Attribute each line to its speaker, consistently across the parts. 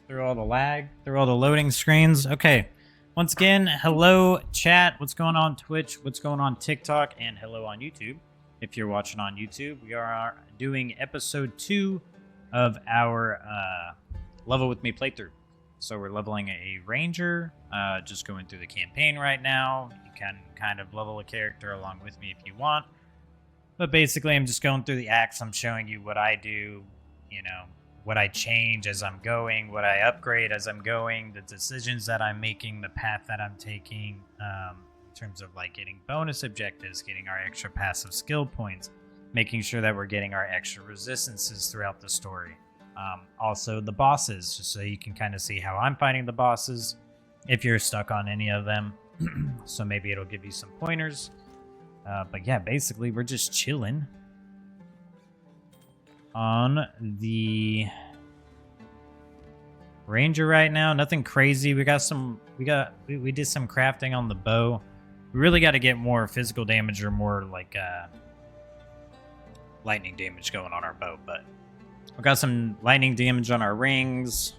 Speaker 1: Through all the lag, through all the loading screens. Okay. Once again, hello chat. What's going on Twitch? What's going on TikTok? And hello on YouTube. If you're watching on YouTube, we are doing episode 2 of our Level With Me playthrough. So we're leveling a Ranger, just going through the campaign right now. You can kind of level a character along with me if you want. But basically, I'm just going through the acts. I'm showing you what I do, you know, what I change as I'm going, what I upgrade as I'm going, the decisions that I'm making, the path that I'm taking, in terms of like getting bonus objectives, getting our extra passive skill points, making sure that we're getting our extra resistances throughout the story. Also the bosses, just so you can kind of see how I'm fighting the bosses, if you're stuck on any of them. So maybe it'll give you some pointers. But yeah, basically we're just chilling on the Ranger right now. Nothing crazy. We did some crafting on the bow. We really got to get more physical damage or more like lightning damage going on our bow, but we got some lightning damage on our rings,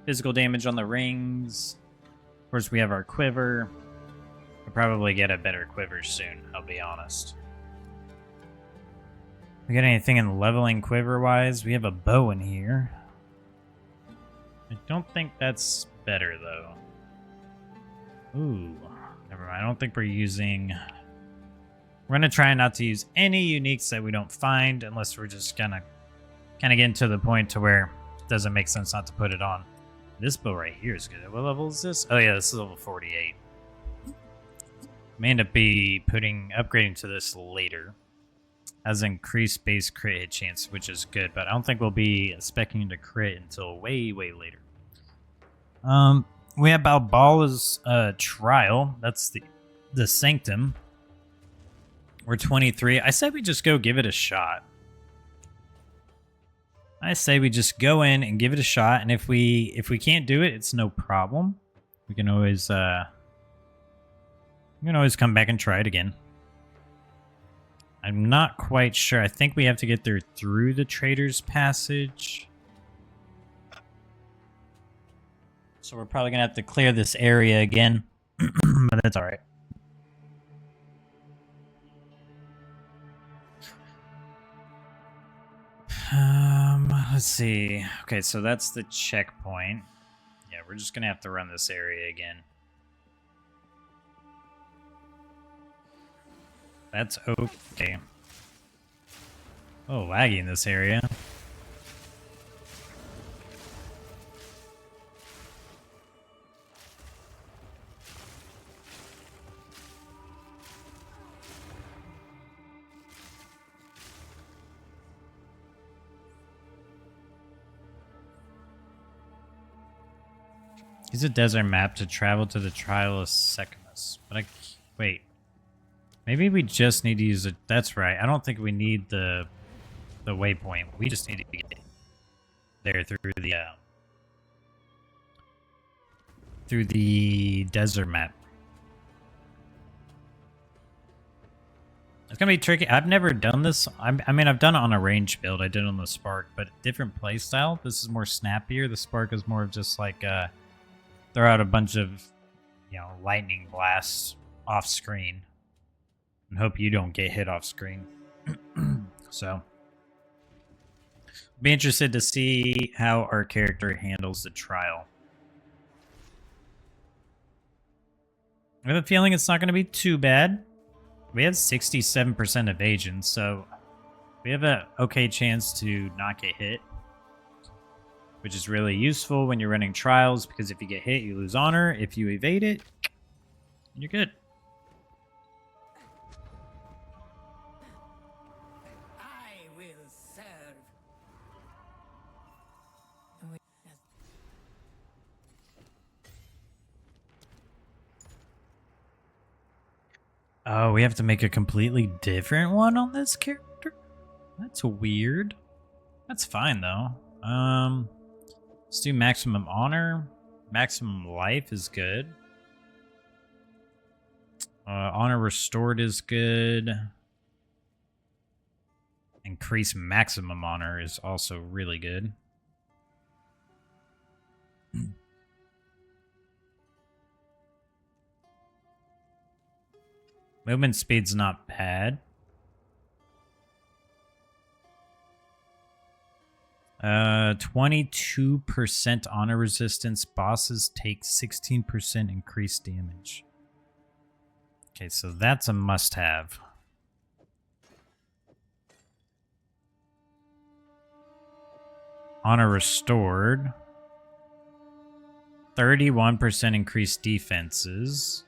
Speaker 1: physical damage on the rings. Of course, we have our quiver. We'll probably get a better quiver soon, I'll be honest. We got anything in leveling quiver-wise? We have a bow in here. I don't think that's better, though. Ooh, never mind. I don't think we're using... We're going to try not to use any uniques that we don't find, unless we're just going to kind of getting to the point to where it doesn't make sense not to put it on. This bow right here is good. What level is this? Oh yeah, this is level 48. May end up upgrading to this later. Has increased base crit hit chance, which is good, but I don't think we'll be speccing to crit until way, way later. We have Balbala's trial. That's the Sanctum. We're 23. I said we just go give it a shot. I say we just go in and give it a shot, and if we can't do it, it's no problem. We can always come back and try it again. I'm not quite sure. I think we have to get there through the Trader's Passage. So we're probably gonna have to clear this area again, but that's all right. Let's see. Okay, so that's the checkpoint. Yeah, we're just gonna have to run this area again. That's okay. Oh, laggy in this area. Use a desert map to travel to the Trial of Secamus. But wait. Maybe we just need to use it. That's right. I don't think we need the waypoint. We just need to get there through the desert map. It's gonna be tricky. I've never done this. I mean, I've done it on a range build. I did it on the Spark, but different playstyle. This is more snappier. The Spark is more of just like throw out a bunch of, you know, lightning blasts off screen and hope you don't get hit off screen. So, be interested to see how our character handles the trial. I have a feeling it's not going to be too bad. We have 67% evasion, so we have an okay chance to not get hit, which is really useful when you're running trials, because if you get hit, you lose honor. If you evade it, you're good.
Speaker 2: I will serve.
Speaker 1: Oh, we have to make a completely different one on this character? That's weird. That's fine, though. Let's do maximum honor. Maximum life is good. Honor restored is good. Increase maximum honor is also really good. Movement speed's not bad. 22% honor resistance. Bosses take 16% increased damage. Okay, so that's a must-have. Honor restored. 31% increased defenses.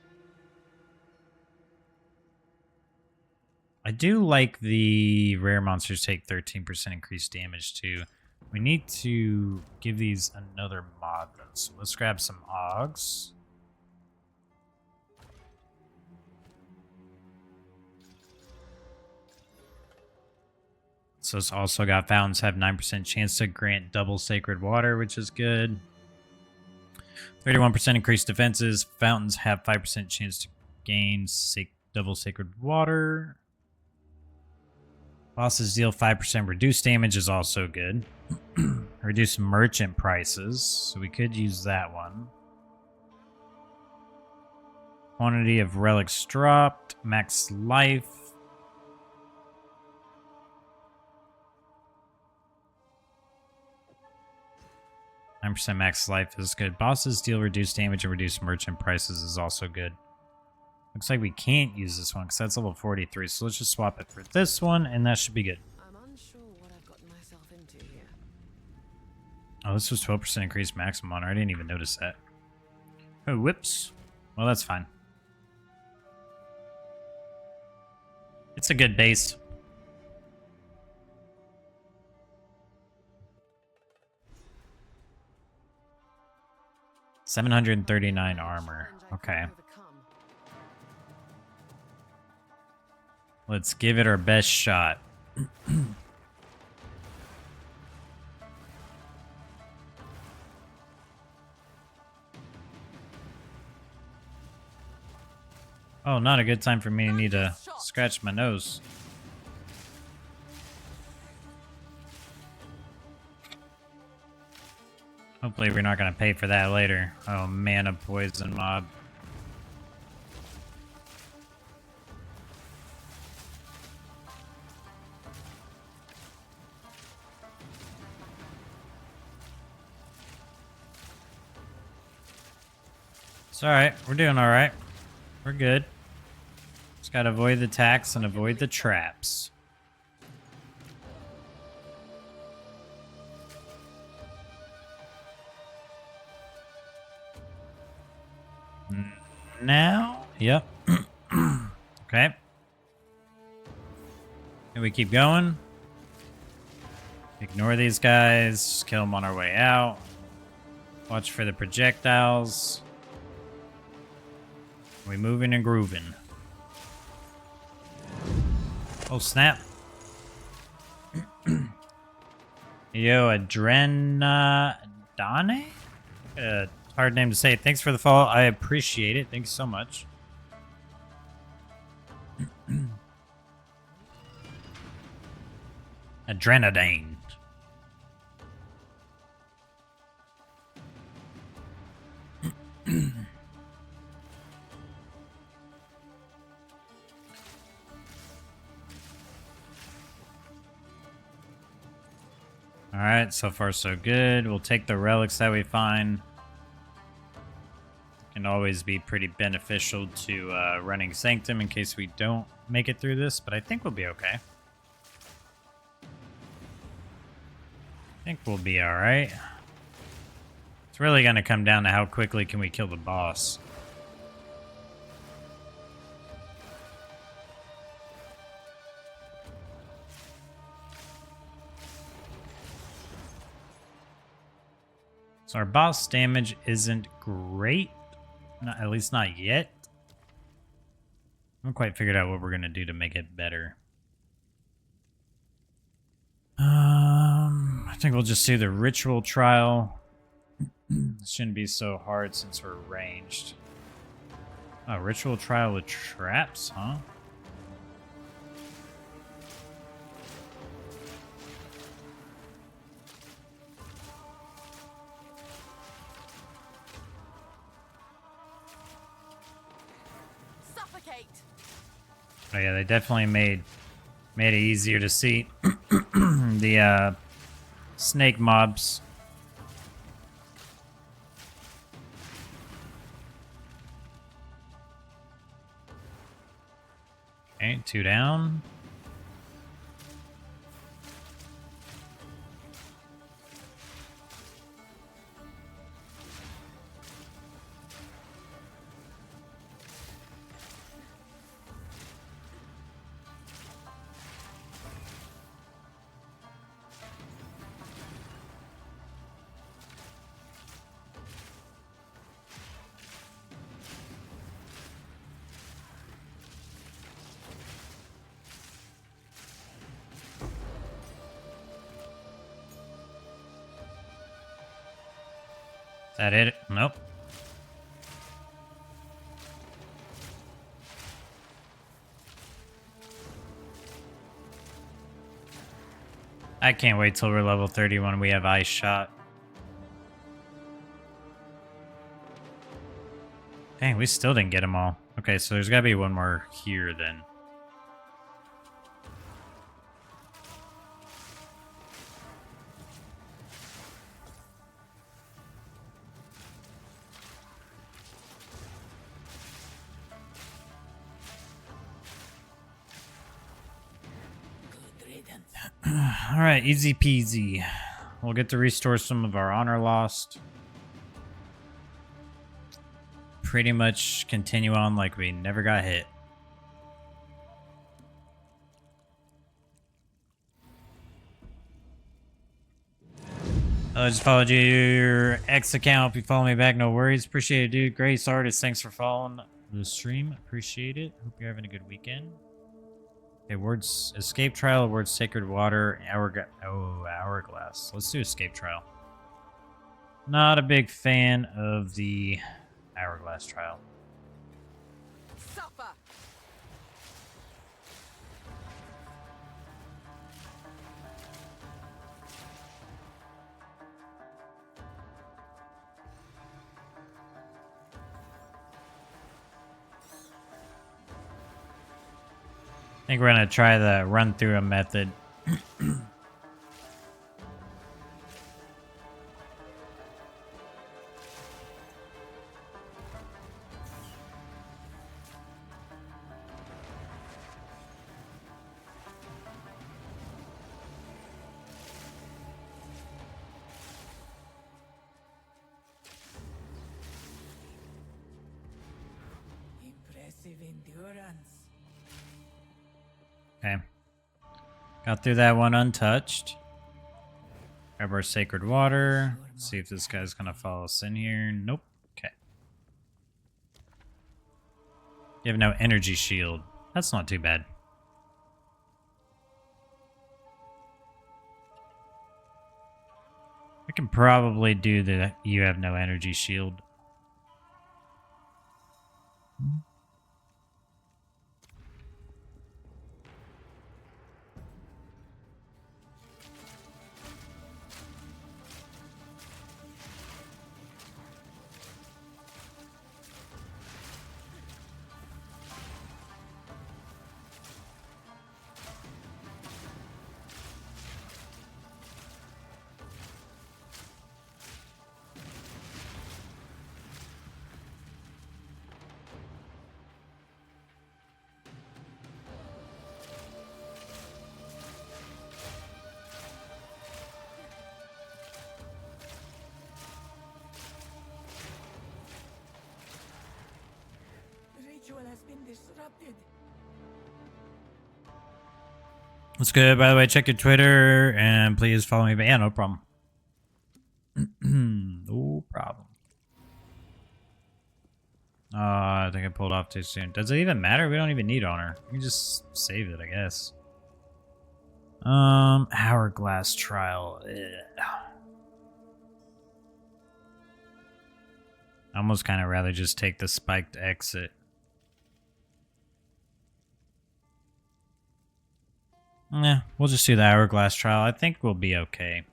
Speaker 1: I do like the rare monsters take 13% increased damage too. We need to give these another mod though. So let's grab some Augs. So it's also got fountains have 9% chance to grant double sacred water, which is good. 31% increased defenses. Fountains have 5% chance to gain double sacred water. Bosses deal 5% reduced damage is also good. Reduce merchant prices, so we could use that one. Quantity of relics dropped. Max life. % max life is good. Bosses deal reduced damage and reduce merchant prices is also good. Looks like we can't use this one because that's level 43. So let's just swap it for this one, and that should be good.
Speaker 3: I'm unsure what I've gotten myself into here.
Speaker 1: Oh, this was 12% increased maximum honor. I didn't even notice that. Oh, whoops. Well, that's fine. It's a good base. $739 armor. Okay. Let's give it our best shot. Oh, not a good time for me to need to scratch my nose. Hopefully we're not going to pay for that later. Oh, mana poison mob. It's alright. We're doing alright. We're good. Just gotta avoid the attacks and avoid the traps. Now? Yep. Okay. And we keep going. Ignore these guys. Just kill them on our way out. Watch for the projectiles. We moving and grooving. Oh, snap. Yo, Adrenadane? Hard name to say. Thanks for the follow. I appreciate it. Thanks so much. Adrenadane. Alright, so far so good. We'll take the relics that we find. Can always be pretty beneficial to running Sanctum in case we don't make it through this, but I think we'll be okay. I think we'll be alright. It's really going to come down to how quickly can we kill the boss. So our boss damage isn't great. At least not yet. I haven't quite figured out what we're going to do to make it better. I think we'll just do the ritual trial. It shouldn't be so hard since we're ranged. Oh, ritual trial with traps, huh? Oh yeah, they definitely made it easier to see the snake mobs. Okay, 2 down. Is that it? Nope. I can't wait till we're level 30 when we have Ice Shot. Dang, we still didn't get them all. Okay, so there's gotta be one more here then. Alright, easy peasy. We'll get to restore some of our honor lost. Pretty much continue on like we never got hit. I just followed your X account. If you follow me back, no worries. Appreciate it, dude. Grace Artist, thanks for following the stream. Appreciate it. Hope you're having a good weekend. Okay, words escape trial, words sacred water, hourglass. Let's do escape trial. Not a big fan of the hourglass trial.
Speaker 3: Suffer.
Speaker 1: I think we're gonna try the run through a method.
Speaker 2: Impressive endurance.
Speaker 1: Okay. Got through that one untouched. Grab our sacred water. See if this guy's gonna follow us in here. Nope. Okay. You have no energy shield. That's not too bad. We can probably do the you have no energy shield.
Speaker 2: The ritual has been disrupted.
Speaker 1: That's good. By the way, check your Twitter and please follow me. But yeah, no problem. No problem. I think I pulled off too soon. Does it even matter? We don't even need honor. We can just save it, I guess. Hourglass trial. Ugh. I almost kind of rather just take the spiked exit. Yeah, we'll just do the hourglass trial. I think we'll be okay.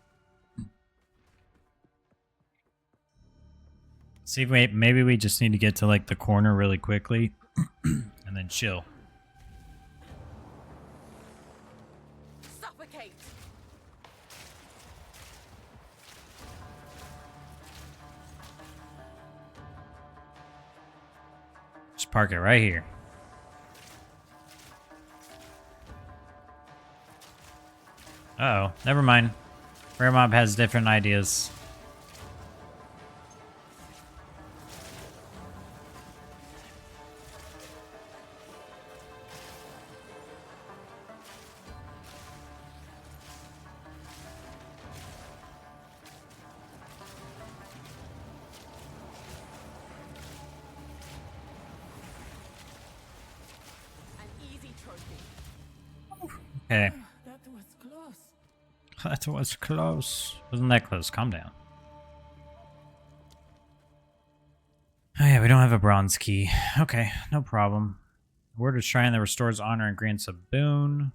Speaker 1: See if maybe we just need to get to like the corner really quickly and then chill. Just park it right here. Uh-oh, never mind. Rare Mob has different ideas.
Speaker 3: An easy trophy.
Speaker 1: Okay.
Speaker 2: That was close.
Speaker 1: That was close. Wasn't that close? Calm down. Oh yeah, we don't have a bronze key. Okay, no problem. Word of Shrine that restores honor and grants a boon.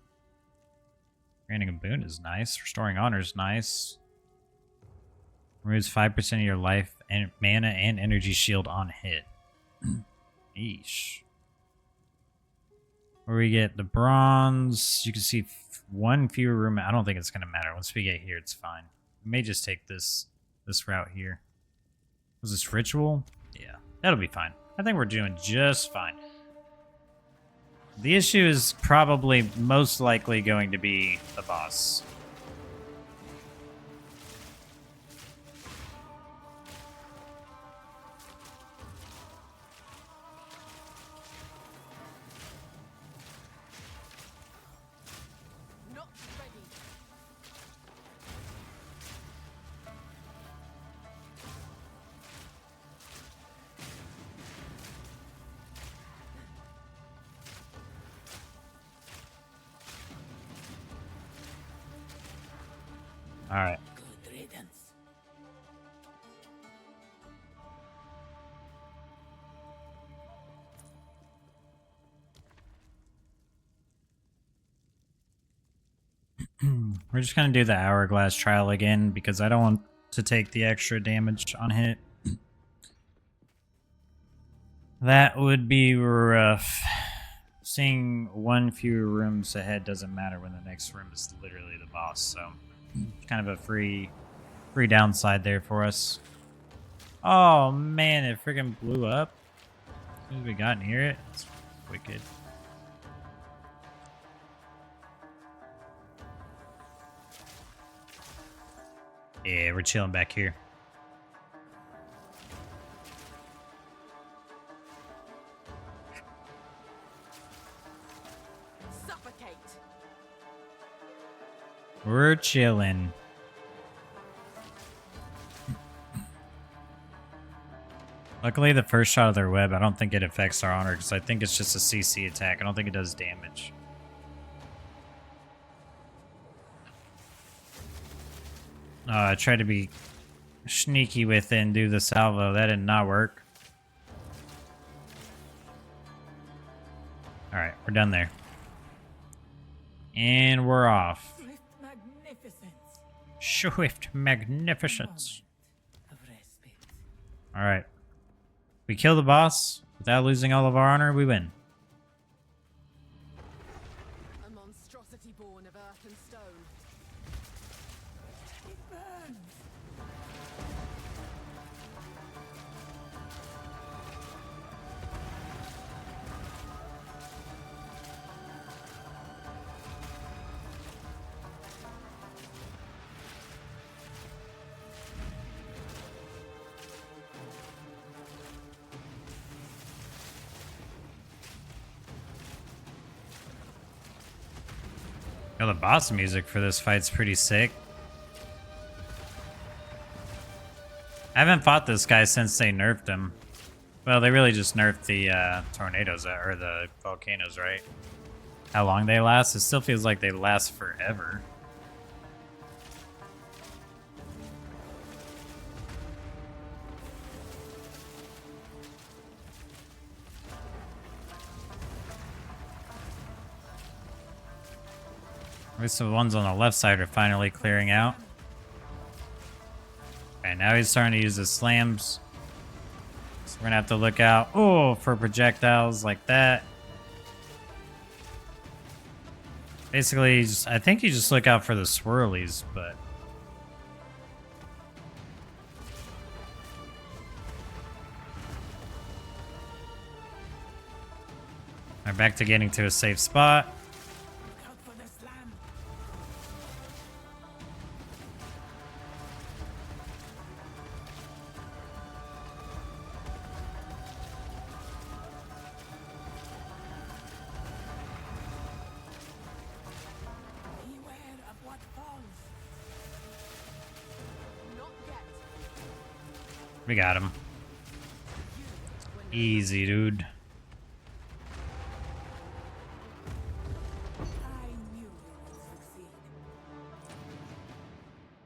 Speaker 1: Granting a boon is nice. Restoring honor is nice. Removes 5% of your life and mana and energy shield on hit. Eesh. Where we get the bronze, you can see one fewer room. I don't think it's gonna matter. Once we get here, it's fine. We may just take this route here. Was this ritual? Yeah, that'll be fine. I think we're doing just fine. The issue is probably most likely going to be the boss.
Speaker 3: Not ready.
Speaker 1: All right.
Speaker 2: Good riddance.
Speaker 1: We're just going to do the hourglass trial again because I don't want to take the extra damage on hit. That would be rough. Seeing one fewer rooms ahead doesn't matter when the next room is literally the boss, so kind of a free downside there for us. Oh man, it freaking blew up. As soon as we got near it, it's wicked. Yeah, we're chilling back here.
Speaker 3: Suffocate.
Speaker 1: We're chilling. Luckily, the first shot of their web, I don't think it affects our honor because I think it's just a CC attack. I don't think it does damage. I tried to be sneaky with it and do the salvo. That did not work. Alright, we're done there. And we're off.
Speaker 2: Swift magnificence.
Speaker 1: Swift magnificence.
Speaker 2: Of respite.
Speaker 1: Alright. We kill the boss without losing all of our honor, we win.
Speaker 3: A monstrosity born of earth and stone.
Speaker 2: It burns.
Speaker 1: Yo, the boss music for this fight's pretty sick. I haven't fought this guy since they nerfed him. Well, they really just nerfed the tornadoes, or the volcanoes, right? How long they last? It still feels like they last forever. At least the ones on the left side are finally clearing out. And now he's starting to use his slams. So we're gonna have to look out, for projectiles like that. Basically, I think you just look out for the swirlies, but... We're back to getting to a safe spot.
Speaker 2: Look out for the slam. Beware of what falls.
Speaker 3: Not yet.
Speaker 1: We got him. Easy, dude.
Speaker 2: I knew you would succeed.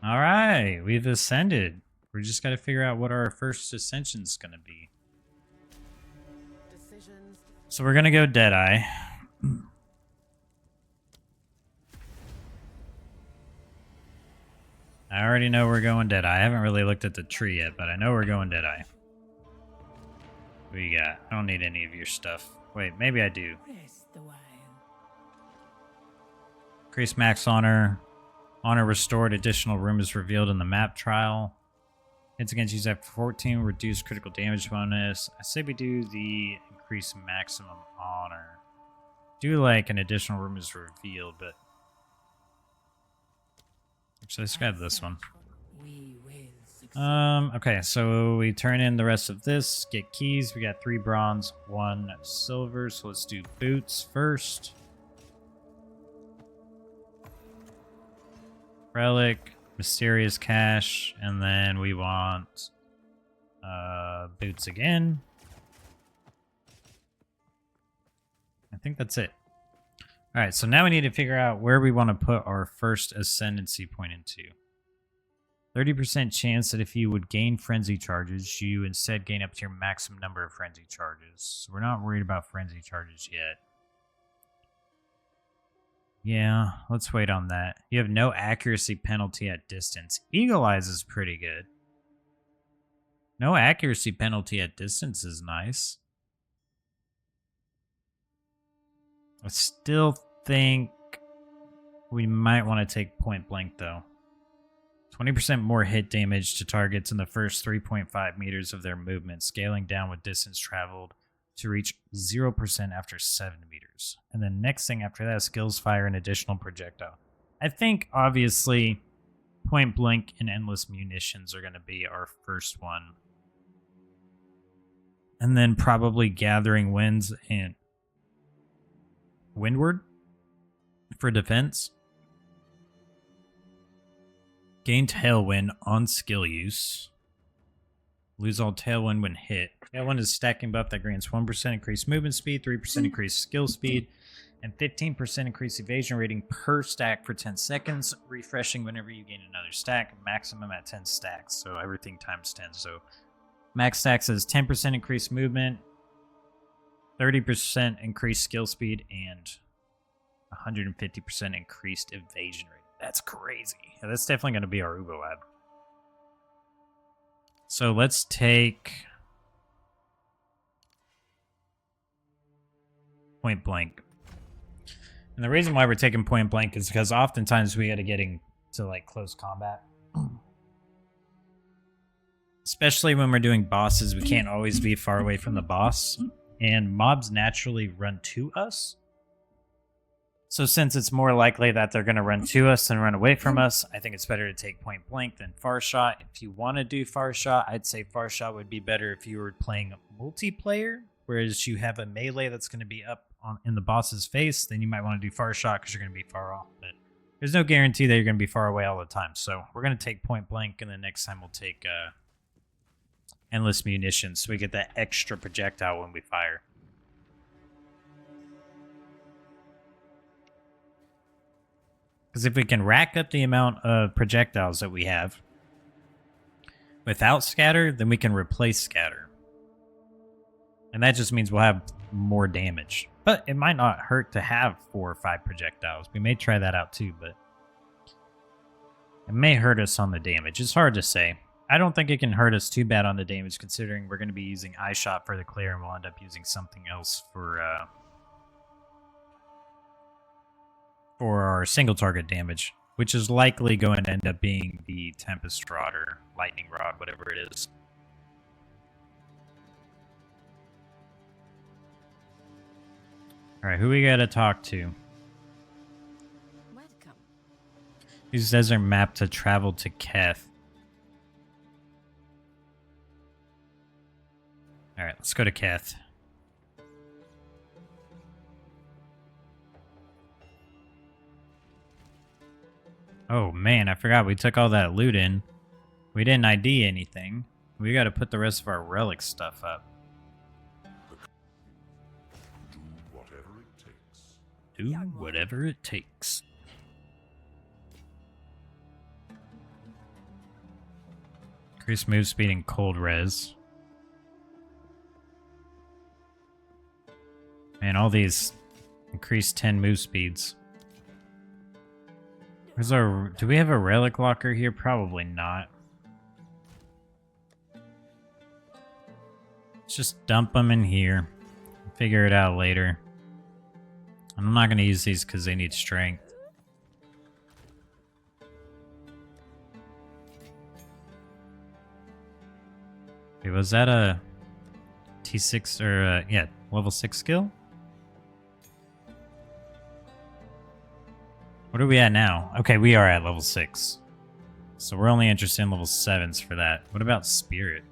Speaker 1: All right, we've ascended. We just got to figure out what our first ascension's going to be.
Speaker 3: Decisions.
Speaker 1: So we're going to go Deadeye. I already know we're going Deadeye. I haven't really looked at the tree yet, but I know we're going Deadeye. What you got? I don't need any of your stuff. Wait, maybe I do.
Speaker 2: Rest a while.
Speaker 1: Increase max honor. Honor restored. Additional room is revealed in the map trial. Hits against use after 14. Reduce critical damage bonus. I say we do the increase maximum honor. Do like an additional room is revealed, but actually let's grab this one.
Speaker 2: We will succeed.
Speaker 1: Okay, so we turn in the rest of this, get keys. We got 3 bronze, 1 silver, so let's do boots first. Relic, mysterious cache, and then we want boots again. I think that's it. Alright, so now we need to figure out where we want to put our first ascendancy point into. 30% chance that if you would gain frenzy charges, you instead gain up to your maximum number of frenzy charges. So we're not worried about frenzy charges yet. Yeah, let's wait on that. You have no accuracy penalty at distance. Eagle Eyes is pretty good. No accuracy penalty at distance is nice. I still think we might want to take point blank though. 20% more hit damage to targets in the first 3.5 meters of their movement, scaling down with distance traveled to reach 0% after 7 meters. And then next thing after that, skills fire an additional projectile. I think, obviously, point blank and endless munitions are going to be our first one. And then probably gathering winds and windward for defense. Gain tailwind on skill use. Lose all tailwind when hit. Tailwind is a stacking buff that grants 1% increased movement speed, 3% increased skill speed, and 15% increased evasion rating per stack for 10 seconds, refreshing whenever you gain another stack, maximum at 10 stacks, so everything times 10. So max stacks is 10% increased movement, 30% increased skill speed, and 150% increased evasion rating. That's crazy. Yeah, that's definitely going to be our Ubo lab. So let's take point blank. And the reason why we're taking point blank is because oftentimes we got to get into like close combat. Especially when we're doing bosses, we can't always be far away from the boss. And mobs naturally run to us. So since it's more likely that they're going to run to us than run away from us, I think it's better to take point blank than far shot. If you want to do far shot, I'd say far shot would be better if you were playing multiplayer, whereas you have a melee that's going to be up in the boss's face, then you might want to do far shot because you're going to be far off. But there's no guarantee that you're going to be far away all the time. So we're going to take point blank, and then next time we'll take endless munitions, so we get that extra projectile when we fire. Because if we can rack up the amount of projectiles that we have without scatter, then we can replace scatter. And that just means we'll have more damage. But it might not hurt to have 4 or 5 projectiles. We may try that out too, but it may hurt us on the damage. It's hard to say. I don't think it can hurt us too bad on the damage, considering we're going to be using Ice Shot for the clear, and we'll end up using something else for our single target damage, which is likely going to end up being the Tempest Rod or Lightning Rod, whatever it is. Alright, who we gotta talk to?
Speaker 2: Welcome.
Speaker 1: Use desert map to travel to Keth. Alright, let's go to Keth. Oh man, I forgot we took all that loot in. We didn't ID anything. We gotta put the rest of our relic stuff up.
Speaker 4: Do whatever it takes.
Speaker 1: Do whatever it takes. Increase move speed and cold res. Man, all these increase 10 move speeds. Where's our... Do we have a relic locker here? Probably not. Let's just dump them in here. Figure it out later. I'm not going to use these because they need strength. Okay, was that a T6 or yeah, level 6 skill? What are we at now? Okay, we are at level 6. So we're only interested in level 7s for that. What about Spirit?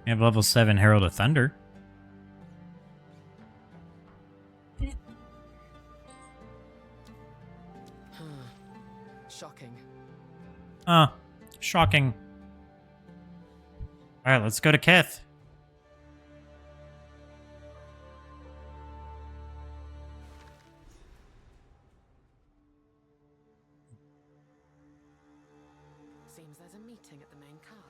Speaker 1: We have level 7 Herald of Thunder.
Speaker 3: Shocking.
Speaker 1: Shocking. Alright, let's go to Keth.
Speaker 3: Seems there's a meeting at the main cart.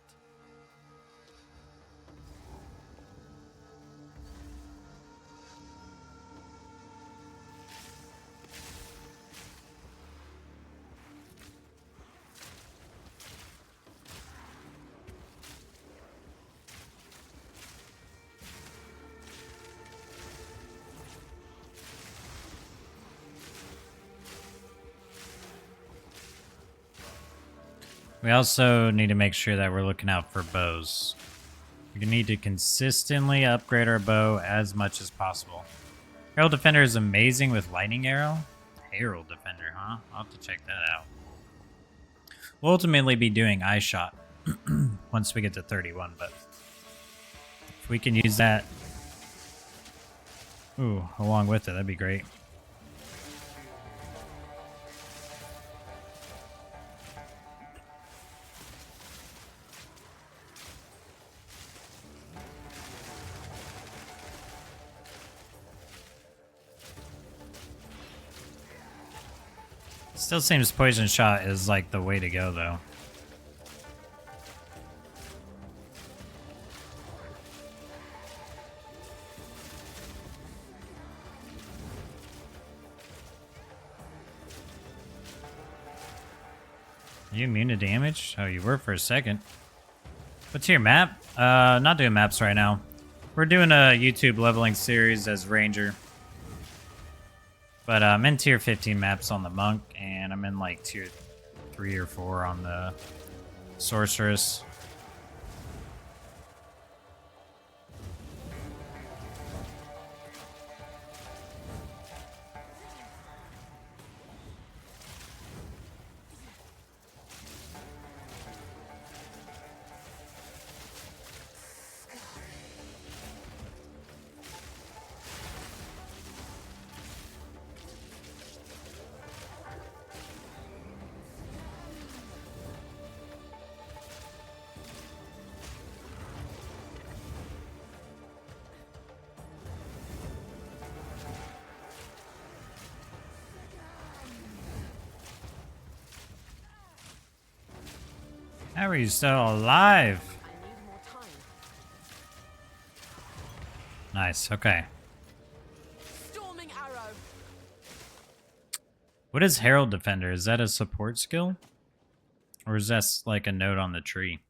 Speaker 1: We also need to make sure that we're looking out for bows. We need to consistently upgrade our bow as much as possible. Herald Defender is amazing with Lightning Arrow. Herald Defender, huh? I'll have to check that out. We'll ultimately be doing Ice Shot once we get to 31, but if we can use that along with it, that'd be great. Still seems Poison Shot is like the way to go though. Are you immune to damage? Oh, you were for a second. What's your map? Not doing maps right now. We're doing a YouTube leveling series as Ranger. But I'm in tier 15 maps on the Monk, and I'm in like tier 3 or 4 on the Sorceress. How are you still alive?
Speaker 3: I need more time.
Speaker 1: Nice, okay.
Speaker 3: Storming arrow.
Speaker 1: What is Herald Defender? Is that a support skill? Or is that like a note on the tree?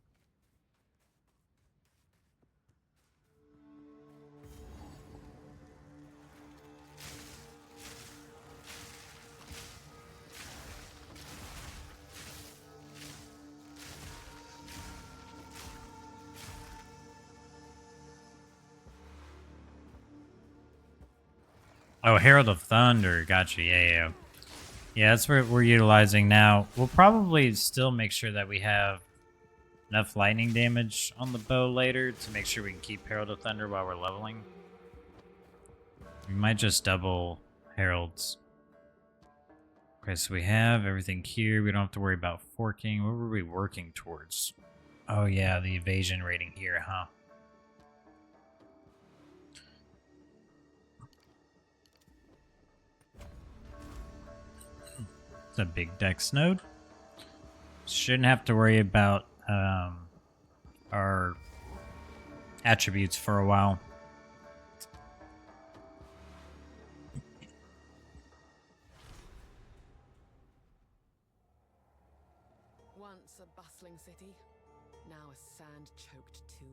Speaker 1: Oh, Herald of Thunder. Gotcha. Yeah, yeah. Yeah, that's what we're utilizing now. We'll probably still make sure that we have enough lightning damage on the bow later to make sure we can keep Herald of Thunder while we're leveling. We might just double Heralds. Okay, so we have everything here. We don't have to worry about forking. What were we working towards? Oh yeah, the evasion rating here, huh? It's a big dex node. Shouldn't have to worry about our attributes for a while.
Speaker 3: Once a bustling city, now a sand-choked tomb.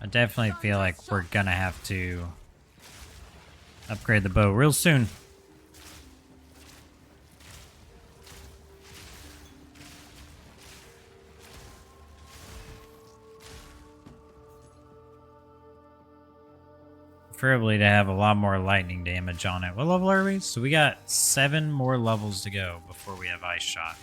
Speaker 1: I definitely feel like we're gonna have to upgrade the bow real soon. Preferably to have a lot more lightning damage on it. What level are we? So we got 7 more levels to go before we have Ice Shot.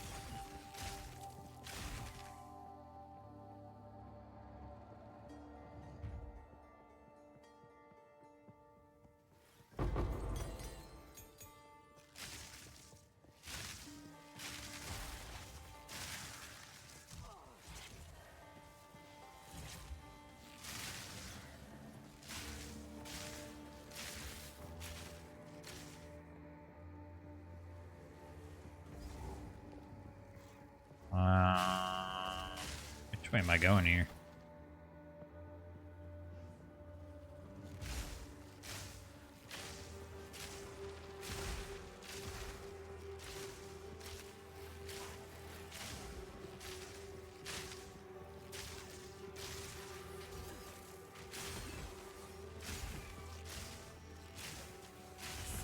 Speaker 1: Which way am I going here?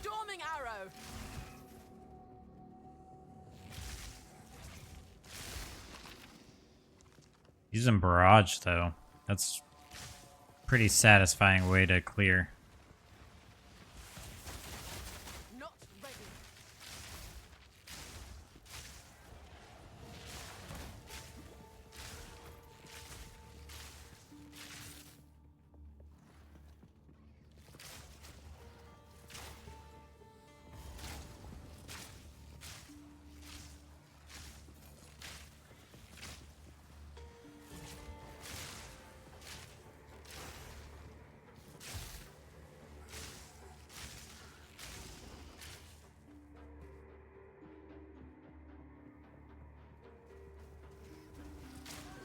Speaker 3: Storming arrow!
Speaker 1: Using Barrage, though. That's a pretty satisfying way to clear.
Speaker 3: Not ready.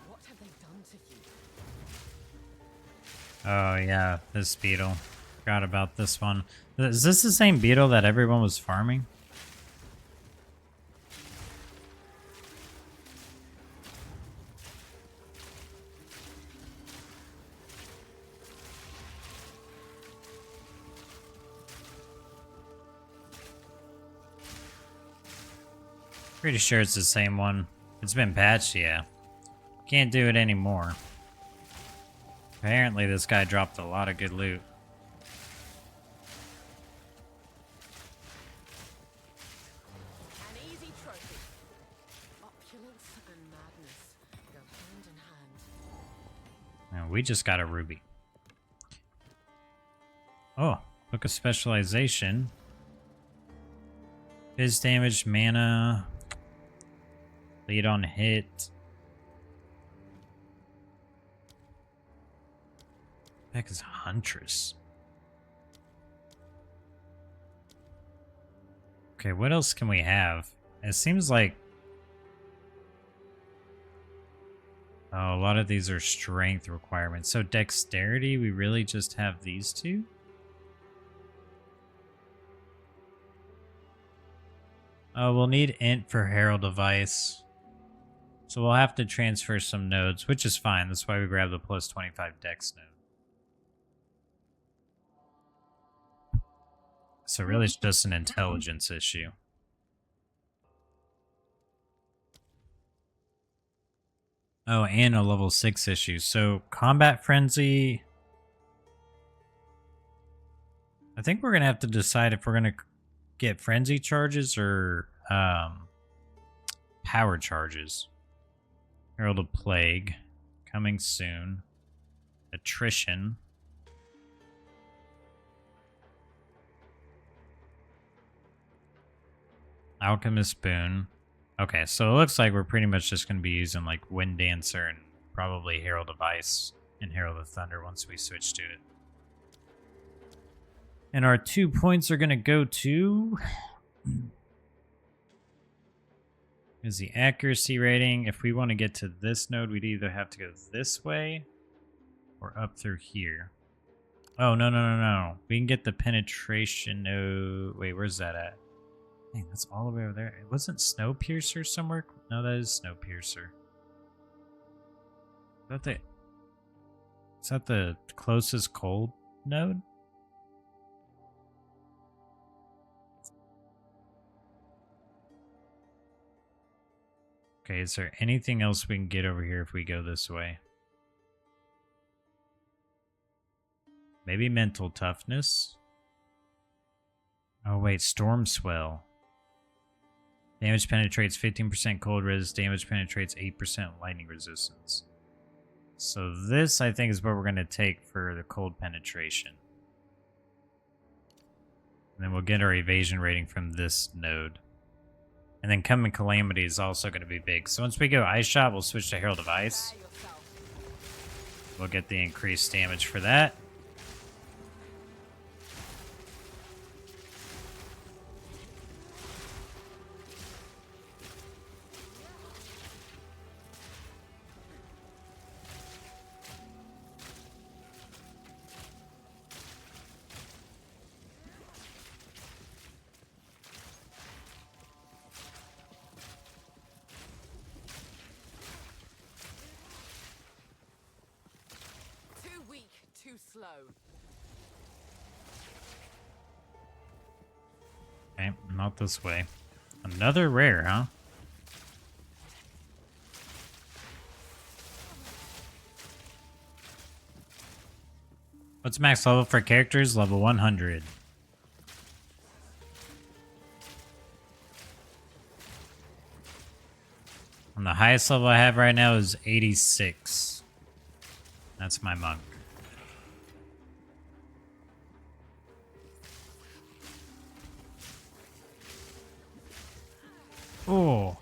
Speaker 3: What have they done to you?
Speaker 1: Oh, yeah, this beetle. Forgot about this one. Is this the same beetle that everyone was farming? Pretty sure it's the same one. It's been patched, yeah. Can't do it anymore. Apparently this guy dropped a lot of good loot.
Speaker 3: An easy trophy. Opulence and madness go hand in hand.
Speaker 1: And we just got a ruby. Oh, Book of Specialization. Biz damage, mana. Lead on hit. Heck is Huntress. Okay, what else can we have? It seems like... Oh, a lot of these are strength requirements. So dexterity, we really just have these two? Oh, we'll need int for Herald Device. So we'll have to transfer some nodes, which is fine. That's why we grab the plus 25 dex node. So really it's just an intelligence issue. Oh, and a level 6 issue. So Combat Frenzy... I think we're going to have to decide if we're going to get Frenzy charges or power charges. Herald of Plague. Coming soon. Attrition. Alchemist Boon. Okay, so it looks like we're pretty much just going to be using like Wind Dancer and probably Herald of Ice and Herald of Thunder once we switch to it. And our 2 points are going to go to... is the accuracy rating. If we want to get to this node, we'd either have to go this way or up through here. Oh, no. We can get the penetration node. Wait, where's that at? Dang, that's all the way over there. It wasn't Snowpiercer somewhere? No, that is Snowpiercer. Is that the closest cold node? Okay, is there anything else we can get over here if we go this way? Maybe mental toughness? Oh wait, Storm Swell. Damage penetrates 15% cold resist. Damage penetrates 8% lightning resistance. So this, I think, is what we're going to take for the cold penetration. And then we'll get our evasion rating from this node. And then Coming Calamity is also going to be big. So once we go Ice Shot, we'll switch to Herald of Ice. We'll get the increased damage for that.
Speaker 3: Slow.
Speaker 1: Okay, not this way. Another rare, huh? What's max level for characters? Level 100. And the highest level I have right now is 86. That's my monk. Oh.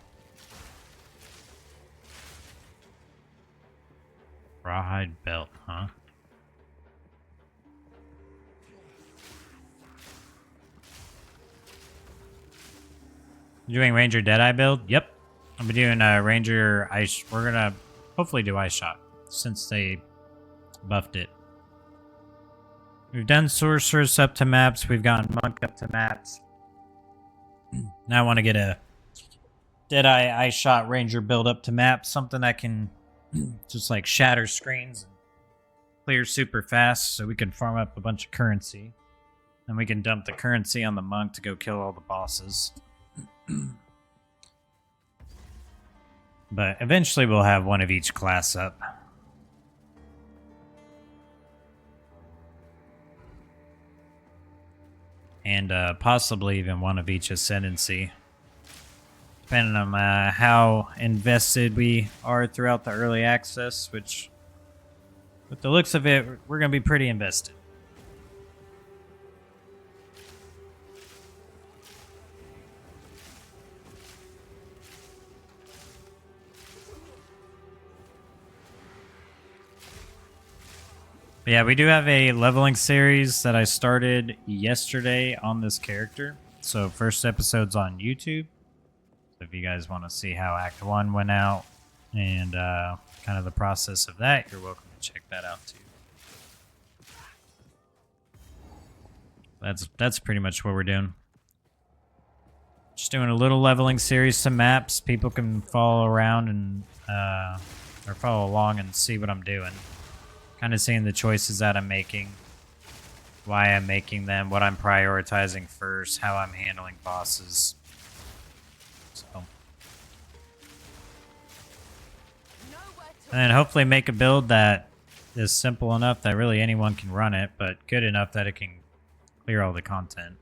Speaker 1: Rawhide belt, huh? You doing Ranger Deadeye build? Yep. I'll be doing Ranger Ice. We're gonna hopefully do Ice Shot since they buffed it. We've done Sorceress up to maps. We've gotten Monk up to maps. Now I want to get a Deadeye Ice Shot Ranger build up to maps. Something that can just like shatter screens and clear super fast so we can farm up a bunch of currency. And we can dump the currency on the Monk to go kill all the bosses. But eventually we'll have one of each class up. And possibly even one of each Ascendancy. Depending on how invested we are throughout the early access, which, with the looks of it, we're going to be pretty invested. But yeah, we do have a leveling series that I started yesterday on this character. So first episode's on YouTube. So if you guys want to see how Act 1 went out and kind of the process of that, you're welcome to check that out too. That's pretty much what we're doing. Just doing a little leveling series, some maps. People can follow around and or follow along and see what I'm doing. Kind of seeing the choices that I'm making, why I'm making them, what I'm prioritizing first, how I'm handling bosses. So. And then hopefully make a build that is simple enough that really anyone can run it, but good enough that it can clear all the content.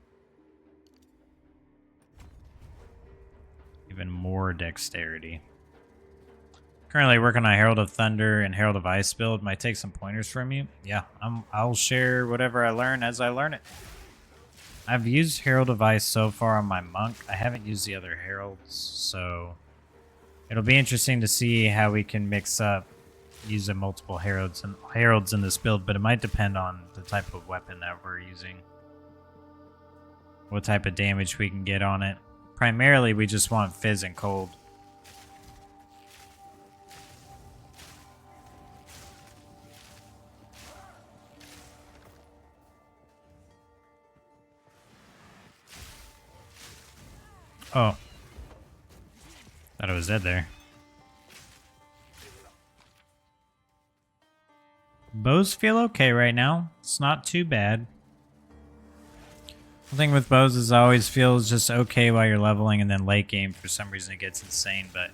Speaker 1: Even more dexterity. Currently working on Herald of Thunder and Herald of Ice build. Might take some pointers from you. Yeah, I'll share whatever I learn as I learn it. I've used Herald of Ice so far on my monk. I haven't used the other heralds, so it'll be interesting to see how we can mix up using multiple heralds in this build, but it might depend on the type of weapon that we're using. What type of damage we can get on it. Primarily, we just want fizz and cold. Oh. Thought I was dead there. Bows feel okay right now. It's not too bad. The thing with bows is it always feels just okay while you're leveling, and then late game for some reason it gets insane, but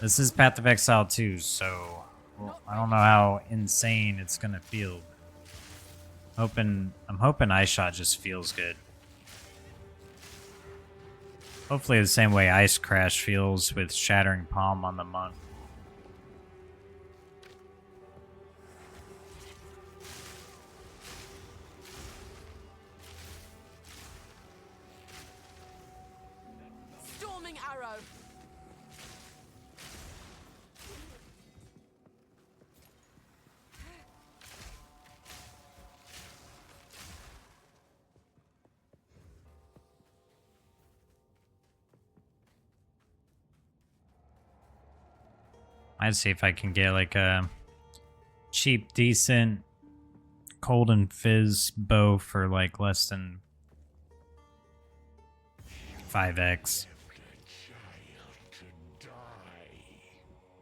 Speaker 1: this is Path of Exile 2, so well, I don't know how insane it's gonna feel. I'm hoping Ice Shot just feels good. Hopefully the same way Ice Crash feels with Shattering Palm on the monk.
Speaker 3: Storming arrow.
Speaker 1: I'd see if I can get like a cheap, decent cold and fizz bow for like less than 5x.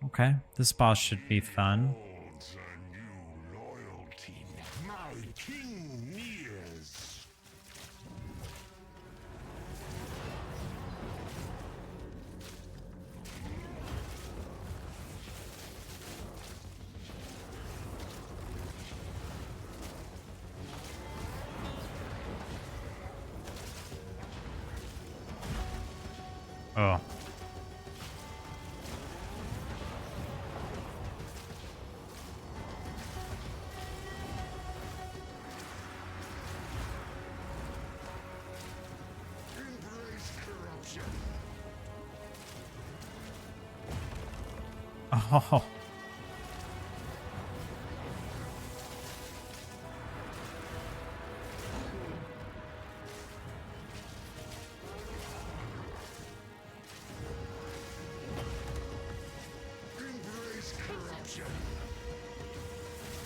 Speaker 1: Okay, this boss should be fun. Oh. Oh.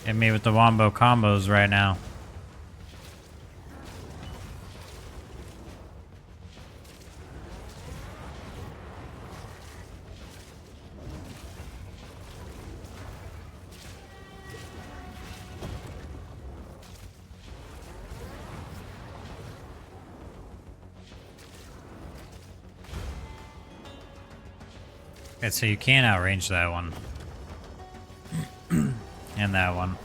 Speaker 1: Hit me with the wombo combos right now. Okay, so you can outrange that one. And that one.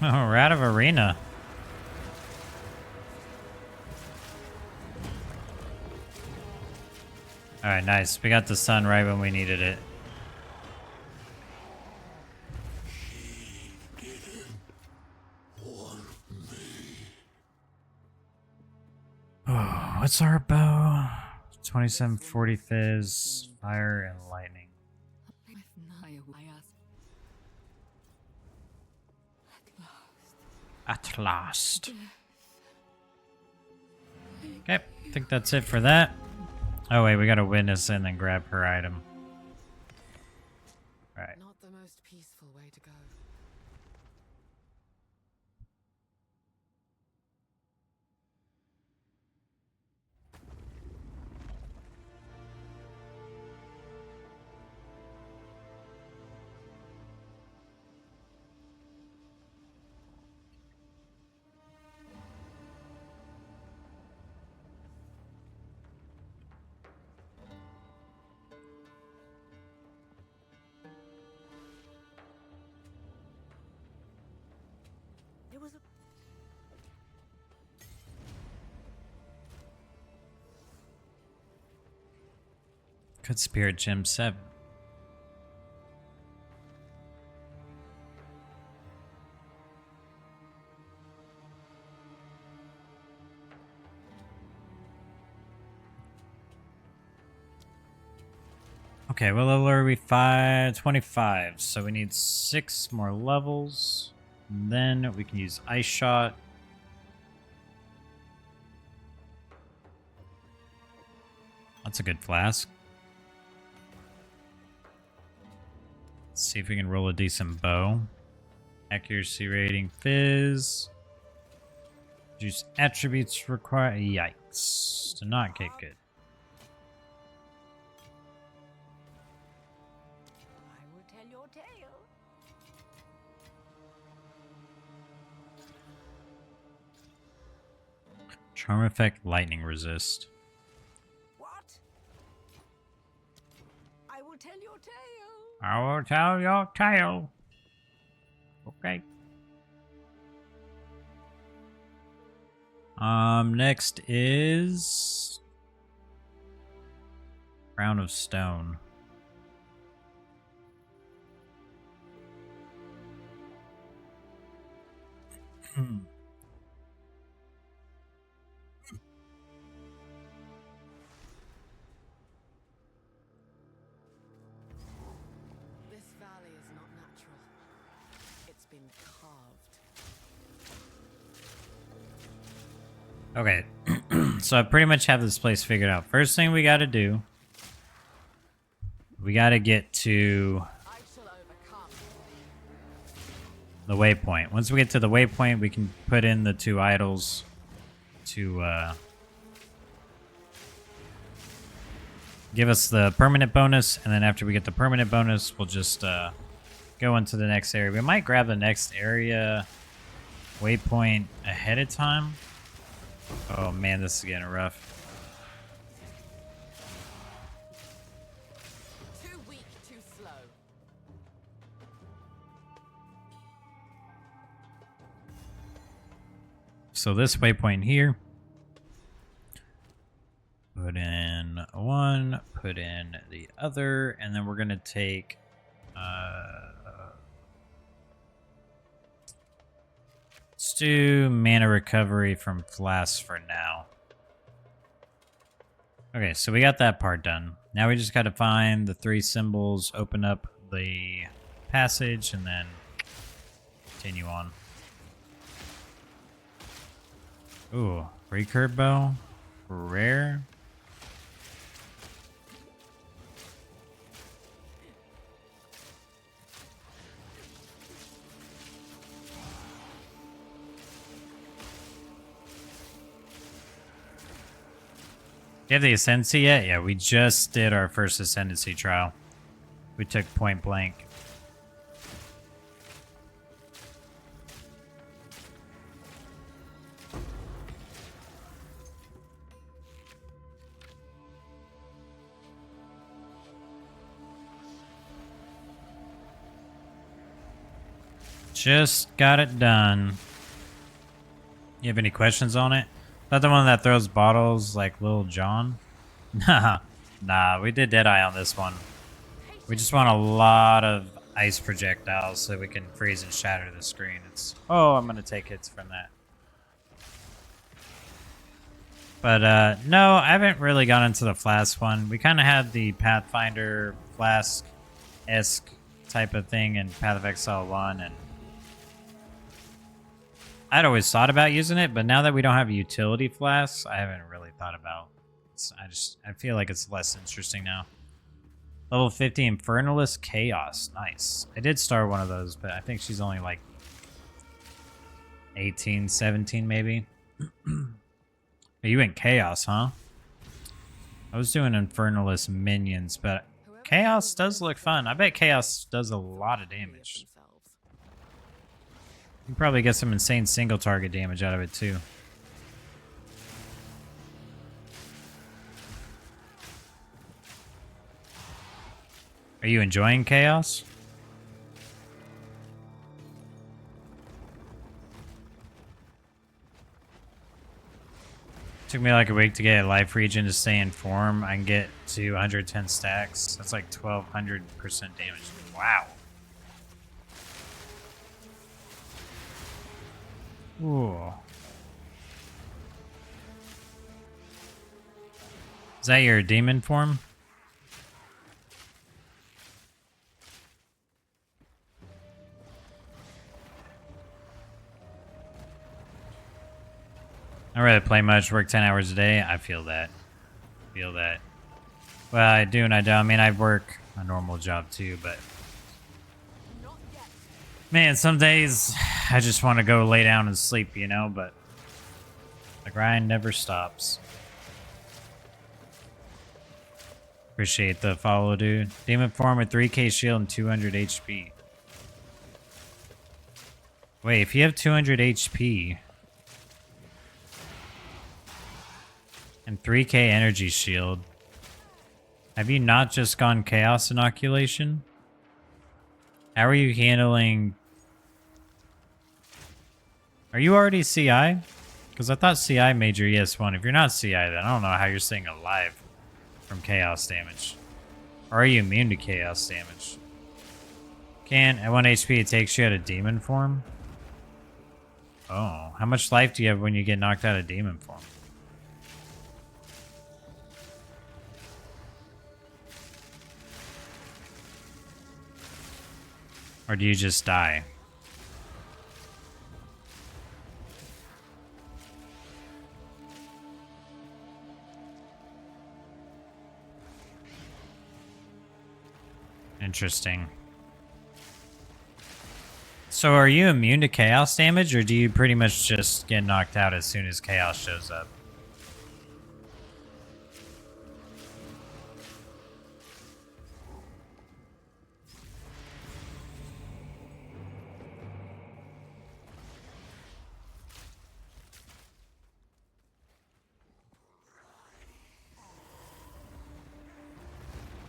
Speaker 1: Oh, we're out of arena. Alright, nice. We got the sun right when we needed it. What's our bow? 2740 fizz, fire, and lightning. At last. Okay, I think that's it for that. Oh wait, we gotta witness and then grab her item. Alright.
Speaker 3: Not the most peaceful way to go.
Speaker 2: There was a
Speaker 1: Good Spirit Gem 7. Okay, what level are we? 25. So we need 6 more levels. And then we can use Ice Shot. That's a good flask. Let's see if we can roll a decent bow. Accuracy rating, fizz. Juice attributes require. Yikes. Did not get good.
Speaker 2: I will tell your tale.
Speaker 1: Charm effect, lightning resist.
Speaker 2: What? I will tell your tale.
Speaker 1: I will tell your tale. Okay. Next is Crown of Stone.
Speaker 3: This valley is not natural. It's been carved.
Speaker 1: Okay, so I pretty much have this place figured out. First thing we gotta do, we gotta get to
Speaker 3: I shall overcome.
Speaker 1: the waypoint. Once we get to the waypoint, we can put in the 2 idols to give us the permanent bonus, and then after we get the permanent bonus, we'll just go into the next area. We might grab the next area waypoint ahead of time. Oh man, this is getting rough.
Speaker 3: Too weak, too slow.
Speaker 1: So this waypoint here, put in 1, put in the other, and then we're gonna take let's do mana recovery from flasks for now. Okay, so we got that part done. Now we just gotta find the 3 symbols, open up the passage, and then continue on. Ooh, recurve bow, rare. Do you have the Ascendancy yet? Yeah, we just did our first Ascendancy trial. We took point blank. Just got it done. You have any questions on it? Is that the one that throws bottles like Lil Jon? Nah, we did Deadeye on this one. We just want a lot of ice projectiles so we can freeze and shatter the screen. Oh, I'm gonna take hits from that. But no, I haven't really gone into the flask one. We kind of had the Pathfinder flask-esque type of thing in Path of Exile 1, and I'd always thought about using it, but now that we don't have utility flasks, I haven't really thought about it. I feel like it's less interesting now. Level 50 Infernalist Chaos. Nice. I did start one of those, but I think she's only like 18, 17 maybe. You went Chaos, huh? I was doing Infernalist minions, but Chaos does look fun. I bet Chaos does a lot of damage. You can probably get some insane single target damage out of it too. Are you enjoying Chaos? Took me like a week to get a life region to stay in form. I can get to 110 stacks. That's like 1200% damage. Wow. Ooh. Is that your demon form? I don't really play much, work 10 hours a day. I feel that. Feel that. Well, I do and I don't. I mean, I work a normal job too, but... Man, some days I just want to go lay down and sleep, you know, but the grind never stops. Appreciate the follow, dude. Demon form with 3k shield and 200 HP. Wait, if you have 200 HP and 3k energy shield, have you not just gone Chaos Inoculation? How are you handling... Are you already CI? Because I thought CI made your ES1. If you're not CI, then I don't know how you're staying alive from Chaos damage. Or are you immune to Chaos damage? At 1 HP it takes you out of Demon form? Oh, how much life do you have when you get knocked out of Demon form? Or do you just die? Interesting. So are you immune to Chaos damage, or do you pretty much just get knocked out as soon as Chaos shows up?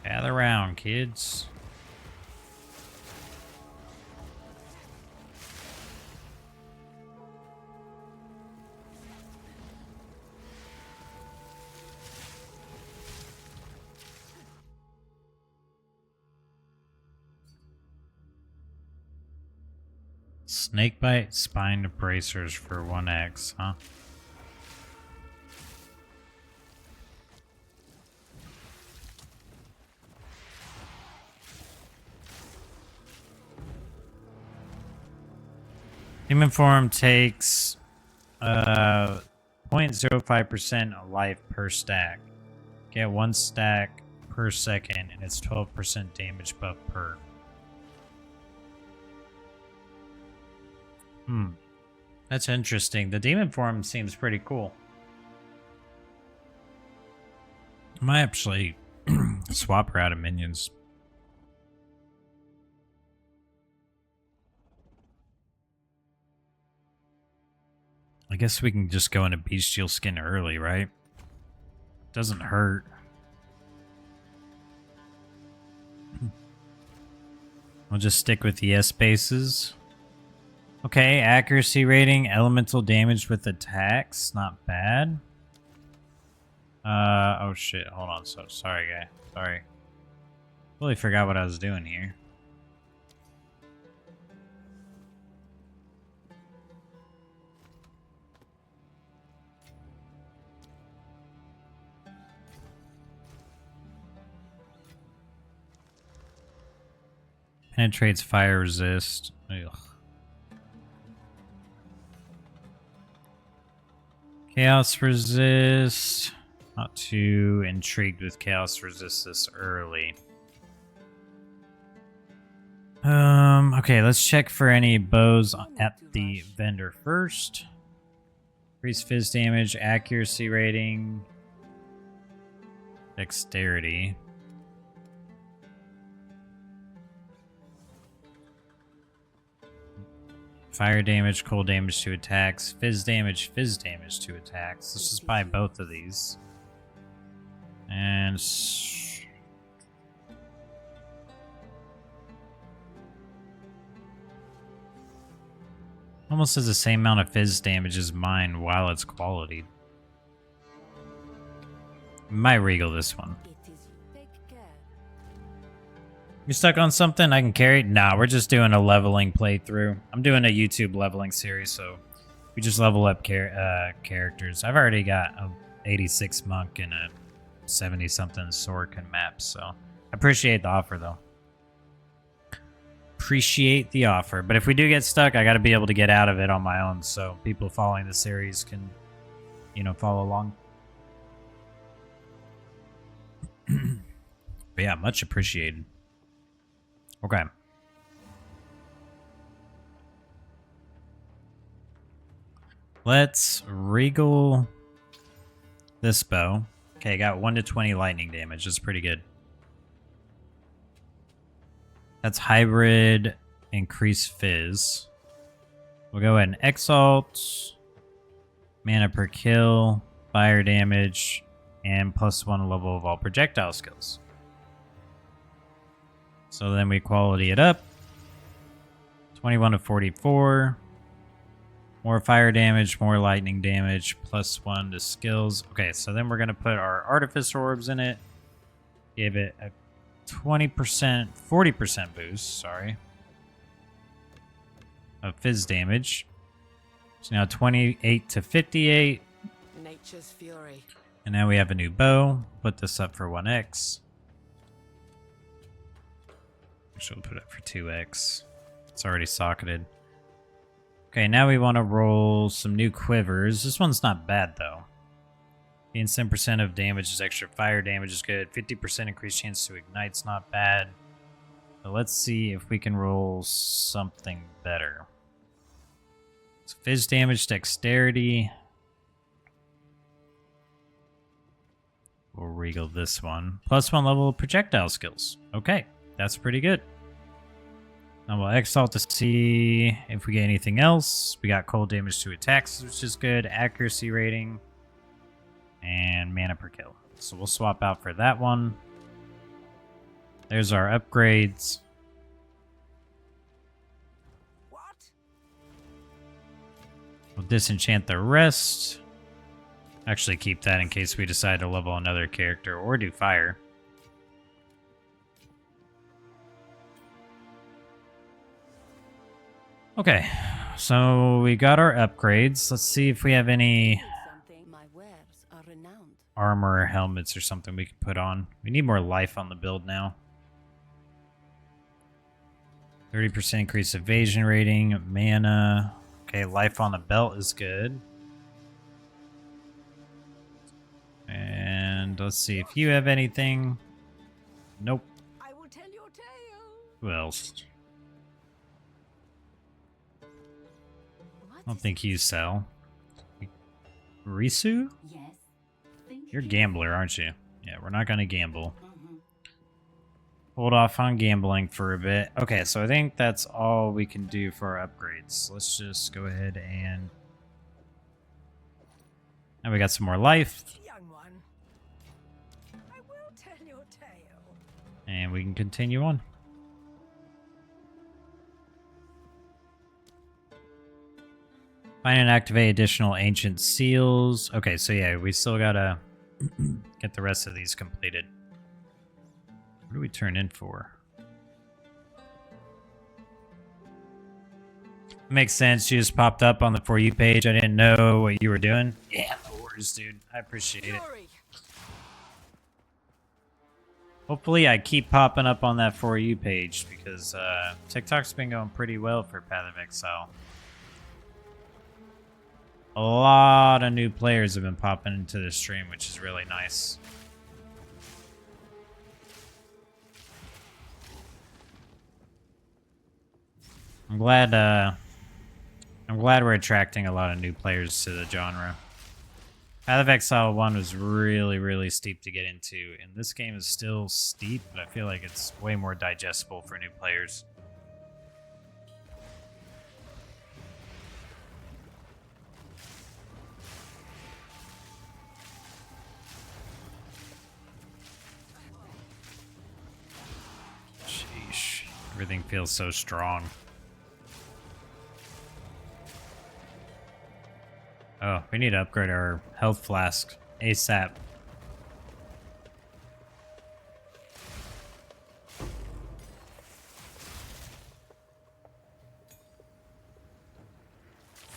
Speaker 1: Gather round, kids. Snakebite spine bracers for 1x, huh? Demon form takes 0.05% life per stack. Get 1 stack per second, and it's 12% damage buff per. That's interesting. The demon form seems pretty cool. I might actually swap her out of minions. I guess we can just go into bestial skin early, right? Doesn't hurt. We'll just stick with the S bases. Okay, accuracy rating, elemental damage with attacks, not bad. Oh shit, hold on, so sorry guy, sorry. Totally forgot what I was doing here. Penetrates fire resist. Ugh. Chaos resist. Not too intrigued with chaos resist this early. Okay, let's check for any bows at the vendor first. Increase fizz damage, accuracy rating, dexterity. Fire damage, cold damage to attacks, fizz damage to attacks. Let's just buy both of these. And almost has the same amount of fizz damage as mine while it's quality. Might regal this one. You stuck on something I can carry? Nah, we're just doing a leveling playthrough. I'm doing a YouTube leveling series, so we just level up characters. I've already got a 86 monk and a 70-something Sorkin map, so I appreciate the offer, though. Appreciate the offer. But if we do get stuck, I got to be able to get out of it on my own, so people following the series can, you know, follow along. But yeah, much appreciated. Okay. Let's regal this bow. Okay, got 1 to 20 lightning damage. That's pretty good. That's hybrid, increase fizz. We'll go ahead and exalt, mana per kill, fire damage, and +1 level of all projectile skills. So then we quality it up. 21 to 44. More fire damage, more lightning damage, +1 to skills. Okay, so then we're going to put our Artifice Orbs in it. Give it a 20%, 40% boost, sorry, of fizz damage. So now 28 to 58.
Speaker 3: Nature's fury.
Speaker 1: And now we have a new bow. Put this up for 1x. Actually, we'll put it for 2x. It's already socketed. Okay, now we want to roll some new quivers. This one's not bad, though. Gain 10% of damage is extra. Fire damage is good. 50% increased chance to ignite's not bad. So let's see if we can roll something better. So fizz damage, dexterity. We'll regal this one. +1 level of projectile skills. Okay, that's pretty good. Now we'll exalt to see if we get anything else. We got cold damage to attacks, which is good. Accuracy rating. And mana per kill. So we'll swap out for that one. There's our upgrades.
Speaker 2: What?
Speaker 1: We'll disenchant the rest. Actually keep that in case we decide to level another character or do fire. Okay, so we got our upgrades. Let's see if we have any
Speaker 2: My wares are renowned.
Speaker 1: armor or helmets or something we can put on. We need more life on the build now. 30% increased evasion rating, mana. Okay, life on the belt is good. And let's see if you have anything. Nope.
Speaker 2: I will tell your tale.
Speaker 1: Who else?
Speaker 2: What
Speaker 1: I don't
Speaker 2: is
Speaker 1: think you sell. Risu?
Speaker 2: Yes.
Speaker 1: You're a gambler, aren't you? Yeah, we're not gonna gamble. Hold off on gambling for a bit. Okay, so I think that's all we can do for our upgrades. Let's just go ahead and... Now we got some more life.
Speaker 2: Young one. I will tell your tale.
Speaker 1: And we can continue on. Find and activate additional ancient seals. Okay, so yeah, we still gotta get the rest of these completed. What do we turn in for? Makes sense. You just popped up on the For You page. I didn't know what you were doing. Yeah, no worries, dude. I appreciate it.
Speaker 3: Fury.
Speaker 1: Hopefully I keep popping up on that For You page because TikTok's been going pretty well for Path of Exile. A lot of new players have been popping into the stream, which is really nice. I'm glad we're attracting a lot of new players to the genre. Path of Exile 1 was really, really steep to get into, and this game is still steep, but I feel like it's way more digestible for new players. Sheesh. Everything feels so strong. Oh, we need to upgrade our health flask ASAP.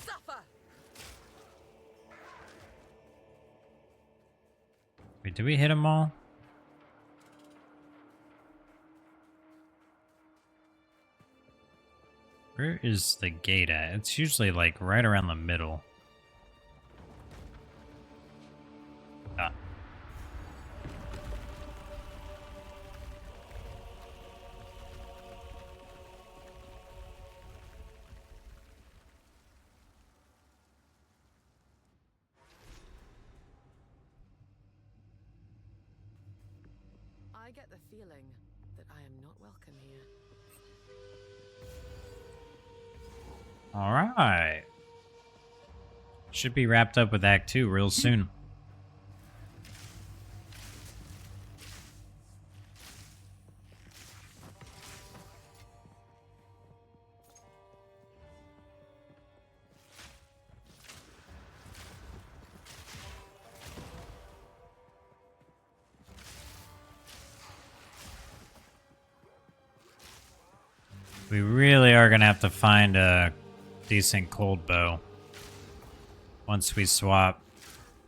Speaker 3: Suffer.
Speaker 1: Wait, did we hit them all? Where is the gate at? It's usually like right around the middle. Ah.
Speaker 3: I get the feeling that I am not welcome here.
Speaker 1: All right. Should be wrapped up with Act 2 real soon. We really are going to have to find a decent cold bow once we swap.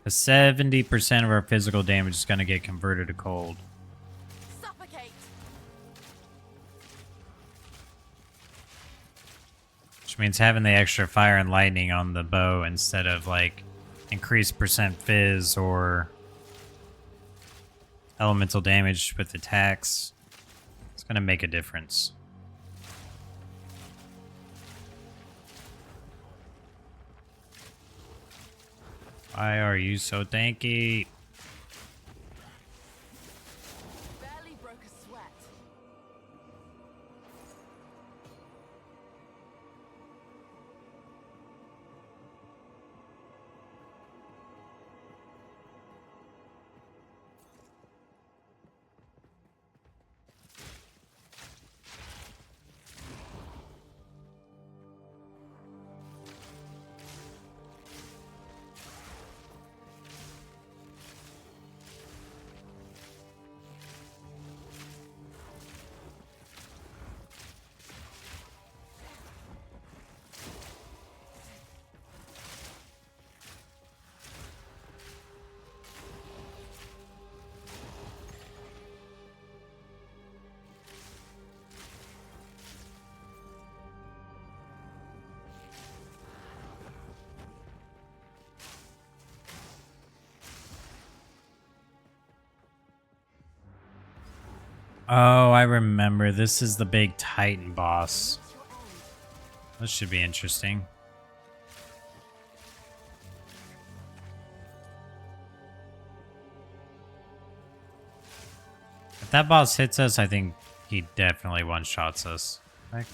Speaker 1: 70% of our physical damage is going to get converted to cold.
Speaker 3: Suffocate.
Speaker 1: Which means having the extra fire and lightning on the bow instead of like increased percent fizz or elemental damage with attacks. It's going to make a difference. Why are you so tanky?
Speaker 3: Barely broke a sweat.
Speaker 1: Oh, I remember. This is the big Titan boss. This should be interesting. If that boss hits us, I think he definitely one-shots us. Right?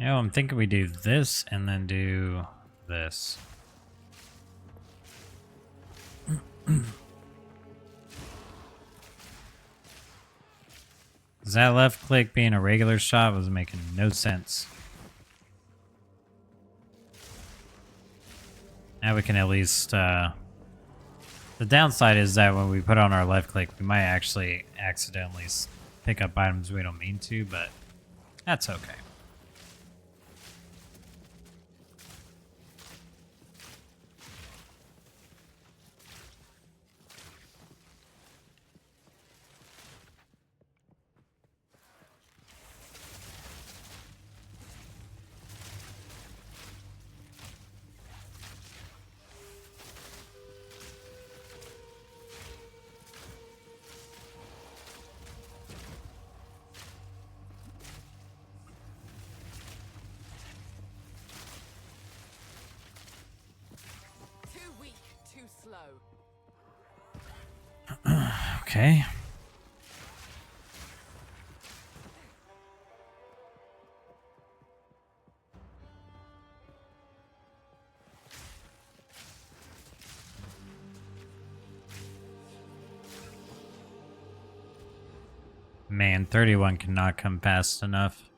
Speaker 1: You know, I'm thinking we do this and then do this. That left click being a regular shot was making no sense. Now we can at least, the downside is that when we put on our left click, we might actually accidentally pick up items we don't mean to, but that's okay. Okay. Man, 31 cannot come fast enough.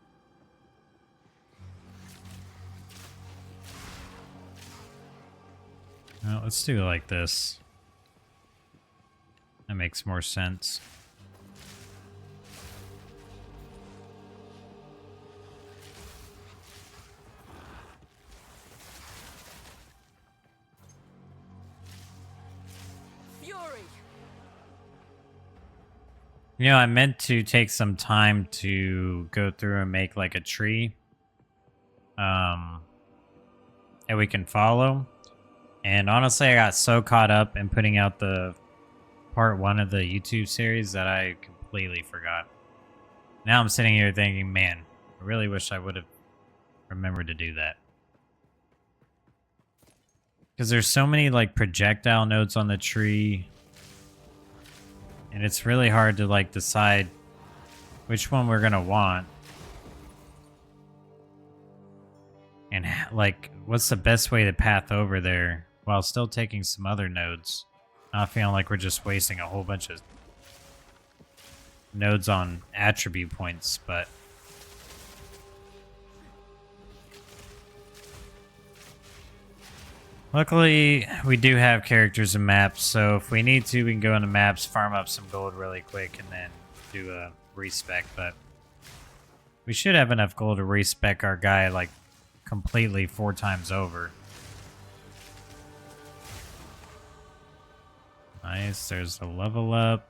Speaker 1: Well, let's do it like this. That makes more sense.
Speaker 3: Fury.
Speaker 1: You know, I meant to take some time to go through and make like a tree that we can follow. And honestly, I got so caught up in putting out the part 1 of the YouTube series that I completely forgot. Now I'm sitting here thinking, man, I really wish I would have remembered to do that. Because there's so many like projectile nodes on the tree. And it's really hard to like decide which one we're going to want. And like, what's the best way to path over there while still taking some other nodes? Not feeling like we're just wasting a whole bunch of nodes on attribute points, but luckily we do have characters and maps, so if we need to, we can go into maps, farm up some gold really quick, and then do a respec, but we should have enough gold to respec our guy like completely 4 times over. Nice, there's a level up.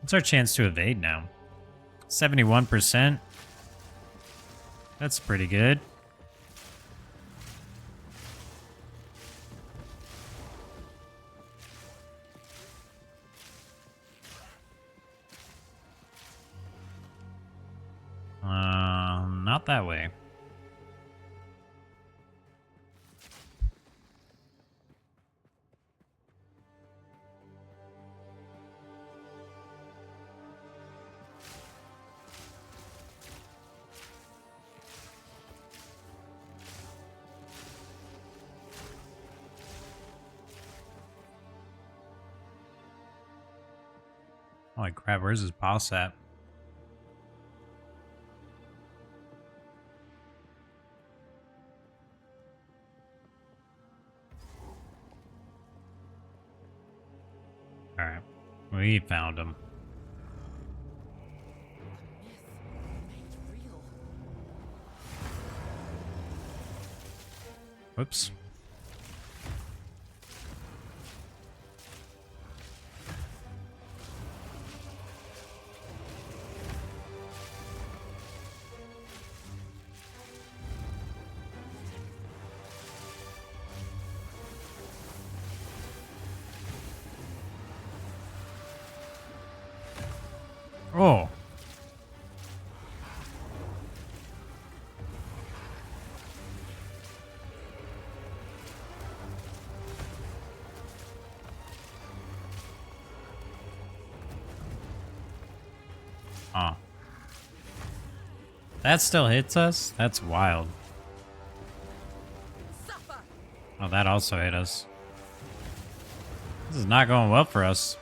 Speaker 1: What's our chance to evade now? 71%. That's pretty good. Not that way. Holy crap, where's his boss at? Alright, we found him. Whoops. Oh. Huh. That still hits us? That's wild.
Speaker 3: Suffer.
Speaker 1: Oh, that also hit us. This is not going well for us.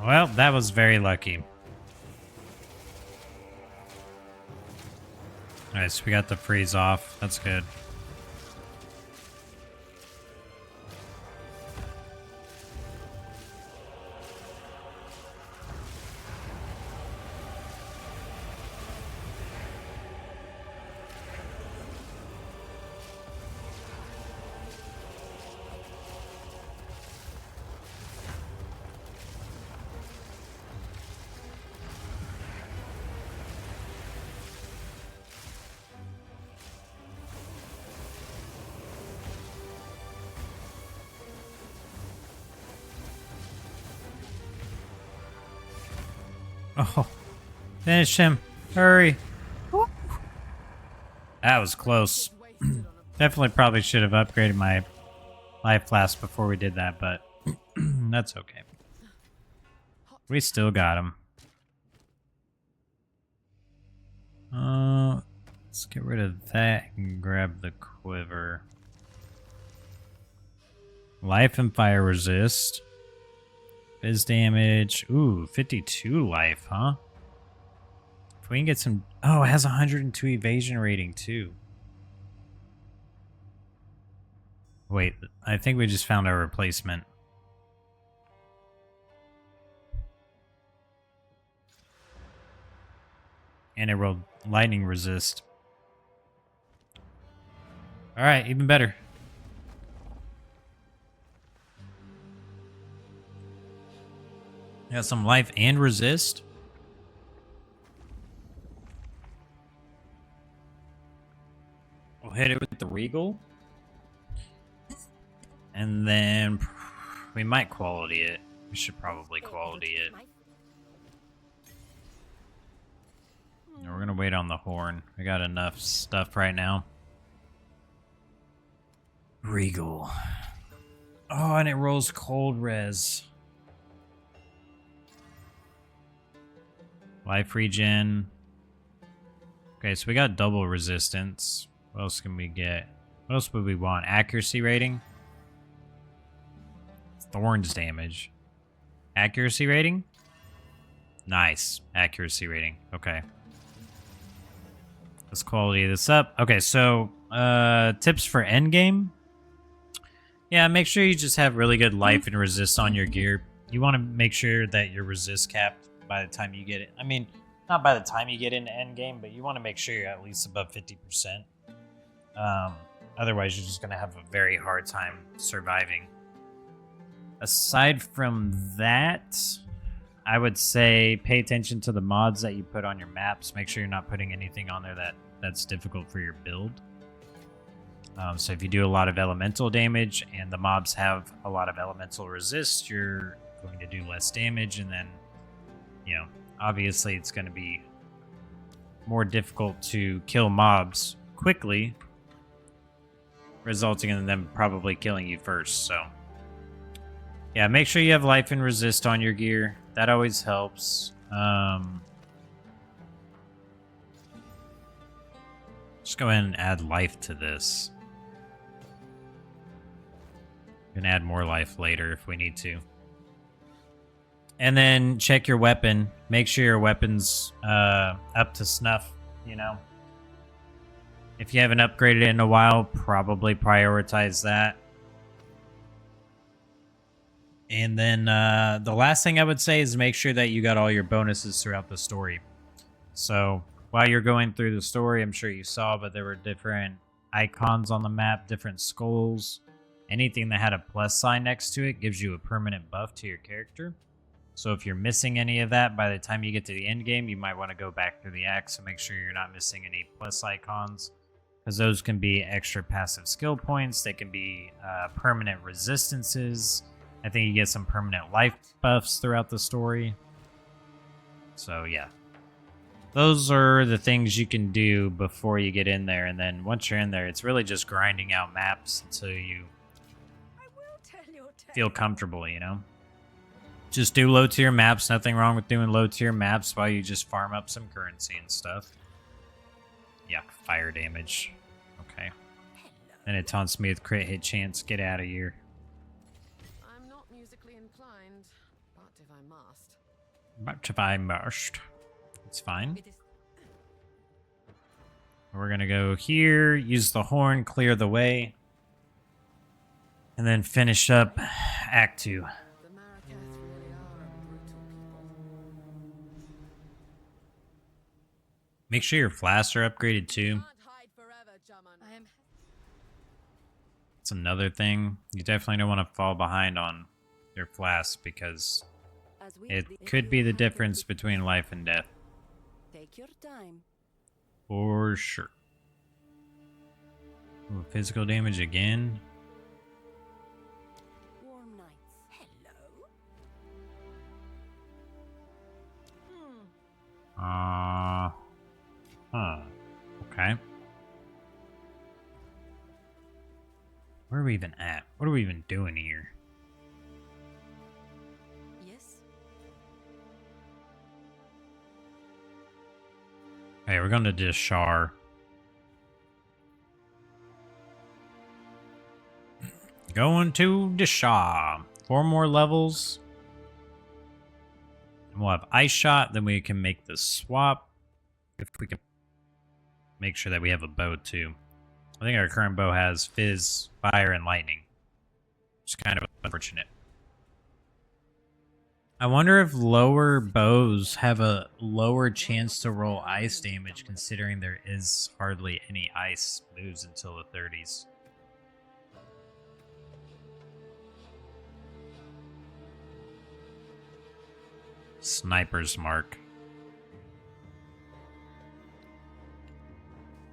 Speaker 1: Well, that was very lucky. Alright, so we got the freeze off. That's good. Oh, finish him. Hurry. That was close. Definitely probably should have upgraded my life flask before we did that, but that's okay. We still got him. Let's get rid of that and grab the quiver. Life and fire resist. Biz damage. Ooh, 52 life, huh? If we can get some... Oh, it has 102 evasion rating, too. Wait, I think we just found our replacement. And it rolled lightning resist. Alright, even better. Got some life and resist. We'll hit it with the Regal. And then we might quality it. We should probably quality it. We're gonna wait on the horn. We got enough stuff right now. Regal. Oh, and it rolls cold res. Life regen. Okay, so we got double resistance. What else can we get? What else would we want? Accuracy rating? Thorns damage. Accuracy rating? Nice. Accuracy rating. Okay. Let's quality this up. Okay, so tips for endgame. Yeah, make sure you just have really good life and resist on your gear. You want to make sure that your resist capped by the time you get it. I mean, not by the time you get into endgame, but you want to make sure you're at least above 50%. Otherwise, you're just going to have a very hard time surviving. Aside from that, I would say pay attention to the mods that you put on your maps. Make sure you're not putting anything on there that's difficult for your build. So if you do a lot of elemental damage and the mobs have a lot of elemental resist, you're going to do less damage, and then, you know, obviously it's going to be more difficult to kill mobs quickly, resulting in them probably killing you first. So yeah, make sure you have life and resist on your gear. That always helps. Just go ahead and add life to this. We can add more life later if we need to. And then check your weapon. Make sure your weapon's up to snuff, you know. If you haven't upgraded it in a while, probably prioritize that. And then the last thing I would say is make sure that you got all your bonuses throughout the story. So while you're going through the story, I'm sure you saw, but there were different icons on the map, different skulls. Anything that had a plus sign next to it gives you a permanent buff to your character. So if you're missing any of that, by the time you get to the end game, you might want to go back through the act, so make sure you're not missing any plus icons, because those can be extra passive skill points. They can be permanent resistances. I think you get some permanent life buffs throughout the story. So yeah, those are the things you can do before you get in there, and then once you're in there, it's really just grinding out maps until you feel comfortable, you know? Just do low tier maps. Nothing wrong with doing low tier maps while you just farm up some currency and stuff. Yeah, fire damage. Okay. And it taunts me with crit hit chance. Get out of here.
Speaker 3: I'm not musically inclined, but if I must.
Speaker 1: But if I must. It's fine. We're gonna go here, use the horn, clear the way, and then finish up Act 2.
Speaker 3: The Marraketh really are a brutal people.
Speaker 1: Make sure your flasks are upgraded too.
Speaker 3: Can't hide forever, Jamanra.
Speaker 1: It's another thing. You definitely don't want to fall behind on your flasks, because it could be the difference between life and death.
Speaker 2: Take your time.
Speaker 1: For sure. Ooh, physical damage again.
Speaker 2: Warm nights. Hello.
Speaker 1: Okay. Where are we even at? What are we even doing here?
Speaker 2: Yes.
Speaker 1: Okay, we're going to Dishar. Going to Dishar. 4 more levels. And we'll have Ice Shot, then we can make the swap. If we can make sure that we have a bow too. I think our current bow has Fizz, Fire, and Lightning. Which is kind of unfortunate. I wonder if lower bows have a lower chance to roll ice damage, considering there is hardly any ice moves until the 30s. Sniper's Mark.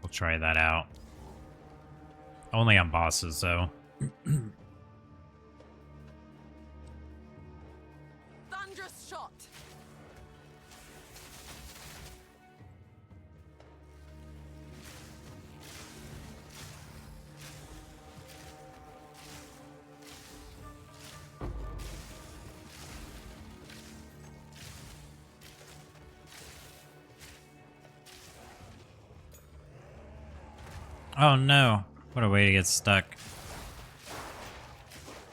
Speaker 1: We'll try that out. Only on bosses, though.
Speaker 3: Thunderous shot.
Speaker 1: Oh no. What a way to get stuck.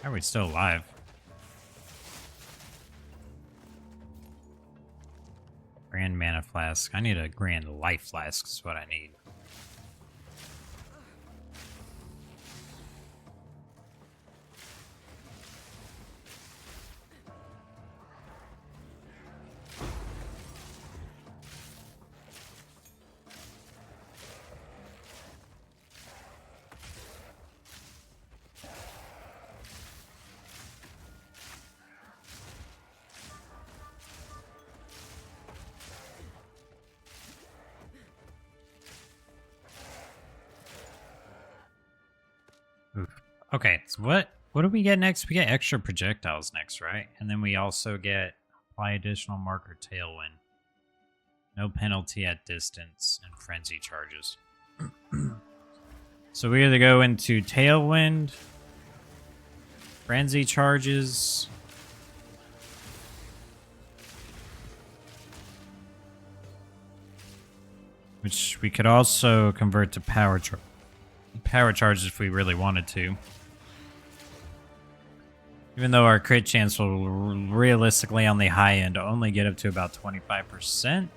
Speaker 1: How are we still alive? Grand Mana Flask. I need a Grand Life Flask is what I need. Oof. Okay, so what do we get next? We get extra projectiles next, right? And then we also get apply additional marker tailwind. No penalty at distance and frenzy charges. So we either go into tailwind, frenzy charges, which we could also convert to power charges if we really wanted to. Even though our crit chance will realistically on the high end only get up to about 25%.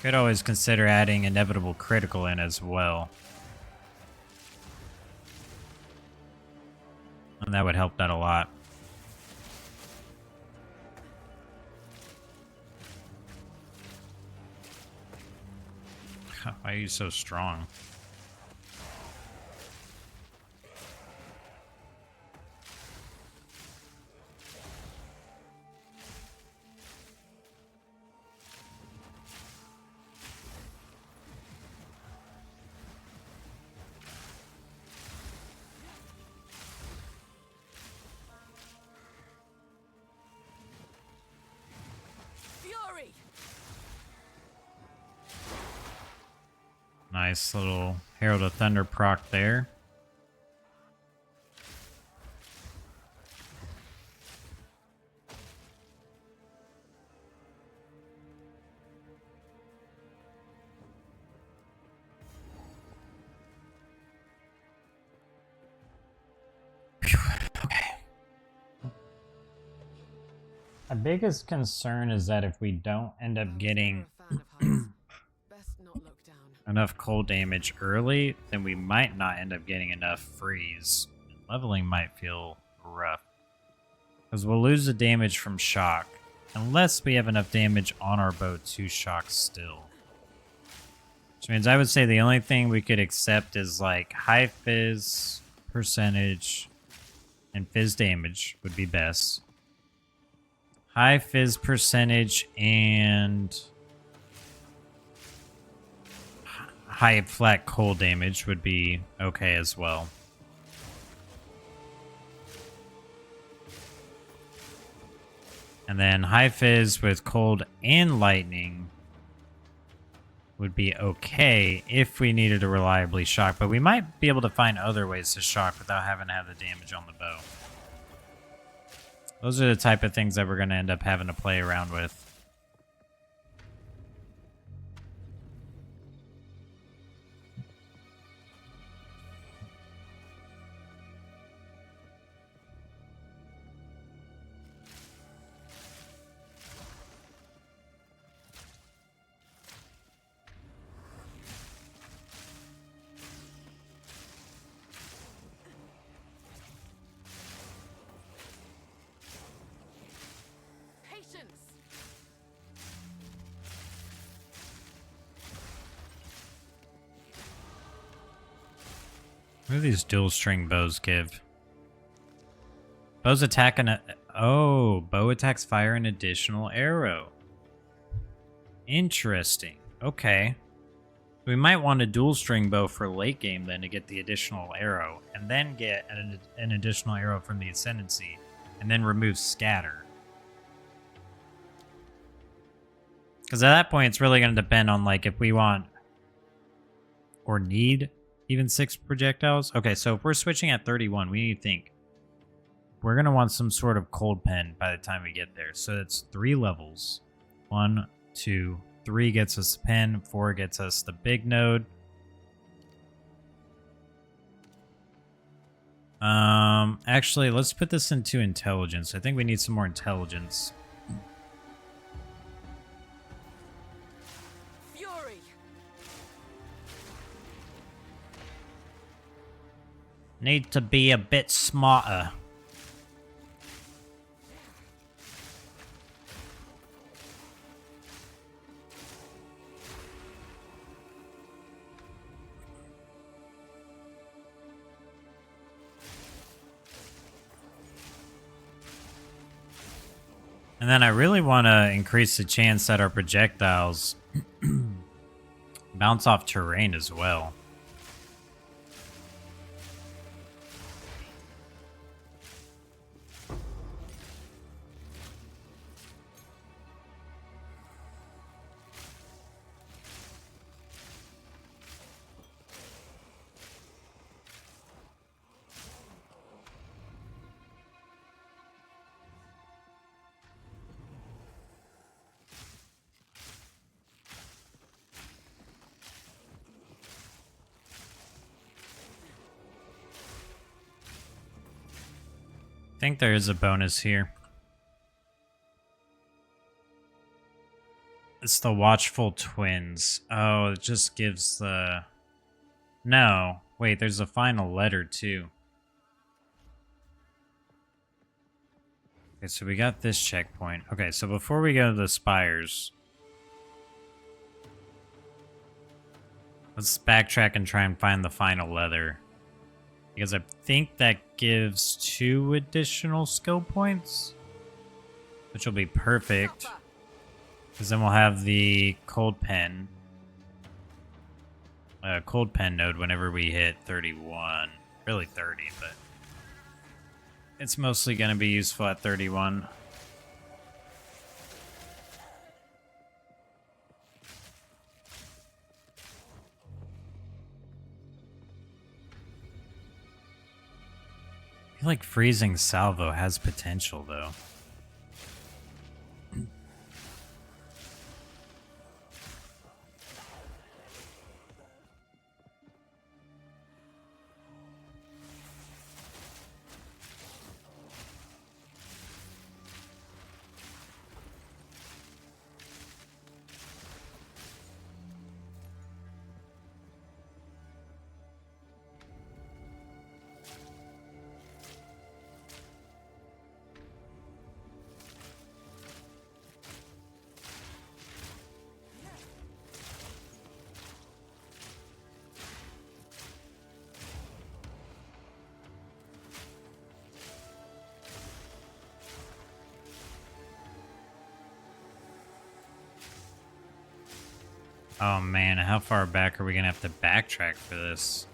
Speaker 1: Could always consider adding inevitable critical in as well. And that would help that a lot. Why are you so strong?
Speaker 3: Fury!
Speaker 1: Nice little Herald of Thunder proc there. Phew, okay. My biggest concern is that if we don't end up getting
Speaker 3: Best not look down.
Speaker 1: enough cold damage early, then we might not end up getting enough freeze. Leveling might feel rough. Because we'll lose the damage from shock. Unless we have enough damage on our bow to shock still. Which means I would say the only thing we could accept is like high fizz percentage and fizz damage would be best. High fizz percentage and high flat cold damage would be okay as well. And then high fizz with cold and lightning would be okay if we needed to reliably shock, but we might be able to find other ways to shock without having to have the damage on the bow. Those are the type of things that we're going to end up having to play around with. What do these dual string bows give? Bows attack an... Oh, bow attacks fire an additional arrow. Interesting. Okay. We might want a dual string bow for late game then to get the additional arrow. And then get an additional arrow from the Ascendancy. And then remove scatter. Because at that point it's really going to depend on like if we want or need even 6 projectiles. Okay, so if we're switching at 31, we need to think. We're going to want some sort of cold pen by the time we get there. So it's 3 levels. 1, 2, 3 gets us the pen. 4 gets us the big node. Actually, let's put this into intelligence. I think we need some more intelligence. Need to be a bit smarter. And then I really want to increase the chance that our projectiles bounce off terrain as well. think there is a bonus here. It's the Watchful Twins. Oh, it just gives the... No. Wait, there's a final letter, too. Okay, so we got this checkpoint. Okay, so before we go to the spires... Let's backtrack and try and find the final letter. Because I think that gives 2 additional skill points. Which will be perfect. Because then we'll have the cold pen node whenever we hit 31. Really 30, but it's mostly going to be useful at 31. I feel like freezing salvo has potential, though. Oh man, how far back are we gonna have to backtrack for this?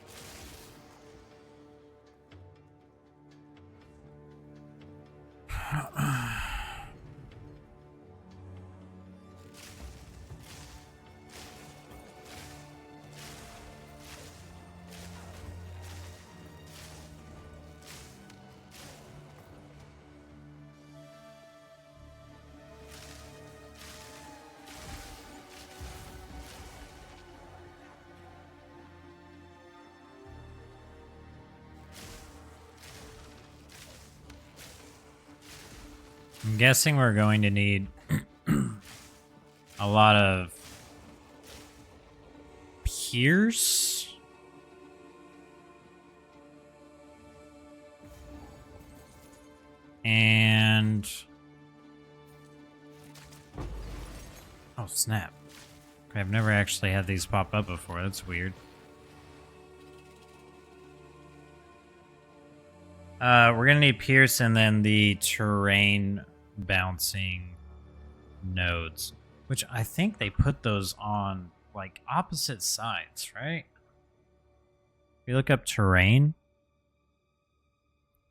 Speaker 1: I'm guessing we're going to need a lot of Pierce. And... oh, snap. Okay, I've never actually had these pop up before. That's weird. We're gonna need Pierce and then the terrain bouncing nodes, which I think they put those on like opposite sides, right? If you look up terrain,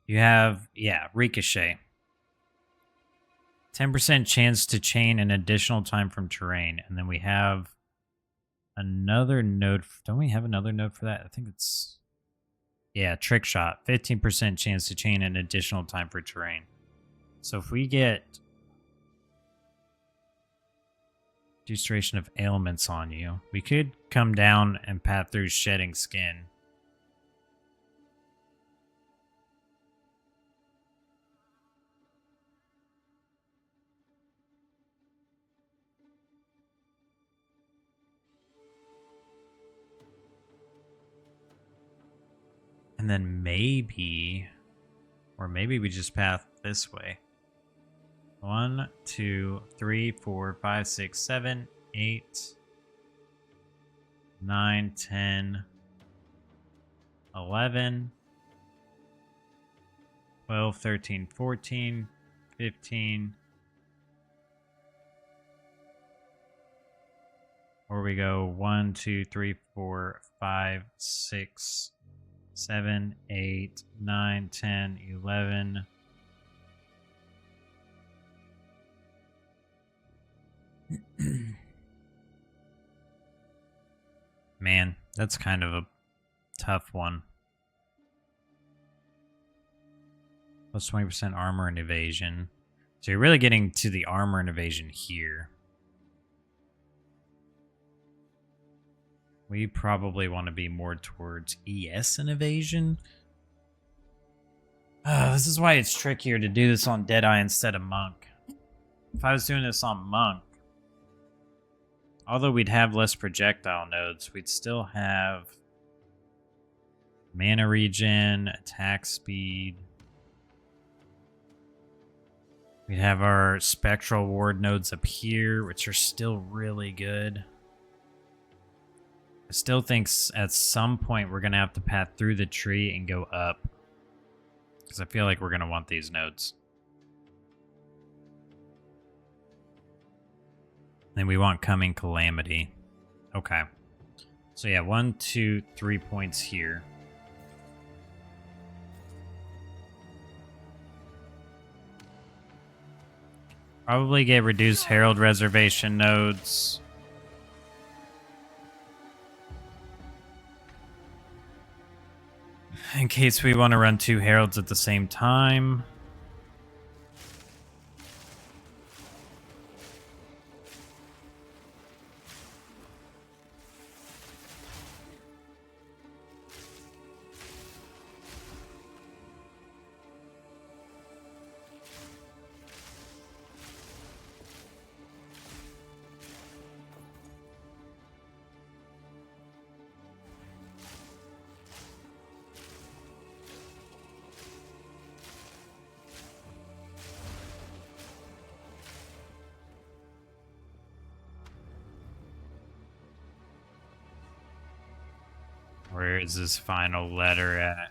Speaker 1: you have, yeah, Ricochet. 10% chance to chain an additional time from terrain. And then we have another node. Don't we have another node for that? I think it's... yeah, Trick Shot. 15% chance to chain an additional time for terrain. So if we get Duration of Ailments on you, we could come down and path through Shedding Skin. And then maybe, or maybe we just path this way. 1, 2, 3, 4, 5, 6, 7, 8, 9, 10, 11, 12, 13, 14, 15. Or we go 1, 2, 3, 4, 5, 6, 7, 8, 9, 10, 11. Man, that's kind of a tough one. Plus 20% armor and evasion. So you're really getting to the armor and evasion here. We probably want to be more towards ES and evasion. This is why it's trickier to do this on Deadeye instead of Monk. If I was doing this on Monk, although we'd have less projectile nodes, we'd still have mana regen, attack speed. We have our spectral ward nodes up here, which are still really good. I still think at some point we're going to have to path through the tree and go up. Because I feel like we're going to want these nodes. Then we want Coming Calamity. Okay. So yeah, 1, 2, 3 points here. Probably get reduced Herald Reservation nodes. In case we want to run 2 Heralds at the same time. Where is this final letter at?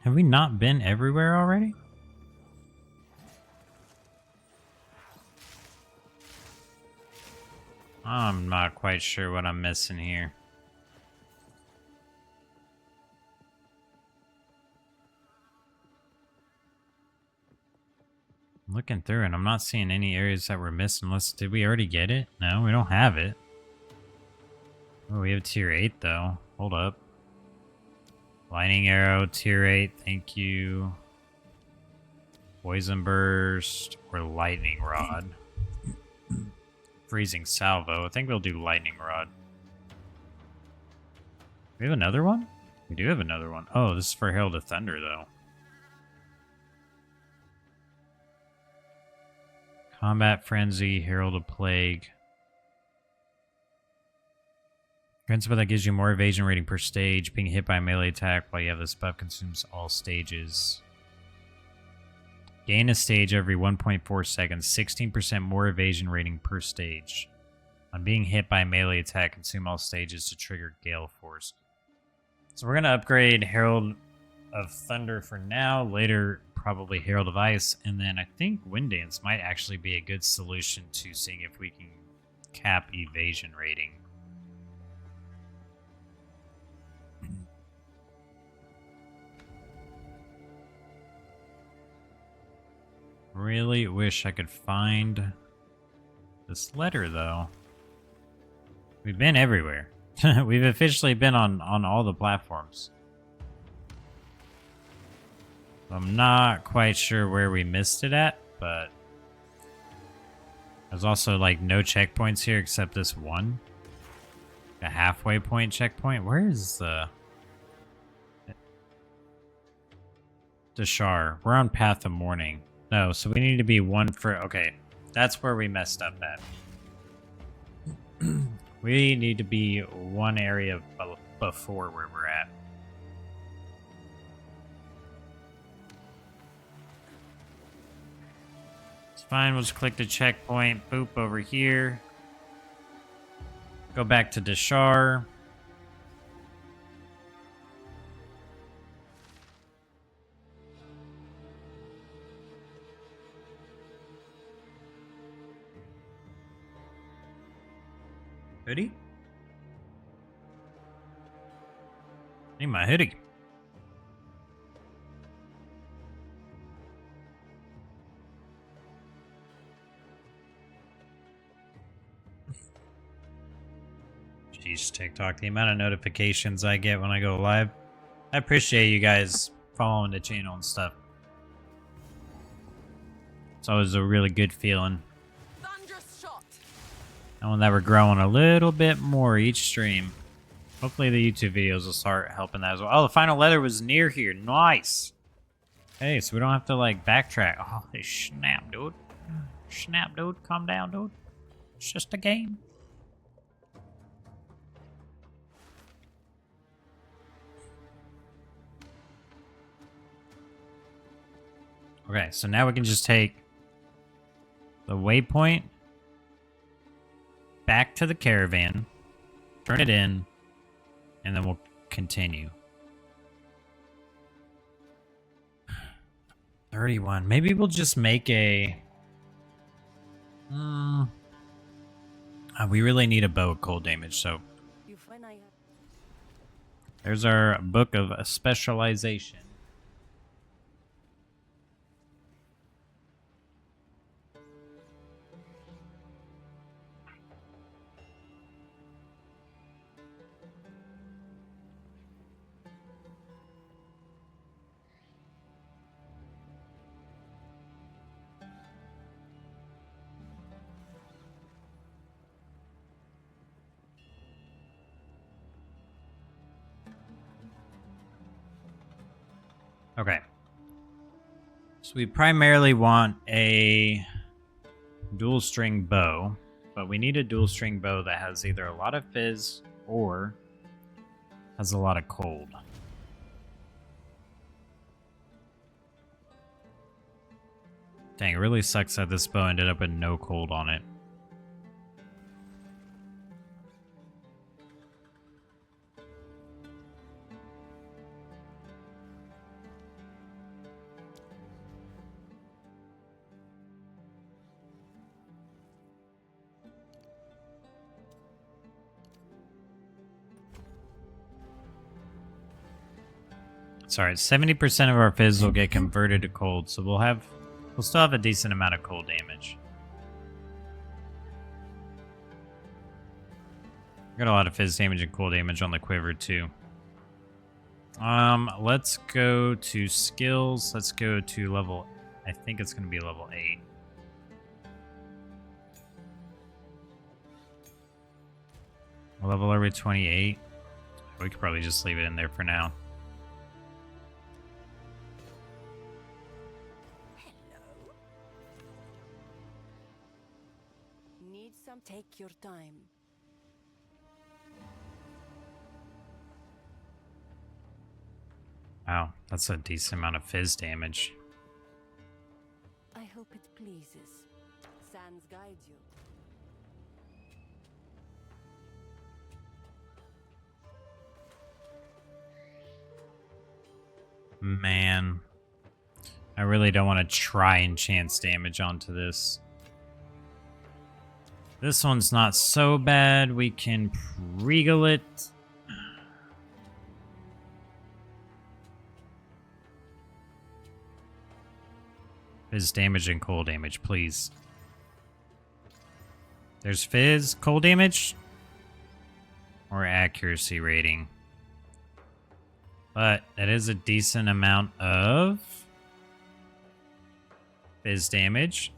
Speaker 1: Have we not been everywhere already? I'm not quite sure what I'm missing here. I'm looking through and I'm not seeing any areas that we're missing. Did we already get it? No, we don't have it. Oh, we have tier 8 though. Hold up. Lightning Arrow, tier 8, thank you. Poison Burst or Lightning Rod. Freezing Salvo. I think we'll do Lightning Rod. We have another one? We do have another one. Oh, this is for Herald of Thunder, though. Combat Frenzy, Herald of Plague. Grant spell that gives you more evasion rating per stage. Being hit by a melee attack while you have this buff consumes all stages. Gain a stage every 1.4 seconds, 16% more evasion rating per stage. On being hit by a melee attack, consume all stages to trigger Gale Force. So we're going to upgrade Herald of Thunder for now. Later, probably Herald of Ice. And then I think Wind Dance might actually be a good solution to seeing if we can cap evasion rating. Really wish I could find this letter, though. We've been everywhere. We've officially been on all the platforms. I'm not quite sure where we missed it at, but there's also like no checkpoints here except this one. A halfway point checkpoint. Where is the Deshar? We're on Path of Morning. No, so we need to be one for... Okay, that's where we messed up at. We need to be one area before where we're at. It's fine, we'll just click the checkpoint. Boop, over here. Go back to Deshar. Hoodie? Need my hoodie. Jeez, TikTok, the amount of notifications I get when I go live. I appreciate you guys following the channel and stuff. It's always a really good feeling.
Speaker 3: Thunderous shot.
Speaker 1: Knowing that we're growing a little bit more each stream. Hopefully the YouTube videos will start helping that as well. Oh, the final letter was near here. Nice. Hey, so we don't have to, like, backtrack. Oh, snap, dude. Snap, dude. Calm down, dude. It's just a game. Okay, so now we can just take the waypoint back to the caravan, turn it in, and then we'll continue. 31. Maybe we'll just make a... we really need a bow of cold damage, so... There's our book of specialization. Okay. So we primarily want a dual string bow, but we need a dual string bow that has either a lot of fizz or has a lot of cold. Dang, it really sucks that this bow ended up with no cold on it. Sorry, 70% of our fizz will get converted to cold, so we'll still have a decent amount of cold damage. Got a lot of fizz damage and cold damage on the quiver too. Let's go to skills. Let's go to level, I think it's gonna be level 8. What level are we? 28? We could probably just leave it in there for now.
Speaker 5: Take your time.
Speaker 1: Wow, that's a decent amount of fizz damage.
Speaker 5: I hope it pleases. Sands guide you.
Speaker 1: Man, I really don't want to try and chance damage onto this. This one's not so bad. We can pre-gal it. Fizz damage and cold damage, please. There's fizz, cold damage, or accuracy rating. But that is a decent amount of fizz damage.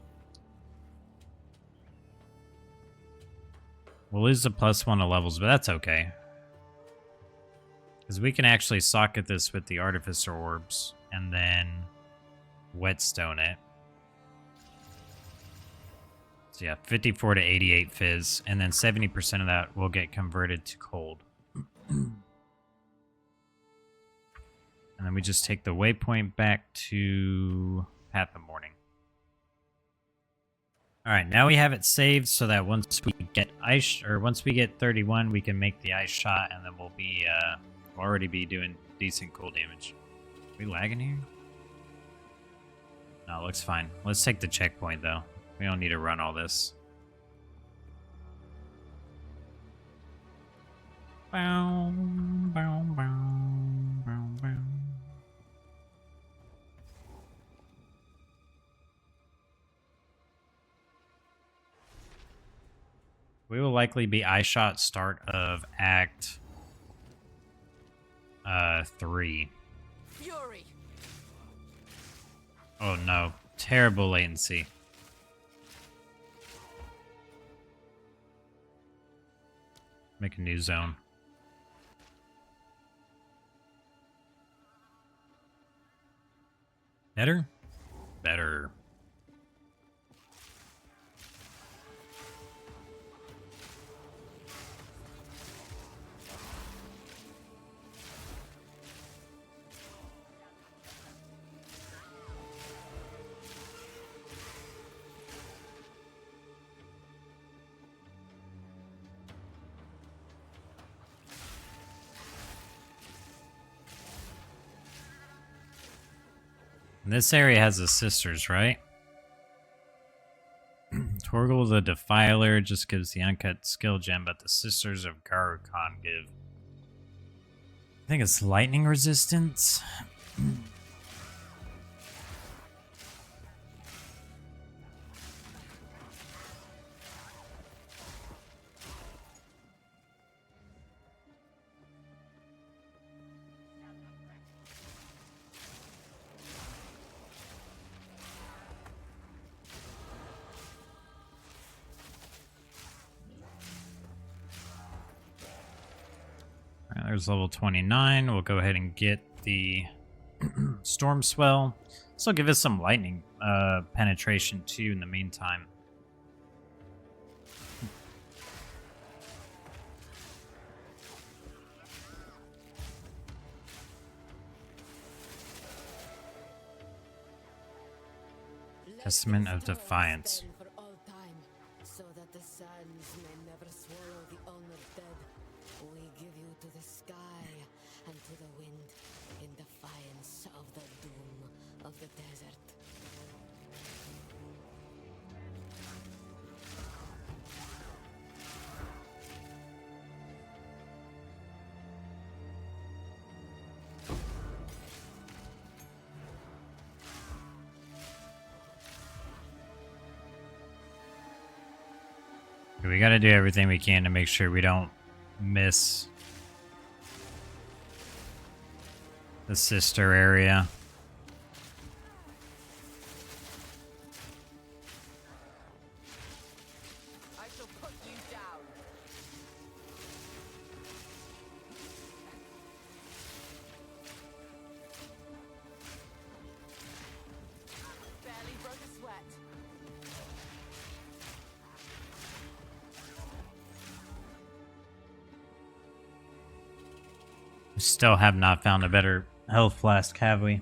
Speaker 1: We'll lose the +1 to levels, but that's okay. Because we can actually socket this with the Artificer Orbs and then whetstone it. So yeah, 54 to 88 fizz, and then 70% of that will get converted to cold. And then we just take the waypoint back to Path of Morning. All right, now we have it saved so that once we get once we get 31, we can make the ice shot, and then we'll be we'll already be doing decent cold damage. Are we lagging here? No, it looks fine. Let's take the checkpoint though. We don't need to run all this. Bow, bow, bow, bow, bow. We will likely be Ice Shot start of Act 3.
Speaker 3: Fury.
Speaker 1: Oh no, terrible latency. Make a new zone. Better? Better. This area has the sisters, right? Tor Gul the Defiler just gives the uncut skill gem, but the sisters of Garukhan give. I think it's lightning resistance. There's level 29. We'll go ahead and get the Storm Swell. This will give us some lightning penetration too in the meantime. Testament of Defiance.
Speaker 3: For all time, so that the sands may never swallow the honored dead. We give you to the sky and to the wind in defiance of the doom of the desert.
Speaker 1: We gotta do everything we can to make sure we don't miss the sister area.
Speaker 3: I shall put you down. Barely broke a sweat.
Speaker 1: We still have not found a better health flask, have we?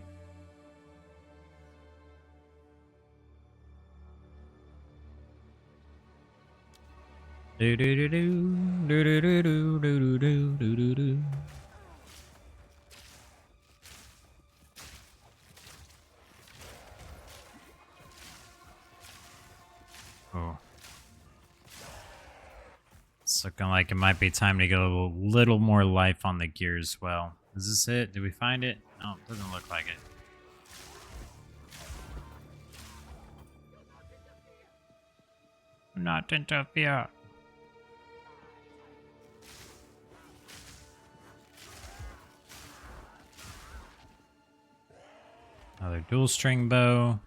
Speaker 1: Do do do do do do do do do do do do do. Oh. It's looking like it might be time to go a little more life on the gear as well. Is this it? Did we find it? No, it doesn't look like it. Not interfere. Another dual string bow.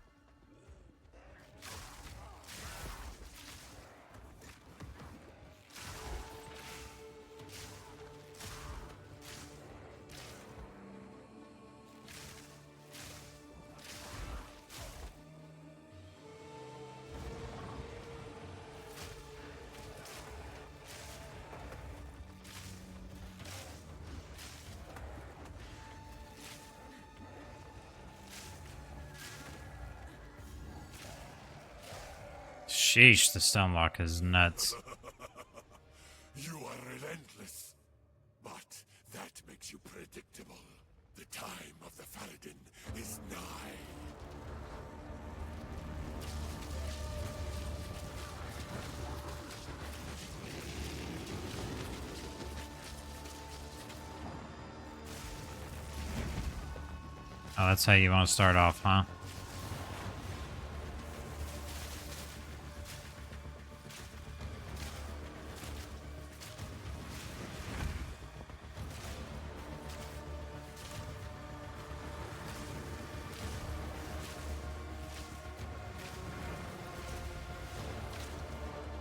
Speaker 1: Sheesh, the Stonelock is nuts.
Speaker 4: You are relentless, but that makes you predictable. The time of the Faladin is nigh.
Speaker 1: Oh, that's how you want to start off, huh?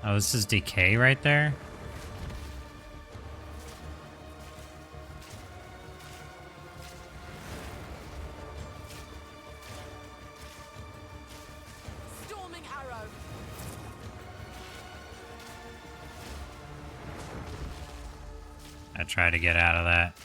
Speaker 1: Oh, this is decay right there?
Speaker 3: Storming arrow.
Speaker 1: I try to get out of that.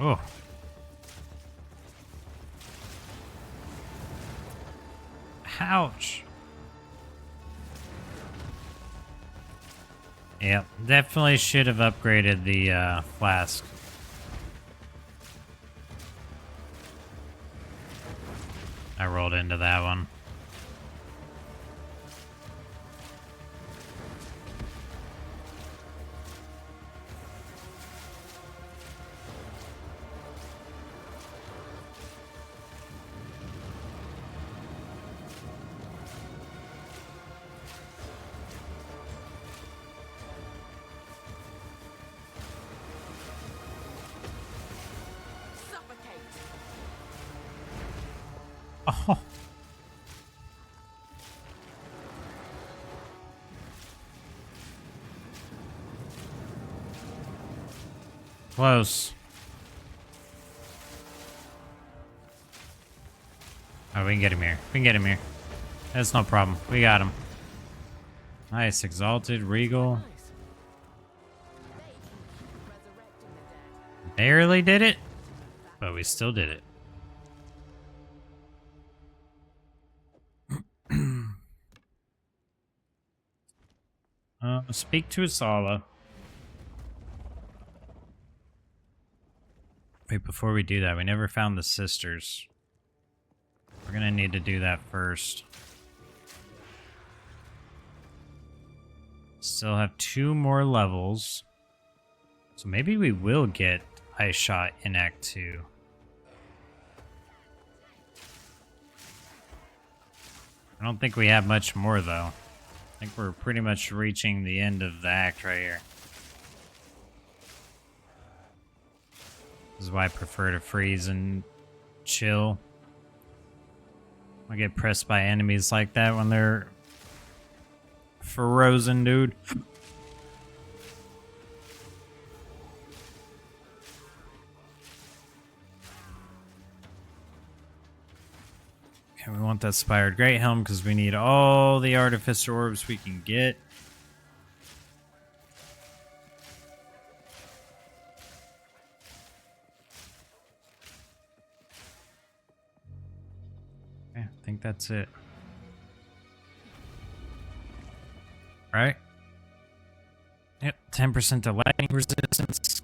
Speaker 1: Oh. Ouch. Yep, definitely should have upgraded the flask. I rolled into that one. Oh. Close. Oh, we can get him here. We can get him here. That's no problem. We got him. Nice. Exalted, Regal. Barely did it, but we still did it. Speak to Asala. Wait, before we do that, we never found the sisters. We're gonna need to do that first. Still have 2 more levels. So maybe we will get Ice Shot in Act 2. I don't think we have much more, though. I think we're pretty much reaching the end of the act right here. This is why I prefer to freeze and chill. I get pressed by enemies like that when they're frozen, dude. Okay, we want that Spired Great Helm because we need all the Artificer Orbs we can get. Okay, I think that's it. Right? Yep, 10% to lightning resistance.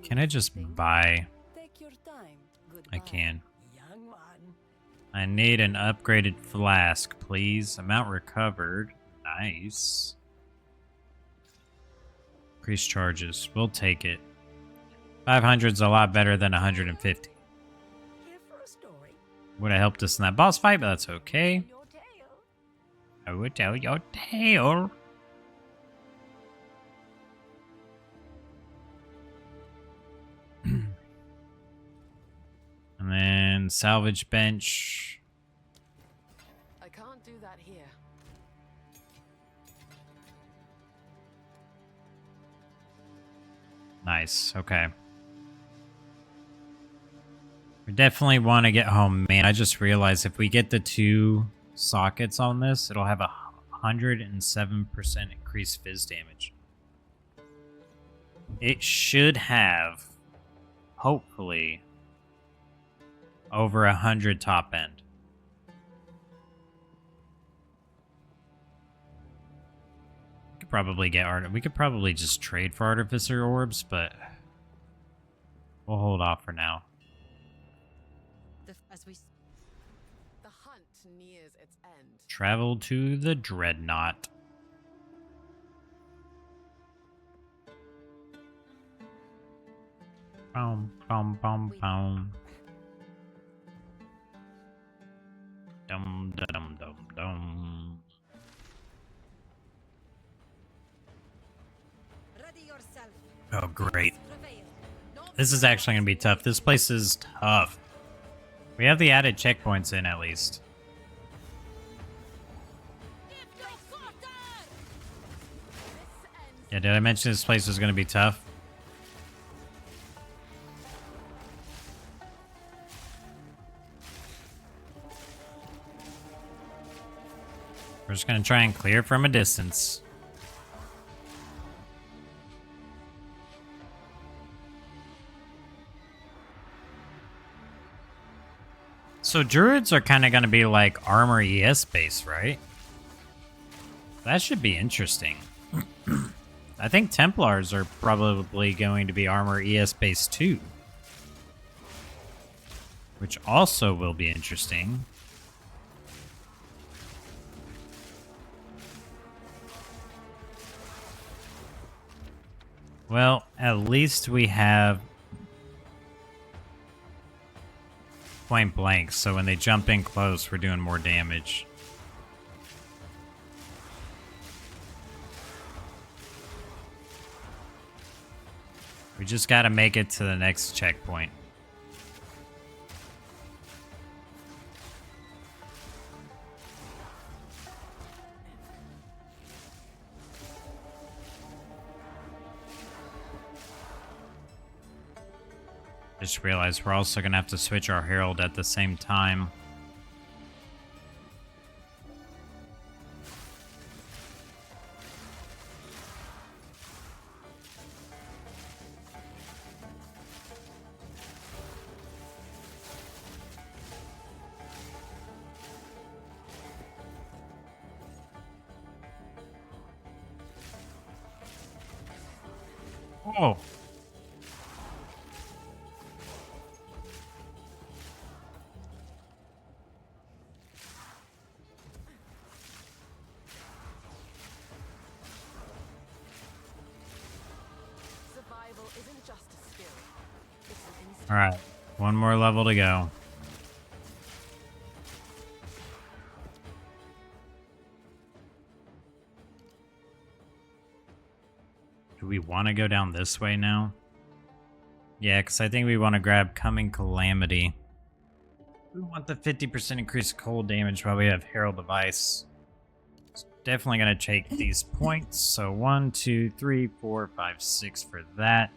Speaker 1: Can I just buy?
Speaker 5: Take your time.
Speaker 1: I can.
Speaker 3: Young one.
Speaker 1: I need an upgraded flask, please. Amount recovered. Nice. Increased charges. We'll take it. 500's a lot better than 150.
Speaker 3: Here for a story.
Speaker 1: Would have helped us in that boss fight, but that's okay.
Speaker 3: Your tale.
Speaker 1: I would tell your tale. And then salvage bench.
Speaker 3: I can't do that here.
Speaker 1: Nice. Okay. We definitely want to get home. Man, I just realized if we get the 2 sockets on this, it'll have a 107% increase increased fizz damage. It should have, hopefully, over 100 top end. We could probably get we could probably just trade for Artificer Orbs, but we'll hold off for now.
Speaker 3: The hunt nears its end.
Speaker 1: Travel to the Dreadnought. Boom, boom, boom, boom. Dum, dum, dum, dum.
Speaker 3: Ready yourself.
Speaker 1: Oh, great.
Speaker 3: Prevail. No
Speaker 1: This is actually going to be tough. This place is tough. We have the added checkpoints in, at least. Yeah, did I mention this place was going to be tough? We're just going to try and clear from a distance. So Druids are kind of going to be like armor ES base, right? That should be interesting. I think Templars are probably going to be armor ES base too. Which also will be interesting. Well, at least we have point blank, so when they jump in close, we're doing more damage. We just gotta make it to the next checkpoint. Just realized we're also gonna have to switch our Herald at the same time. Oh.
Speaker 3: Survival isn't just a skill. It's an instinct.
Speaker 1: All right, one more level to go. Do we want to go down this way now? Yeah, because I think we want to grab Coming Calamity. We want the 50% increased cold damage while we have Herald of Ice. It's definitely going to take these points. So 1, 2, 3, 4, 5, 6 for that.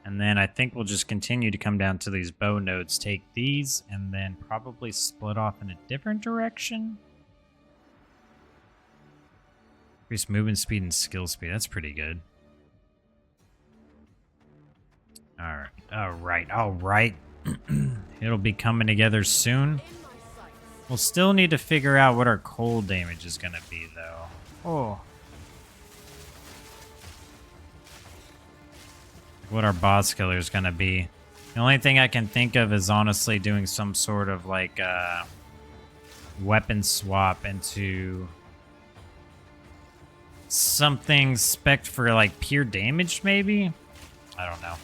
Speaker 1: And then I think we'll just continue to come down to these bow nodes, take these, and then probably split off in a different direction. Increase movement speed and skill speed. That's pretty good. Alright, alright, alright. It'll be coming together soon. We'll still need to figure out what our cold damage is going to be, though. Oh. What our boss killer is going to be. The only thing I can think of is honestly doing some sort of like weapon swap into something spec'd for like pure damage, maybe? I don't know.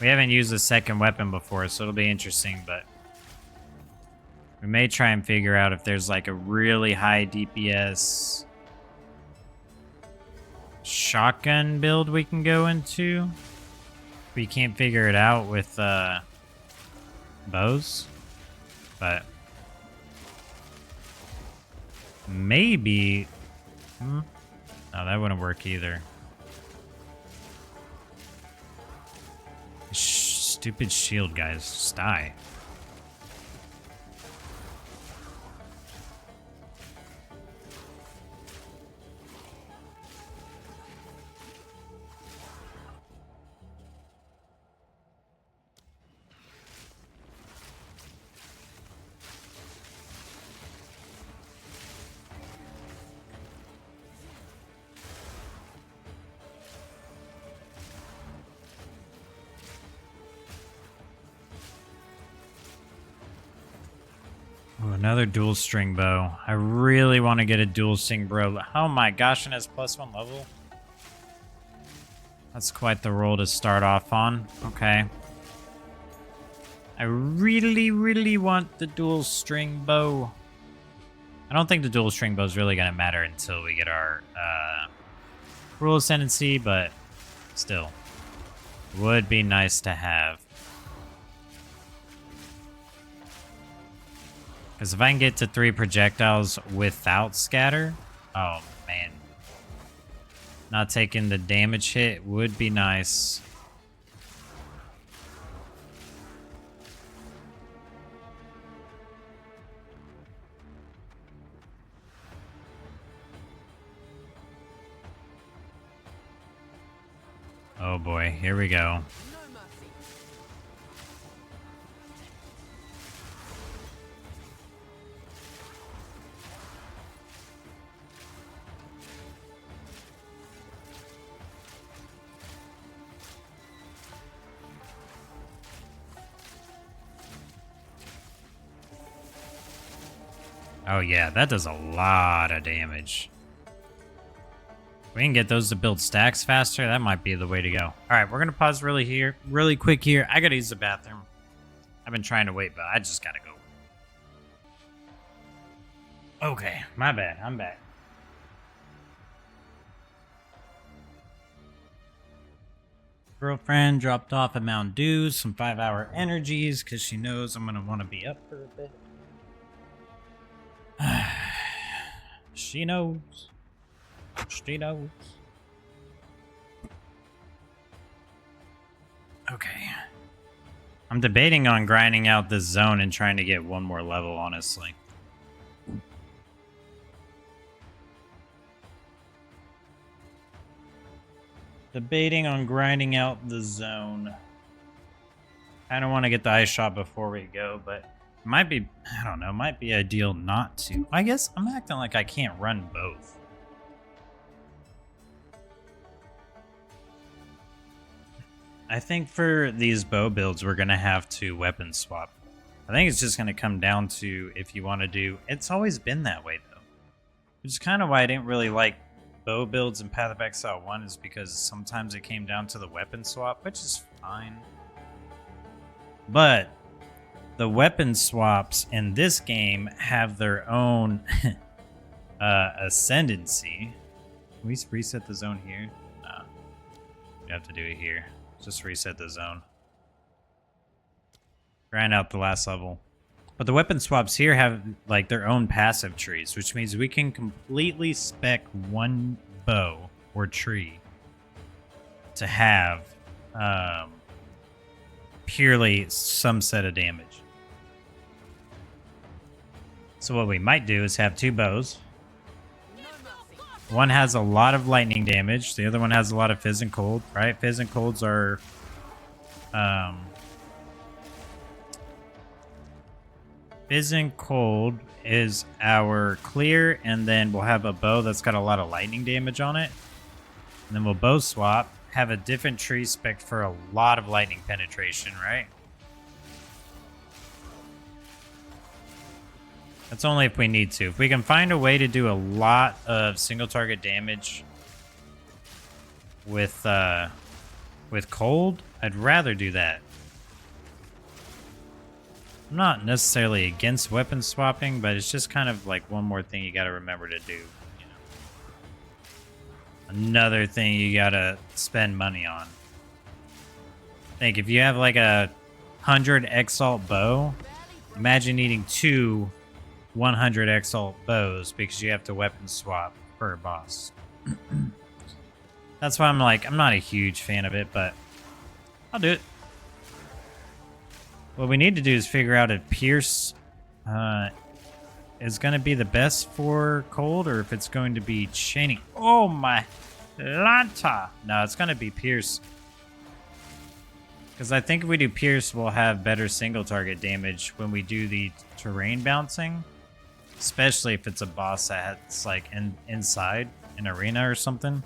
Speaker 1: We haven't used a second weapon before, so it'll be interesting, but we may try and figure out if there's like a really high DPS shotgun build we can go into. We can't figure it out with bows, but maybe. No, that wouldn't work either. Stupid shield guys, just die. Ooh, another dual string bow. I really want to get a dual string bow. Oh my gosh, and it's +1 level. That's quite the roll to start off on. Okay. I really, really want the dual string bow. I don't think the dual string bow is really going to matter until we get our Cruel Ascendancy, but still. Would be nice to have. Because if I can get to 3 projectiles without scatter, oh man. Not taking the damage hit would be nice. Oh boy, here we go. Oh yeah, that does a lot of damage. If we can get those to build stacks faster, that might be the way to go. All right, we're gonna pause really quick here. I gotta use the bathroom. I've been trying to wait, but I just gotta go. Okay, my bad. I'm back. Girlfriend dropped off a Mountain Dew, some 5-hour energies, because she knows I'm gonna want to be up for a bit. She knows. She knows. Okay. I'm debating on grinding out this zone and trying to get one more level, honestly. Debating on grinding out the zone. I don't want to get the ice shot before we go, but it might be, I don't know, might be ideal not to. I guess I'm acting like I can't run both. I think for these bow builds, we're going to have to weapon swap. I think it's just going to come down to if you want to do... It's always been that way, though. Which is kind of why I didn't really like bow builds in Path of Exile 1, is because sometimes it came down to the weapon swap, which is fine. But the weapon swaps in this game have their own ascendancy. Can we reset the zone here? No. We have to do it here. Just reset the zone. Grind out the last level. But the weapon swaps here have like their own passive trees, which means we can completely spec one bow or tree to have purely some set of damage. So what we might do is have 2 bows. One has a lot of lightning damage. The other one has a lot of fizz and cold, right? Fizz and colds are... Fizz and cold is our clear, and then we'll have a bow that's got a lot of lightning damage on it. And then we'll bow swap, have a different tree spec for a lot of lightning penetration, right? That's only if we need to. If we can find a way to do a lot of single target damage with cold, I'd rather do that. I'm not necessarily against weapon swapping, but it's just kind of like one more thing you gotta remember to do. You know? Another thing you gotta spend money on. Think if you have like a 100 Exalt bow, imagine needing 2 100 Exalt bows because you have to weapon swap per boss. That's why I'm like, I'm not a huge fan of it, but I'll do it. What we need to do is figure out if Pierce is going to be the best for cold or if it's going to be chaining. Oh my Lanta! No, it's going to be Pierce. Because I think if we do Pierce, we'll have better single target damage when we do the terrain bouncing. Especially if it's a boss that's like inside an arena or something.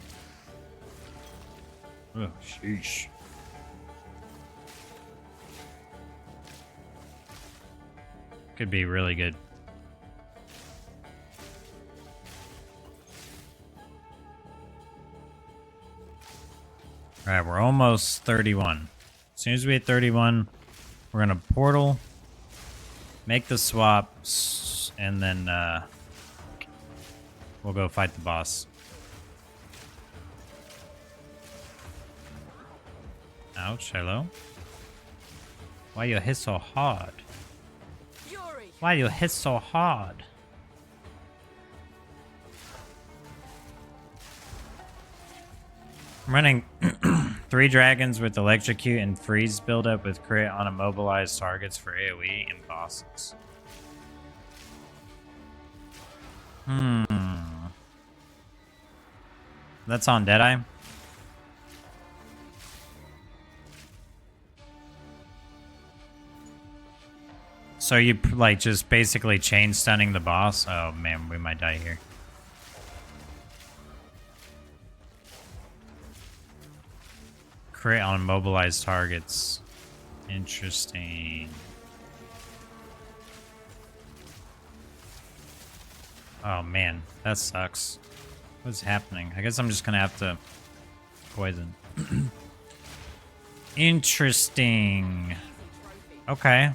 Speaker 1: Oh, sheesh. Could be really good. Alright, we're almost 31. As soon as we hit 31, we're gonna portal, make the swap, and then we'll go fight the boss. Ouch, hello? Why you hit so hard?
Speaker 5: Fury.
Speaker 1: Why you hit so hard? I'm running 3 dragons with electrocute and freeze buildup with crit on immobilized targets for AoE and bosses. That's on Deadeye. So you like just basically chain stunning the boss? Oh man, we might die here. Crit on immobilized targets. Interesting. Oh man, that sucks. What's happening? I guess I'm just gonna have to poison. Interesting. Okay.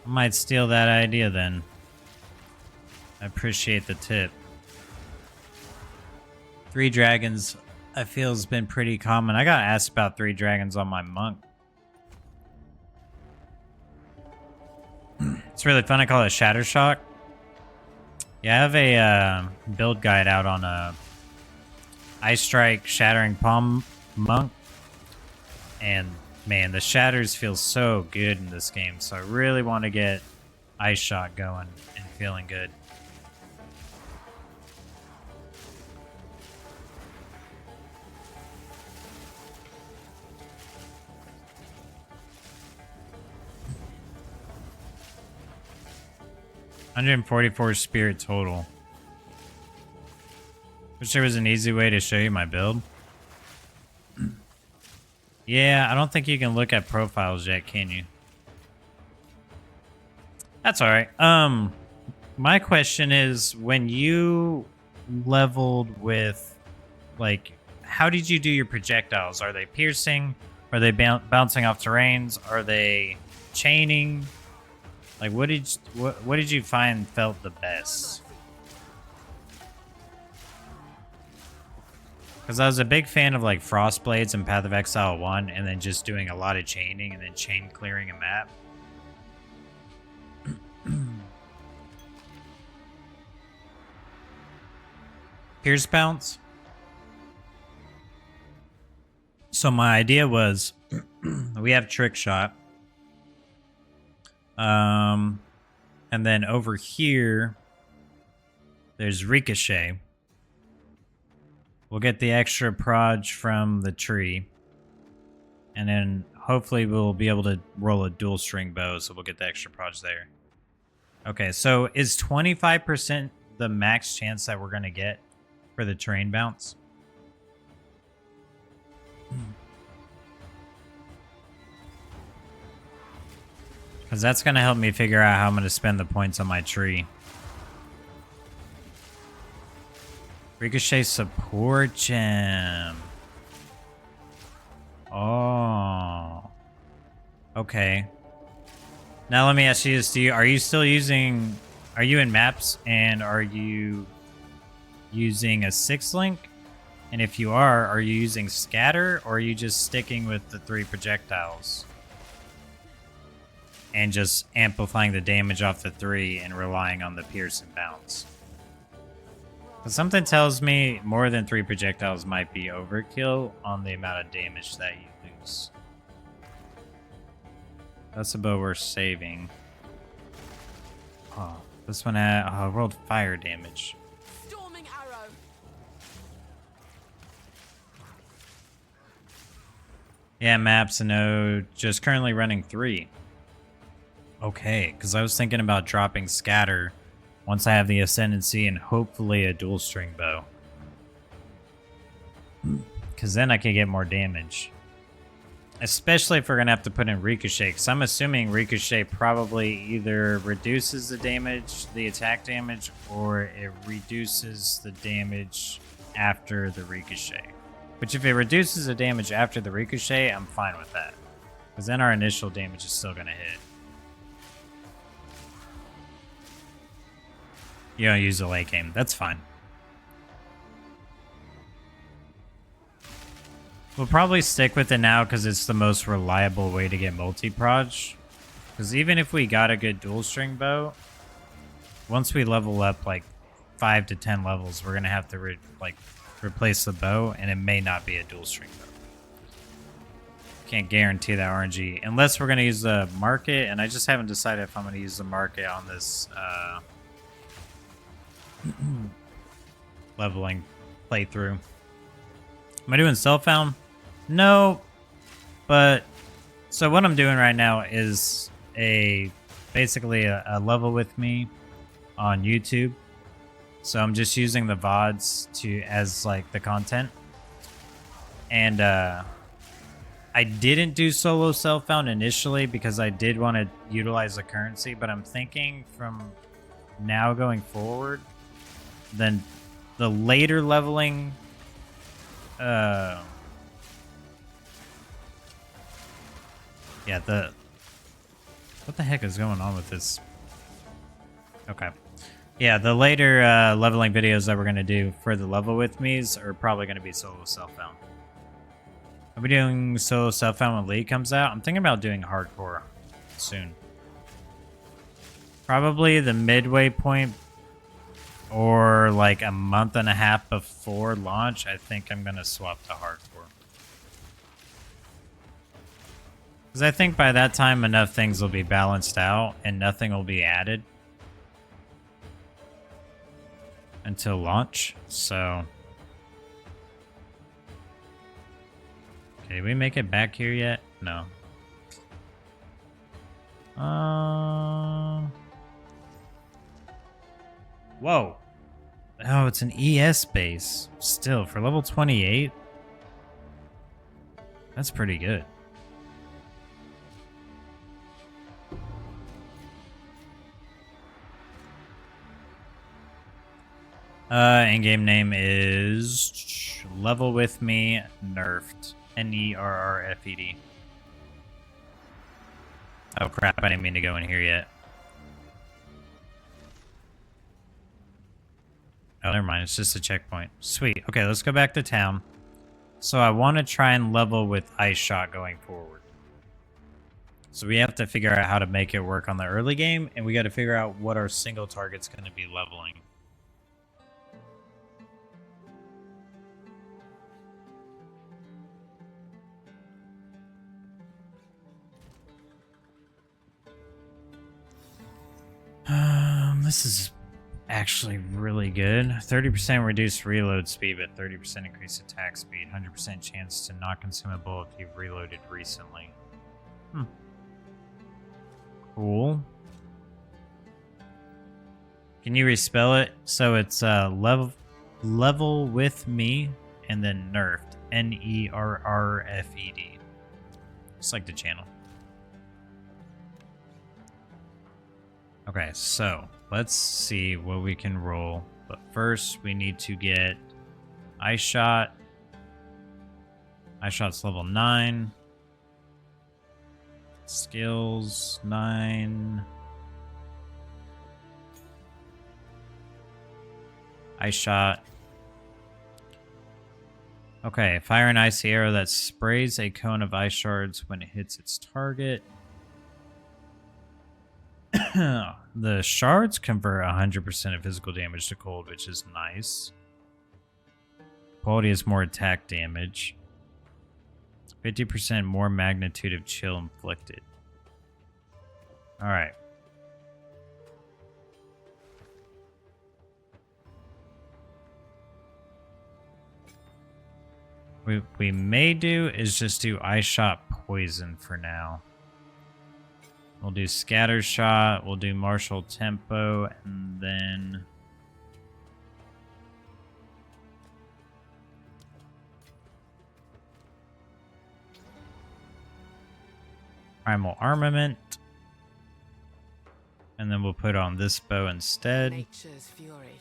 Speaker 1: I might steal that idea then. I appreciate the tip. 3 dragons, I feel, has been pretty common. I got asked about 3 dragons on my monk. It's really fun. I call it Shatter Shock. Yeah, I have a build guide out on a Ice Strike Shattering Palm monk. And man, the shatters feel so good in this game. So I really want to get Ice Shot going and feeling good. $144 spirit total. Wish there was an easy way to show you my build. Yeah, I don't think you can look at profiles yet, can you? That's alright. My question is, when you leveled with, like, how did you do your projectiles? Are they piercing? Are they bouncing off terrains? Are they chaining? Like, what did you find felt the best? Because I was a big fan of like Frostblades and Path of Exile 1, and then just doing a lot of chaining and then chain clearing a map. Pierce bounce. So my idea was, we have trick shot. And then over here, there's ricochet. We'll get the extra proj from the tree. And then hopefully we'll be able to roll a dual string bow, so we'll get the extra proj there. Okay, so is 25% the max chance that we're going to get for the terrain bounce? Because that's going to help me figure out how I'm going to spend the points on my tree. Ricochet support gem. Oh. Okay. Now let me ask you this. Are you still using... Are you in maps and are you using a 6-link? And if you are you using scatter or are you just sticking with the 3 projectiles? And just amplifying the damage off the 3 and relying on the pierce and bounce. Something tells me more than 3 projectiles might be overkill on the amount of damage that you lose. That's a bow we're saving. Oh, this one had rolled fire damage.
Speaker 5: Storming arrow.
Speaker 1: Yeah, maps and no, just currently running 3. Okay, because I was thinking about dropping scatter once I have the Ascendancy and hopefully a dual string bow. Because then I can get more damage. Especially if we're going to have to put in Ricochet. Because I'm assuming Ricochet probably either reduces the damage, the attack damage, or it reduces the damage after the Ricochet. Which if it reduces the damage after the ricochet, I'm fine with that. Because then our initial damage is still going to hit. You don't use the late game. That's fine. We'll probably stick with it now because it's the most reliable way to get multi-proj. Because even if we got a good dual string bow, once we level up like 5 to 10 levels, we're going to have to replace the bow, and it may not be a dual string bow. Can't guarantee that RNG unless we're going to use the market, and I just haven't decided if I'm going to use the market on this leveling playthrough. Am I doing self-found? No, but so what I'm doing right now is basically a level with me on YouTube. So I'm just using the VODs as like the content. And I didn't do solo self-found initially because I did want to utilize the currency, but I'm thinking from now going forward, then the later leveling what the heck is going on with this? Okay. Yeah, the later leveling videos that we're going to do for the level with me's are probably going to be solo self-found. I'll be doing solo self-found when League comes out. I'm thinking about doing hardcore soon. Probably the midway point or like a month and a half before launch, I think I'm going to swap to hardcore. Because I think by that time enough things will be balanced out and nothing will be added until launch. So okay, did we make it back here yet? No. Whoa. Oh, it's an ES base. Still, for level 28? That's pretty good. In-game name is Level With Me Nerfed. Nerrrfed. Oh crap, I didn't mean to go in here yet. Oh, never mind, it's just a checkpoint. Sweet. Okay, let's go back to town. So I want to try and level with Ice Shot going forward. So we have to figure out how to make it work on the early game, and we got to figure out what our single target's going to be leveling. This is actually really good. 30% reduced reload speed, but 30% increased attack speed. 100% chance to not consume a bullet if you've reloaded recently. Cool. Can you respell it? So it's level with me and then nerfed. Nerrfed. Just like the channel. Okay, so let's see what we can roll. But first, we need to get Ice Shot. Ice Shot's level 9. Skills 9. Ice Shot. Okay, fire an icy arrow that sprays a cone of ice shards when it hits its target. The shards convert 100% of physical damage to cold, which is nice. Quality is more attack damage. 50% more magnitude of chill inflicted. Alright. What we may do is just do Ice Shot Poison for now. We'll do Scatter Shot, we'll do Martial Tempo, and then... Primal Armament. And then we'll put on this bow instead.
Speaker 5: Nature's fury.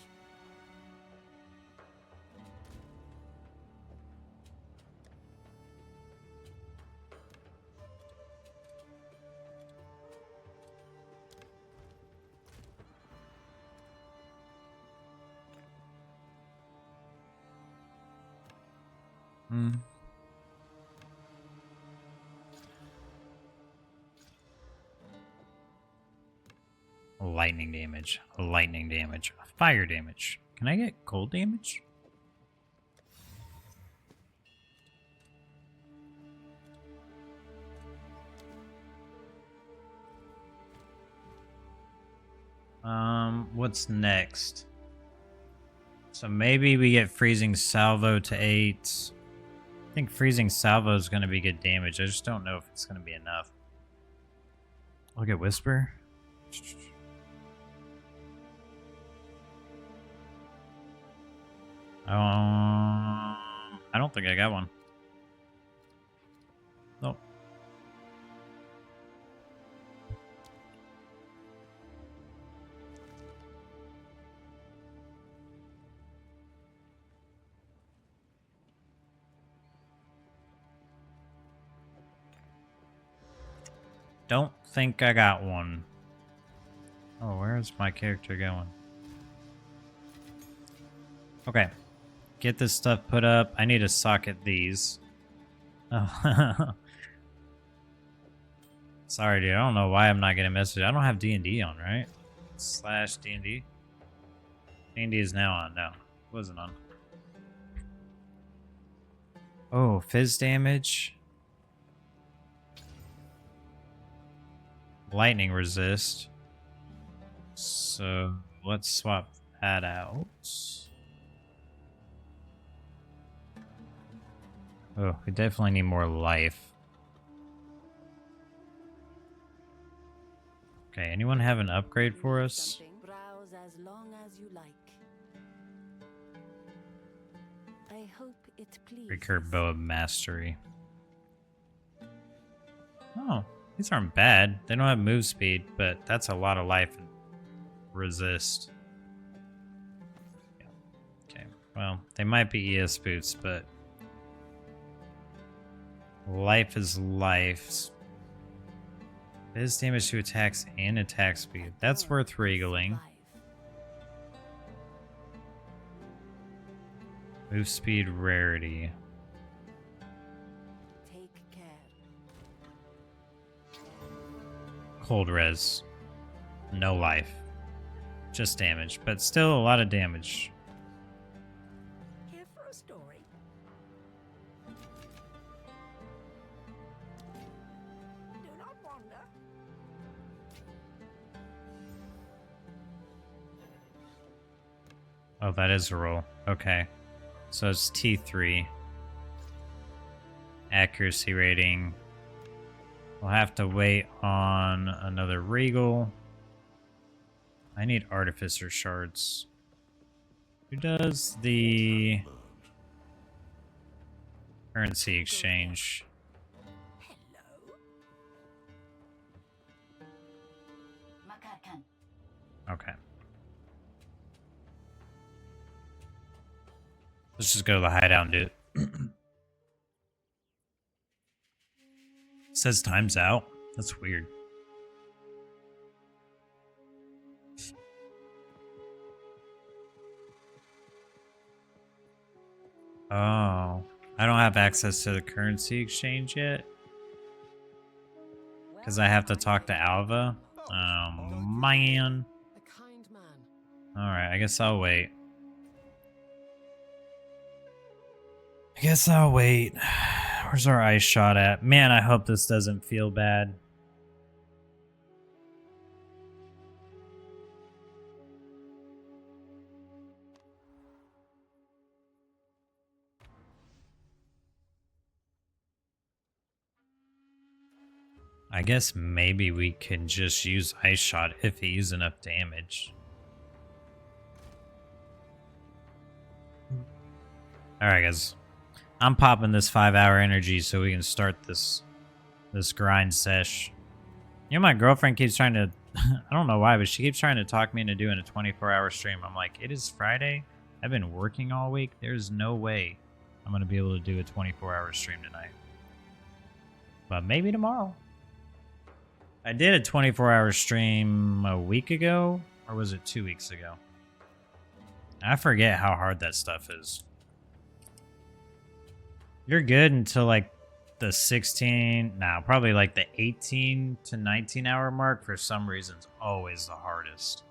Speaker 1: Hmm. Lightning damage. Lightning damage. Fire damage. Can I get cold damage? What's next? So maybe we get Freezing Salvo to 8. I think Freezing Salvo is going to be good damage. I just don't know if it's going to be enough. Look at Whisper. I don't think I got one. Nope. Don't think I got one. Oh, where's my character going? Okay. Get this stuff put up. I need to socket these. Oh. Sorry, dude. I don't know why I'm not getting a message. I don't have D&D on, right? / D&D. D&D is now on. No, it wasn't on. Oh, fizz damage. Lightning resist. So let's swap that out. Oh, we definitely need more life. Okay, anyone have an upgrade for us?
Speaker 3: Browse as long as you like. I hope it pleases.
Speaker 1: Recurve Bow of Mastery. Oh, these aren't bad. They don't have move speed, but that's a lot of life and resist. Yeah. Okay, well, they might be ES boots, but life is life. Fizz damage to attacks and attack speed. That's worth regaling. Move speed rarity.
Speaker 3: Take care.
Speaker 1: Cold res. No life. Just damage, but still a lot of damage.
Speaker 2: Here for a story. Do not wander.
Speaker 1: Oh, that is a roll. Okay. So it's T3. Accuracy rating. We'll have to wait on another Regal. I need Artificer Shards. Who does the currency exchange? Okay. Let's just go to the hideout and do it. It says time's out. That's weird. Oh, I don't have access to the currency exchange yet. Because I have to talk to Alva. Oh, man.
Speaker 3: A kind man.
Speaker 1: Alright, I guess I'll wait. Where's our ice shot at? Man, I hope this doesn't feel bad. I guess maybe we can just use ice shot if he's enough damage. Alright, guys. I'm popping this 5-hour energy so we can start this grind sesh. You know, my girlfriend keeps trying to... I don't know why, but she keeps trying to talk me into doing a 24-hour stream. I'm like, it is Friday. I've been working all week. There's no way I'm going to be able to do a 24-hour stream tonight. But maybe tomorrow. I did a 24-hour stream a week ago, or was it 2 weeks ago? I forget how hard that stuff is. You're good until like the 16, no, probably like the 18 to 19 hour mark for some reason is always the hardest.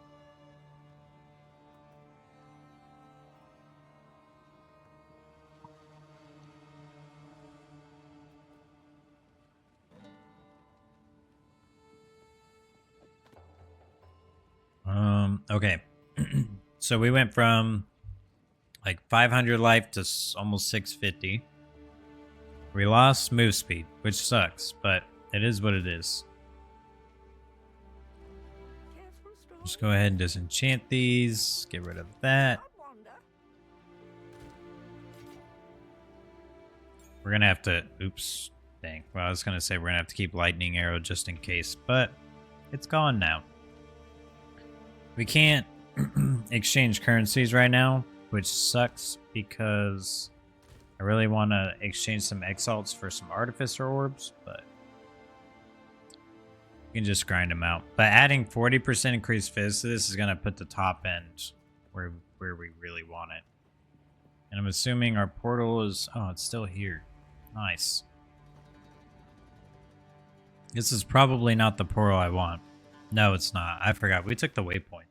Speaker 1: Okay. So we went from like 500 life to almost 650. We lost move speed, which sucks, but it is what it is.
Speaker 2: Careful, strong.
Speaker 1: Just go ahead and disenchant these. Get rid of that.
Speaker 2: I wonder.
Speaker 1: We're going to have to... Oops. Dang. Well, I was going to say we're going to have to keep lightning arrow just in case, but it's gone now. We can't exchange currencies right now, which sucks because I really want to exchange some exalts for some artificer orbs, but we can just grind them out. But adding 40% increased fizz to this is going to put the top end where we really want it. And I'm assuming our portal is... Oh, it's still here. Nice. This is probably not the portal I want. No, it's not. I forgot. We took the waypoint.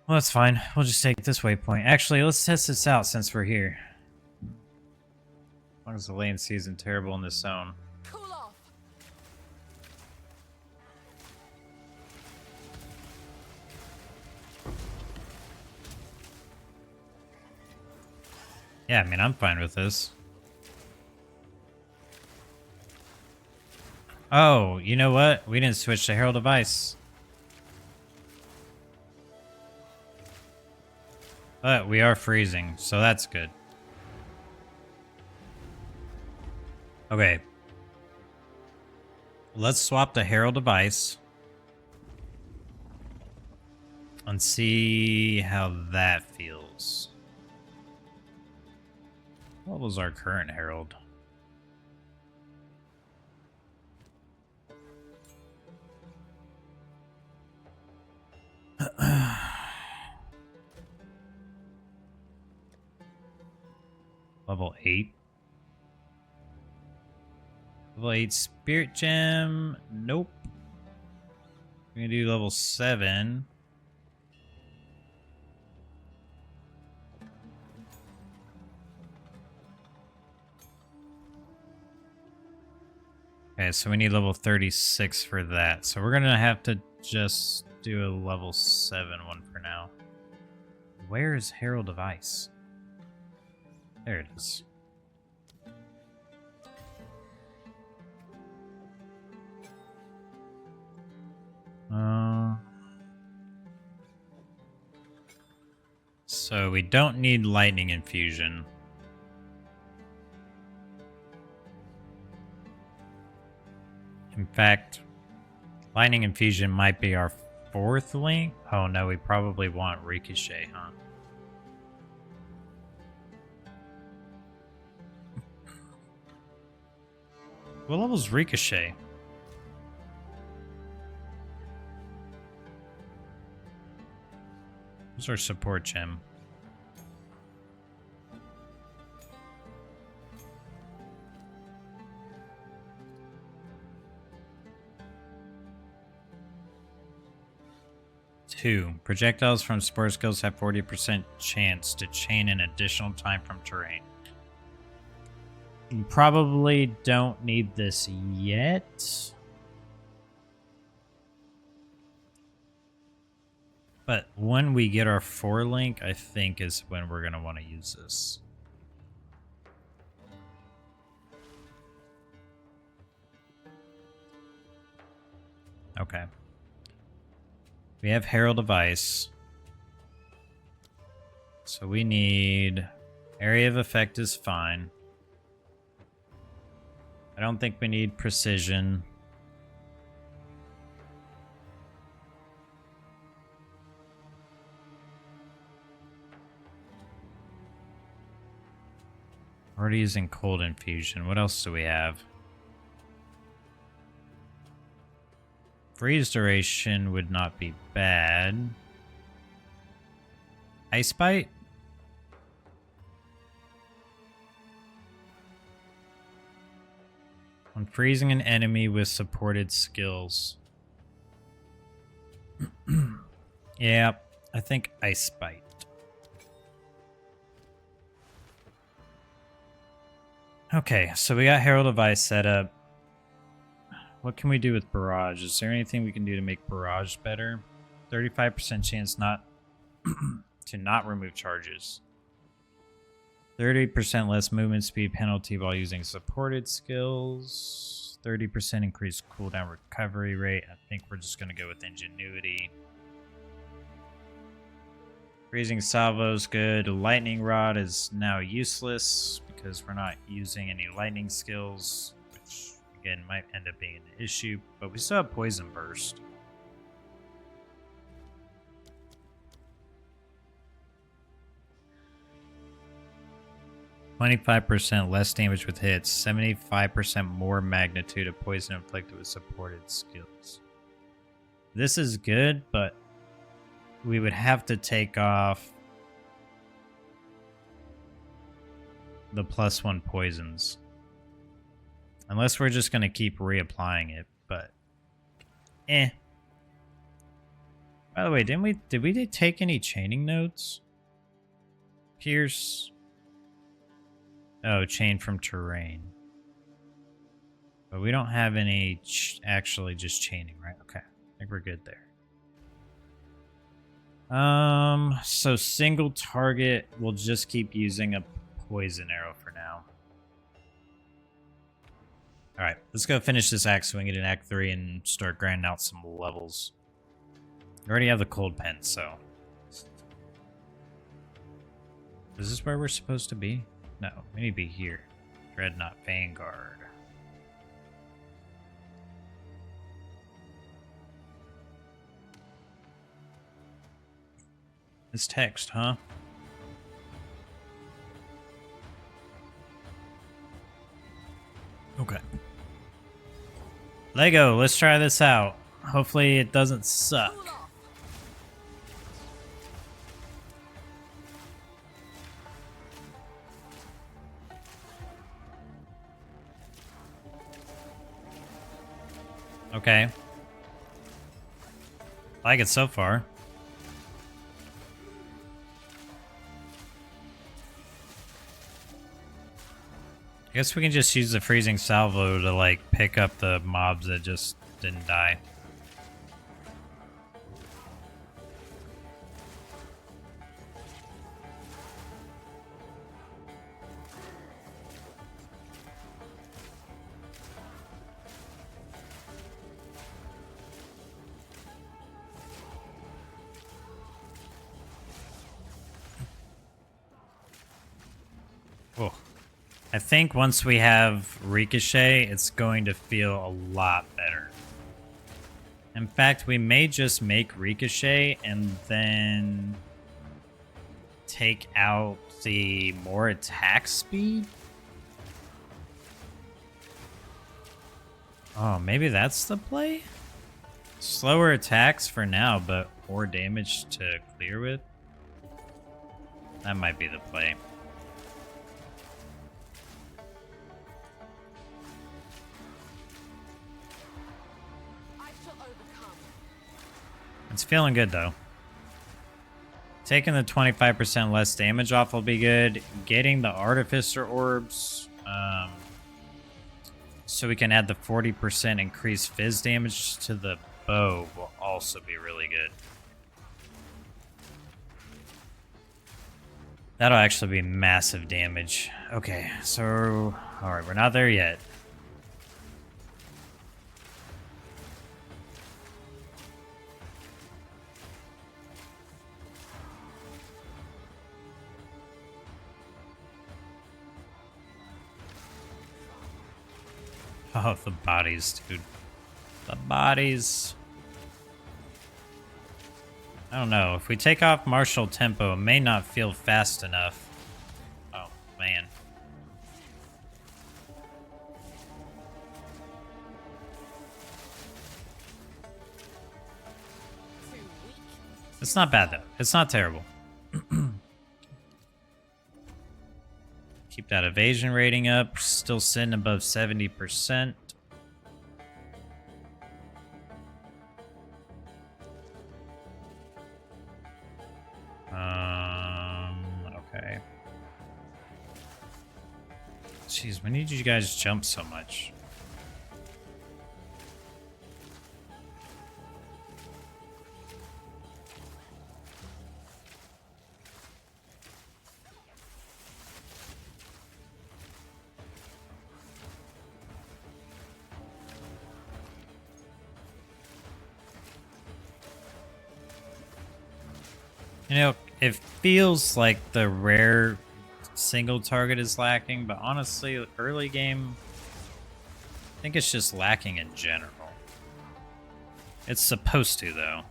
Speaker 1: Well, that's fine. We'll just take this waypoint. Actually, let's test this out since we're here. As long as the latency isn't terrible in this zone.
Speaker 5: Cool off.
Speaker 1: Yeah, I mean, I'm fine with this. Oh, you know what? We didn't switch to Herald of Ice. But we are freezing, so that's good. Okay. Let's swap to Herald of Ice. And see how that feels. What was our current Herald? Level 8. Level 8 Spirit Gem. Nope. We're gonna do level 7. Okay, so we need level 36 for that. So we're gonna have to just do a level 7 one for now. Where is Herald of Ice? There it is. So we don't need lightning infusion. In fact, lightning infusion might be our 4th link. Oh no, we probably want ricochet, huh? What level's ricochet? What's our support gem? Two. Projectiles from support skills have 40% chance to chain an additional time from terrain. You probably don't need this yet. But when we get our 4 link, I think is when we're going to want to use this. Okay. We have Herald of Ice. So we need... Area of Effect is fine. I don't think we need Precision. Already using Cold Infusion. What else do we have? Freeze duration would not be bad. Ice Bite? When freezing an enemy with supported skills. Yeah, I think Ice Bite. Okay, so we got Herald of Ice set up. What can we do with Barrage? Is there anything we can do to make Barrage better? 35% chance not to not remove charges. 30% less movement speed penalty while using supported skills. 30% increased cooldown recovery rate. I think we're just going to go with Ingenuity. Freezing Salvo's good. Lightning Rod is now useless because we're not using any lightning skills, which again might end up being an issue, but we still have Poison Burst. %25 less damage with hits, 75% more magnitude of poison inflicted with supported skills. This is good, but we would have to take off the +1 poisons. Unless we're just going to keep reapplying it, but eh. By the way, did we take any chaining notes? Pierce. Oh, chain from terrain. But we don't have any actually just chaining, right? Okay. I think we're good there. So single target, we'll just keep using a poison arrow for now. Alright, let's go finish this act so we can get in Act 3 and start grinding out some levels. We already have the cold pen, so. Is this where we're supposed to be? No, we need to be here. Dreadnought Vanguard. It's text, huh? Okay. Lego, let's try this out. Hopefully it doesn't suck. Okay. Like it so far. I guess we can just use the freezing salvo to like pick up the mobs that just didn't die. Oh. I think once we have Ricochet, it's going to feel a lot better. In fact, we may just make Ricochet and then take out the more attack speed. Oh, maybe that's the play? Slower attacks for now, but more damage to clear with. That might be the play. It's feeling good, though. Taking the 25% less damage off will be good. Getting the Artificer Orbs, so we can add the 40% increased fizz damage to the bow will also be really good. That'll actually be massive damage. Okay, so... Alright, we're not there yet. Oh, the bodies, dude. The bodies. I don't know. If we take off martial tempo, it may not feel fast enough. Oh, man. It's not bad, though. It's not terrible. Keep that evasion rating up. Still sitting above 70%. Jeez, when did you guys jump so much? You know, it feels like the rare single target is lacking, but honestly, early game, I think it's just lacking in general. It's supposed to, though.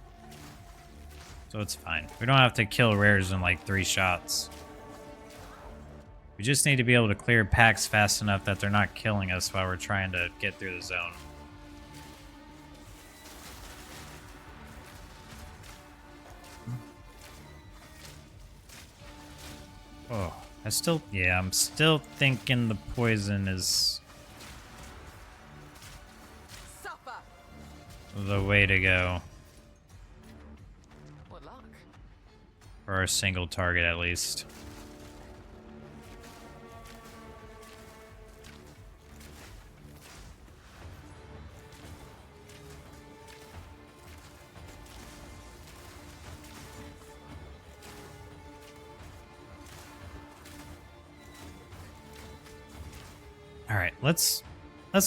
Speaker 1: So it's fine. We don't have to kill rares in like 3 shots. We just need to be able to clear packs fast enough that they're not killing us while we're trying to get through the zone. Oh, I'm still thinking the poison is
Speaker 5: Supper.
Speaker 1: the way to go.
Speaker 5: What luck?
Speaker 1: For our single target, at least. All right, let's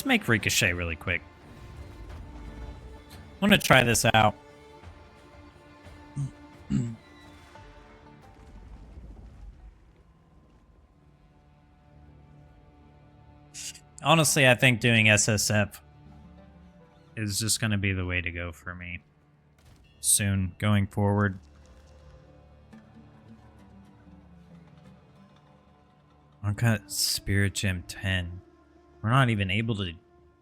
Speaker 1: make Ricochet really quick. I want to try this out. Honestly, I think doing SSF is just going to be the way to go for me soon going forward. I've got Spirit Gem 10. We're not even able to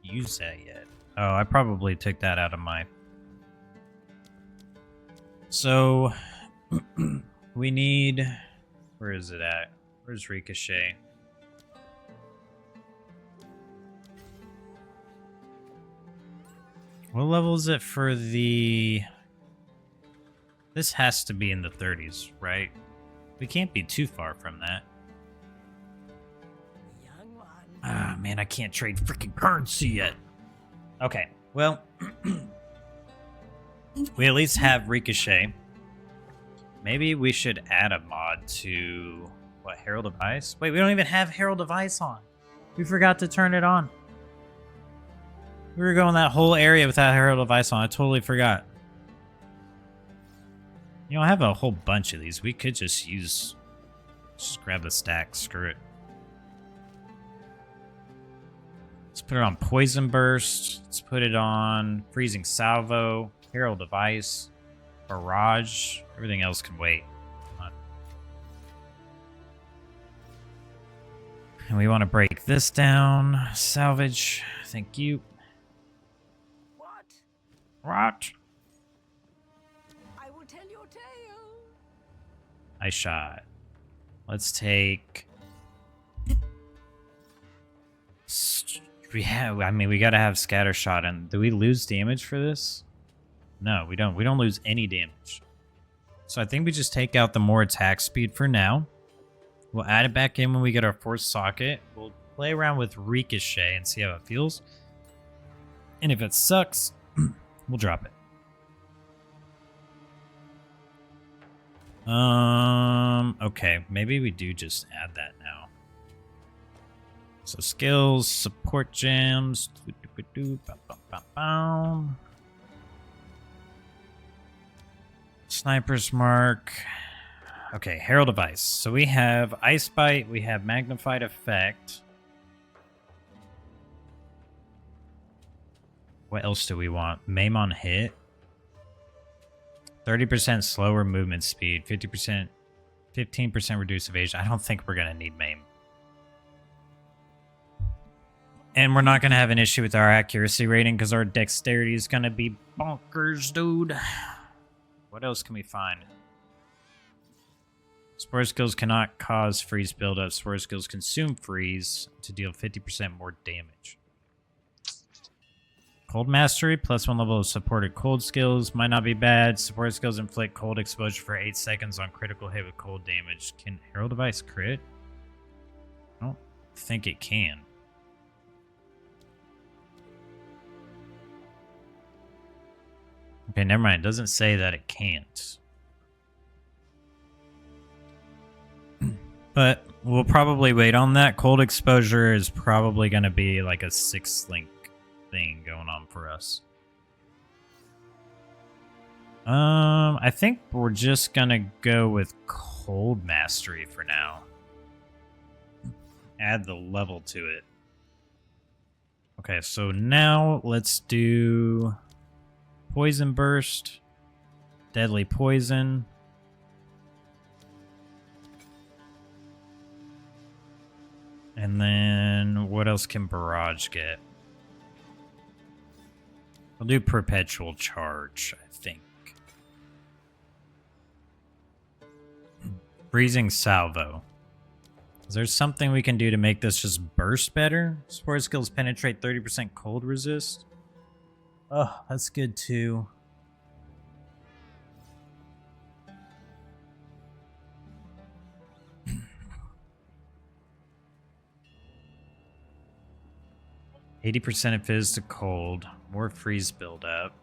Speaker 1: use that yet. Oh, I probably took that out of my... So, we need... Where is it at? Where's Ricochet? What level is it for the... This has to be in the 30s, right? We can't be too far from that. Ah, man, I can't trade freaking currency yet. Okay, well, we at least have Ricochet. Maybe we should add a mod to, what, Herald of Ice? Wait, we don't even have Herald of Ice on. We forgot to turn it on. We were going that whole area without Herald of Ice on. I totally forgot. You know, I have a whole bunch of these. We could just use... Just grab the stack. Screw it. Let's put it on Poison Burst. Let's put it on Freezing Salvo, Herald of Ice, Barrage. Everything else can wait. And we want to break this down. Salvage. Thank you. What?
Speaker 2: I will tell your tale.
Speaker 1: Ice Shot. Let's take... we gotta have Scatter Shot. And do we lose damage for this? No, we don't. We don't lose any damage. So I think we just take out the more attack speed for now. We'll add it back in when we get our 4th socket. We'll play around with Ricochet and see how it feels. And if it sucks, we'll drop it. Okay, maybe we do just add that now. So skills, support gems. Sniper's Mark. Okay, Herald of Ice. So we have Ice Bite, we have Magnified Effect. What else do we want? Maim on hit. 30% slower movement speed. 50%, 15% reduced evasion. I don't think we're going to need Maim. And we're not going to have an issue with our accuracy rating because our dexterity is going to be bonkers, dude. What else can we find? Spore Skills cannot cause freeze buildup. Spore Skills consume freeze to deal 50% more damage. Cold Mastery, +1 level of supported cold skills. Might not be bad. Support skills inflict cold exposure for 8 seconds on critical hit with cold damage. Can Herald of Ice crit? Oh, think it can. Okay, never mind. It doesn't say that it can't. But we'll probably wait on that. Cold exposure is probably going to be like a 6-link thing going on for us. I think we're just going to go with cold mastery for now. Add the level to it. Okay, so now let's do poison burst, deadly poison. And then what else can barrage get? We'll do perpetual charge, I think. Freezing salvo. Is there something we can do to make this just burst better? Spore skills penetrate 30% cold resist. Oh, that's good too. %of fizz to cold. More freeze build up.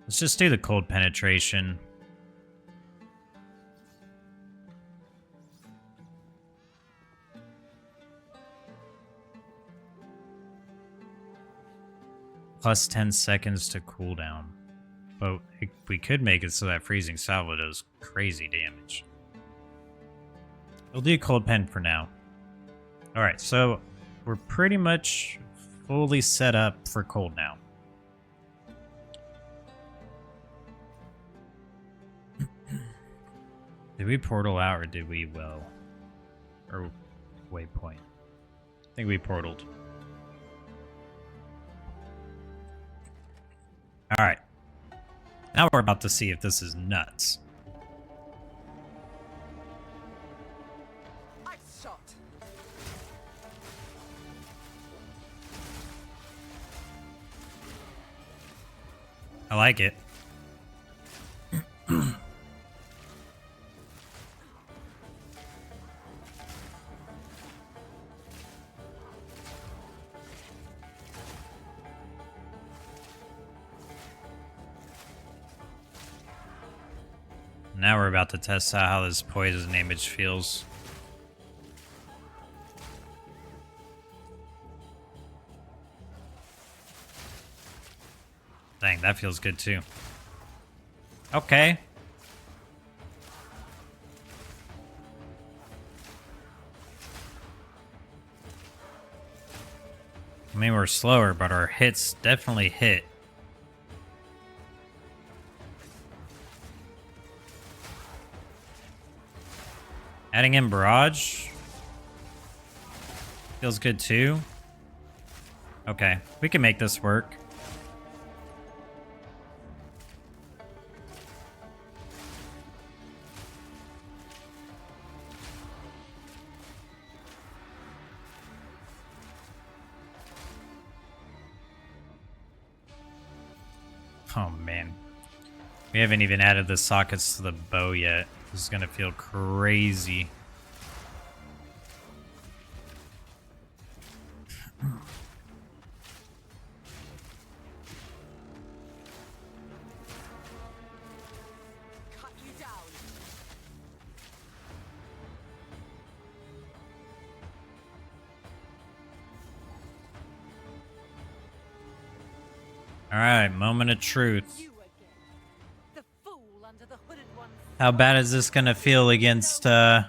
Speaker 1: Let's just do the cold penetration. Plus 10 seconds to cooldown. But we could make it so that freezing salvo does crazy damage. We'll do cold pen for now. Alright, so we're pretty much fully set up for cold now. Did we portal out or did we well? Or waypoint? I think we portaled. Alright. Now we're about to see if this is nuts.
Speaker 5: Ice shot.
Speaker 1: I like it. Now we're about to test out how this poison damage feels. Dang, that feels good too. Okay. I mean, we're slower, but our hits definitely hit. Adding in barrage feels good too. Okay, we can make this work. Oh man, we haven't even added the sockets to the bow yet. This is gonna feel crazy.
Speaker 5: Cut you down.
Speaker 1: All right, moment of truth.
Speaker 5: You again. The fool under the hooded one.
Speaker 1: How bad is this gonna feel against
Speaker 5: He is.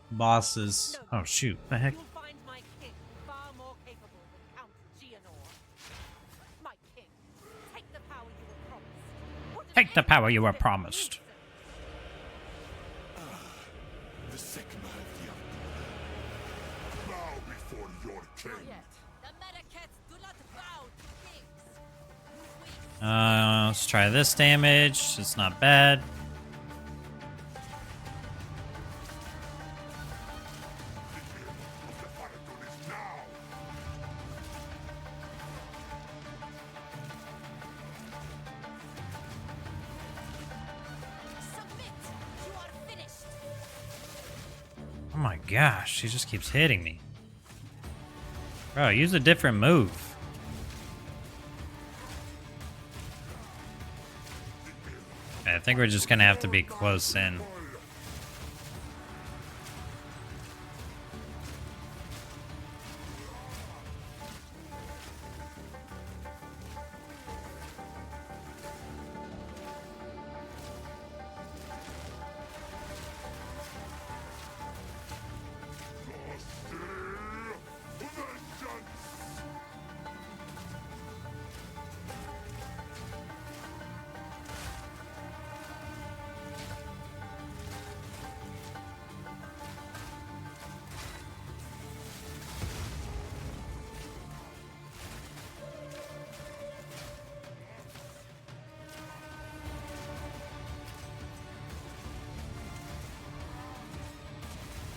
Speaker 1: bosses? Oh shoot! The heck?
Speaker 5: You'll find my king far more capable than Count Gianor. My king, take the power you were promised. What
Speaker 1: Take the
Speaker 5: an
Speaker 1: power you were
Speaker 5: end
Speaker 1: promised.
Speaker 4: The sick man, the bow before your king.
Speaker 5: Yet. The Medicats do not bow to kings.
Speaker 1: Let's try this damage. It's not bad.
Speaker 4: The Paradon is now.
Speaker 1: Oh my gosh, she just keeps hitting me. Bro, use a different move. I think we're just gonna have to be close in.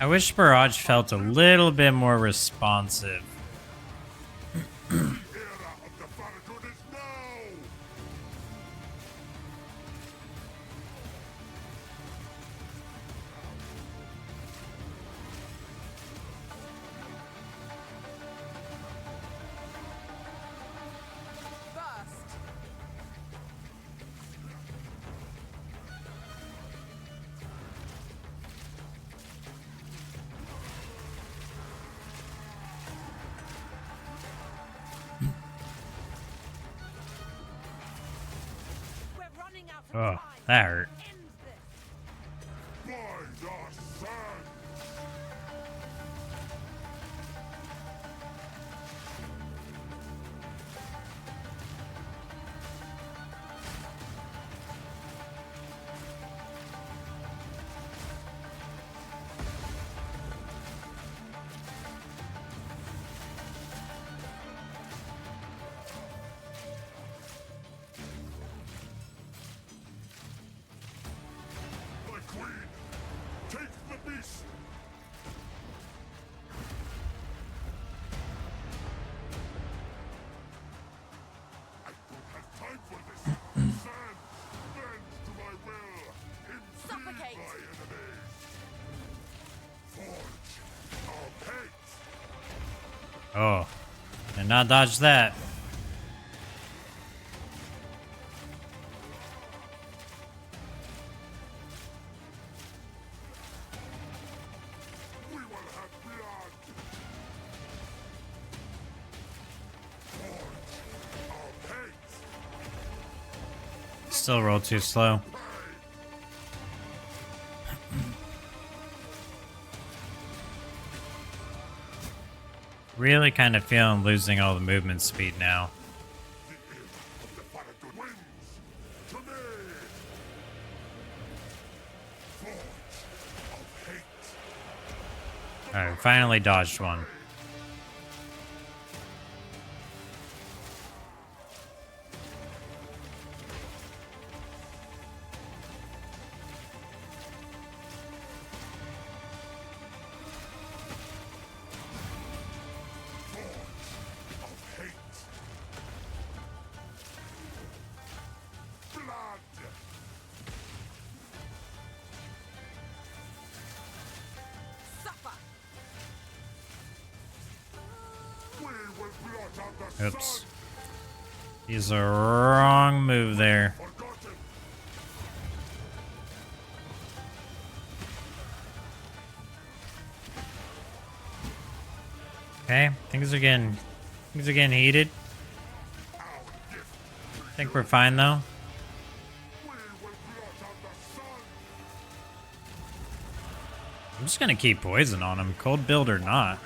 Speaker 1: I wish Barrage felt a little bit more responsive. Oh, that hurt. Oh, did not dodge that. Still roll too slow. Really kind of feeling losing all the movement speed now. Alright, finally dodged one. Oops. He's a wrong move there. Okay, things are getting heated. I think we're fine though. I'm just gonna keep poison on him, cold build or not.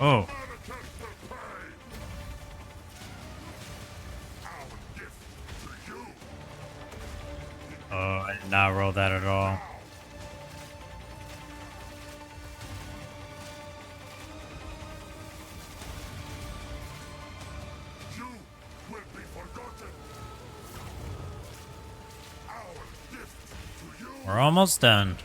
Speaker 1: Oh. Oh, I did not roll that at all.
Speaker 4: You will be forgotten. Our gift to you.
Speaker 1: We're almost done.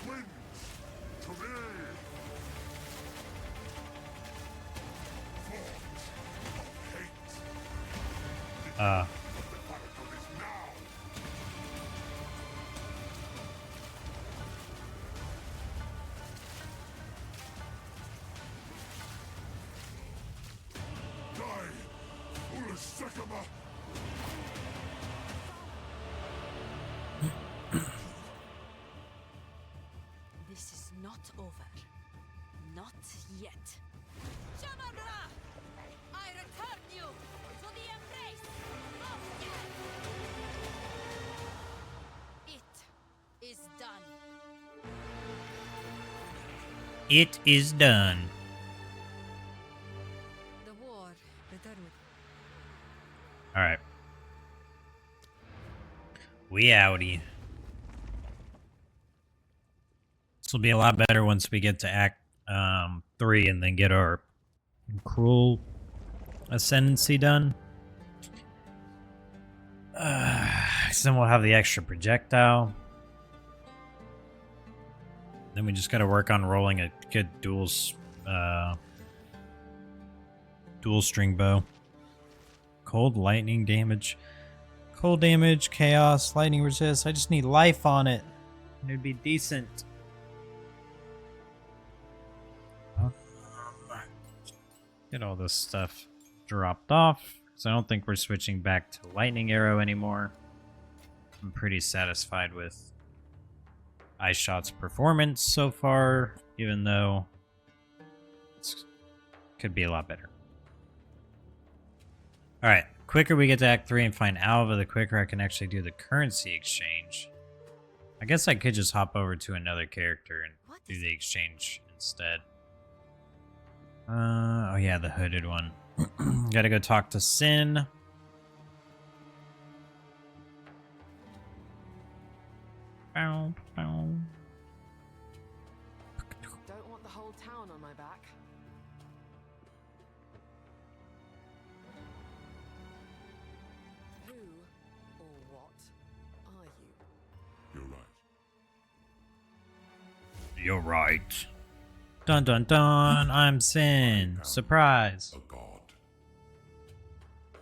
Speaker 4: Wins to me. Thought of hate.
Speaker 1: Uh,
Speaker 4: The battle is now. Die, Ulasakama.
Speaker 3: This is not over. Not yet.
Speaker 5: Jamanra! I return you to the embrace of death!
Speaker 3: It is done.
Speaker 1: it is done.
Speaker 3: The war returned.
Speaker 1: Alright. We outie. This will be a lot better once we get to Act 3 and then get our cruel Ascendancy done. So then we'll have the extra projectile. Then we just gotta work on rolling a good dual string bow. Cold lightning damage. Cold damage, chaos, lightning resist. I just need life on it. It'd be decent. Get all this stuff dropped off. So I don't think we're switching back to lightning arrow anymore. I'm pretty satisfied with Ice Shot's performance so far, even though it could be a lot better. Alright, quicker we get to Act 3 and find Alva, the quicker I can actually do the currency exchange. I guess I could just hop over to another character and do the exchange instead. Oh yeah, the hooded one. Gotta go talk to Sin. Bow, bow.
Speaker 6: Don't want the whole town on my back.
Speaker 3: Who or what are you?
Speaker 4: You're right.
Speaker 1: You're right. Dun dun dun, I'm Sin. Surprise.
Speaker 4: A god.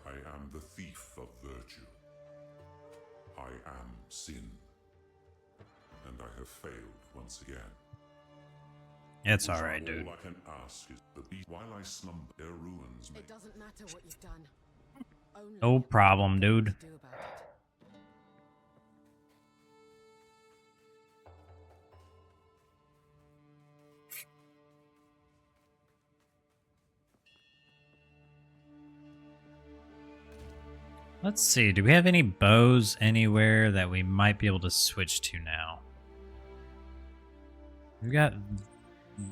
Speaker 4: I am the thief of virtue. I am sin. And I have failed once again.
Speaker 1: It's alright, dude.
Speaker 4: All I can ask is the beast while I slumber their ruins me.
Speaker 3: It doesn't matter what you've done. Only
Speaker 1: No problem,
Speaker 3: what
Speaker 1: dude.
Speaker 3: you do about it.
Speaker 1: Let's see, do we have any bows anywhere that we might be able to switch to now? We've got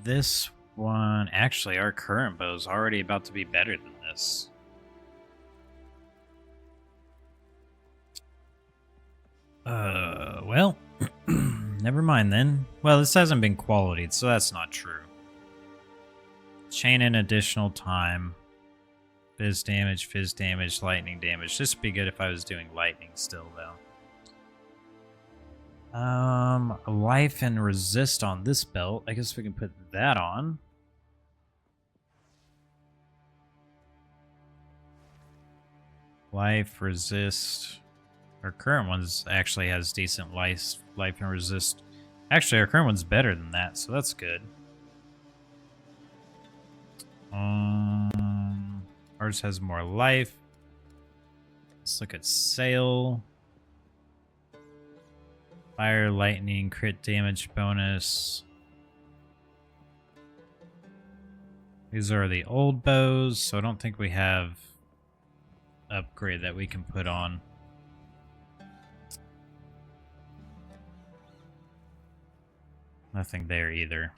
Speaker 1: this one. Actually, our current bow's already about to be better than this. Well, never mind then. Well, this hasn't been qualityed, so that's not true. Chain in additional time. Fizz damage, lightning damage. This would be good if I was doing lightning still, though. Life and resist on this belt. I guess we can put that on. Life, resist. Our current one's actually has decent life and resist. Actually, our current one's better than that, so that's good. Ours has more life. Let's look at sail. Fire, lightning, crit damage bonus. These are the old bows, so I don't think we have upgrade that we can put on. Nothing there either.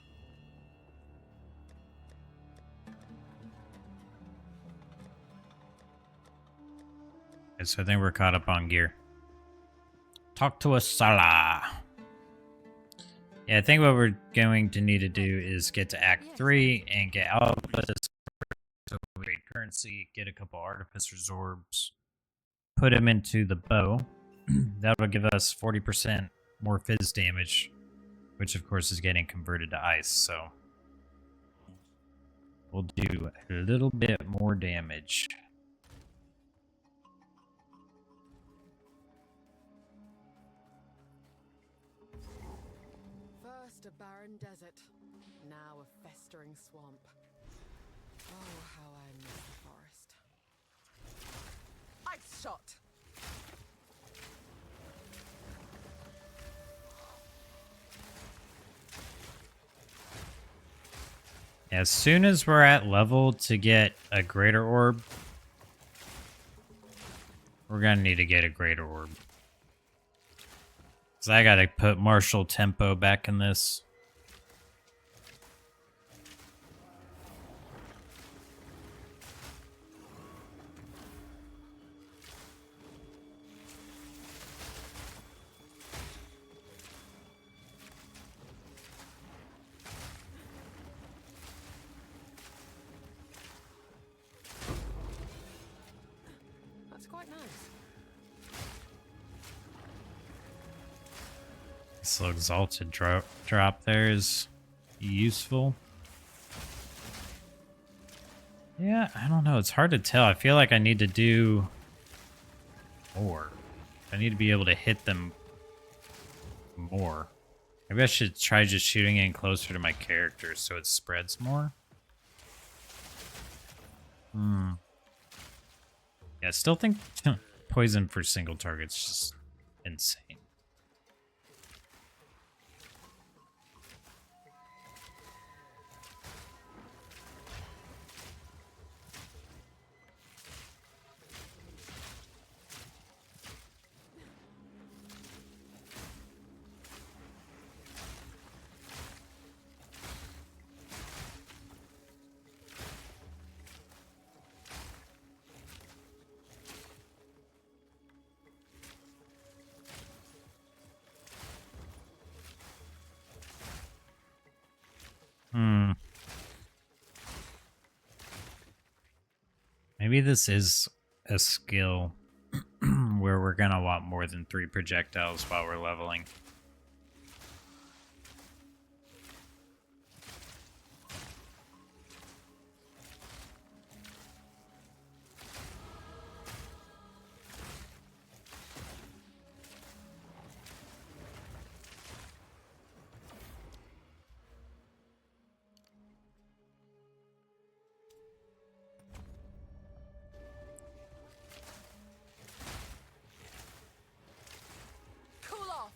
Speaker 1: Okay, so I think we're caught up on gear. Talk to us, Salah. Yeah, I think what we're going to need to do is get to Act 3 and get out of this. So we trade currency, get a couple Artificer's Orbs, put them into the bow. That will give us 40% more fizz damage, which of course is getting converted to ice, so we'll do a little bit more damage.
Speaker 6: First a barren desert, now a festering swamp. Oh, how I miss the forest. Ice shot!
Speaker 1: As soon as we're at level to get a greater orb, we're gonna need to get a greater orb. Cause I gotta put martial tempo back in this.
Speaker 6: That's quite nice.
Speaker 1: This little exalted drop there is useful. Yeah, I don't know. It's hard to tell. I feel like I need to do more. I need to be able to hit them more. Maybe I should try just shooting in closer to my character so it spreads more. Yeah, I still think poison for single targets is just insane. Maybe this is a skill where we're gonna want more than 3 projectiles while we're leveling.
Speaker 6: Cool off!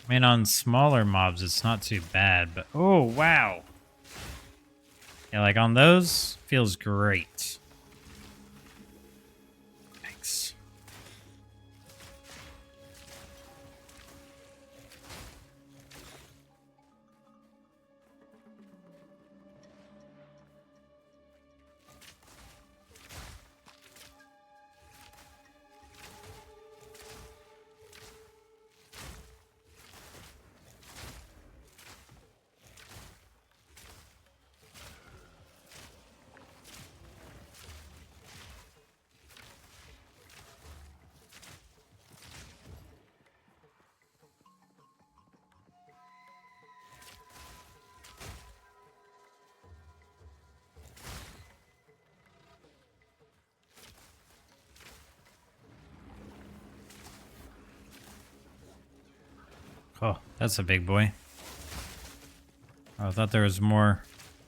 Speaker 1: I mean, on smaller mobs, it's not too bad, but oh, wow. Yeah, like on those, feels great. Thanks. Oh, that's a big boy. Oh, I thought there was more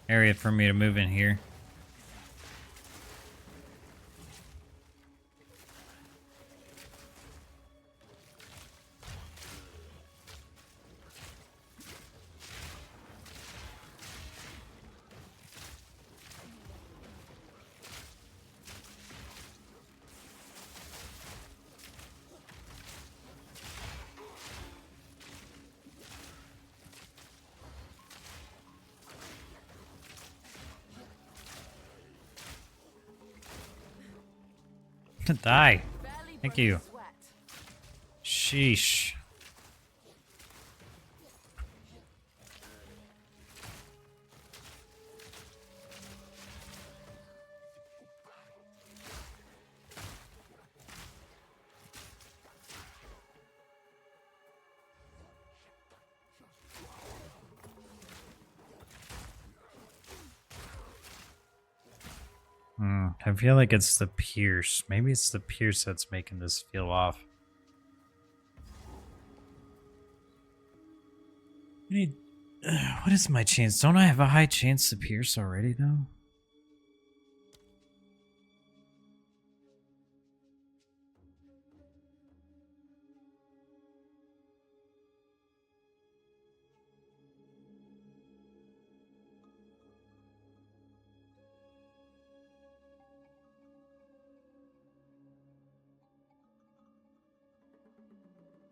Speaker 1: area for me to move in here. Die.
Speaker 6: Barely
Speaker 1: Thank
Speaker 6: break
Speaker 1: you.
Speaker 6: a sweat.
Speaker 1: Sheesh. I feel like it's the Pierce. Maybe it's the Pierce that's making this feel off. I need, what is my chance? Don't I have a high chance to Pierce already, though?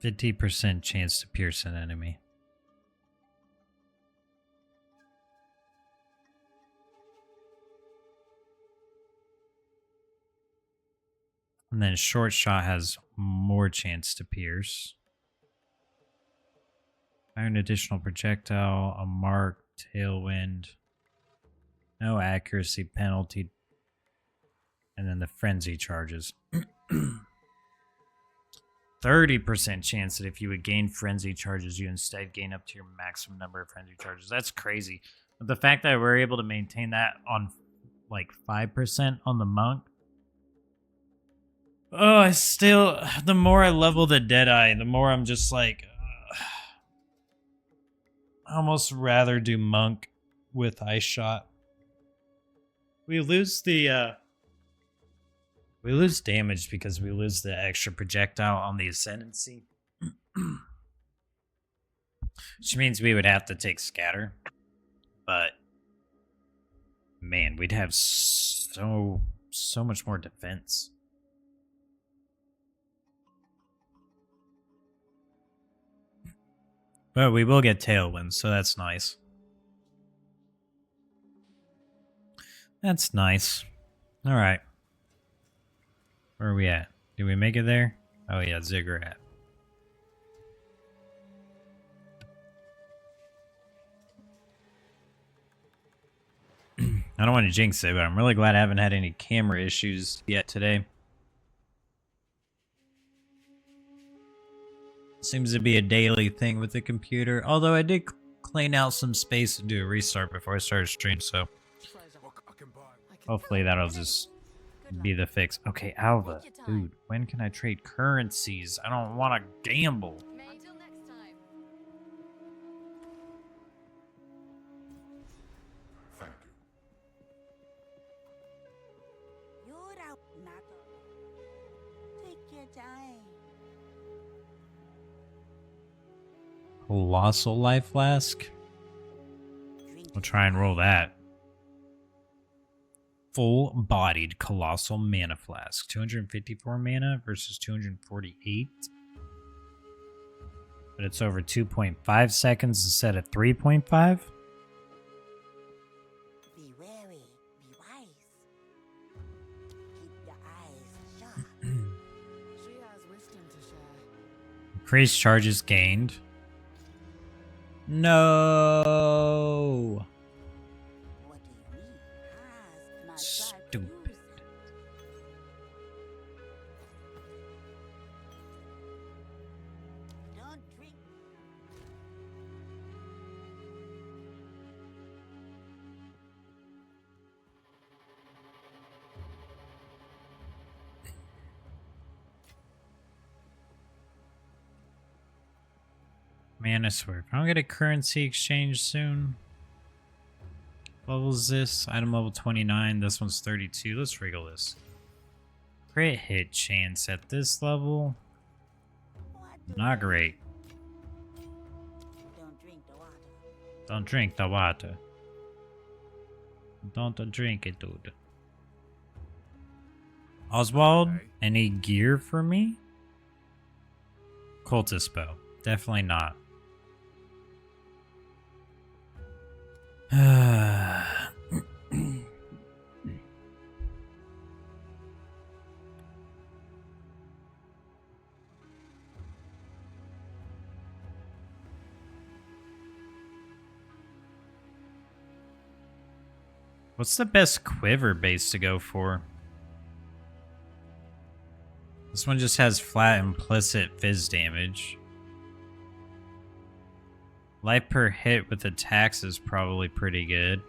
Speaker 1: %50 chance to pierce an enemy. And then short shot has more chance to pierce. Fire an additional projectile, a mark, tailwind, no accuracy penalty, and then the frenzy charges. 30% chance that if you would gain frenzy charges, you instead gain up to your maximum number of frenzy charges. That's crazy. But the fact that we're able to maintain that on like 5% on the monk. Oh, I still, the more I level the Deadeye, the more I'm just like, I almost rather do monk with Ice Shot. We lose the, we lose damage because we lose the extra projectile on the Ascendancy. Which means we would have to take Scatter. But, man, we'd have so much more defense. But we will get Tailwind, so that's nice. That's nice. Alright. Where are we at? Did we make it there? Oh yeah, Ziggurat. I don't want to jinx it, but I'm really glad I haven't had any camera issues yet today. Seems to be a daily thing with the computer. Although I did clean out some space to do a restart before I started stream, so hopefully that'll just be the fix. Okay, Alva. Dude, when can I trade currencies? I don't want to gamble.
Speaker 3: Until next time.
Speaker 4: Thank you.
Speaker 5: You're out, Nato. Take your time.
Speaker 1: Colossal Life Flask? We'll try and roll that. Full-bodied Colossal Mana Flask. 254 mana versus 248. But it's over 2.5 seconds instead of 3.5.
Speaker 5: Be wary, be wise. Keep your eyes shut.
Speaker 6: She has wisdom to share.
Speaker 1: Increased charges gained. No.
Speaker 5: What do you mean? Has my
Speaker 1: Stupid.
Speaker 5: Don't drink.
Speaker 1: Man, I swear, if I don't get a currency exchange soon. What level is this? Item level 29. This one's 32. Let's wriggle this. Crit hit chance at this level. Not great.
Speaker 5: Don't drink the water.
Speaker 1: Don't drink the water. Don't drink it, dude. Oswald, any gear for me? Cultist bow. Definitely not. What's the best quiver base to go for? This one just has flat implicit fizz damage. Life per hit with attacks is probably pretty good.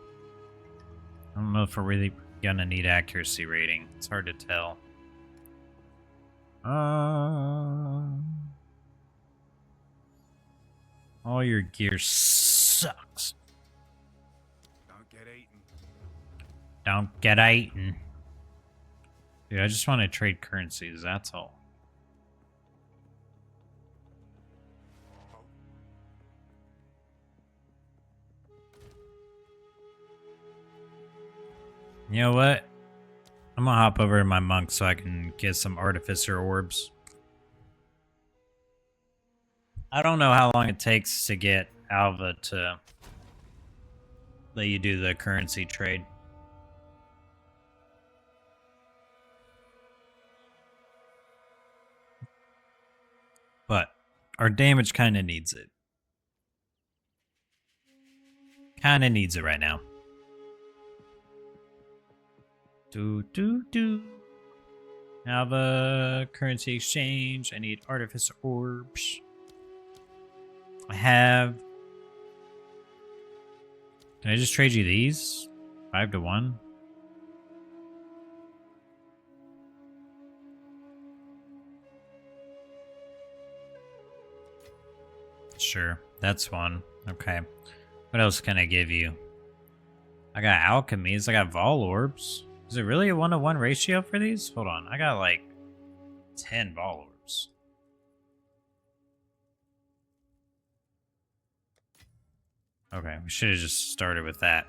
Speaker 1: I don't know if we're really gonna need accuracy rating. It's hard to tell. All your gear sucks.
Speaker 7: Don't get eaten.
Speaker 1: Don't get eaten. Dude, I just want to trade currencies, that's all. You know what? I'm gonna hop over to my monk so I can get some artificer orbs. I don't know how long it takes to get Alva to let you do the currency trade. But our damage kind of needs it. Kind of needs it right now. Have a currency exchange. I need artificer orbs. I have. Can I just trade you these? 5 to 1. Sure, that's one. Okay. What else can I give you? I got alchemies. I got Vol orbs. Is it really a 1-to-1 ratio for these? Hold on. I got like 10 Vol orbs. Okay, we should have just started with that.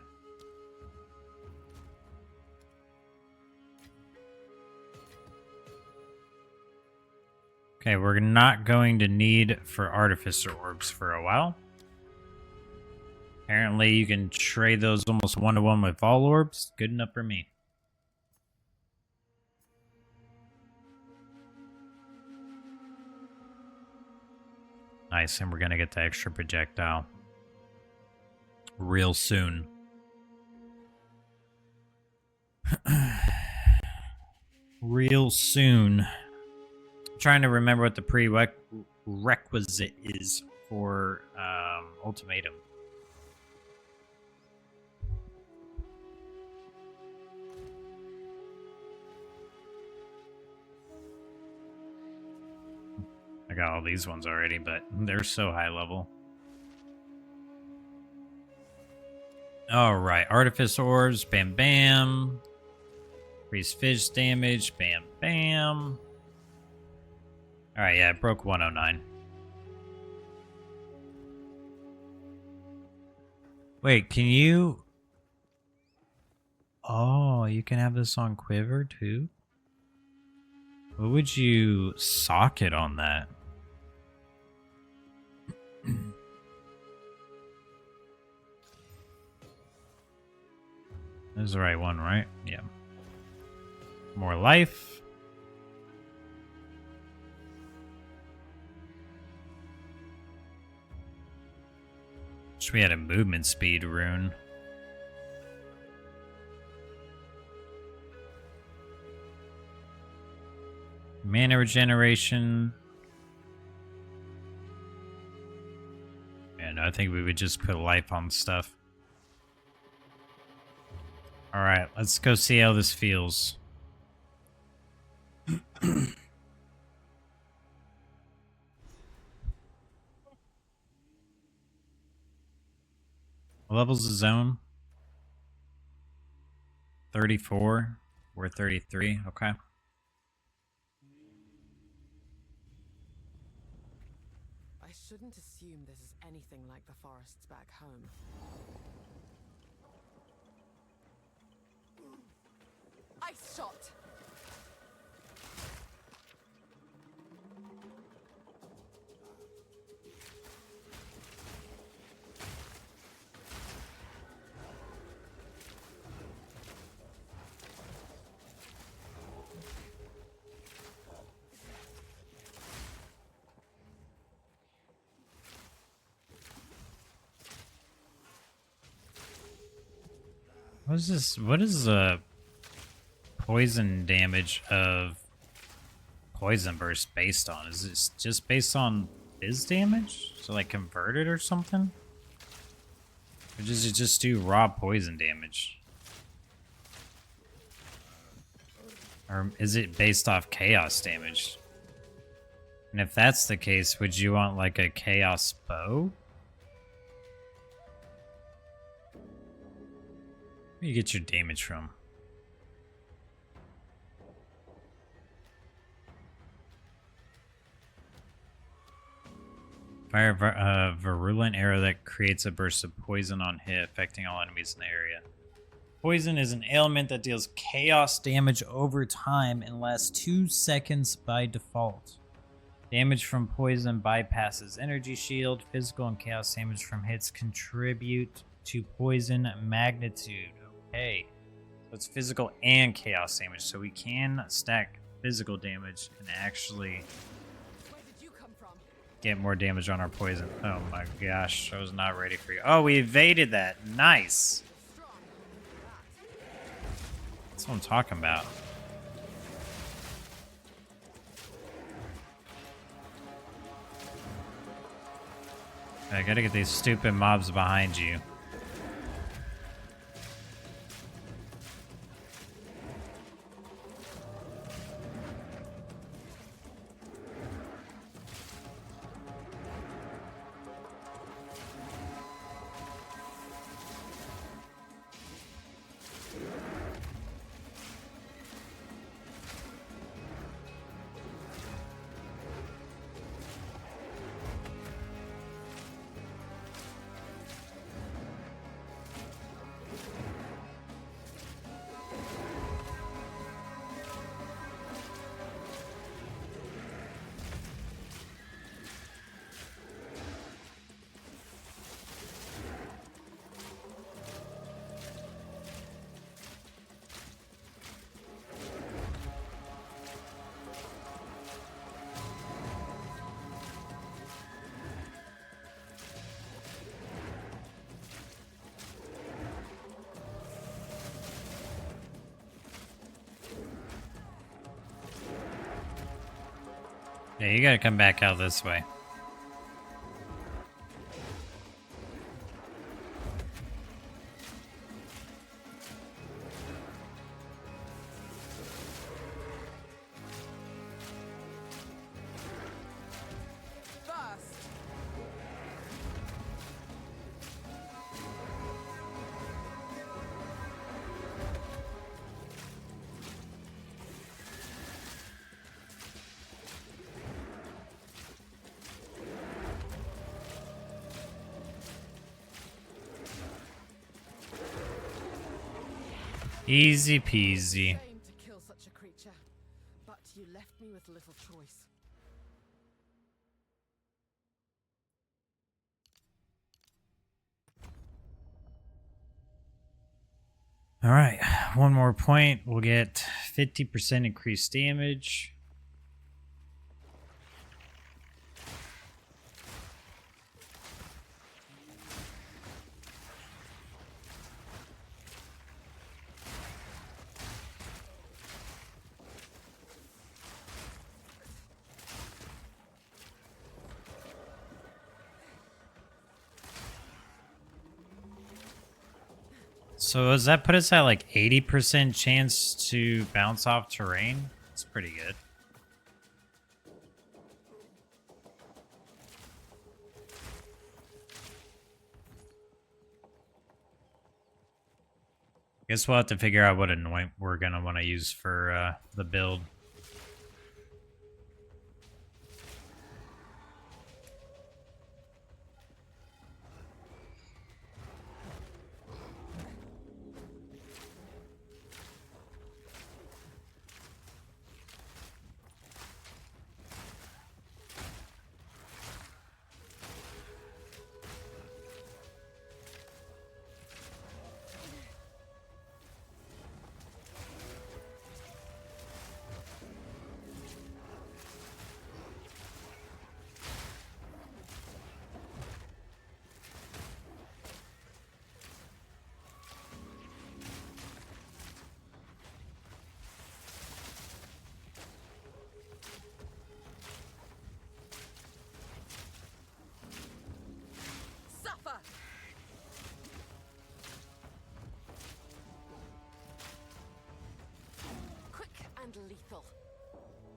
Speaker 1: Okay, we're not going to need for artificer orbs for a while. Apparently you can trade those almost 1-to-1 with Vol orbs. Good enough for me. Nice, and we're gonna get the extra projectile real soon. Real soon. I'm trying to remember what the prerequisite is for ultimatum. I got all these ones already, but they're so high level. Alright, Artifice Orbs, bam bam. Increase fizz damage, bam bam. Alright, yeah, it broke 109. Wait, can you... Oh, you can have this on Quiver too? What would you socket on that? This is the right one, right? Yeah. More life. Wish we had a movement speed rune. Mana regeneration. And I think we would just put life on stuff. Alright, let's go see how this feels. What level's the zone? 34. We're 33. Okay.
Speaker 6: I shouldn't assume this is anything like the forests back home. Ice shot!
Speaker 1: What is this? What is the poison damage of Poison Burst based on? Is this just based on fizz damage? So like converted or something? Or does it just do raw poison damage? Or is it based off chaos damage? And if that's the case, would you want like a chaos bow? Where do you get your damage from? Fire virulent arrow that creates a burst of poison on hit, affecting all enemies in the area. Poison is an ailment that deals chaos damage over time and lasts 2 seconds by default. Damage from poison bypasses energy shield. Physical and chaos damage from hits contribute to poison magnitude. Okay. So it's physical and chaos damage. So we can stack physical damage and actually get more damage on our poison. Oh my gosh. I was not ready for you. Oh, we evaded that. Nice. That's what I'm talking about. I gotta get these stupid mobs behind you. Yeah, you gotta come back out this way. Easy peasy.
Speaker 6: Shame to kill such a creature, but you left me with little choice.
Speaker 1: All right, one more point. We'll get 50% increased damage. So does that put us at like 80% chance to bounce off terrain? That's pretty good. Guess we'll have to figure out what anoint we're gonna want to use for the build.
Speaker 6: Zicoatl.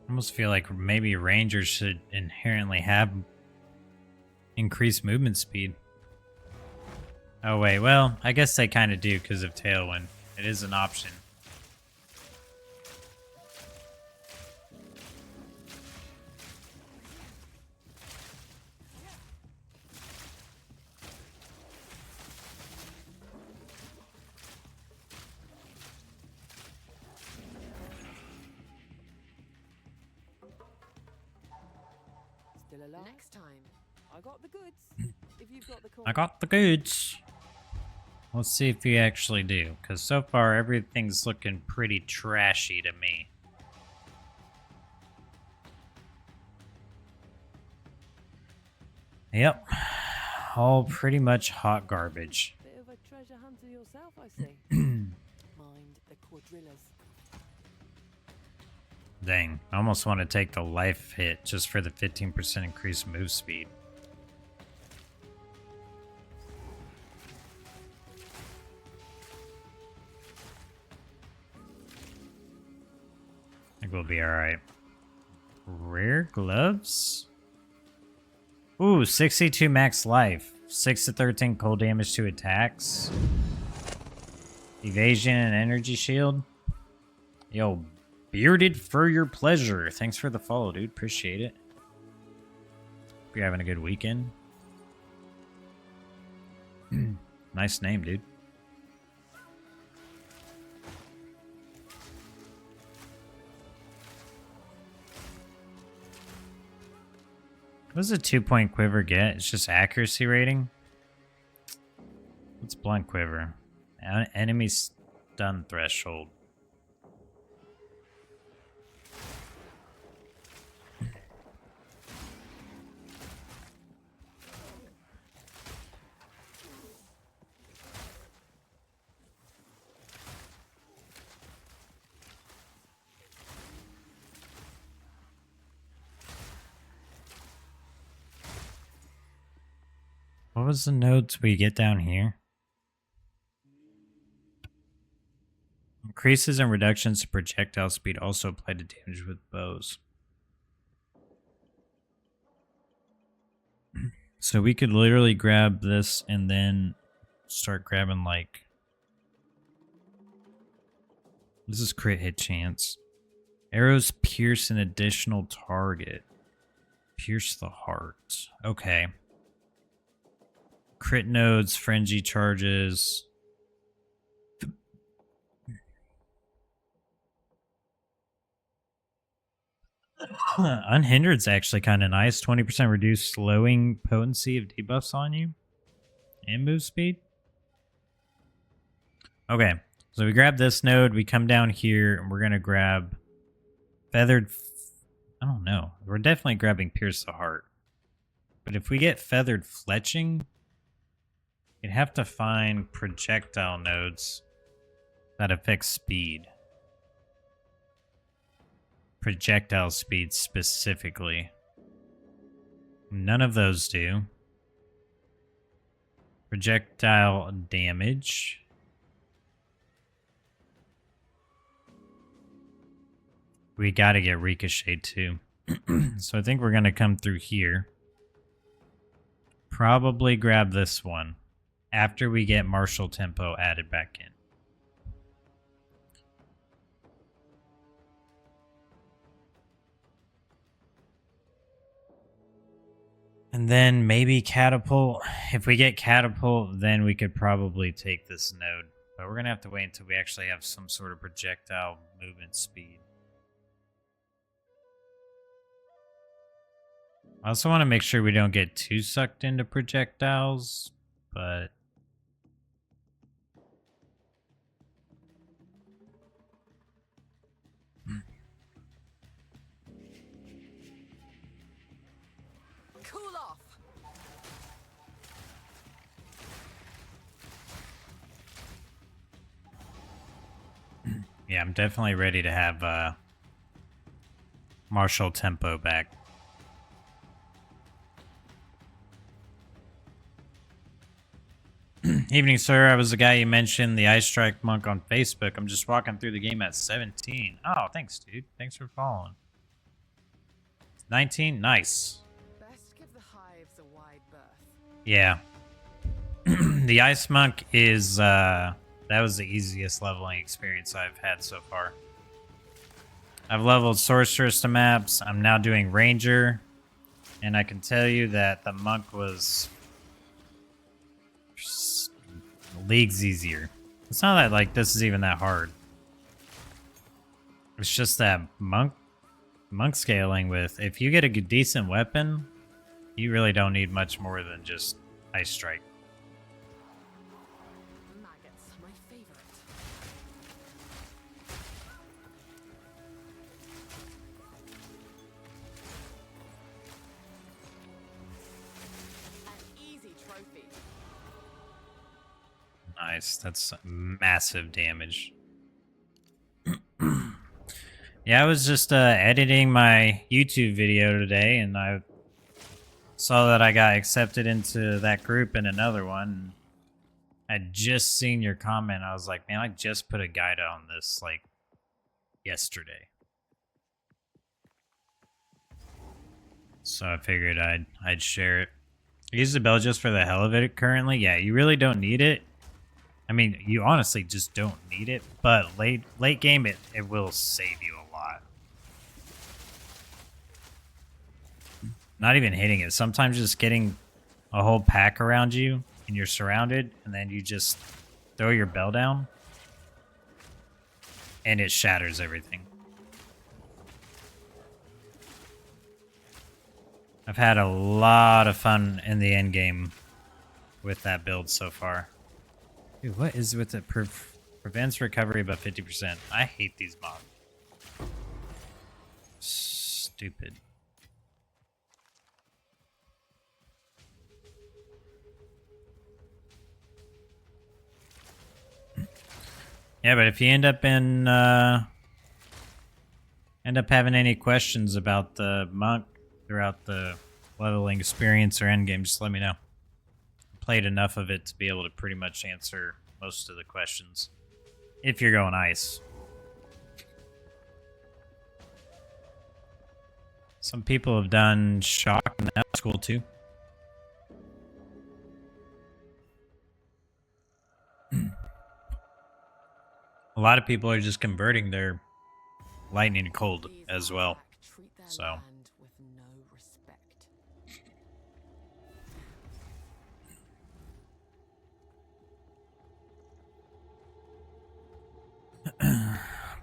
Speaker 1: I almost feel like maybe Rangers should inherently have increased movement speed. Oh wait, well, I guess they kind of do because of Tailwind. It is an option.
Speaker 6: Still alive? Next time. I got the goods. If you've got the
Speaker 1: I got the goods. Let's see if we actually do, because so far everything's looking pretty trashy to me. Yep. All pretty much hot garbage.
Speaker 6: Bit of a treasure hunter yourself, I see. Mind the quadrillas.
Speaker 1: Dang, I almost want to take the life hit just for the 15% increased move speed. I think we'll be alright. Rare gloves? Ooh, 62 max life. 6 to 13 cold damage to attacks. Evasion and energy shield. Yo, bearded for your pleasure. Thanks for the follow, dude. Appreciate it. Hope you're having a good weekend. Nice name, dude. What does a 2-point quiver get? It's just accuracy rating? What's blunt quiver? Enemy stun threshold. What was the notes we get down here? Increases and reductions to projectile speed also apply to damage with bows. So we could literally grab this and then start grabbing like... This is crit hit chance. Arrows pierce an additional target. Pierce the heart. Okay. Crit nodes, frenzy charges. Unhindered's actually kind of nice. 20% reduced slowing potency of debuffs on you. And move speed. Okay. So we grab this node. We come down here and we're going to grab feathered... I don't know. We're definitely grabbing Pierce the Heart. But if we get feathered fletching... You'd have to find projectile nodes that affect speed. Projectile speed specifically. None of those do. Projectile damage. We gotta get ricochet too. So I think we're gonna come through here. Probably grab this one. After we get martial tempo added back in. And then maybe catapult. If we get catapult, then we could probably take this node. But we're going to have to wait until we actually have some sort of projectile movement speed. I also want to make sure we don't get too sucked into projectiles, but...
Speaker 6: Cool off.
Speaker 1: Yeah, I'm definitely ready to have martial tempo back. Evening, sir. I was the guy you mentioned, the Ice Strike Monk on Facebook. I'm just walking through the game at 17. Oh, thanks, dude. Thanks for following. 19? Nice.
Speaker 6: Best give the hives a wide berth.
Speaker 1: Yeah. The Ice Monk is, that was the easiest leveling experience I've had so far. I've leveled Sorceress to maps. I'm now doing Ranger. And I can tell you that the Monk was leagues easier. It's not that, like, this is even that hard. It's just that monk scaling with, if you get a decent weapon, you really don't need much more than just Ice Strike.
Speaker 6: Maggots, my favorite. An easy trophy.
Speaker 1: Nice, that's massive damage. Yeah, I was just editing my YouTube video today, and I saw that I got accepted into that group in another one. I'd just seen your comment. I was like, man, I just put a guide on this, like, yesterday. So I figured I'd share it. I use the bell just for the hell of it currently. Yeah, you really don't need it. I mean, you honestly just don't need it, but late game, it will save you a lot. Not even hitting it. Sometimes just getting a whole pack around you and you're surrounded, and then you just throw your bell down and it shatters everything. I've had a lot of fun in the end game with that build so far. Dude, what is with it? Prevents recovery about 50%. I hate these mobs. Stupid. Yeah, but if you end up having any questions about the monk throughout the leveling experience or endgame, just let me know. Played enough of it to be able to pretty much answer most of the questions if you're going ice. Some people have done shock, and that's cool too. A lot of people are just converting their lightning to cold as well. So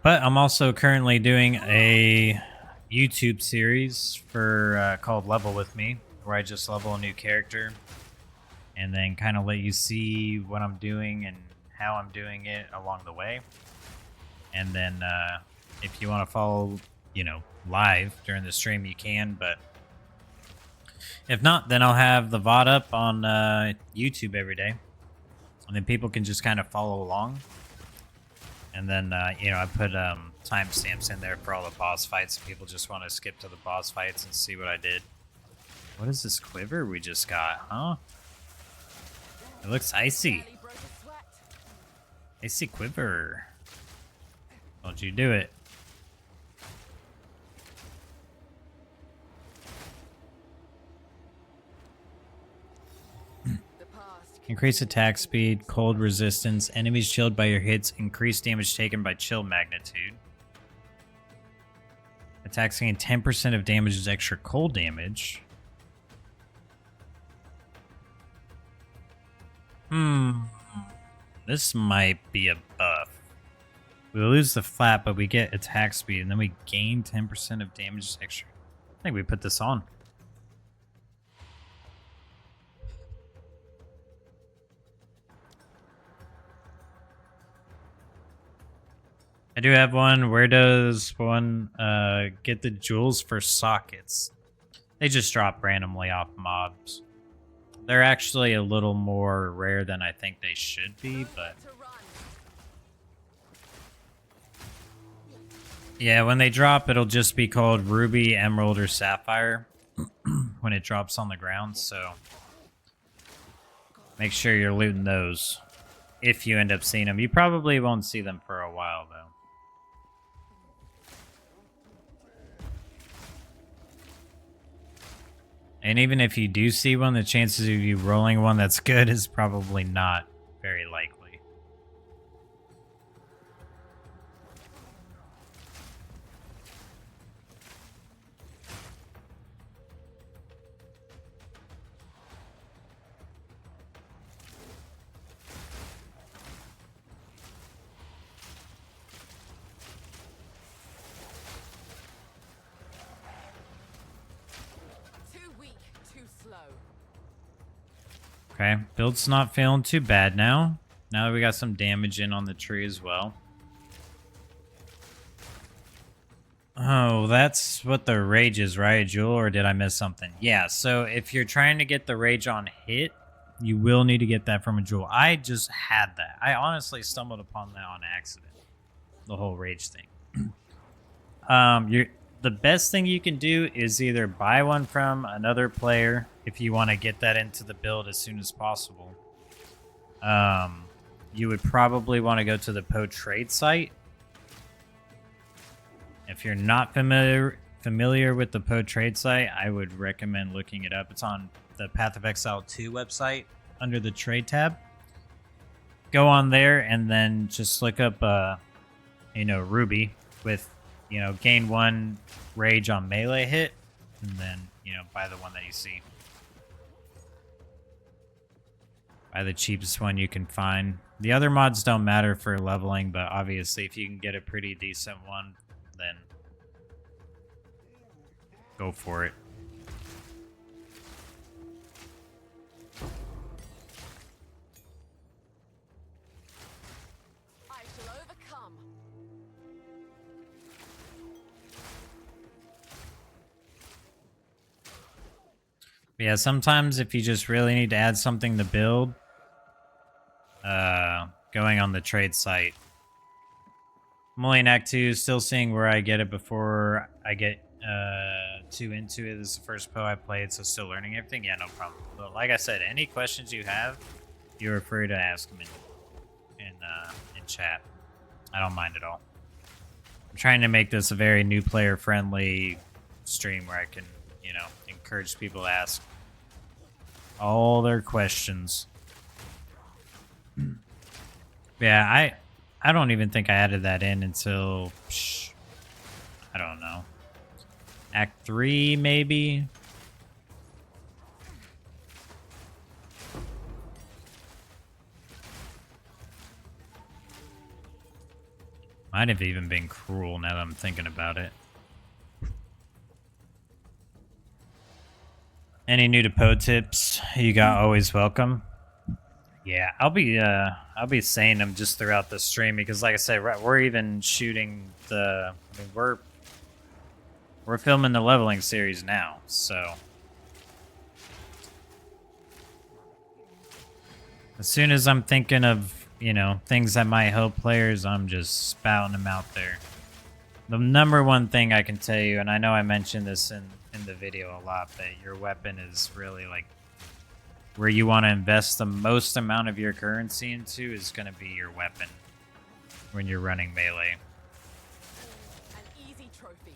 Speaker 1: but I'm also currently doing a YouTube series for called Level With Me, where I just level a new character and then kind of let you see what I'm doing and how I'm doing it along the way. And then if you want to follow, live during the stream, you can. But if not, then I'll have the VOD up on YouTube every day. And then people can just kind of follow along. And then, I put timestamps in there for all the boss fights. If people just want to skip to the boss fights and see what I did. What is this quiver we just got, huh? It looks icy. Icy quiver. Don't you do it. Increase attack speed, cold resistance, enemies chilled by your hits, increase damage taken by chill magnitude. Attacks gain 10% of damage as extra cold damage. This might be a buff. We lose the flat, but we get attack speed, and then we gain 10% of damage as extra. I think we put this on. I do have one. Where does one get the jewels for sockets? They just drop randomly off mobs. They're actually a little more rare than I think they should be, but... yeah, when they drop, it'll just be called Ruby, Emerald, or Sapphire when it drops on the ground, so... Make sure you're looting those. If you end up seeing them. You probably won't see them for a while, though. And even if you do see one, the chances of you rolling one that's good is probably not very likely. Okay, build's not feeling too bad now. Now that we got some damage in on the tree as well. Oh, that's what the rage is, right, Jewel? Or did I miss something? Yeah, so if you're trying to get the rage on hit, you will need to get that from a Jewel. I just had that. I honestly stumbled upon that on accident. The whole rage thing. The best thing you can do is either buy one from another player if you want to get that into the build as soon as possible. You would probably want to go to the Poe trade site. If you're not familiar with the Poe trade site, I would recommend looking it up. It's on the Path of Exile 2 website under the trade tab. Go on there and then just look up, Ruby with, gain 1 rage on melee hit, and then, buy the one that you see. Buy the cheapest one you can find. The other mods don't matter for leveling, but obviously if you can get a pretty decent one, then go for it.
Speaker 6: I shall overcome.
Speaker 1: Yeah, sometimes if you just really need to add something to build, going on the trade site. I'm only in Act 2, still seeing where I get it before I get too into it. This is the first Poe I played, so still learning everything. Yeah, no problem. But like I said, any questions you have, you're free to ask them in chat. I don't mind at all. I'm trying to make this a very new player friendly stream where I can, encourage people to ask all their questions. Yeah, I don't even think I added that in until, I don't know, Act 3 maybe? Might have even been Cruel now that I'm thinking about it. Any new to Poe tips you got always welcome? Yeah, I'll be saying them just throughout the stream because, like I said, we're even shooting the. I mean, we're filming the leveling series now, so as soon as I'm thinking of things that might help players, I'm just spouting them out there. The number one thing I can tell you, and I know I mentioned this in the video a lot, that your weapon is really like where you want to invest the most amount of your currency into is going to be your weapon when you're running melee.
Speaker 6: An easy trophy.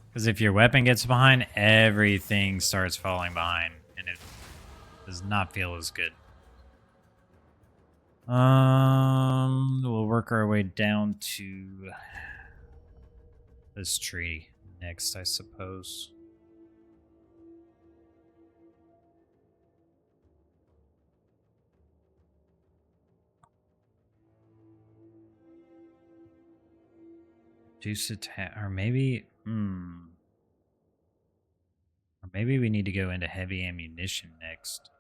Speaker 1: Because if your weapon gets behind, everything starts falling behind, and it does not feel as good. We'll work our way down to this tree next, I suppose. Juice attack, or maybe, or maybe we need to go into heavy ammunition next.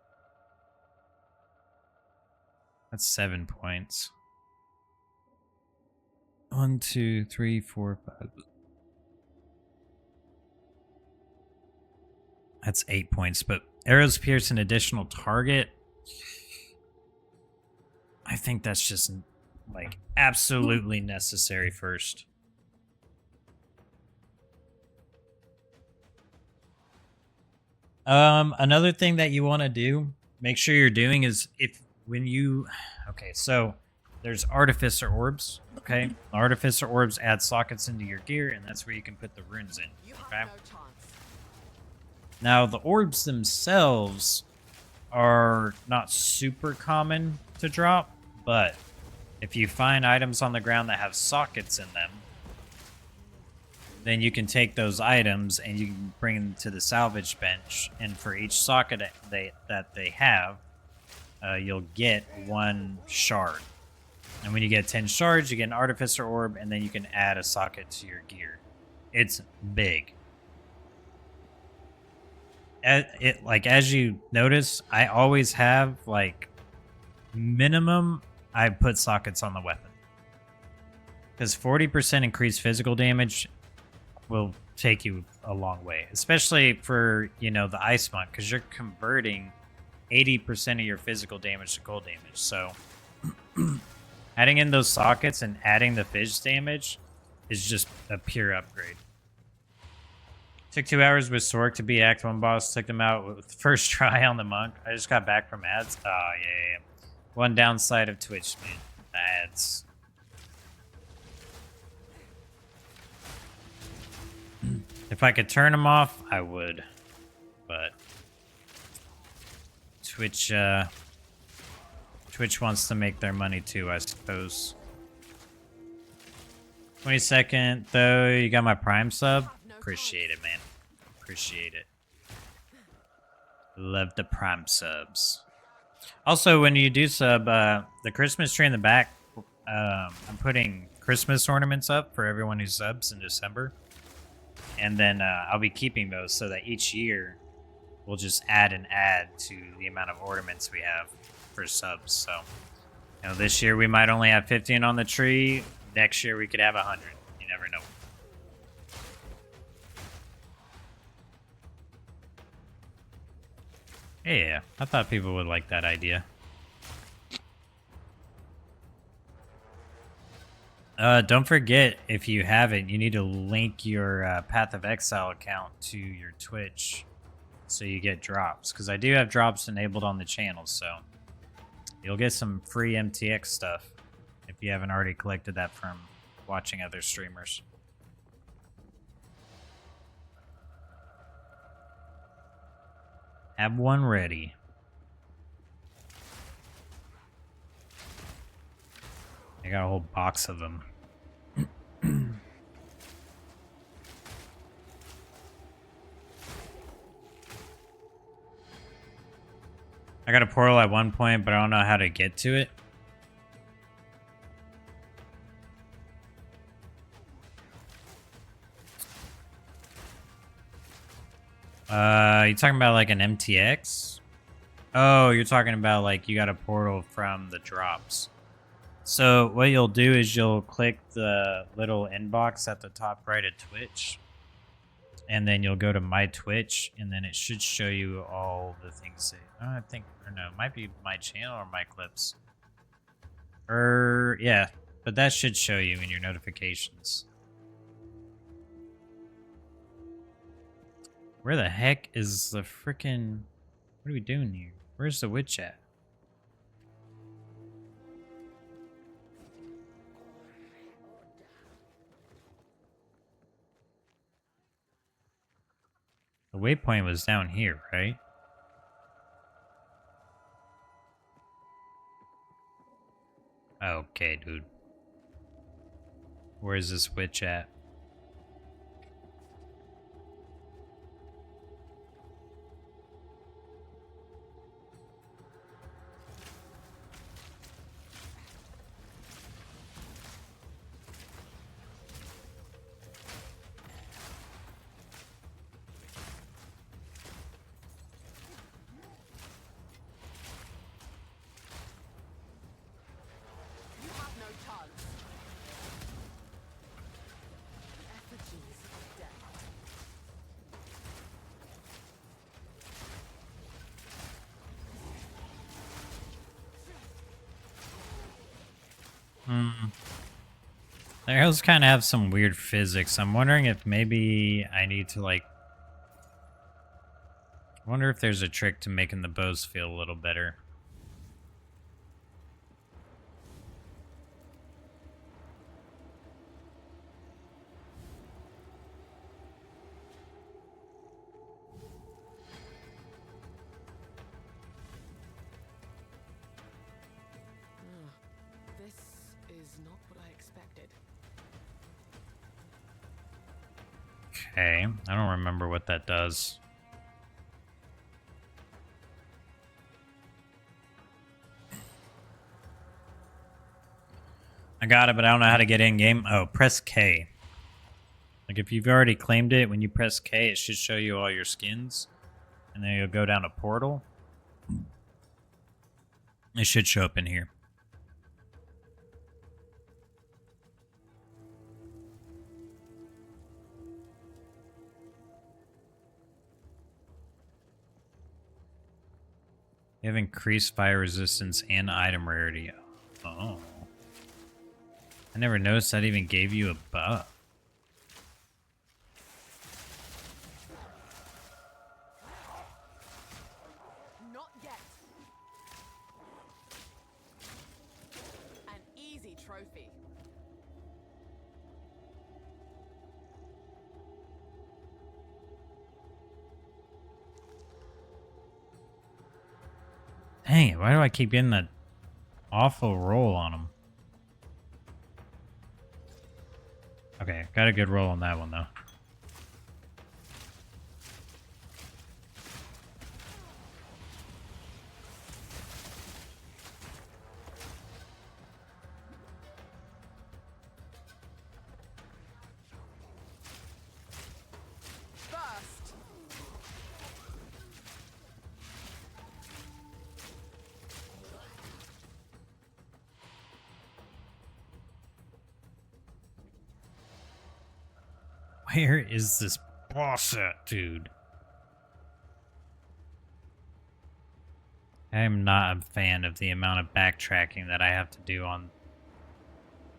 Speaker 1: That's 7 points. 1, 2, 3, 4, 5. That's 8 points, but arrows pierce an additional target. I think that's just like absolutely necessary first. Another thing that you want to do make sure you're doing is okay, so there's artificer orbs. Okay, artificer orbs add sockets into your gear, and that's where you can put the runes in. Okay. Now the orbs themselves are not super common to drop, but if you find items on the ground that have sockets in them, then you can take those items and you can bring them to the salvage bench, and for each socket that they have, you'll get 1 shard. And when you get 10 shards, you get an artificer orb, and then you can add a socket to your gear. It's big. As you notice, I always have, like, minimum, I put sockets on the weapon. Because 40% increased physical damage will take you a long way. Especially for, you know, the Ice Monk, because you're converting 80% of your physical damage to cold damage. So, adding in those sockets and adding the phys damage is just a pure upgrade. Took 2 hours with Sork to be Act 1 boss. Took them out with first try on the Monk. I just got back from ads. Oh, yeah. One downside of Twitch, man. The ads. If I could turn them off, I would. But Twitch wants to make their money too, I suppose. 22nd, though, you got my Prime sub? Appreciate it, man. Appreciate it. Love the Prime subs. Also, when you do sub, the Christmas tree in the back, I'm putting Christmas ornaments up for everyone who subs in December. And then I'll be keeping those so that each year we'll just add an ad to the amount of ornaments we have for subs. So, you know, this year we might only have 15 on the tree. Next year we could have 100. You never know. Yeah, I thought people would like that idea. Don't forget, if you haven't, you need to link your Path of Exile account to your Twitch so you get drops. Because I do have drops enabled on the channel, so you'll get some free MTX stuff if you haven't already collected that from watching other streamers. Have one ready. I got a whole box of them. I got a portal at one point, but I don't know how to get to it. You talking about like an MTX? Oh, you're talking about like you got a portal from the drops. So what you'll do is you'll click the little inbox at the top right of Twitch, and then you'll go to My Twitch, and then it should show you all the things that, I think, or no, it might be My Channel or My Clips. Yeah, but that should show you in your notifications. Where the heck is the frickin'... What are we doing here? Where's the witch at? The waypoint was down here, right? Okay, dude. Where's this witch at? The arrows kind of have some weird physics. I'm wondering if maybe I need to, like, I wonder if there's a trick to making the bows feel a little better.
Speaker 6: This is not what I expected.
Speaker 1: Okay, I don't remember what that does. I got it, but I don't know how to get in game. Oh, press K. Like if you've already claimed it, when you press K, it should show you all your skins. And then you'll go down a portal. It should show up in here. You have increased fire resistance and item rarity. Oh. I never noticed that even gave you a buff.
Speaker 6: Not yet. An easy trophy.
Speaker 1: Dang it, why do I keep getting that awful roll on him? Okay, got a good roll on that one, though.
Speaker 6: First.
Speaker 1: Where is this boss at, dude? I am not a fan of the amount of backtracking that I have to do on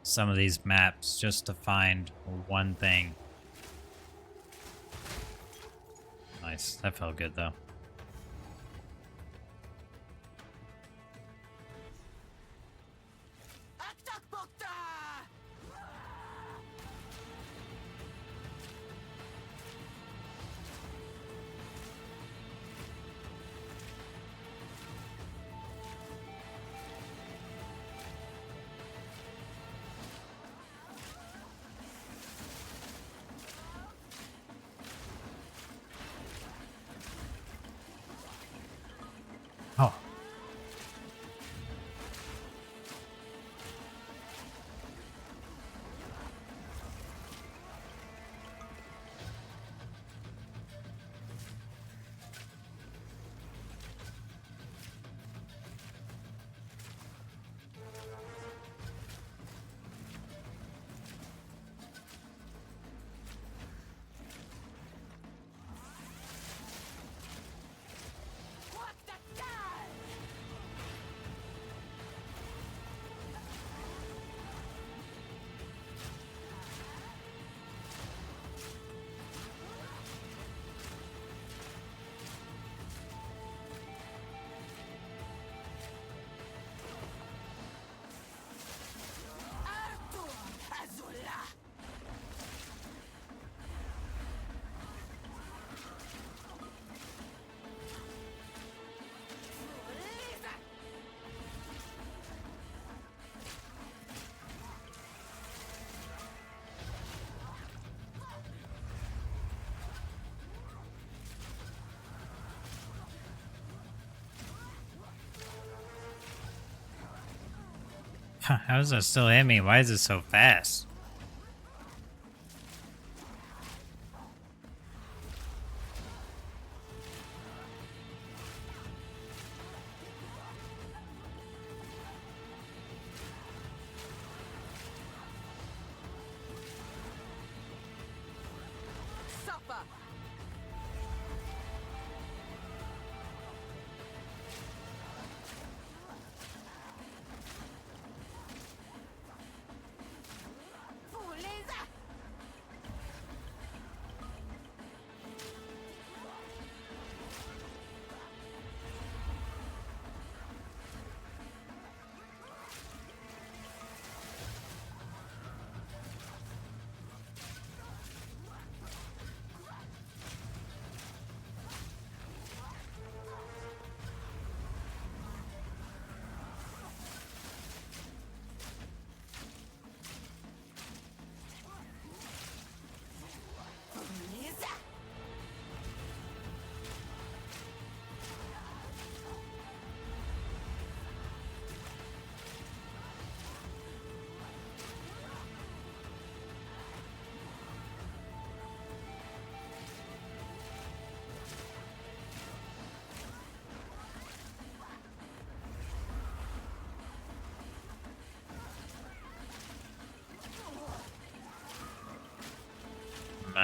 Speaker 1: some of these maps just to find one thing. Nice. That felt good, though. Oh. How does that still hit me? Why is it so fast?
Speaker 6: Suffer.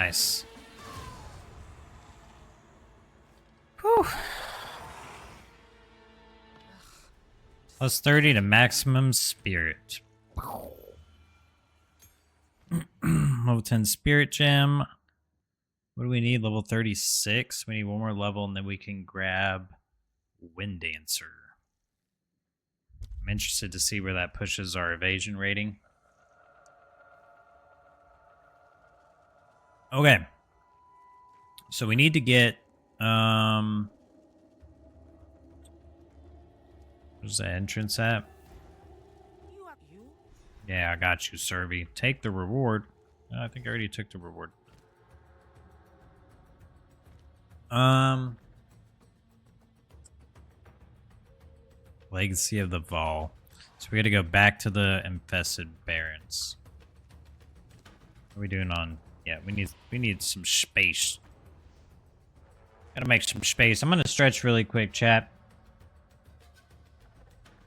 Speaker 1: Nice. Whew. Plus 30 to maximum spirit. Level 10 spirit gem. What do we need? Level 36. We need one more level and then we can grab Wind Dancer. I'm interested to see where that pushes our evasion rating. Okay. So we need to get where's the entrance at? Yeah, I got you, Servy. Take the reward. I think I already took the reward. Legacy of the Vol. So we gotta go back to the infested barrens. What are we doing on? Yeah, we need some space. Gotta make some space. I'm gonna stretch really quick, chat.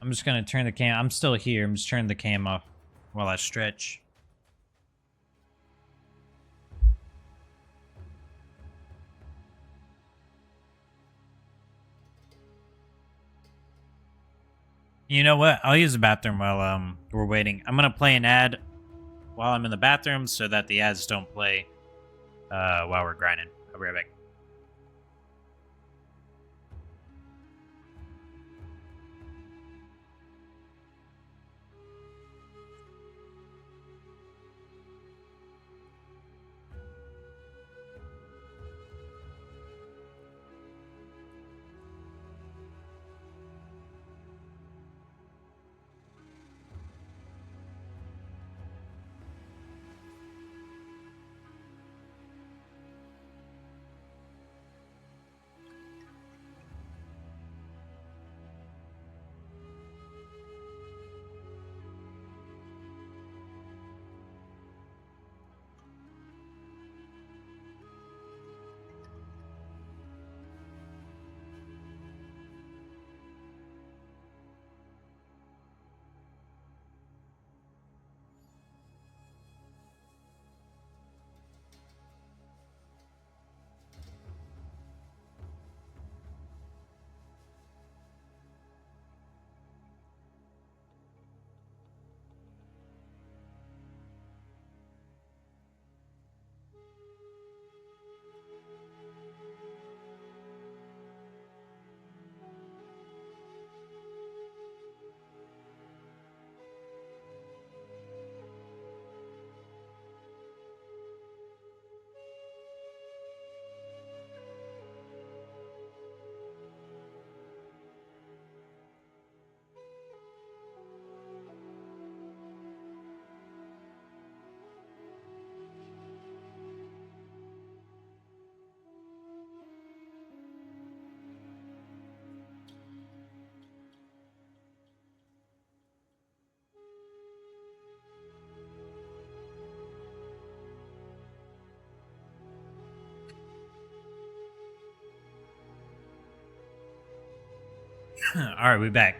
Speaker 1: I'm just gonna turn the cam. I'm still here. I'm just turning the cam off while I stretch. You know what? I'll use the bathroom while we're waiting. I'm gonna play an ad while I'm in the bathroom so that the ads don't play while we're grinding. I'll be right back. Alright, we back.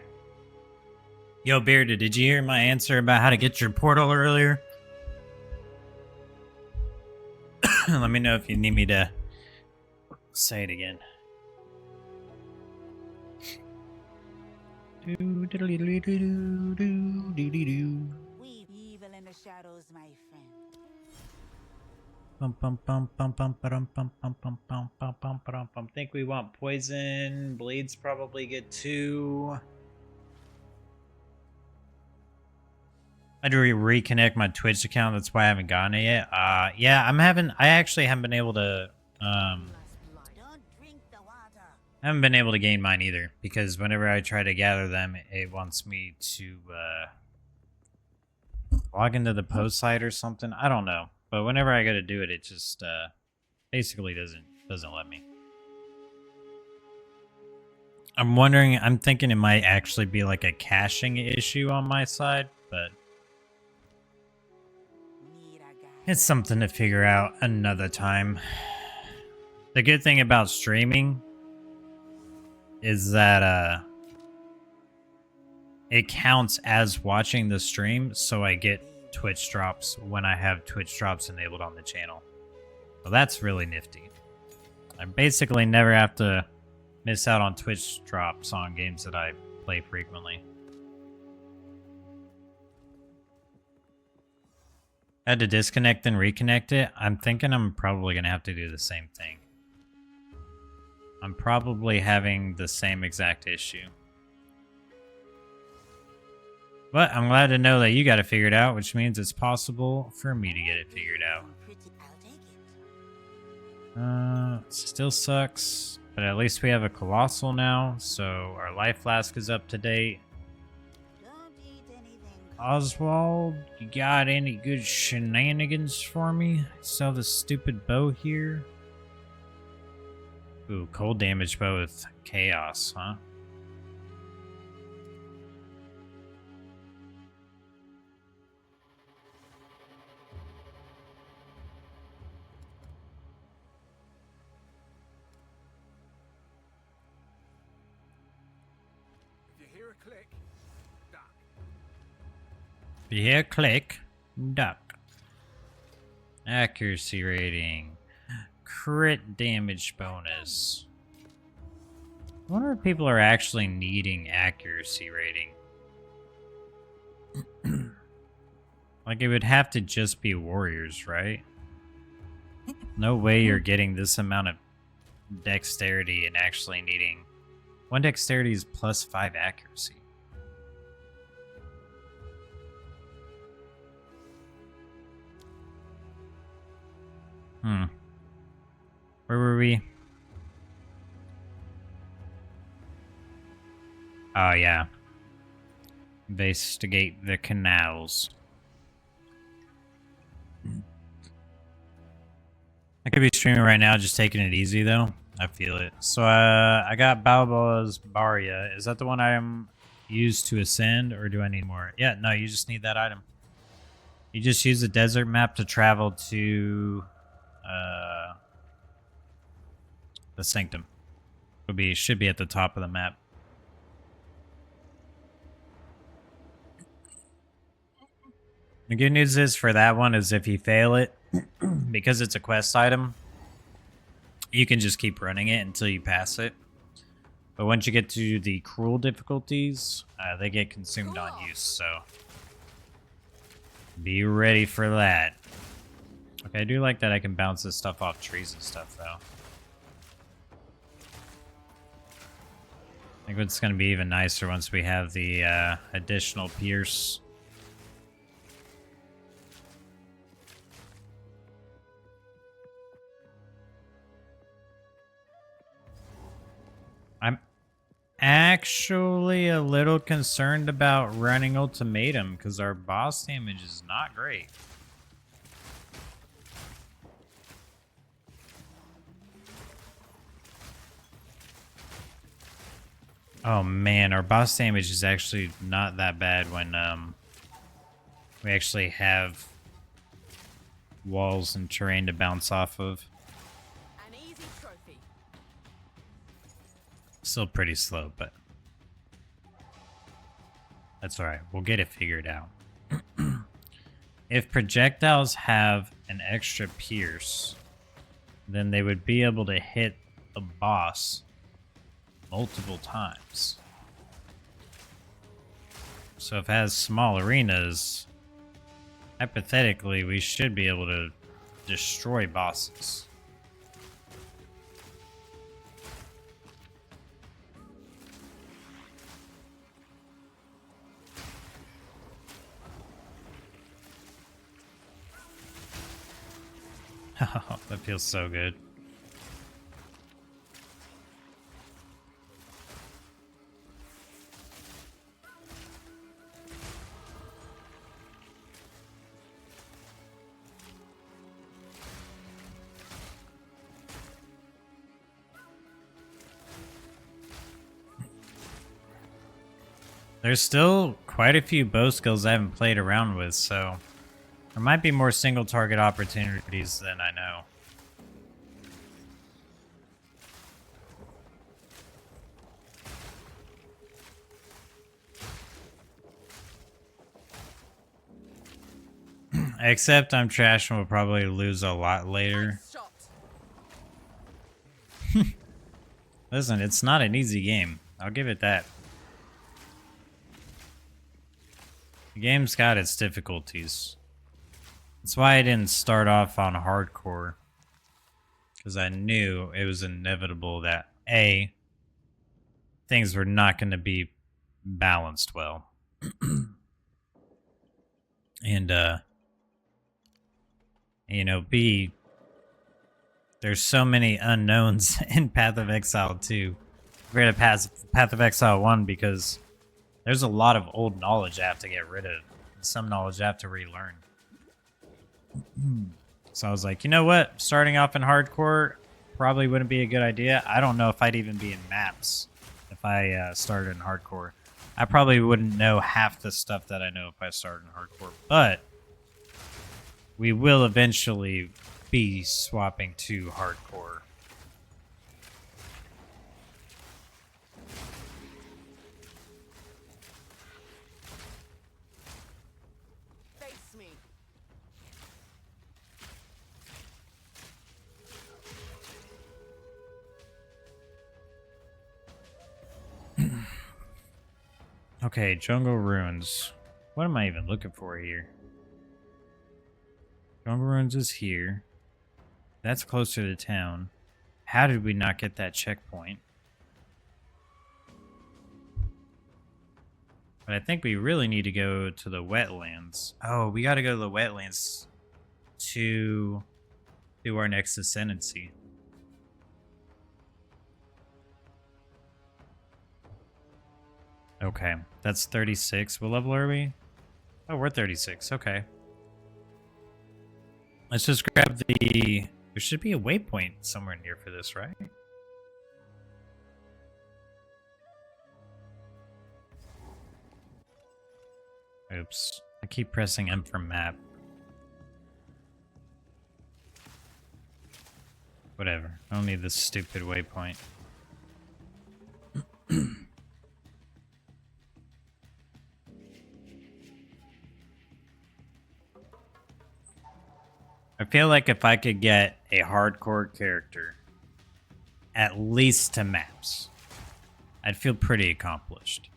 Speaker 1: Yo, Bearded, did you hear my answer about how to get your portal earlier? Let me know if you need me to say it again.
Speaker 5: We evil in the shadows, my friend.
Speaker 1: Think we want poison. Blades probably get 2. I had to reconnect my Twitch account. That's why I haven't gotten it yet. Yeah, I actually haven't been able to
Speaker 5: Don't drink the water.
Speaker 1: I haven't been able to gain mine either, because whenever I try to gather them, it wants me to log into the post site or something. I don't know. But whenever I go to do it, it just basically doesn't let me. I'm thinking it might actually be like a caching issue on my side, but it's something to figure out another time. The good thing about streaming is that it counts as watching the stream, so I get Twitch drops when I have Twitch drops enabled on the channel. Well, that's really nifty. I basically never have to miss out on Twitch drops on games that I play frequently. I had to disconnect and reconnect it. I'm thinking I'm probably going to have to do the same thing. I'm probably having the same exact issue. But I'm glad to know that you got it figured out, which means it's possible for me to get it figured out. Still sucks, but at least we have a Colossal now, so our life flask is up to date. Oswald, you got any good shenanigans for me? Sell the stupid bow here. Ooh, cold damage bow with chaos, huh?
Speaker 7: If you hear a click, duck.
Speaker 1: If you hear a click, duck. Accuracy rating. Crit damage bonus. I wonder if people are actually needing accuracy rating. Like, it would have to just be warriors, right? No way you're getting this amount of dexterity and actually needing... 1 dexterity is plus 5 accuracy. Where were we? Oh, yeah. Investigate the canals. I could be streaming right now, just taking it easy, though. I feel it. So, I got Balboa's Baria. Is that the one I am used to ascend, or do I need more? Yeah, no, you just need that item. You just use the desert map to travel to... the Sanctum. Should be at the top of the map. The good news is for that one is if you fail it, because it's a quest item, you can just keep running it until you pass it. But once you get to the cruel difficulties, they get consumed on use, so be ready for that. Okay, I do like that I can bounce this stuff off trees and stuff, though. I think it's going to be even nicer once we have the additional pierce. I'm actually a little concerned about running ultimatum because our boss damage is not great. Oh man, our boss damage is actually not that bad when we actually have walls and terrain to bounce off of.
Speaker 6: An easy trophy.
Speaker 1: Still pretty slow, but that's alright. We'll get it figured out. If projectiles have an extra pierce, then they would be able to hit the boss multiple times. So if it has small arenas, hypothetically, we should be able to destroy bosses. Oh, that feels so good. There's still quite a few bow skills I haven't played around with, so there might be more single target opportunities than I know. Except I'm trash and will probably lose a lot later. Listen, it's not an easy game. I'll give it that. The game's got its difficulties. That's why I didn't start off on hardcore. Because I knew it was inevitable that A, things were not going to be balanced well. And, you know, B, there's so many unknowns in Path of Exile 2. Compared to Path of Exile 1 because there's a lot of old knowledge I have to get rid of. And some knowledge I have to relearn. So I was like, you know what? Starting off in hardcore probably wouldn't be a good idea. I don't know if I'd even be in maps if I started in hardcore. I probably wouldn't know half the stuff that I know if I started in hardcore. But we will eventually be swapping to hardcore.
Speaker 6: Face me.
Speaker 1: Okay, Jungle Ruins. What am I even looking for here? Jungle Ruins is here. That's closer to town. How did we not get that checkpoint? But I think we really need to go to the wetlands. Oh, we gotta go to the wetlands to do our next Ascendancy. Okay, that's 36. What level are we? Oh, we're 36. Okay. Let's just grab the... There should be a waypoint somewhere near for this, right? Oops. I keep pressing M for map. Whatever. I don't need this stupid waypoint. I feel like if I could get a hardcore character, at least to maps, I'd feel pretty accomplished.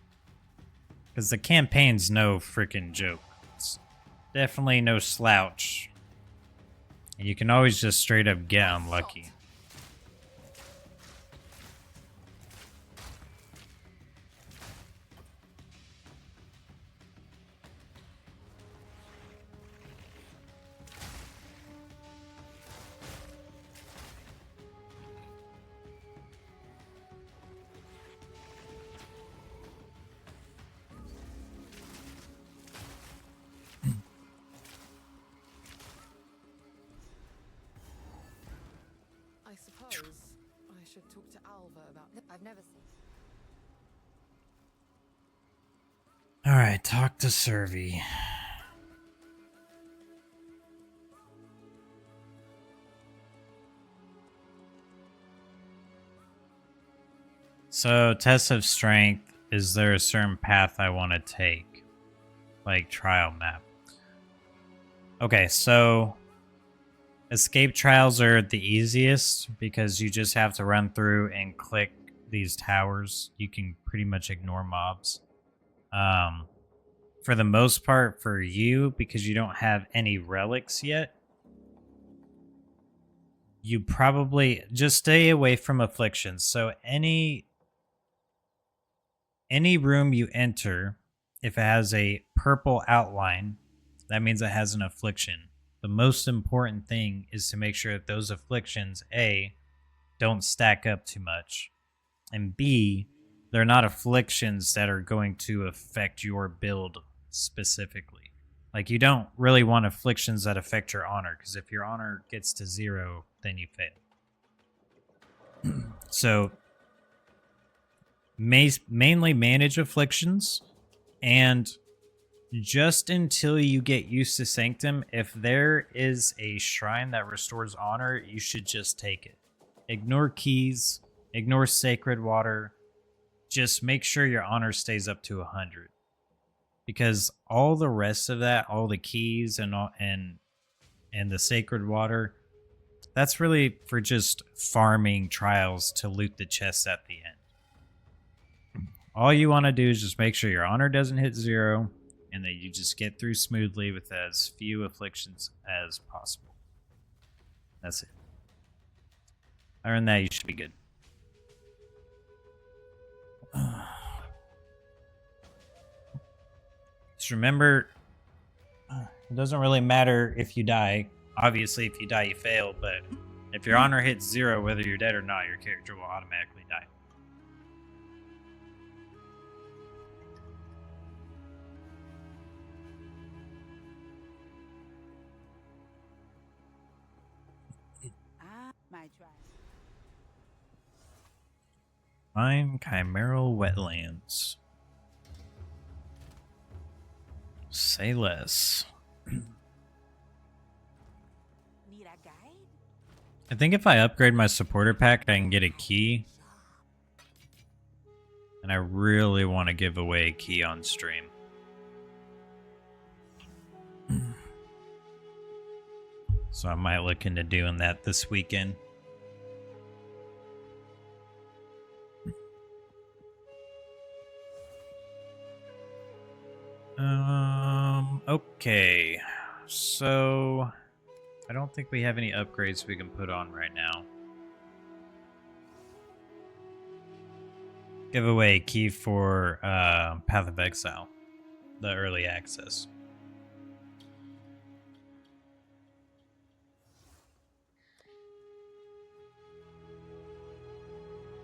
Speaker 1: Because the campaign's no freaking joke. It's definitely no slouch. And you can always just straight up get unlucky.
Speaker 6: I suppose I should talk to Alva about...
Speaker 3: I've never seen.
Speaker 1: Alright, talk to Servi. So, test of strength, is there a certain path I want to take? Like trial map. Okay, so escape trials are the easiest because you just have to run through and click these towers. You can pretty much ignore mobs. For the most part, for you, because you don't have any relics yet, you probably just stay away from afflictions. So any room you enter, if it has a purple outline, that means it has an affliction. The most important thing is to make sure that those afflictions, A, don't stack up too much, and B, they're not afflictions that are going to affect your build specifically. Like, you don't really want afflictions that affect your honor, because if your honor gets to 0, then you fail. So, mainly manage afflictions, and just until you get used to Sanctum, if there is a shrine that restores honor, you should just take it. Ignore keys, ignore sacred water, just make sure your honor stays up to 100. Because all the rest of that, all the keys and the sacred water, That's really for just farming trials to loot the chests at the end. All you want to do is just make sure your honor doesn't hit 0, and that you just get through smoothly with as few afflictions as possible. That's it. Other than that, you should be good. Just remember, it doesn't really matter if you die. Obviously, if you die, you fail, but if your honor hits 0, whether you're dead or not, your character will automatically die.
Speaker 5: My try.
Speaker 1: Find chimeral wetlands. Say less.
Speaker 5: Need a guide?
Speaker 1: I think if I upgrade my supporter pack, I can get a key. And I really want to give away a key on stream. So I might look into doing that this weekend. Okay. So I don't think we have any upgrades we can put on right now. Give away a key for Path of Exile, the early access.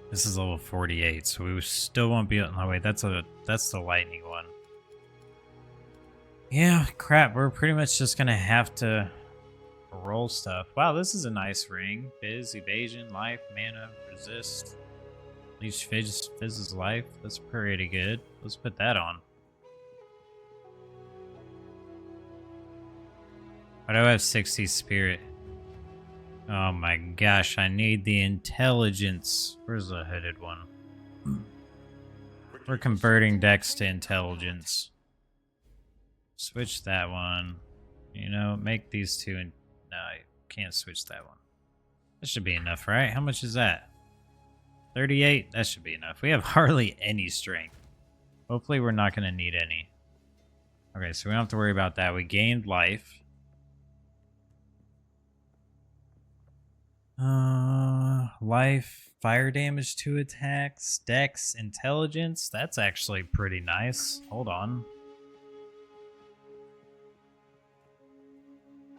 Speaker 1: This is level 48, so we still won't be. Oh wait, that's the lightning one. Yeah, crap. We're pretty much just gonna have to roll stuff. Wow, this is a nice ring. Fizz, evasion, life, mana, resist. Leaves Fizz's life. That's pretty good. Let's put that on. Why do I have 60 spirit? Oh my gosh, I need the intelligence. Where's the hooded one? We're converting dex to intelligence. Switch that one. You know, make these two and no, I can't switch that one. That should be enough, right? How much is that? 38? That should be enough. We have hardly any strength. Hopefully we're not going to need any. Okay, so we don't have to worry about that. We gained life. Life, fire damage, 2 attacks, dex, intelligence. That's actually pretty nice. Hold on.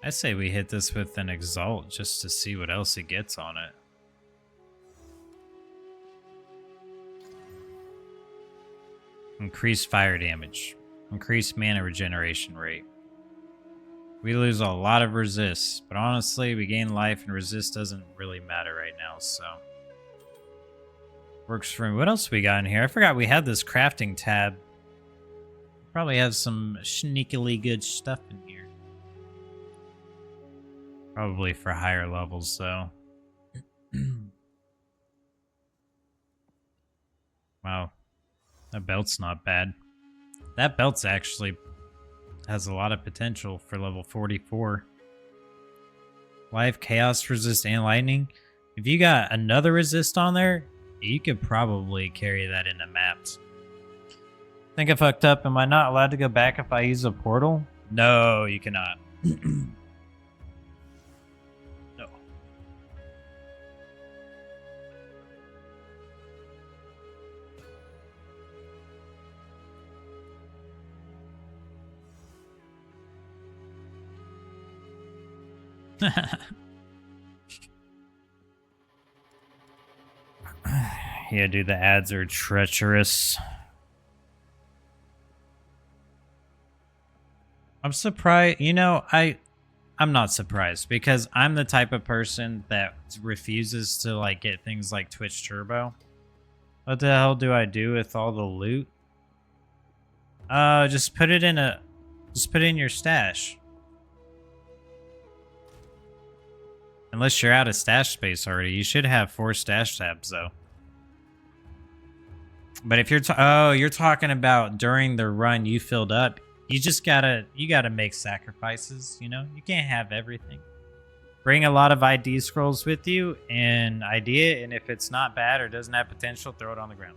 Speaker 1: I say we hit this with an Exalt just to see what else it gets on it. Increased fire damage. Increased mana regeneration rate. We lose a lot of resist, but honestly, we gain life and resist doesn't really matter right now, so. Works for me. What else we got in here? I forgot we had this crafting tab. Probably have some sneakily good stuff in here. Probably for higher levels, though. Wow. That belt's not bad. That belt's actually has a lot of potential for level 44. Life, chaos, resist, and lightning. If you got another resist on there, you could probably carry that into maps. I think I fucked up. Am I not allowed to go back if I use a portal? No, you cannot. No. Yeah, dude, the ads are treacherous. I'm surprised. You know, I'm not surprised because I'm the type of person that refuses to like get things like Twitch Turbo. What the hell do I do with all the loot? Just put it in your stash. Unless you're out of stash space already. You should have 4 stash tabs, though. But if you're... you're talking about during the run you filled up. You just gotta make sacrifices, you know? You can't have everything. bring a lot of ID scrolls with you and ID it, and if it's not bad or doesn't have potential, throw it on the ground.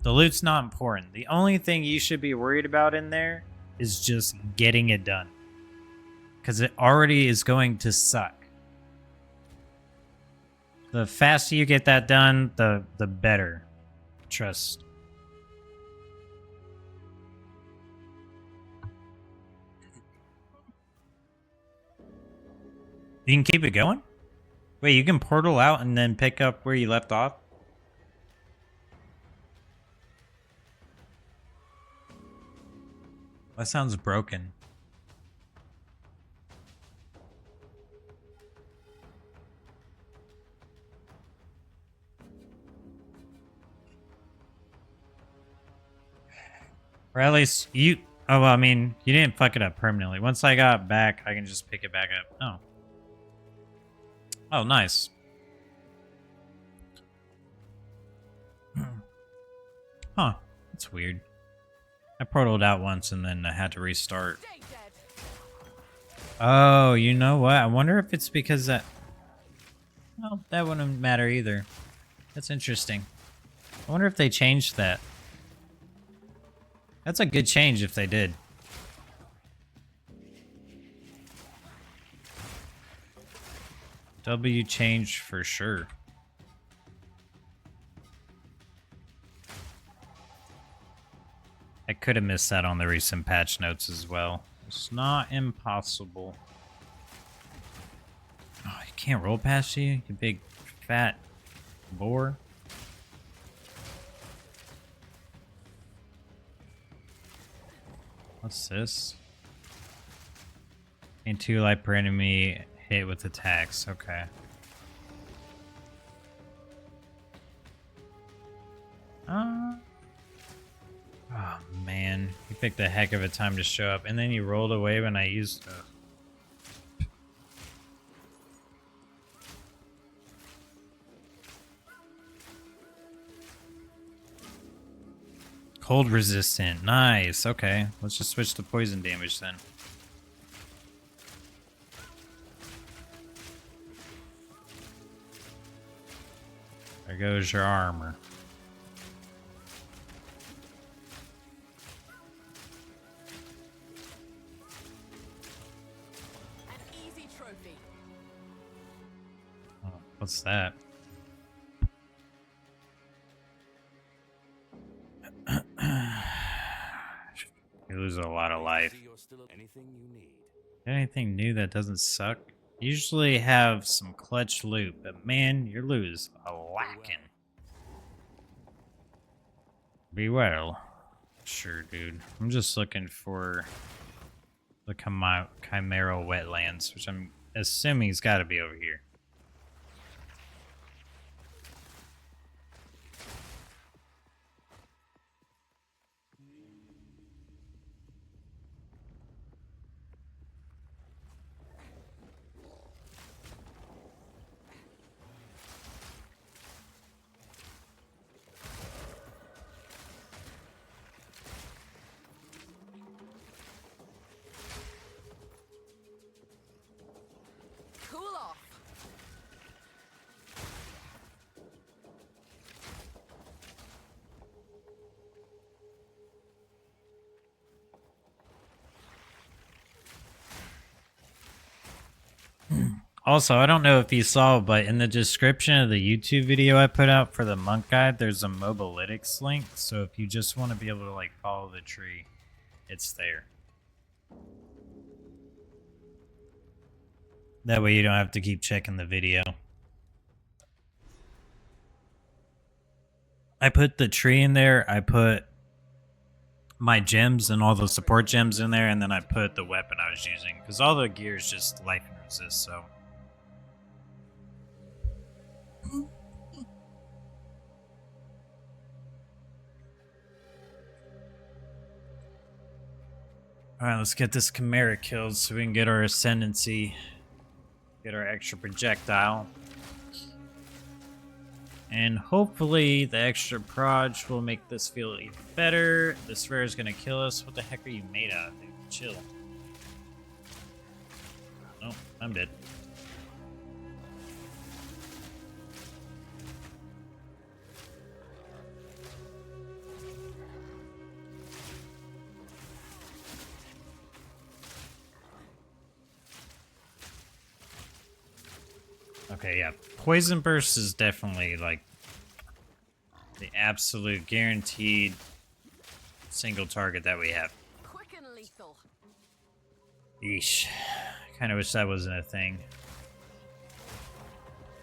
Speaker 1: The loot's not important. The only thing you should be worried about in there is just getting it done. Because it already is going to suck. The faster you get that done, the better. Trust. You can keep it going? Wait, you can portal out and then pick up where you left off? That sounds broken. Or at least you... Oh, well, I mean, you didn't fuck it up permanently. Once I got back, I can just pick it back up. Oh. Oh, nice. Huh. That's weird. I portaled out once and then I had to restart. Oh, you know what? I wonder if it's because that... Well, that wouldn't matter either. That's interesting. I wonder if they changed that. That's a good change if they did. W changed for sure. I could have missed that on the recent patch notes as well. It's not impossible. Oh, you can't roll past you big fat boar. What's this? And 2 life per enemy hit with attacks. Okay. Oh man, you picked a heck of a time to show up, and then you rolled away when I used. Cold resistant, nice. Okay, let's just switch to poison damage then. There goes your armor. What's that? You lose a lot of life. Anything new that doesn't suck? Usually have some clutch loot, but man, your loot is a lacking. Be well. Sure, dude. I'm just looking for the Chimera wetlands, which I'm assuming has got to be over here. Also, I don't know if you saw, but in the description of the YouTube video I put out for the monk guide, there's a mobalytics link. So if you just want to be able to like follow the tree, it's there. That way you don't have to keep checking the video. I put the tree in there, I put my gems and all the support gems in there, and then I put the weapon I was using. Because all the gear is just life and resist, so... Alright, let's get this Chimera killed so we can get our Ascendancy. Get our extra projectile. And hopefully the extra proj will make this feel even better. This rare is gonna kill us. What the heck are you made out of, dude? Chill. Oh, I'm dead. Okay, yeah. Poison Burst is definitely like the absolute guaranteed single target that we have.
Speaker 6: Quick and lethal.
Speaker 1: Yeesh. I kind of wish that wasn't a thing.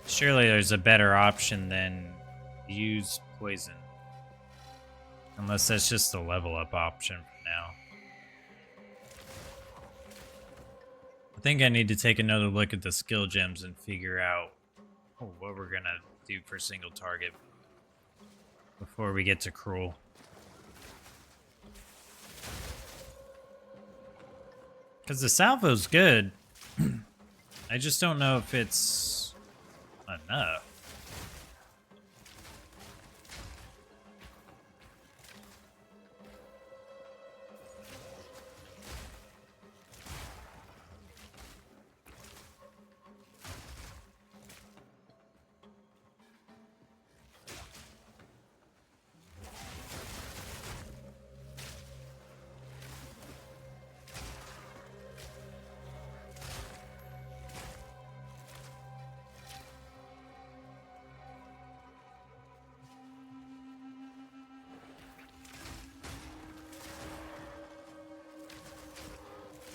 Speaker 1: Surely there's a better option than use poison. Unless that's just the level up option for now. I think I need to take another look at the skill gems and figure out what we're gonna do for single target before we get to Cruel. Because the salvo's good. I just don't know if it's enough.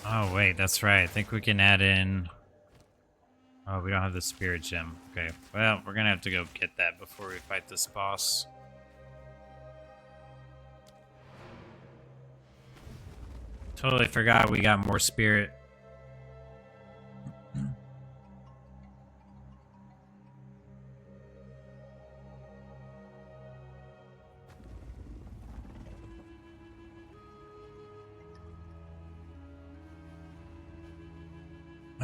Speaker 1: Oh, wait, that's right. I think we can add in... Oh, we don't have the spirit gem. Okay, well, we're gonna have to go get that before we fight this boss. Totally forgot we got more spirit.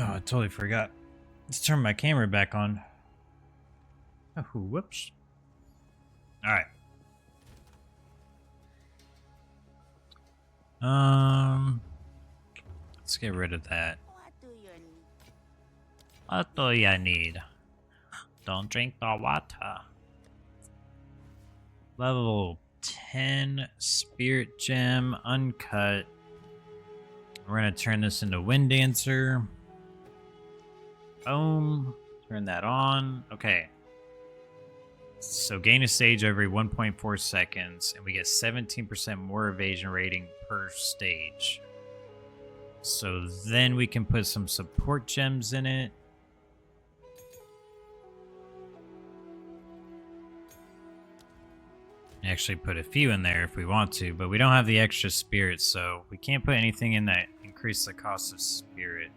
Speaker 1: Oh, I totally forgot. Let's turn my camera back on. Oh, whoops. Alright. Let's get rid of that. What do you need? Don't drink the water. Level 10 Spirit Gem, uncut. We're gonna turn this into Wind Dancer. Boom. Turn that on. Okay. So gain a stage every 1.4 seconds, and we get 17% more evasion rating per stage. So then we can put some support gems in it. Actually put a few in there if we want to, but we don't have the extra spirit, so we can't put anything in that increase the cost of spirit.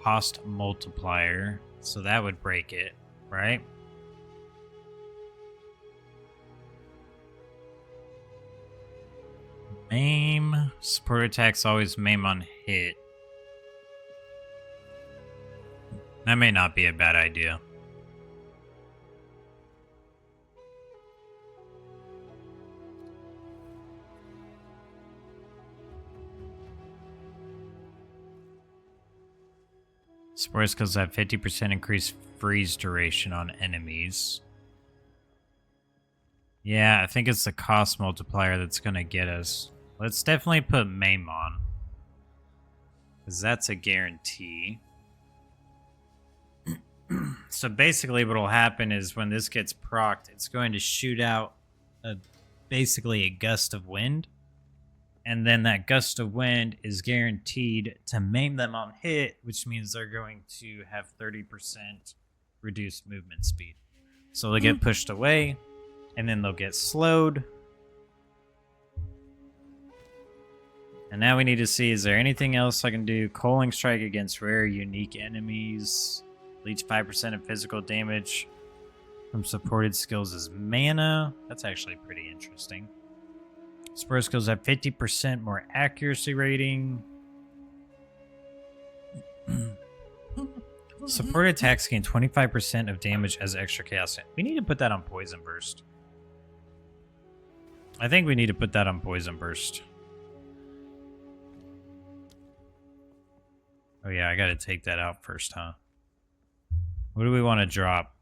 Speaker 1: Cost multiplier, so that would break it, right? Maim. Support attacks always maim on hit. That may not be a bad idea. Support skills have 50% increased freeze duration on enemies. Yeah, I think it's the cost multiplier that's gonna get us. Let's definitely put Maim on, because that's a guarantee. So basically what will happen is when this gets procced, it's going to shoot out basically a gust of wind. And then that gust of wind is guaranteed to maim them on hit, which means they're going to have 30% reduced movement speed. So they'll get pushed away, and then they'll get slowed. And now we need to see, is there anything else I can do? Coaling Strike against rare, unique enemies. Leech 5% of physical damage from supported skills as mana. That's actually pretty interesting. Spur skills have 50% more accuracy rating. Support attacks gain 25% of damage as extra chaos. We need to put that on Poison Burst. I think we need to put that on Poison Burst. Oh yeah, I gotta take that out first, huh? What do we want to drop?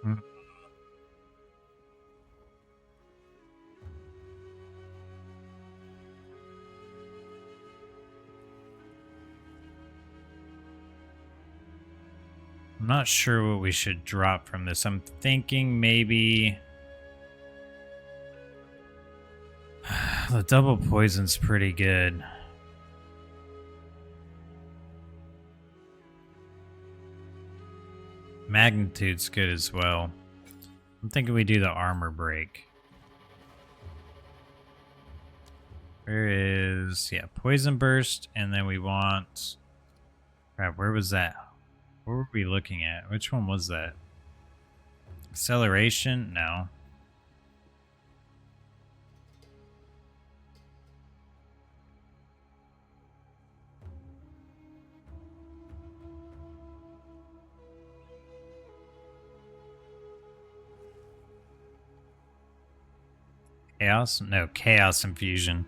Speaker 1: Hmm. I'm not sure what we should drop from this. I'm thinking maybe the double poison's pretty good. Magnitude's good as well. I'm thinking we do the armor break. Where is... yeah, poison burst, and then we want... crap, where was that? What were we looking at? Which one was that? Acceleration? No. Chaos? No, Chaos Infusion.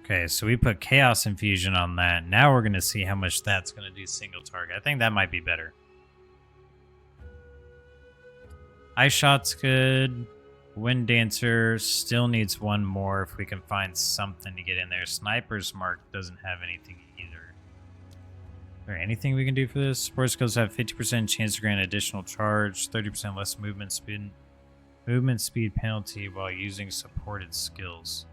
Speaker 1: Okay, so we put Chaos Infusion on that. Now we're going to see how much that's going to do single target. I think that might be better. Ice Shot's good. Wind Dancer still needs one more if we can find something to get in there. Sniper's Mark doesn't have anything either. Is there anything we can do for this? Sports skills have 50% chance to grant additional charge, 30% less movement speed penalty while using supported skills.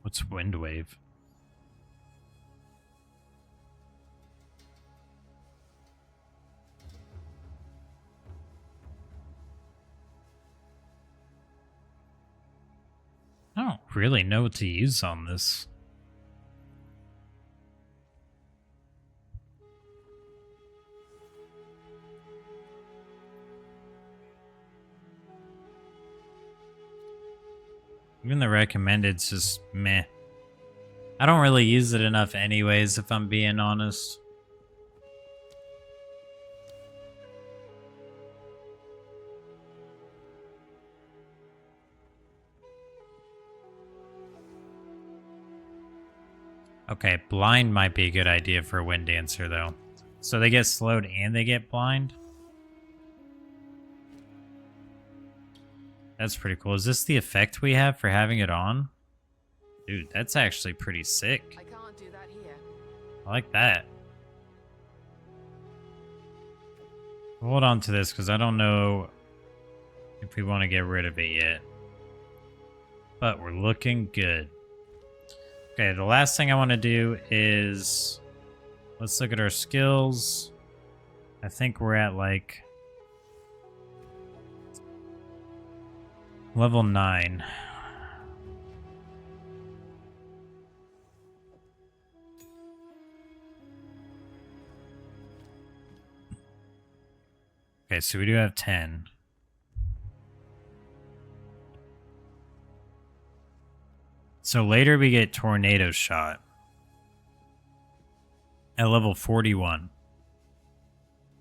Speaker 1: What's Wind Wave? I don't really know what to use on this. Even the recommended's just meh. I don't really use it enough anyways, if I'm being honest. Okay, blind might be a good idea for a Wind Dancer, though. So they get slowed and they get blind? That's pretty cool. Is this the effect we have for having it on? Dude, that's actually pretty sick.
Speaker 6: I can't do that here.
Speaker 1: I like that. Hold on to this because I don't know if we want to get rid of it yet. But we're looking good. Okay, the last thing I want to do is... let's look at our skills. I think we're at like... level 9. Okay, so we do have 10. So later we get Tornado Shot at level 41.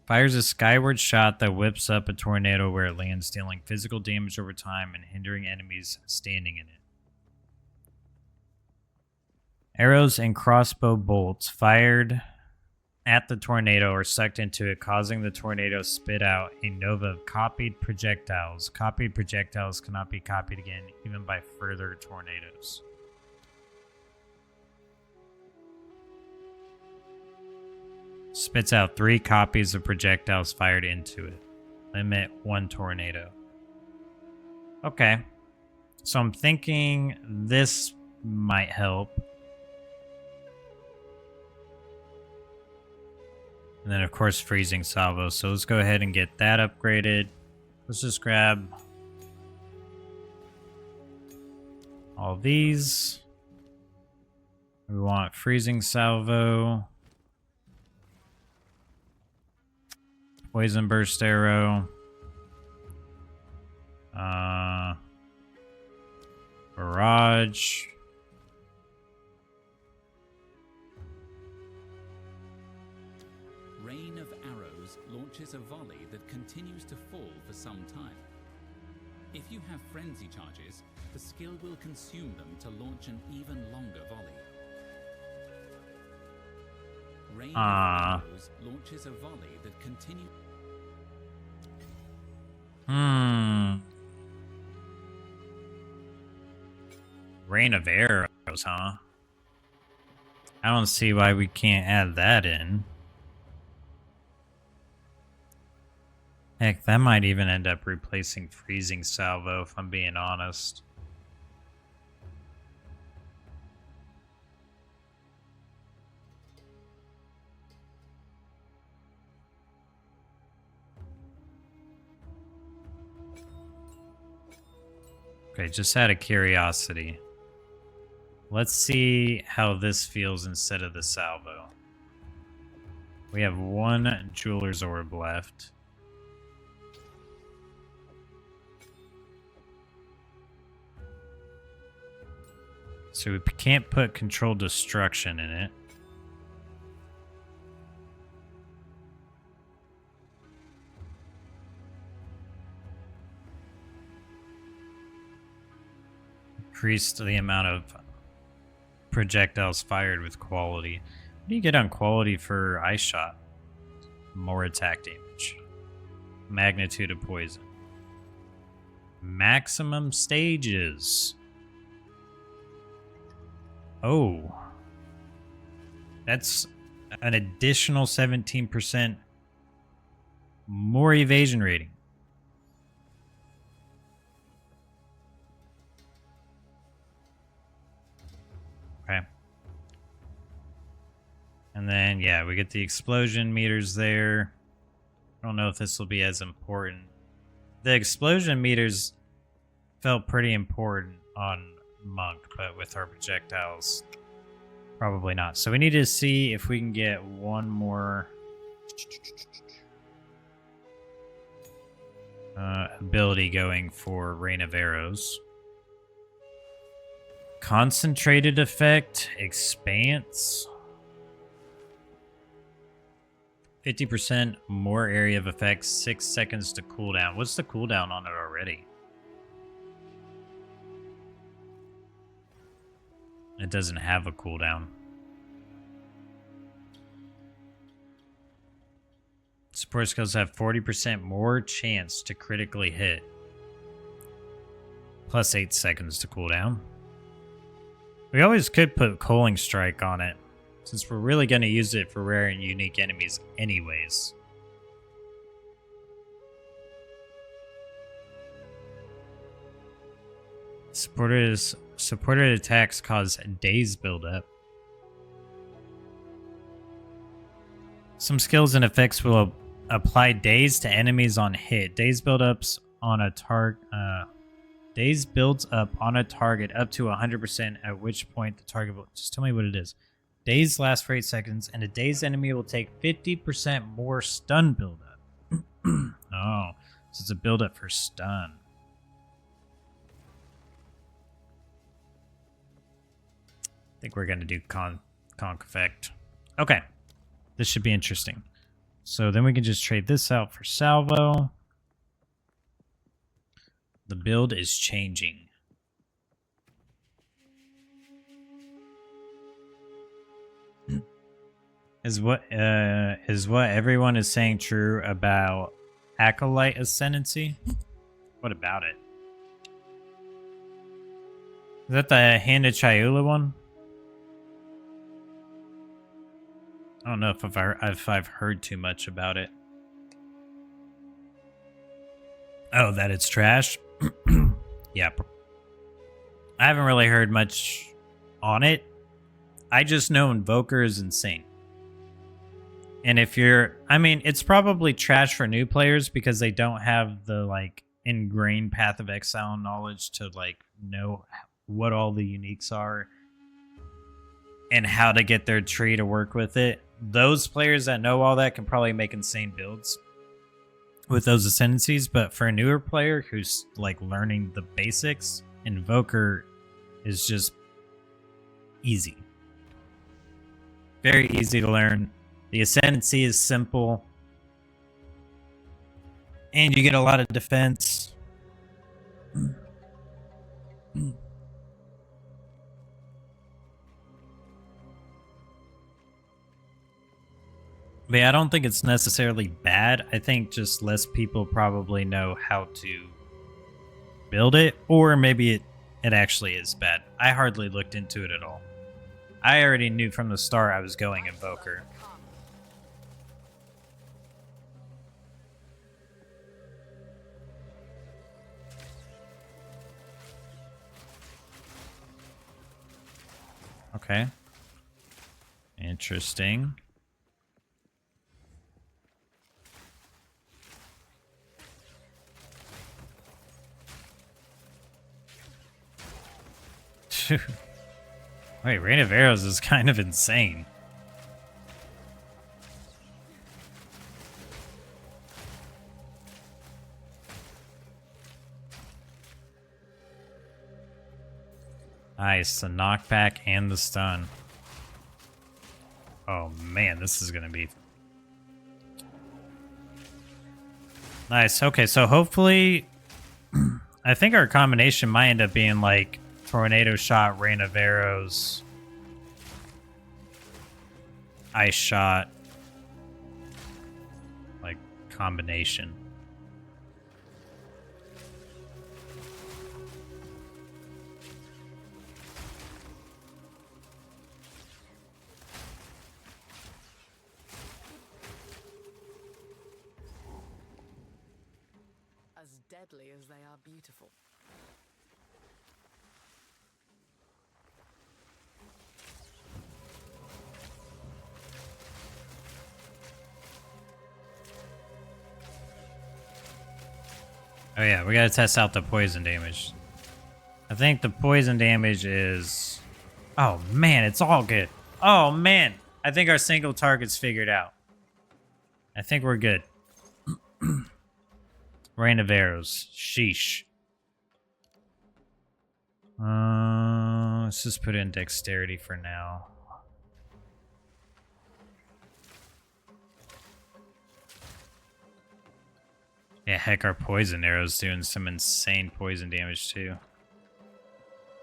Speaker 1: Fires a skyward shot that whips up a tornado where it lands, dealing physical damage over time and hindering enemies standing in it. Arrows and crossbow bolts fired at the tornado are sucked into it, causing the tornado spit out a nova of copied projectiles. Copied projectiles cannot be copied again, even by further tornadoes. Spits out 3 copies of projectiles fired into it. Limit 1 tornado. Okay. So I'm thinking this might help. And then, of course, freezing salvo. So let's go ahead and get that upgraded. Let's just grab all these. We want freezing salvo. Poison burst arrow. Barrage.
Speaker 8: Rain of launches a volley that continues to fall for some time. If you have frenzy charges, the skill will consume them to launch an even longer volley. Rain of Arrows launches a volley that continues.
Speaker 1: Rain of Arrows, huh? I don't see why we can't add that in. Heck, that might even end up replacing Freezing Salvo, if I'm being honest. Okay, just out of curiosity. Let's see how this feels instead of the salvo. We have one Jeweler's Orb left. So we can't put Controlled Destruction in it. Increased the amount of projectiles fired with quality. What do you get on quality for Ice Shot? More attack damage. Magnitude of poison. Maximum stages. Oh. That's an additional 17% more evasion rating. Okay. And then, yeah, we get the explosion meters there. I don't know if this will be as important. The explosion meters felt pretty important on Monk, but with our projectiles, probably not. So we need to see if we can get one more ability going for Rain of Arrows. Concentrated effect, Expanse. 50% more area of effect, 6 seconds to cooldown. What's the cooldown on it already? It doesn't have a cooldown. Support skills have 40% more chance to critically hit. Plus 8 seconds to cooldown. We always could put Coaling Strike on it, since we're really going to use it for rare and unique enemies anyways. Supported attacks cause daze buildup. Some skills and effects will apply daze to enemies on hit. Daze buildups on a target. Daze builds up on a target up to 100%, at which point the target will... Just tell me what it is. Daze lasts for 8 seconds, and a dazed enemy will take 50% more stun buildup. Oh, so it's a buildup for stun. I think we're going to do conk effect. Okay. This should be interesting. So then we can just trade this out for salvo. The build is changing. Is what everyone is saying true about Acolyte Ascendancy? What about it? Is that the Hand of Chayula one? I don't know if I've heard too much about it. Oh, that it's trash? Yeah. I haven't really heard much on it. I just know Invoker is insane. And if you're... I mean, it's probably trash for new players because they don't have the, like, ingrained Path of Exile knowledge to, like, know what all the uniques are and how to get their tree to work with it. Those players that know all that can probably make insane builds with those ascendancies, but for a newer player who's like learning the basics, Invoker is just easy. Very easy to learn. The ascendancy is simple. And you get a lot of defense. But yeah, I don't think it's necessarily bad. I think just less people probably know how to build it, or maybe it actually is bad. I hardly looked into it at all. I already knew from the start I was going Invoker. Okay. Interesting. Wait, Rain of Arrows is kind of insane. Nice, the knockback and the stun. Oh man, this is gonna be nice. Okay, so hopefully, I think our combination might end up being like Tornado Shot, Rain of Arrows, Ice Shot, like combination.
Speaker 6: As deadly as they are beautiful.
Speaker 1: Oh yeah, we gotta test out the poison damage. I think the poison damage is... Oh man, it's all good. Oh man, I think our single target's figured out. I think we're good. Rain of Arrows. Sheesh. Let's just put in Dexterity for now. Yeah, heck, our poison arrow's doing some insane poison damage too.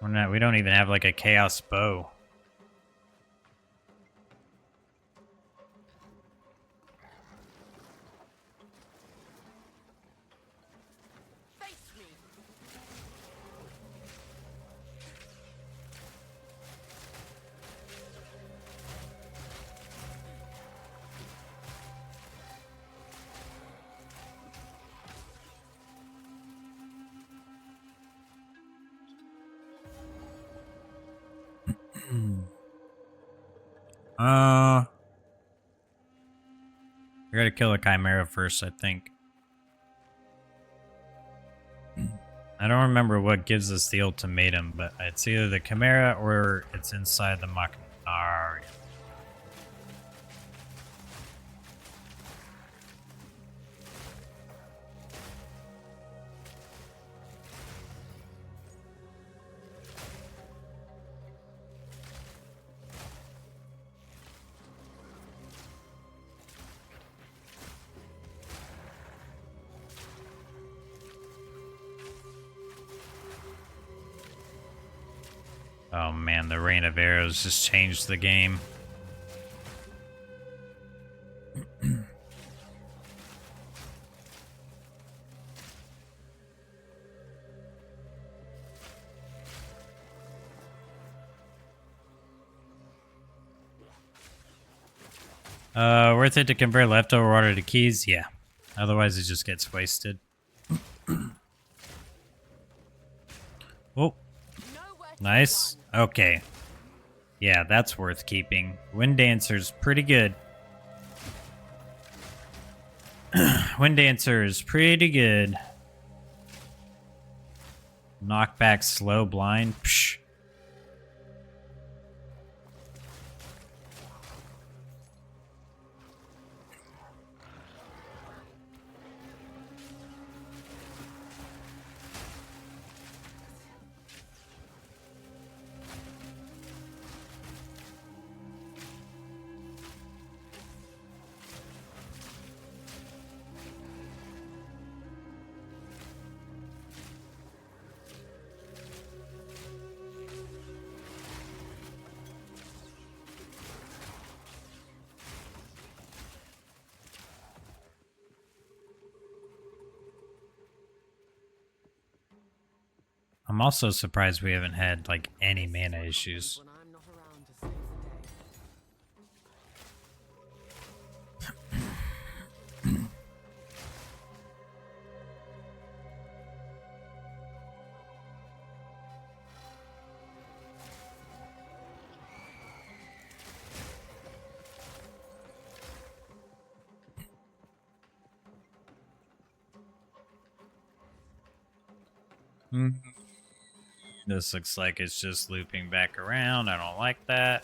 Speaker 1: We don't even have like a chaos bow.
Speaker 6: Face me.
Speaker 1: We gotta kill a Chimera first, I think. I don't remember what gives us the ultimatum, but it's either the Chimera or it's inside the Machinari. Oh man, the Rain of Arrows just changed the game. Worth it to convert leftover water to keys? Yeah. Otherwise it just gets wasted. Oh. Nice. Okay. Yeah, that's worth keeping. Wind Dancer's pretty good. Wind Dancer is pretty good. Knockback, slow, blind. Psh. I'm also surprised we haven't had, like, any mana issues.
Speaker 6: When I'm not around to save the day.
Speaker 1: This looks like it's just looping back around. I don't like that.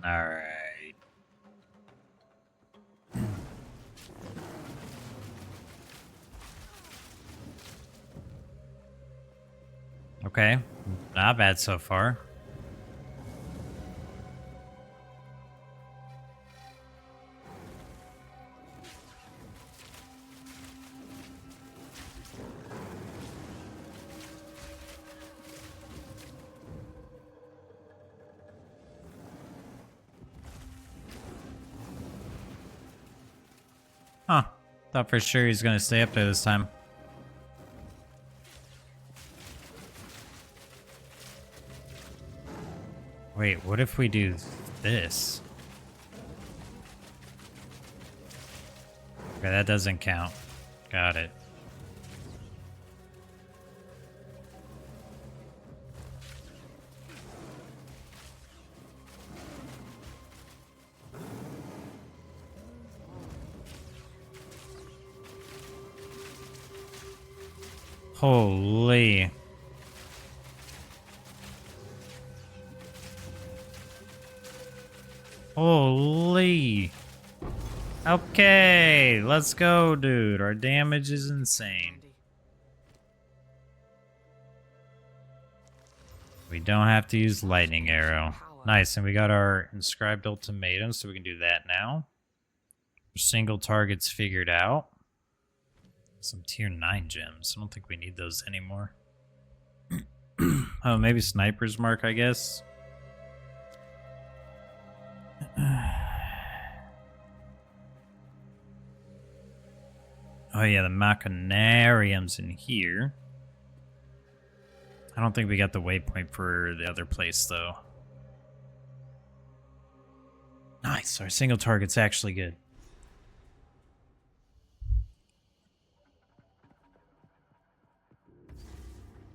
Speaker 1: All right. Okay, not bad so far. Huh, thought for sure he's gonna stay up there this time. Wait, what if we do this? Okay, that doesn't count. Got it. Holy. Holy. Okay, let's go, dude. Our damage is insane. We don't have to use lightning arrow. Nice, and we got our inscribed ultimatum, so we can do that now. Single targets figured out. Some tier 9 gems. I don't think we need those anymore. Oh, maybe sniper's mark, I guess. Oh yeah, the Machinarium's in here. I don't think we got the waypoint for the other place, though. Nice, our single target's actually good.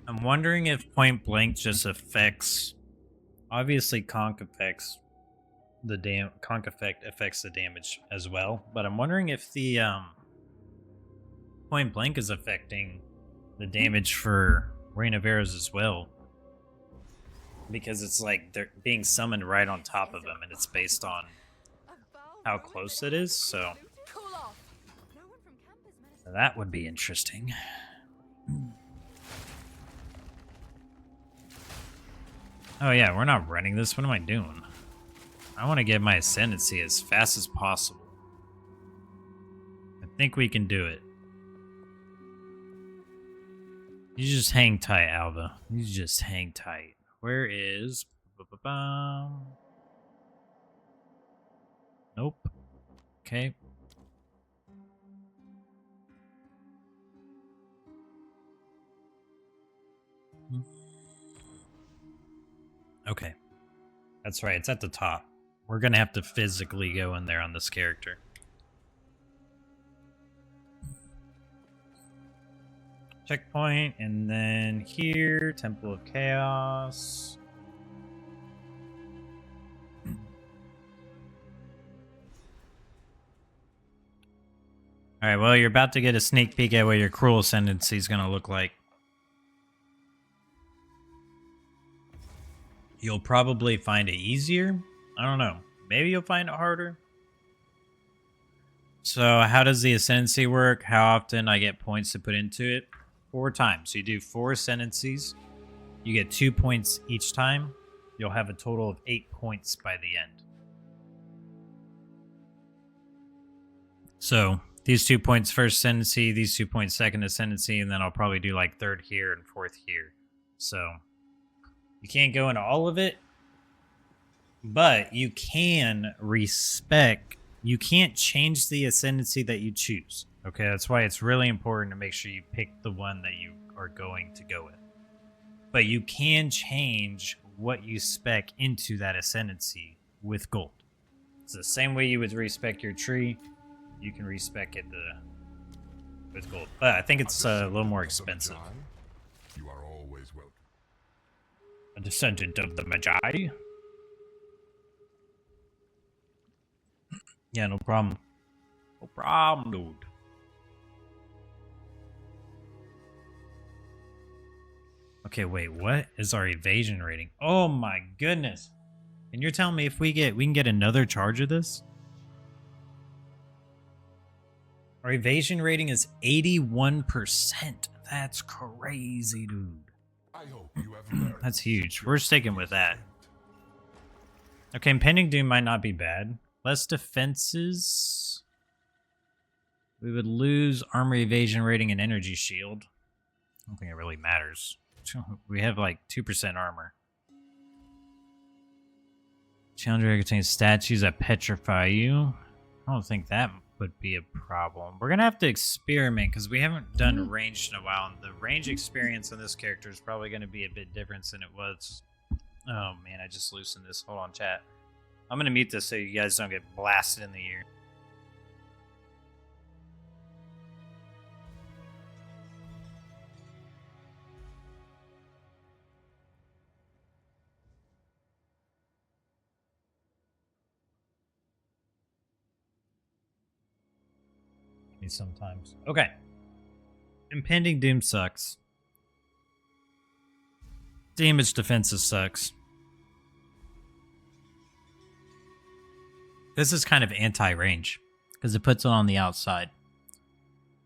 Speaker 1: I'm wondering if point blank just affects... Obviously, conk affects the conk effect affects the damage as well, but I'm wondering if the point blank is affecting the damage for Rain of Arrows as well, because it's like they're being summoned right on top of them, and it's based on how close it is. So that would be interesting. Oh yeah, we're not running this. What am I doing? I want to get my Ascendancy as fast as possible. I think we can do it. You just hang tight, Alva. You just hang tight. Where is... Nope. Okay. Okay. That's right, it's at the top. We're gonna have to physically go in there on this character. Checkpoint, and then here, Temple of Chaos. Alright, well, you're about to get a sneak peek at what your Cruel Ascendancy is gonna look like. You'll probably find it easier. I don't know. Maybe you'll find it harder. So how does the Ascendancy work? How often I get points to put into it? 4 times. So you do 4 Ascendancies. You get 2 points each time. You'll have a total of 8 points by the end. So These 2 points first ascendancy, these 2 points second ascendancy, and then I'll probably do like third here and fourth here. So you can't go into all of it, but you can respec. You can't change the ascendancy that you choose. Okay, that's why it's really important to make sure you pick the one that you are going to go with. But you can change what you spec into that ascendancy with gold. It's the same way you would respec your tree. You can respec it with gold. But I think it's a little more expensive.
Speaker 4: You are always welcome.
Speaker 1: A descendant of the Magi? Yeah, no problem. No problem, dude. Okay, wait, what is our evasion rating? Oh my goodness. And you're telling me if we can get another charge of this? Our evasion rating is 81%. That's crazy, dude.
Speaker 4: I hope you have learned.
Speaker 1: That's huge. We're sticking with that. Okay, impending doom might not be bad. Less defenses. We would lose armor evasion rating and energy shield. I don't think it really matters. We have like 2% armor. Challenger contains statues that petrify you. I don't think that would be a problem. We're gonna have to experiment because we haven't done ranged in a while, and the range experience on this character is probably gonna be a bit different than it was. Oh man, I just loosened this. Hold on, chat. I'm gonna mute this so you guys don't get blasted in the ear. Sometimes. Okay. Impending doom sucks. Damage defenses sucks. This is kind of anti-range because it puts it on the outside.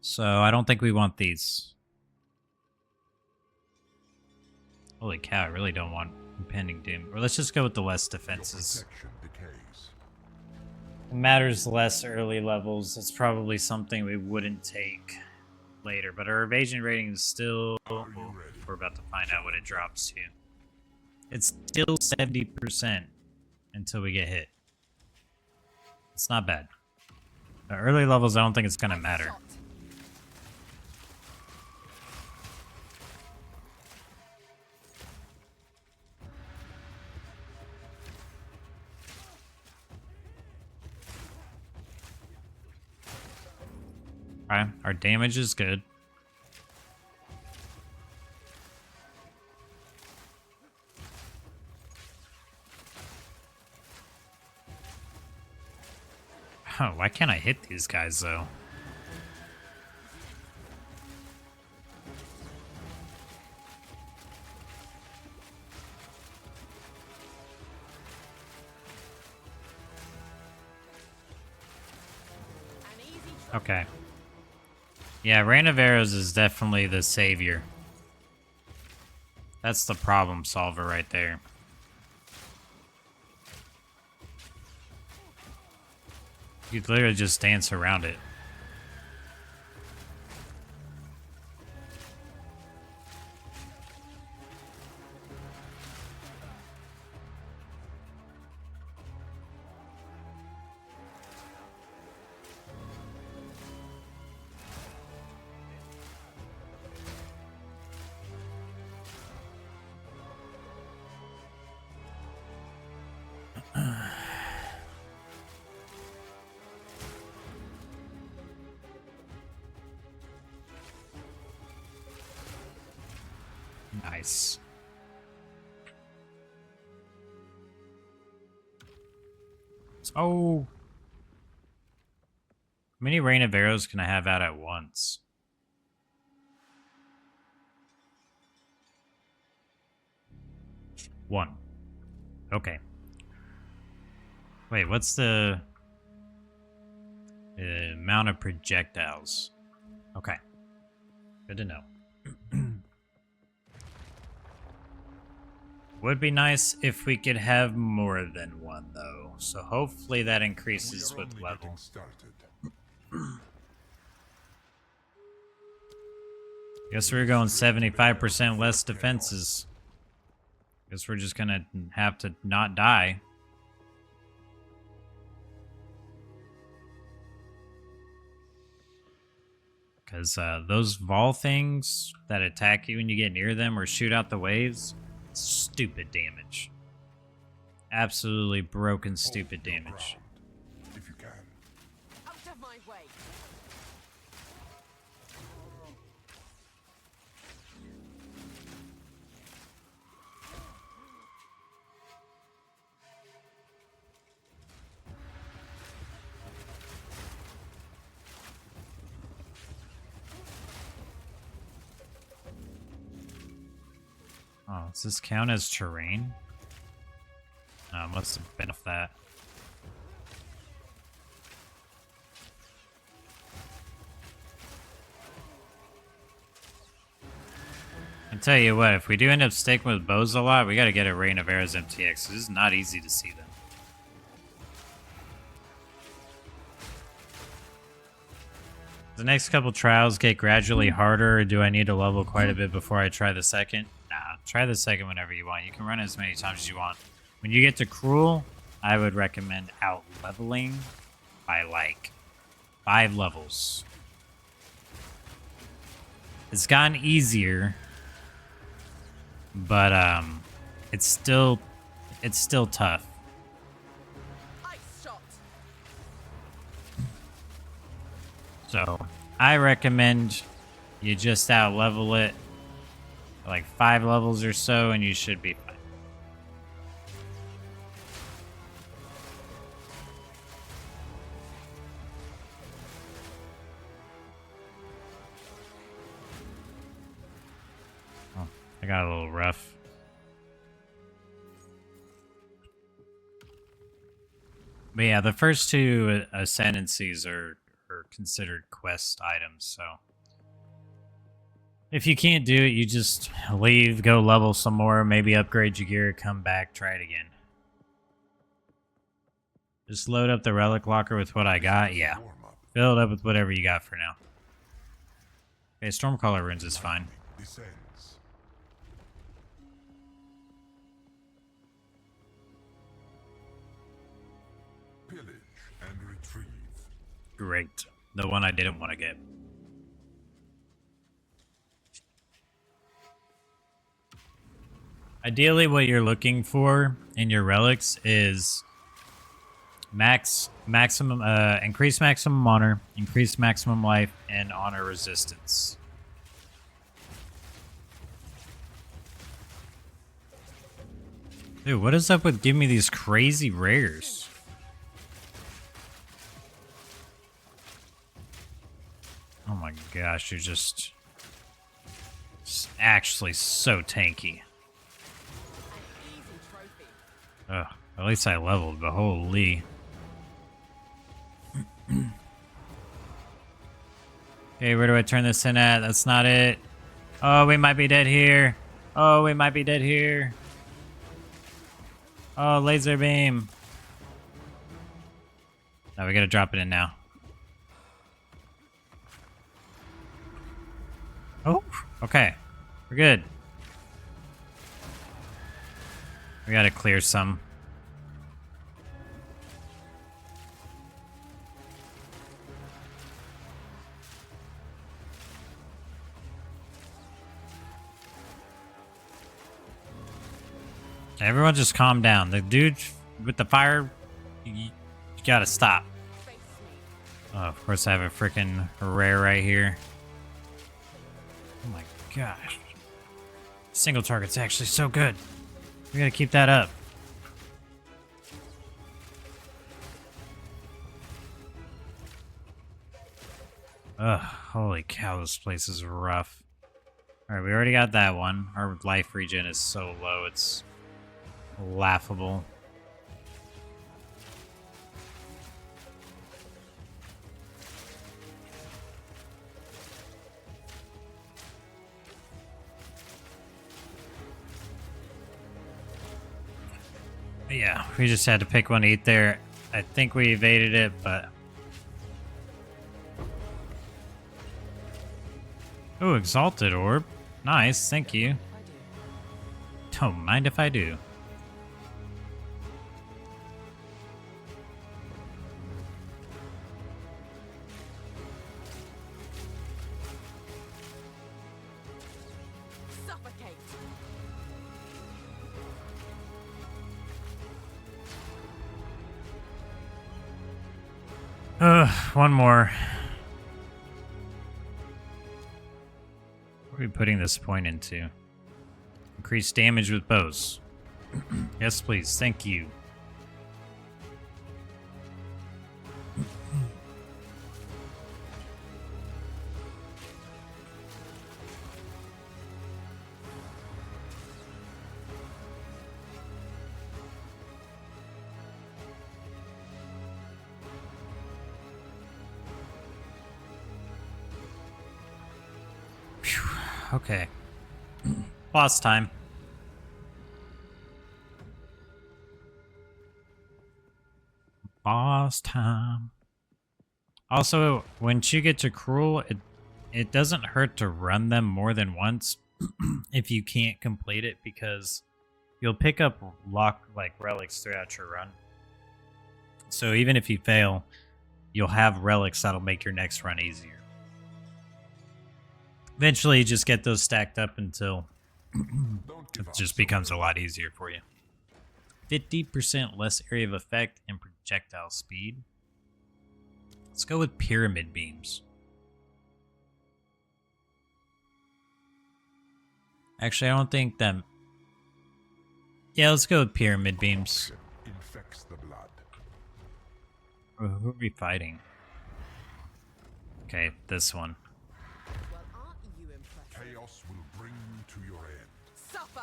Speaker 1: So I don't think we want these. Holy cow, I really don't want impending doom. Or let's just go with the less defenses. It matters less early levels. It's probably something we wouldn't take later, but our evasion rating is still... We're about to find out what it drops to. It's still 70% until we get hit. It's not bad. The early levels, I don't think it's going to matter. Alright, our damage is good. Oh, why can't I hit these guys, though? Okay. Yeah, Rain of Arrows is definitely the savior. That's the problem solver right there. You literally just dance around it. Nice. Oh. How many Rain of Arrows can I have out at once? One. Okay. Wait, what's the amount of projectiles? Okay. Good to know. Would be nice if we could have more than one, though. So hopefully that increases with level. Guess we're going 75% less defenses. Guess we're just gonna have to not die. Because those Vol things that attack you when you get near them or shoot out the waves, stupid damage. Absolutely broken, stupid damage.
Speaker 4: If you can.
Speaker 6: Out of my way.
Speaker 1: Oh, does this count as terrain? No, it must have been off that. I tell you what, if we do end up sticking with bows a lot, we gotta get a Rain of Arrows MTX. This is not easy to see them. The next couple trials get gradually harder, or do I need to level quite a bit before I try the second? Nah, try the second whenever you want. You can run as many times as you want. When you get to Cruel, I would recommend out-leveling by, like, 5 levels. It's gotten easier, but, it's still tough.
Speaker 6: Ice shot.
Speaker 1: So, I recommend you just out-level it like 5 levels or so, and you should be fine. Oh, I got a little rough. But yeah, the first 2 Ascendancies are considered quest items, so if you can't do it, you just leave, go level some more, maybe upgrade your gear, come back, try it again. Just load up the relic locker with what I got. Yeah, fill it up with whatever you got for now. Okay, Stormcaller runes is fine.
Speaker 4: Descends. Pillage and retrieve.
Speaker 1: Great. The one I didn't want to get. Ideally, what you're looking for in your relics is maximum, increased maximum honor, increased maximum life, and honor resistance. Dude, what is up with giving me these crazy rares? Oh my gosh, you're just actually so tanky. Ugh, at least I leveled, but holy. Okay, where do I turn this in at? That's not it. Oh, we might be dead here. Oh, we might be dead here. Oh, laser beam. No, we gotta drop it in now. Oh, okay. We're good. We gotta clear some. Everyone just calm down. The dude with the fire, you gotta stop. Oh, of course I have a freaking rare right here. Oh my gosh. Single target's actually so good. We gotta keep that up. Ugh, holy cow, this place is rough. Alright, we already got that one. Our life regen is so low, it's laughable. Yeah, we just had to pick one to eat there. I think we evaded it, but... Ooh, Exalted Orb. Nice, thank you.
Speaker 6: I do.
Speaker 1: Don't mind if I do.
Speaker 6: Suffocate.
Speaker 1: One more. What are we putting this point into? Increase damage with bows. Yes, please. Thank you. Okay. Boss time. Boss time. Also, once you get to Cruel, it doesn't hurt to run them more than once if you can't complete it, because you'll pick up relics throughout your run. So even if you fail, you'll have relics that'll make your next run easier. Eventually, you just get those stacked up until it just becomes a lot easier for you. 50% less area of effect and projectile speed. Let's go with pyramid beams. Actually, I don't think that... Yeah, let's go with pyramid beams.
Speaker 4: Infects the blood.
Speaker 1: Who are we fighting? Okay, this one.
Speaker 6: Well, aren't you impressed?
Speaker 4: Chaos will bring you to your end.
Speaker 6: Suffer.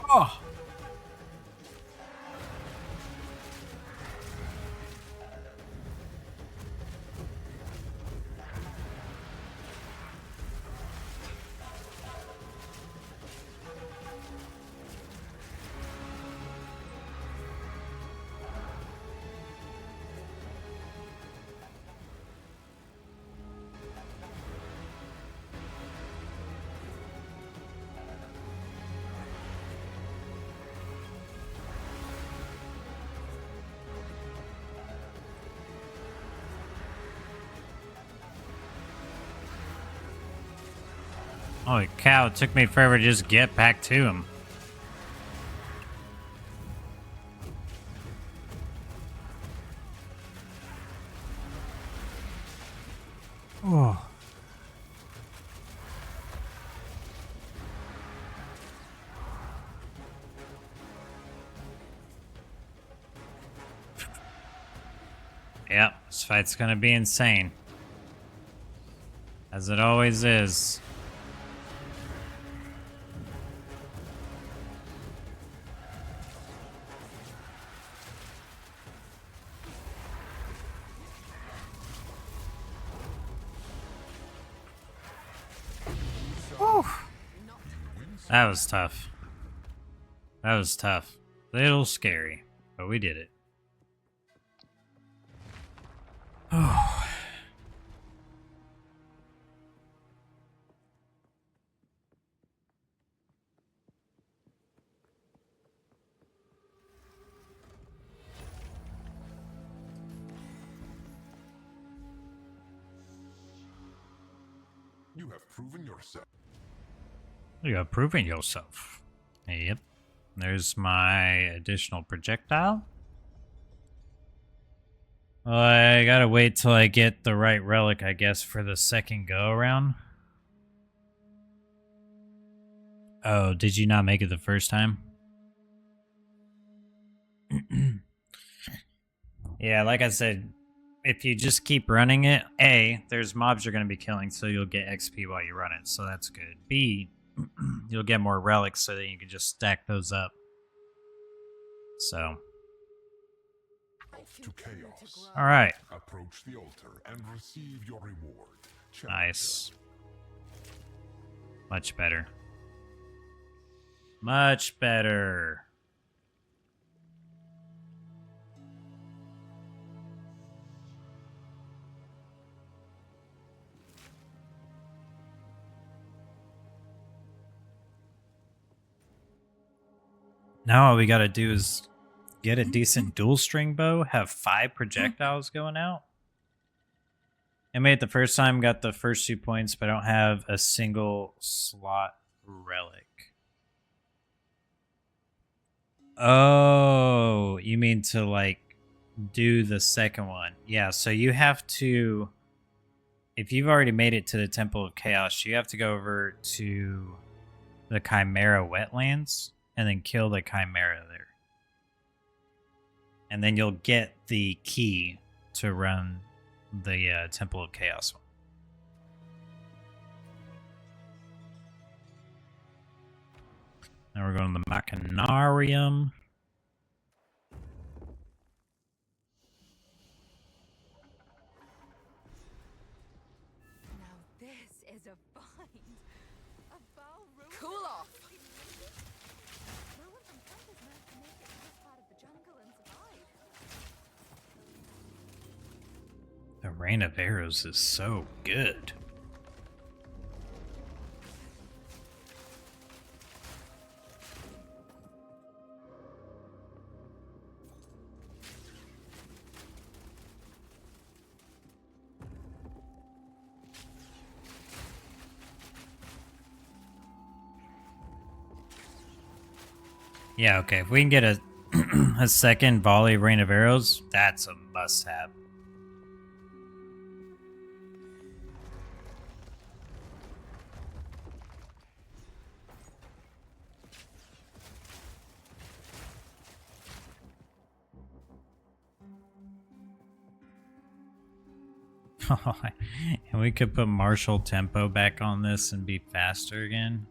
Speaker 1: Oh! Holy cow, it took me forever to just get back to him. Oh. Yep, this fight's gonna be insane. As it always is. That was tough. That was tough. A little scary, but we did it. Oh.
Speaker 4: You have proven yourself.
Speaker 1: You have proven yourself. Yep. There's my additional projectile. Well, I gotta wait till I get the right relic, I guess, for the second go around. Oh, did you not make it the first time? Yeah, like I said, if you just keep running it, A, there's mobs you're going to be killing, so you'll get XP while you run it, so that's good. B, you'll get more relics so that you can just stack those up. So.
Speaker 4: To chaos.
Speaker 1: Alright.
Speaker 4: Approach the altar and receive your reward.
Speaker 1: Nice. Much better. Much better. Now all we gotta do is get a decent dual string bow, have 5 projectiles going out. I made it the first time, got the first 2 points, but I don't have a single slot relic. Oh, you mean to like do the second one? Yeah, so you have to, if you've already made it to the Temple of Chaos, you have to go over to the Chimera wetlands and then kill the Chimera there. And then you'll get the key to run the Temple of Chaos one. Now we're going to the Machinarium.
Speaker 2: Now this is a find. A ballroom.
Speaker 6: Cool off.
Speaker 2: No one from Kent has managed to make it to this part of the jungle and survive.
Speaker 1: The Rain of Arrows is so good. Yeah, okay. If we can get a a second volley of Rain of Arrows, that's a must-have. And we could put martial tempo back on this and be faster again.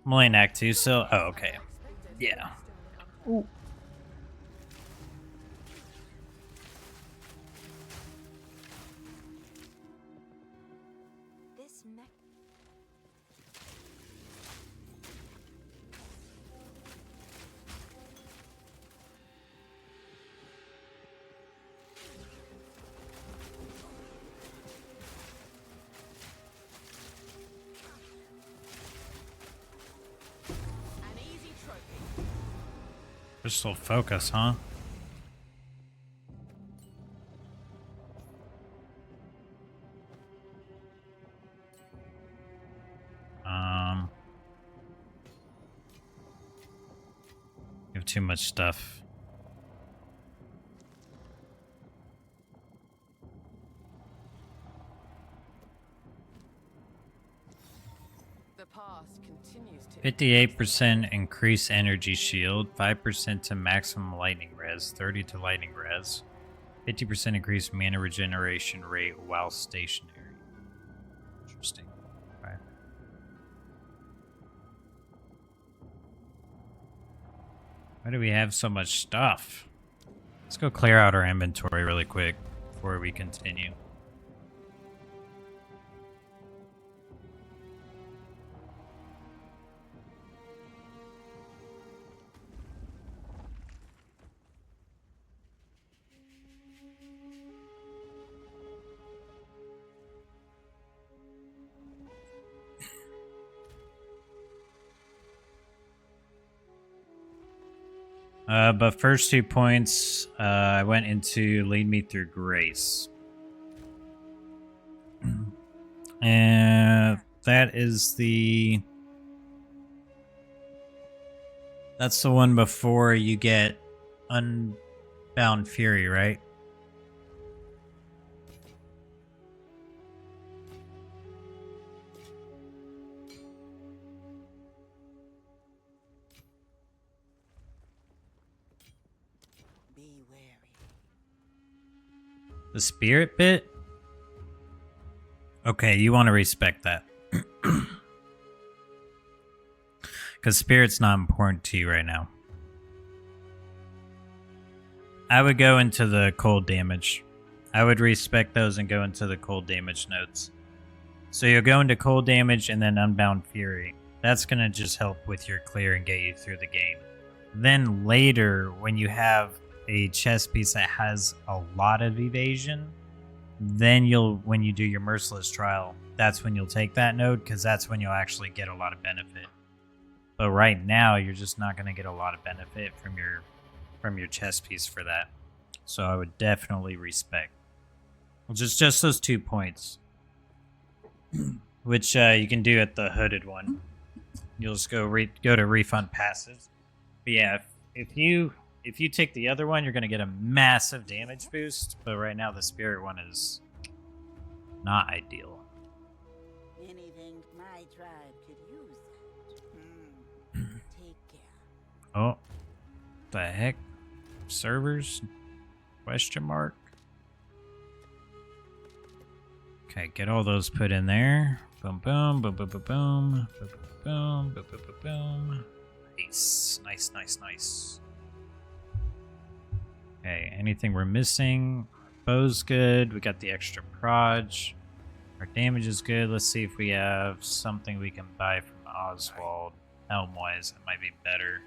Speaker 1: I'm only in Act 2 still. Oh, okay. Yeah. Ooh.
Speaker 2: This mech.
Speaker 6: An easy trophy.
Speaker 1: Crystal focus, huh? You have too much stuff.
Speaker 6: The past continues to
Speaker 1: 58% increase energy shield, 5% to maximum lightning res, 30 to lightning res, 50% increase mana regeneration rate while stationary. Interesting. Okay. Why do we have so much stuff? Let's go clear out our inventory really quick before we continue. But first 2 points, I went into Lead Me Through Grace. And that is the... That's the one before you get Unbound Fury, right?
Speaker 6: be wary.
Speaker 1: The spirit bit? Okay, you want to respect that. Because spirit's not important to you right now. I would go into the cold damage. I would respect those and go into the cold damage notes. So you'll go into cold damage and then Unbound Fury. That's going to just help with your clear and get you through the game. Then later, when you have a chess piece that has a lot of evasion, then when you do your Merciless Trial, that's when you'll take that node, because that's when you'll actually get a lot of benefit. But right now, you're just not going to get a lot of benefit from your chess piece for that. So I would definitely respect. Just those 2 points, which you can do at the hooded one. You'll just go to refund passive. But yeah, if you take the other one, you're going to get a massive damage boost. But right now, the spirit one is not ideal.
Speaker 9: Anything my tribe could use that. Take care.
Speaker 1: Oh, the heck? Servers? Question mark. Okay, get all those put in there. Boom, boom, boom, boom, boom, boom, boom, boom, boom, boom, boom, boom. Nice, nice, nice, nice. Okay, anything we're missing? Bow's good. We got the extra proj. Our damage is good. Let's see if we have something we can buy from Oswald. Helm-wise, it might be better.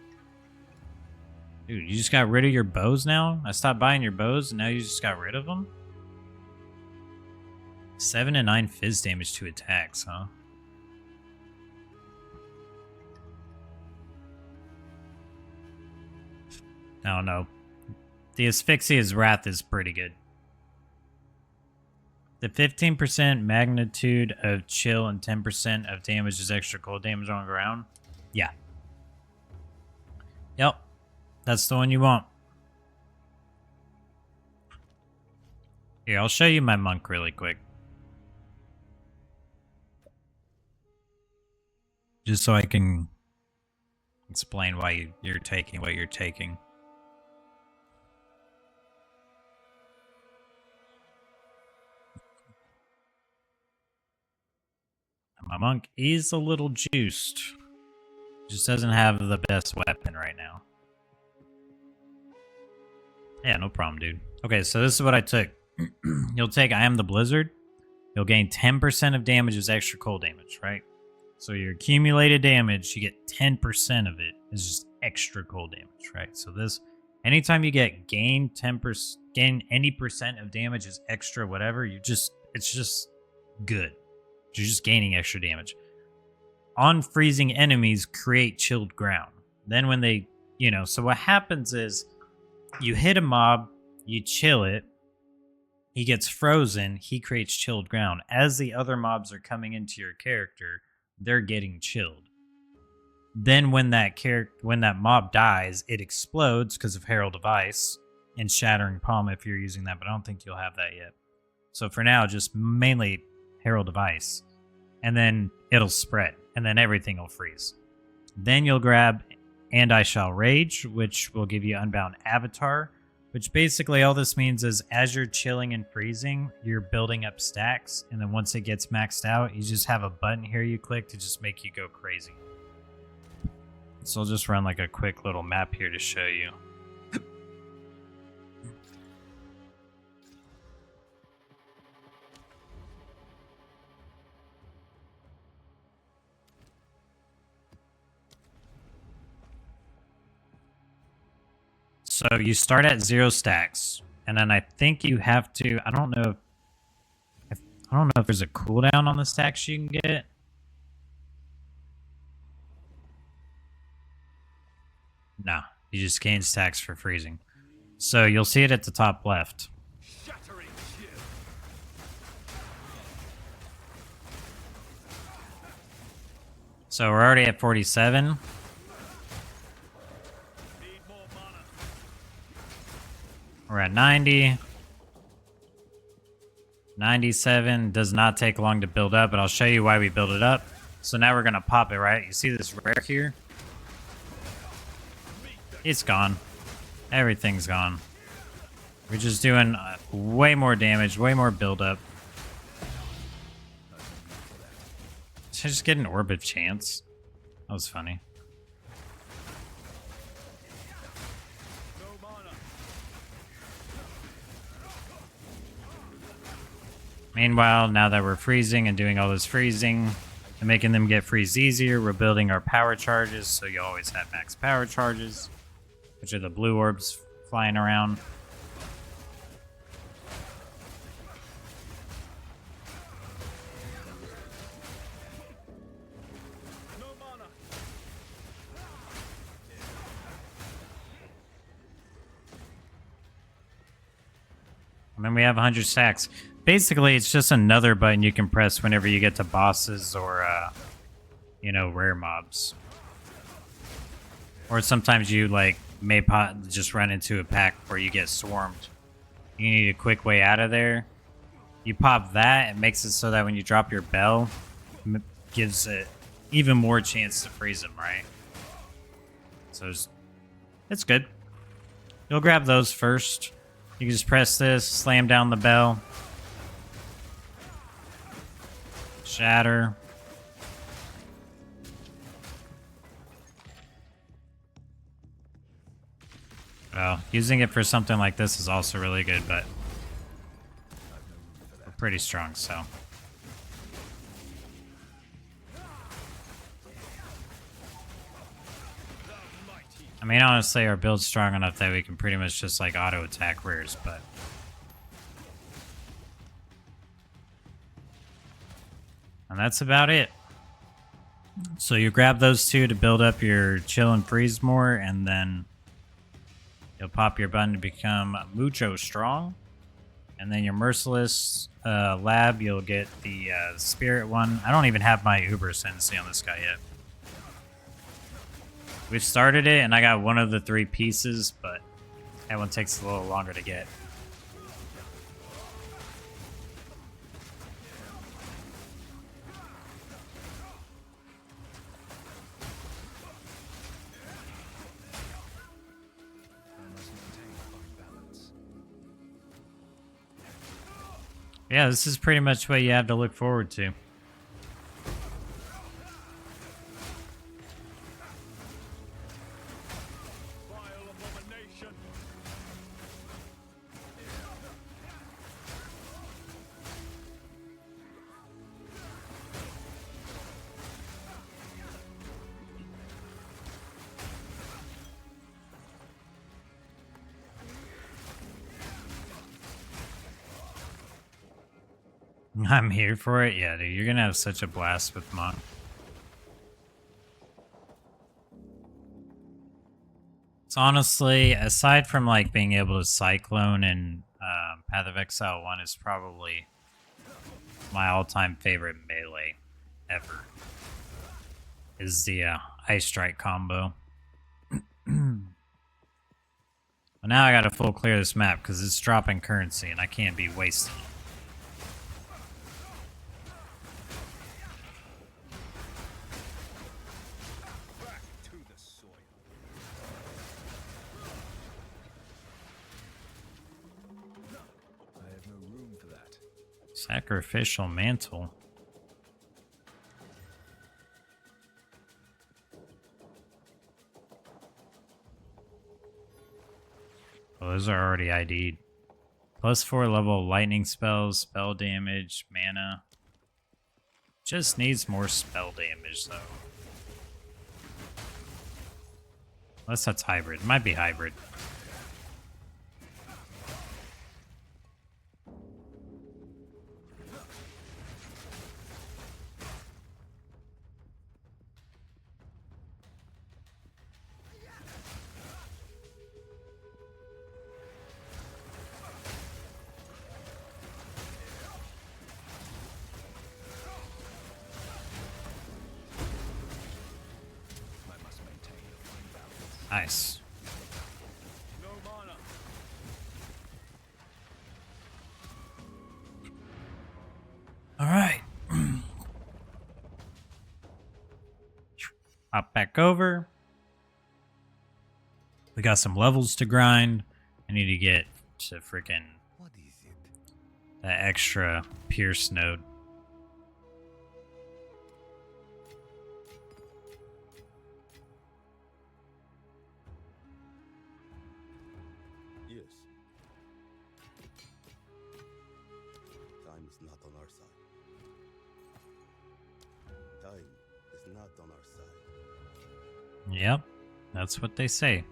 Speaker 1: Dude, you just got rid of your bows now? I stopped buying your bows and now you just got rid of them? 7 and 9 fizz damage to attacks, huh? I don't know. The Asphyxia's Wrath is pretty good. The 15% magnitude of chill and 10% of damage is extra cold damage on ground. Yeah. Yep. That's the one you want. Here, I'll show you my monk really quick. Just so I can explain why you're taking what you're taking. My monk is a little juiced. Just doesn't have the best weapon right now. Yeah, no problem, dude. Okay, so this is what I took. You'll take I Am the Blizzard. You'll gain 10% of damage as extra cold damage, right? So your accumulated damage, you get 10% of it is just extra cold damage, right? So this, anytime you get gain any percent of damage is extra whatever, it's just good. You're just gaining extra damage. On freezing enemies, create chilled ground. Then when they, so what happens is you hit a mob, you chill it, he gets frozen, he creates chilled ground. As the other mobs are coming into your character, they're getting chilled. Then when that mob dies, it explodes because of Herald of Ice and Shattering Palm if you're using that, but I don't think you'll have that yet. So for now, just mainly Herald of Ice. And then it'll spread, and then everything will freeze. Then you'll grab And I Shall Rage, which will give you Unbound Avatar, which basically all this means is as you're chilling and freezing, you're building up stacks, and then once it gets maxed out, you just have a button here you click to just make you go crazy. So I'll just run like a quick little map here to show you. So you start at 0 stacks, and then I think you have to. I don't know if there's a cooldown on the stacks you can get. No, you just gain stacks for freezing. So you'll see it at the top left. So we're already at 47. We're at 90. 97 does not take long to build up, but I'll show you why we build it up. So now we're going to pop it, right? You see this rare here? It's gone. Everything's gone. We're just doing way more damage, way more build up. Should I just get an Orb of Chance? That was funny. Meanwhile, now that we're freezing and doing all this freezing, and making them get freeze easier. We're building our power charges, so you always have max power charges, which are the blue orbs flying around. And then we have 100 stacks. Basically, it's just another button you can press whenever you get to bosses or, you know, rare mobs. Or sometimes you, like, may just run into a pack where you get swarmed. You need a quick way out of there. You pop that, it makes it so that when you drop your bell, it gives it even more chance to freeze them, right? So it's good. You'll grab those first. You can just press this, slam down the bell. Shatter. Well, using it for something like this is also really good, but we're pretty strong, so. I mean, honestly, our build's strong enough that we can pretty much just, like, auto-attack rares, but... And that's about it. So you grab those two to build up your chill and freeze more, and then you'll pop your button to become mucho strong. And then your merciless lab, you'll get the spirit one. I don't even have my Uber Ascendancy on this guy yet. We've started it, and I got one of the 3 pieces, but that one takes a little longer to get. Yeah, this is pretty much what you have to look forward to. I'm here for it. Yeah, dude, you're gonna have such a blast with Monk. It's honestly, aside from like being able to Cyclone and Path of Exile 1 is probably my all-time favorite melee ever. Is the Ice Strike combo. Well, now I gotta full clear this map because it's dropping currency and I can't be wasting it. Sacrificial mantle. Oh, those are already ID'd. +4 level lightning spells, spell damage, mana. Just needs more spell damage though. Unless that's hybrid. It might be hybrid. Nice. All right. Hop back over. We got some levels to grind. I need to get to freaking that extra Pierce node.
Speaker 10: time is not on our side.
Speaker 1: Yep, that's what they say.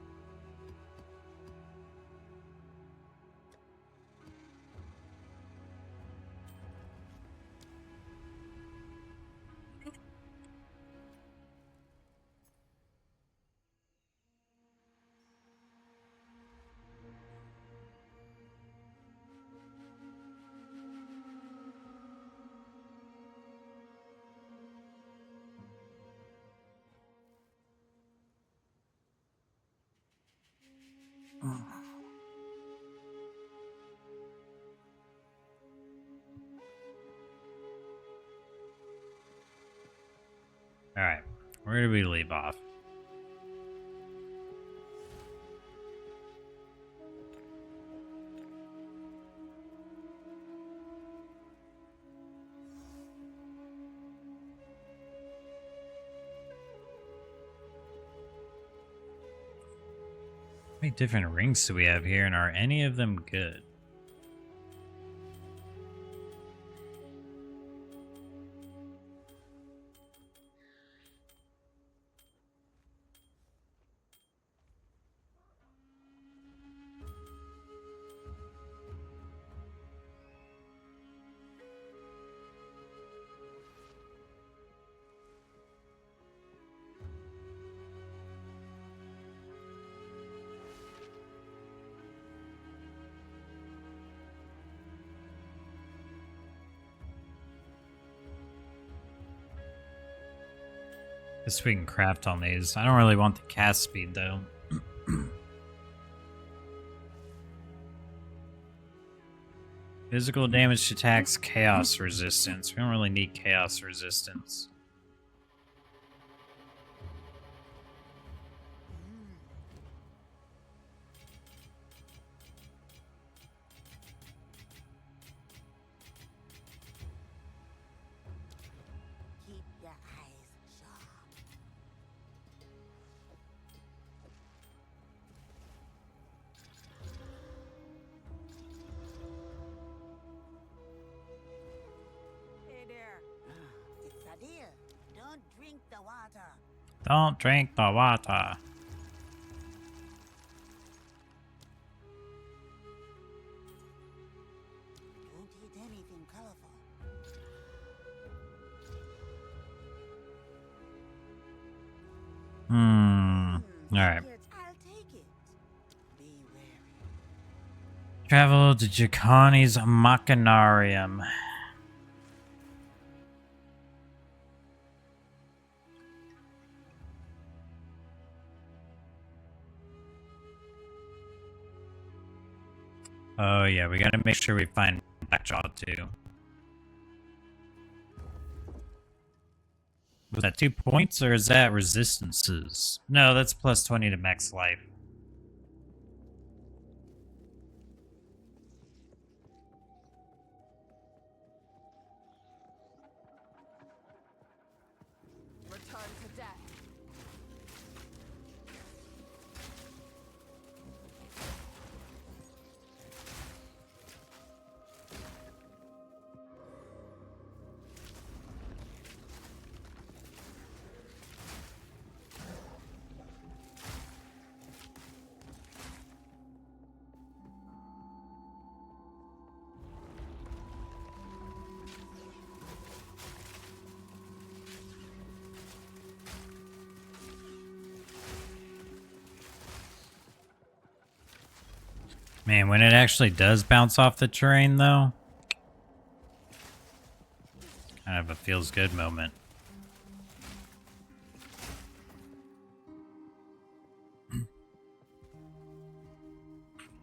Speaker 1: Alright, where do we leave off? How many different rings do we have here, and are any of them good? Guess we can craft on these. I don't really want the cast speed though. Physical damage attacks, chaos resistance. We don't really need chaos resistance.
Speaker 9: Keep your eyes sharp.
Speaker 5: Hey there.
Speaker 9: It's a deal. Don't drink the water.
Speaker 1: Don't drink the water.
Speaker 9: Don't eat anything colorful.
Speaker 1: Alright.
Speaker 9: I'll take it. Be wary.
Speaker 1: Travel to Jacani's Machinarium. Oh yeah, we gotta make sure we find Blackjaw too. Was that 2 points or is that resistances? No, that's plus 20 to max life.
Speaker 6: Return to death.
Speaker 1: Man, when it actually does bounce off the terrain, though, kind of a feels good moment.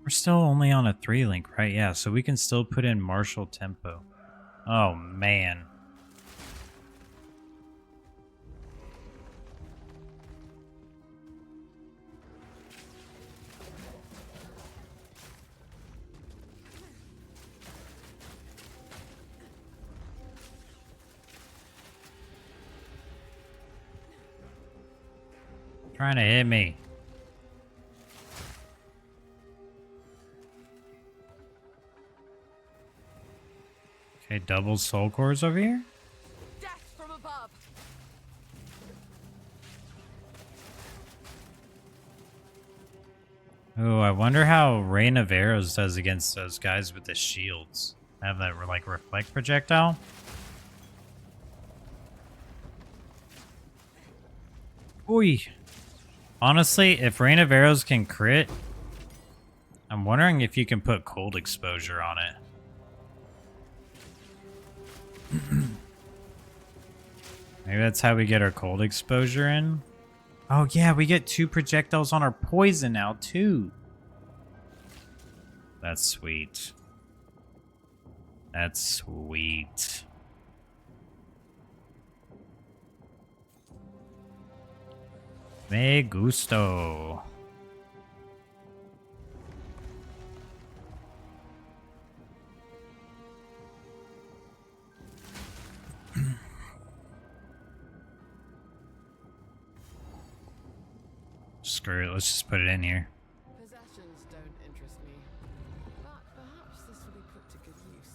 Speaker 1: We're still only on a 3-link, right? Yeah, so we can still put in martial tempo. Oh, man. Trying to hit me. Okay, double soul cores over here.
Speaker 6: Death from above.
Speaker 1: Oh, I wonder how Rain of Arrows does against those guys with the shields. Have that like reflect projectile? Oi. Honestly, if Rain of Arrows can crit, I'm wondering if you can put cold exposure on it. Maybe that's how we get our cold exposure in. Oh yeah, we get 2 projectiles on our poison now too. That's sweet. That's sweet. Me gusto. Screw it, let's just put it in here.
Speaker 6: Possessions don't interest me, but perhaps this will be put to good use.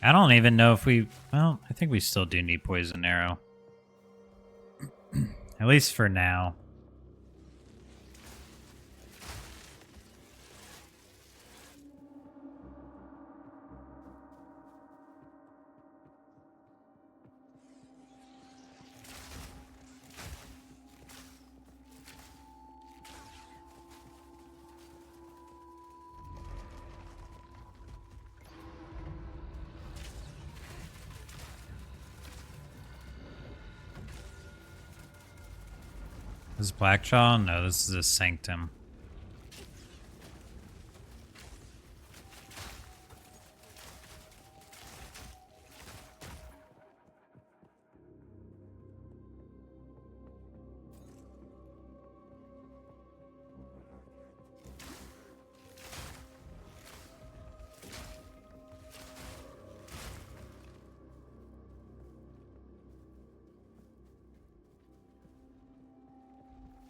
Speaker 1: I don't even know if we... Well, I think we still do need Poison Arrow. At least for now. This is Blackjaw? No, this is a Sanctum.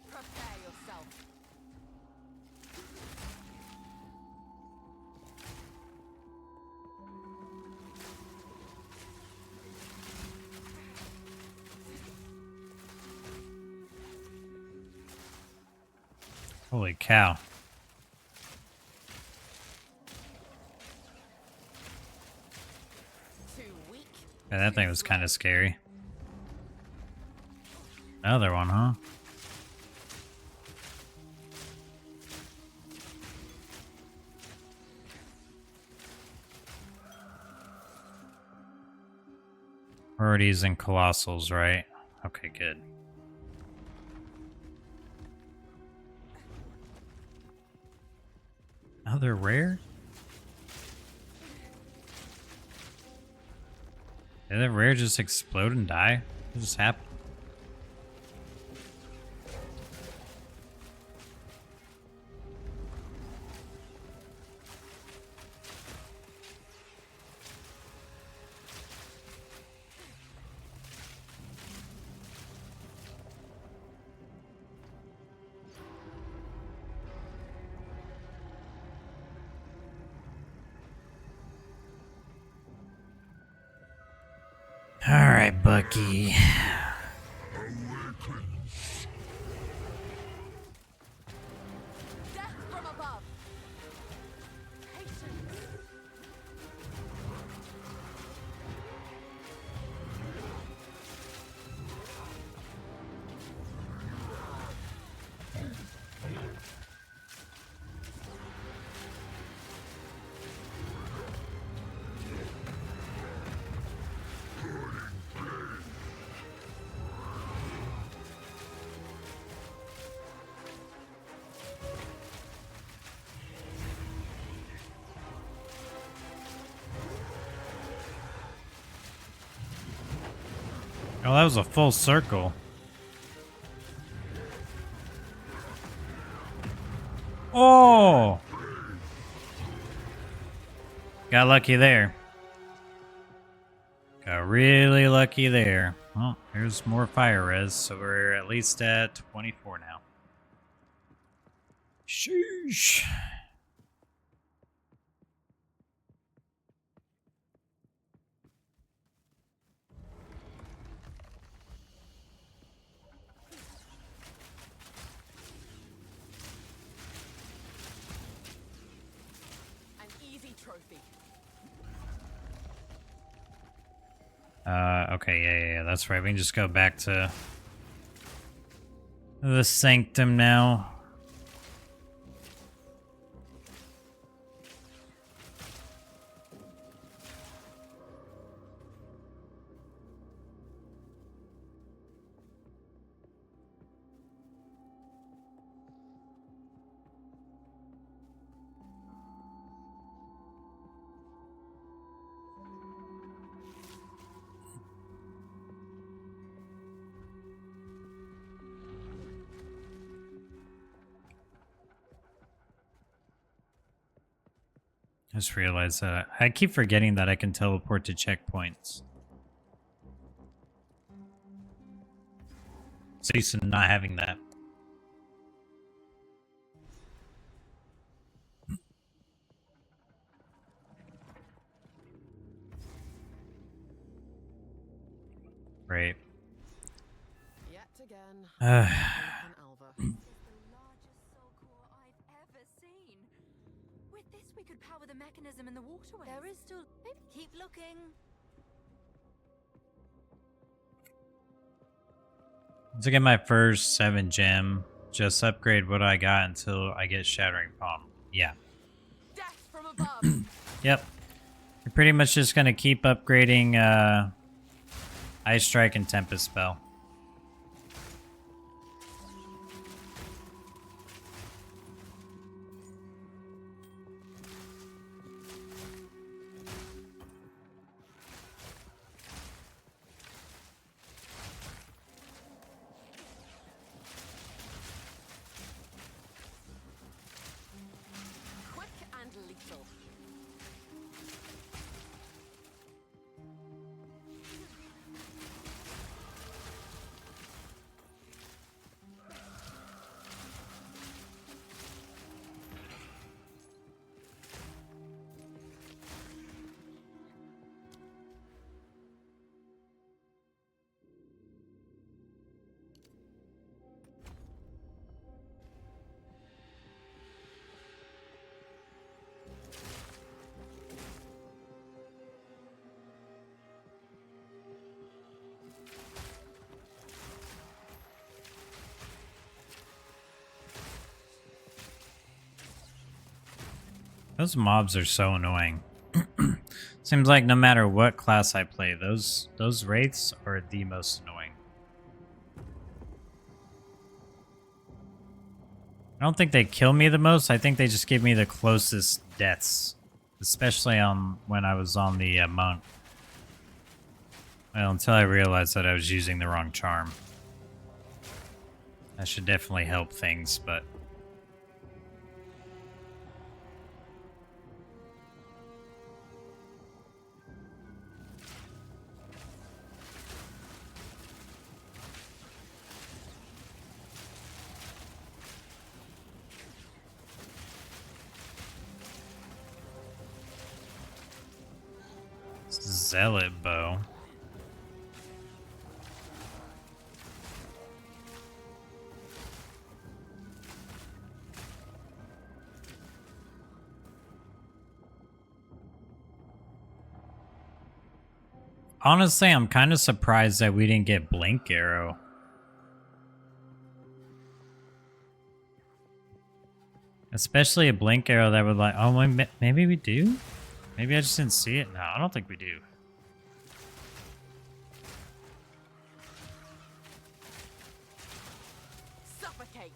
Speaker 6: Prepare yourself.
Speaker 1: Holy cow.
Speaker 6: Too weak.
Speaker 1: Yeah, that thing was kind of scary. Another one, huh? We're already using Colossals, right? Okay, good. Oh, they're rare? Did the rare just explode and die? What just happened? All right, Bucky.
Speaker 6: Death from above. Patience.
Speaker 1: Oh, that was a full circle. Oh! Got lucky there. Got really lucky there. Well, here's more fire res, so we're at least at 24 now. Sheesh.
Speaker 6: trophy.
Speaker 1: Okay, yeah, that's right. We can just go back to the Sanctum now. I just realized that I keep forgetting that I can teleport to checkpoints. So used to not having that. Right.
Speaker 6: Yet again.
Speaker 1: Uh,
Speaker 6: Alva.
Speaker 2: This is the largest soul core I've ever seen. With this, we could power the mechanism in the waterways. There is still. Maybe keep looking.
Speaker 1: to get my first 7 gem, just upgrade what I got until I get Shattering Palm. Yeah.
Speaker 6: Death from above.
Speaker 1: Yep. You're pretty much just gonna keep upgrading Ice Strike and Tempest Spell.
Speaker 6: Quick and lethal.
Speaker 1: Those mobs are so annoying. Seems like no matter what class I play, those wraiths are the most annoying. I don't think they kill me the most. I think they just give me the closest deaths, especially on when I was on the monk. Well, until I realized that I was using the wrong charm. That should definitely help things, but. Zealot bow. Honestly, I'm kind of surprised that we didn't get Blink Arrow. Especially a Blink Arrow that would like, oh, maybe we do? Maybe I just didn't see it. No, I don't think we do.
Speaker 6: Suffocate.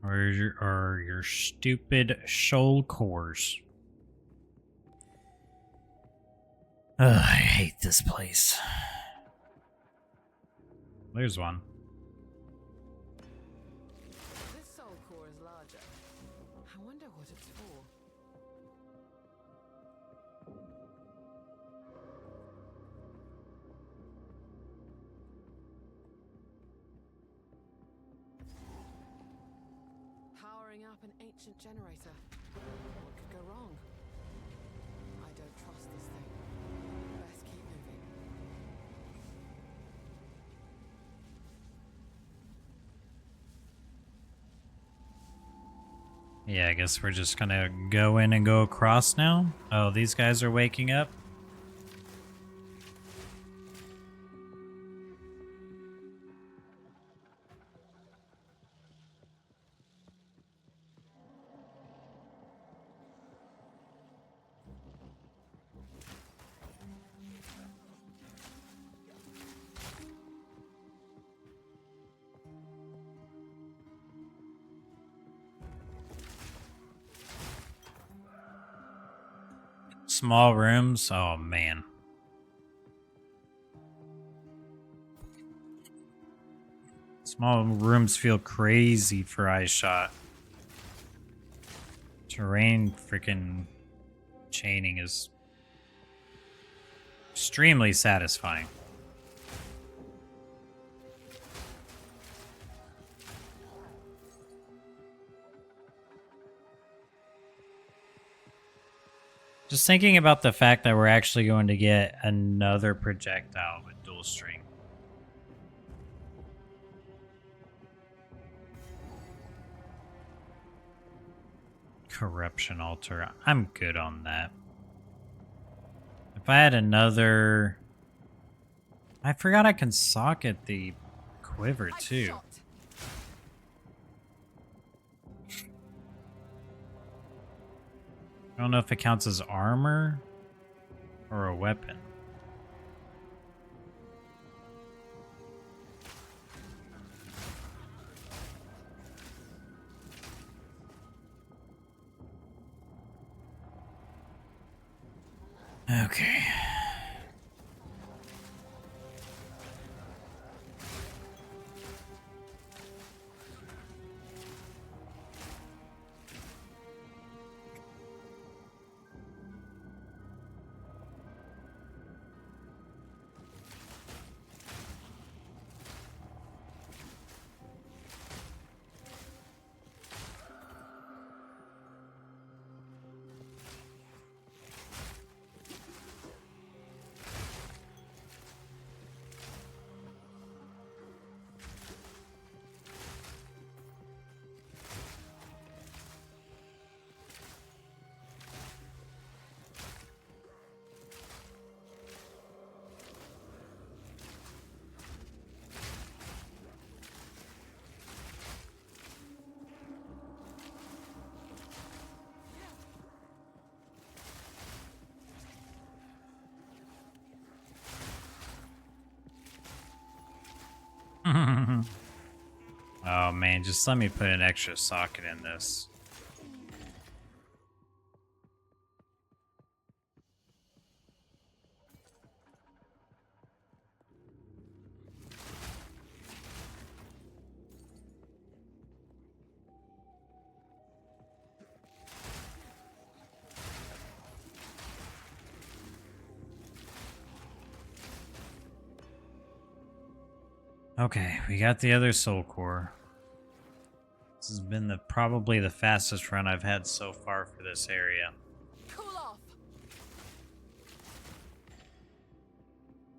Speaker 1: Where are your stupid soul cores? Ugh, I hate this place. There's one.
Speaker 6: This soul charger. I wonder what it's for. Powering up an ancient generator. What could go wrong? I don't trust this thing. Best keep moving.
Speaker 1: Yeah, I guess we're just gonna go in and go across now. Oh, these guys are waking up. Small rooms. Oh, man. Small rooms feel crazy for Ice Shot. Terrain freaking chaining is extremely satisfying. Just thinking about the fact that we're actually going to get another projectile with dual string. Corruption altar. I'm good on that. If I had another... I forgot I can socket the quiver too. I don't know if it counts as armor or a weapon. Okay. Oh man, just let me put an extra socket in this. Okay, we got the other soul core. This has been probably the fastest run I've had so far for this area.
Speaker 6: Cool off.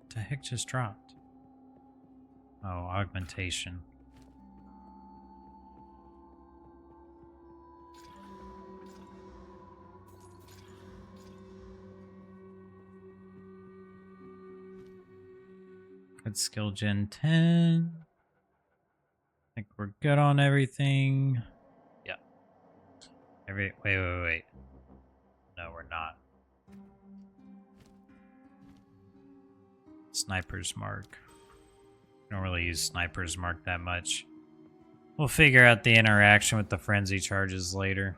Speaker 1: What the heck just dropped? Oh, augmentation. Good skill gen 10. I think we're good on everything. Yep. Wait. No, we're not. Sniper's Mark. We don't really use Sniper's Mark that much. We'll figure out the interaction with the frenzy charges later.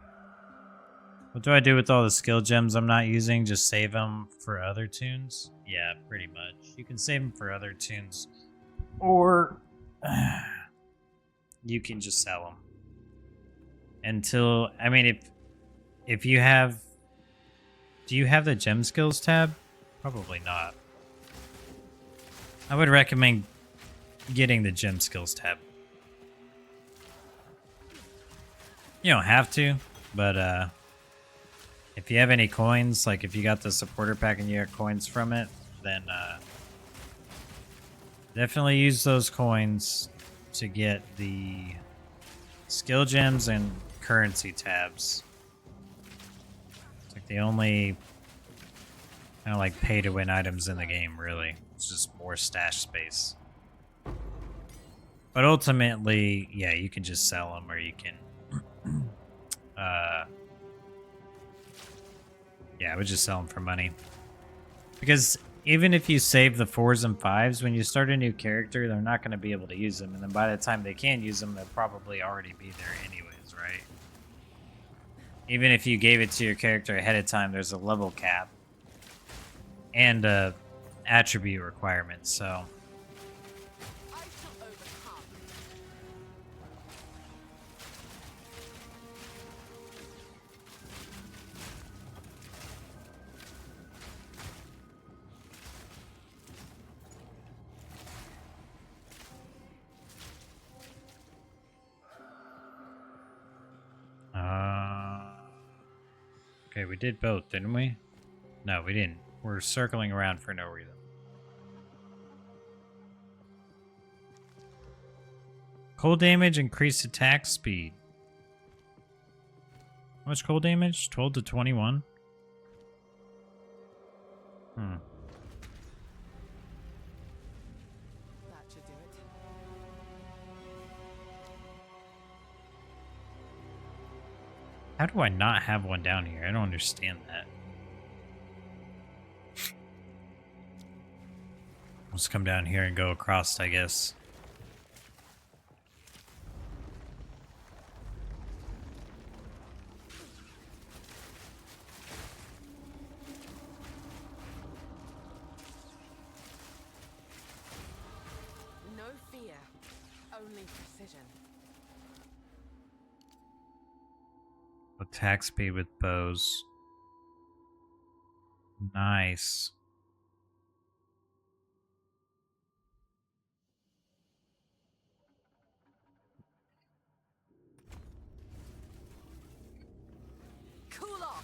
Speaker 1: What do I do with all the skill gems I'm not using? Just save them for other tunes? Yeah, pretty much. You can save them for other tunes. Or you can just sell them. until, I mean, if you have, do you have the gem skills tab? Probably not. I would recommend getting the gem skills tab. You don't have to, but if you have any coins, like if you got the supporter pack and you got coins from it, then definitely use those coins to get the skill gems and currency tabs. It's like the only kind of like pay to win items in the game, really. It's just more stash space. But ultimately, yeah, you can just sell them, or you can yeah, I would just sell them for money. Because even if you save the 4s and 5s, when you start a new character, they're not going to be able to use them. And then by the time they can use them, they'll probably already be there anyways, right? Even if you gave it to your character ahead of time, there's a level cap and a attribute requirement, so... Okay, we did both, didn't we? No, we didn't. We're circling around for no reason. Cold damage, increased attack speed. How much cold damage? 12 to 21? Hmm.
Speaker 6: That should do it.
Speaker 1: How do I not have one down here? I don't understand that. Let's come down here and go across, I guess.
Speaker 6: No fear, only precision.
Speaker 1: Attack speed with bows. Nice.
Speaker 6: Cool off.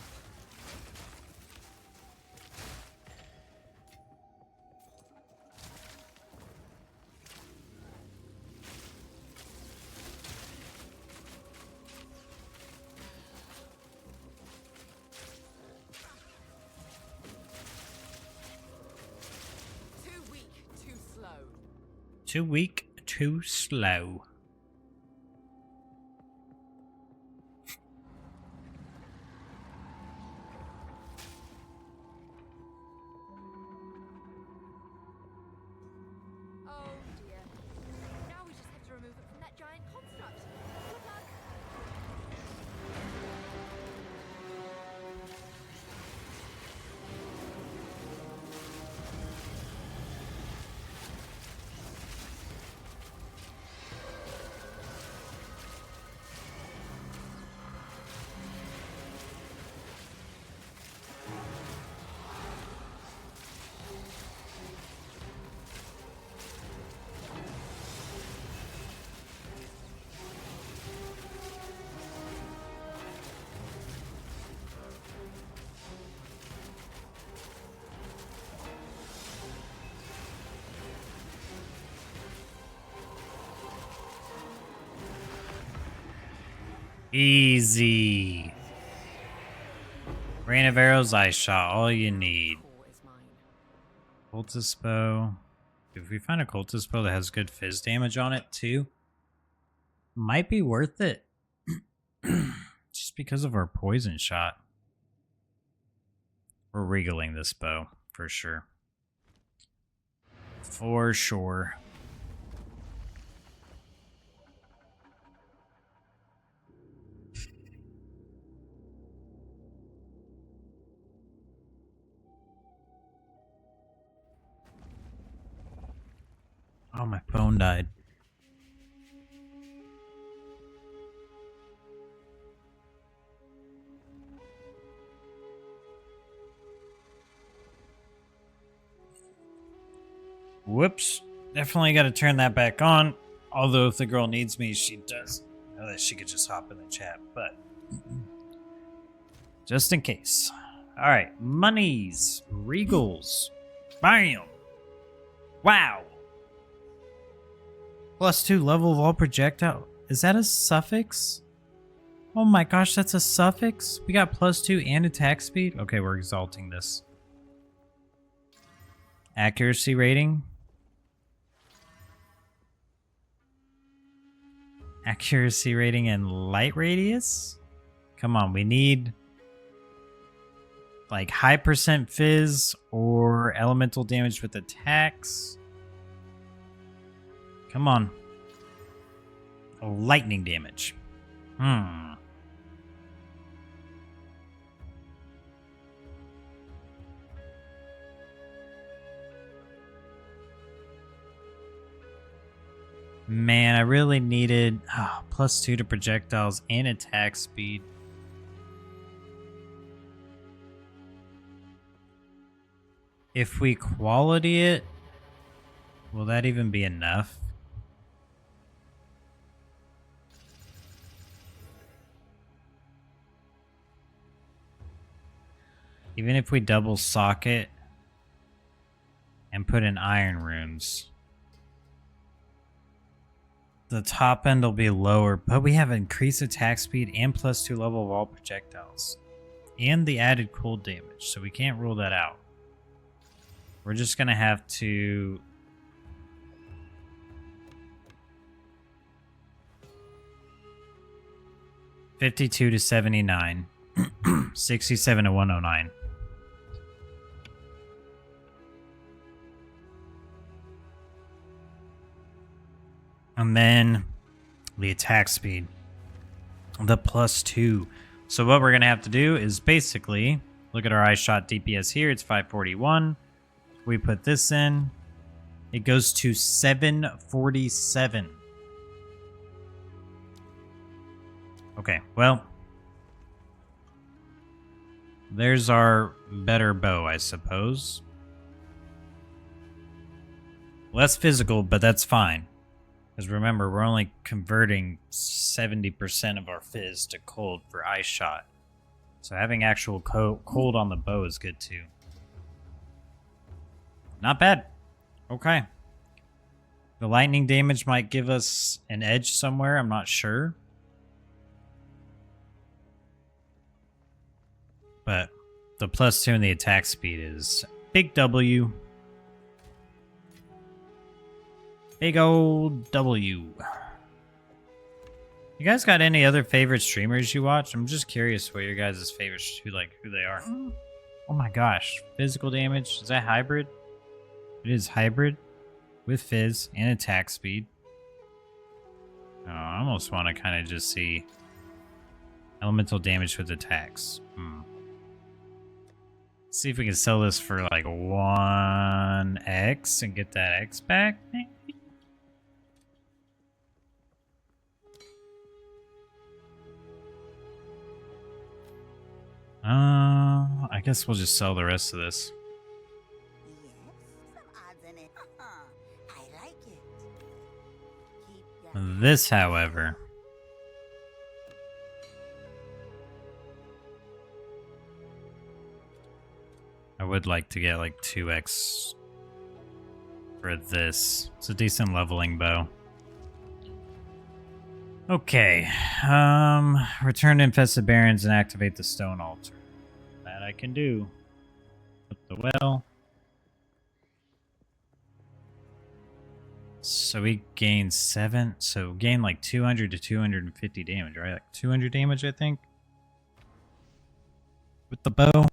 Speaker 6: Too weak, too slow.
Speaker 1: Too weak, too slow.
Speaker 2: Oh dear. Now we just have to remove it from that giant construct. Good luck.
Speaker 1: Easy. Rain of arrows, ice shot, all you need.
Speaker 6: Core is mine.
Speaker 1: Cultist bow. If we find a cultist bow that has good fizz damage on it too, might be worth it. Just because of our poison shot. We're regaling this bow, for sure. For sure. Oh, my phone died. Whoops. Definitely got to turn that back on. Although if the girl needs me, she does. Know that she could just hop in the chat, but just in case. All right, monies, regals, bam, wow. +2 level of all projectile. Is that a suffix? Oh my gosh, that's a suffix. We got +2 and attack speed. Okay, we're exalting this. Accuracy rating. Accuracy rating and light radius? Come on, we need like high % fizz or elemental damage with attacks. Come on. Lightning damage. Man, I really needed +2 to projectiles and attack speed. If we quality it, will that even be enough? Even if we double socket and put in iron runes, the top end will be lower, but we have increased attack speed and +2 level of all projectiles. And the added cold damage, so we can't rule that out. We're just gonna have to... $52 to $79. 67 to $109. And then the attack speed, the +2. So what we're going to have to do is basically look at our Ice Shot DPS here. It's 541. We put this in. It goes to 747. Okay, well, there's our better bow, I suppose. Less physical, but that's fine. Because remember, we're only converting 70% of our fizz to cold for Ice Shot. So having actual cold on the bow is good too. Not bad. Okay. The lightning damage might give us an edge somewhere, I'm not sure. But the +2 and the attack speed is big W. Big old W. You guys got any other favorite streamers you watch? I'm just curious what your guys' favorites, who they are. Oh my gosh. Physical damage. Is that hybrid? It is hybrid with fizz and attack speed. Oh, I almost want to kind of just see elemental damage with attacks. See if we can sell this for like 1x and get that X back, maybe? I guess we'll just sell the rest of this.
Speaker 9: Yes, some odds in it. I like it. Keep
Speaker 1: This, however, I would like to get like 2x for this. It's a decent leveling bow. Okay. Return to Infested Barrens and activate the Stone Altar. That I can do. Put the well. So we gain 7. So gain like 200 to 250 damage, right? Like 200 damage, I think. With the bow.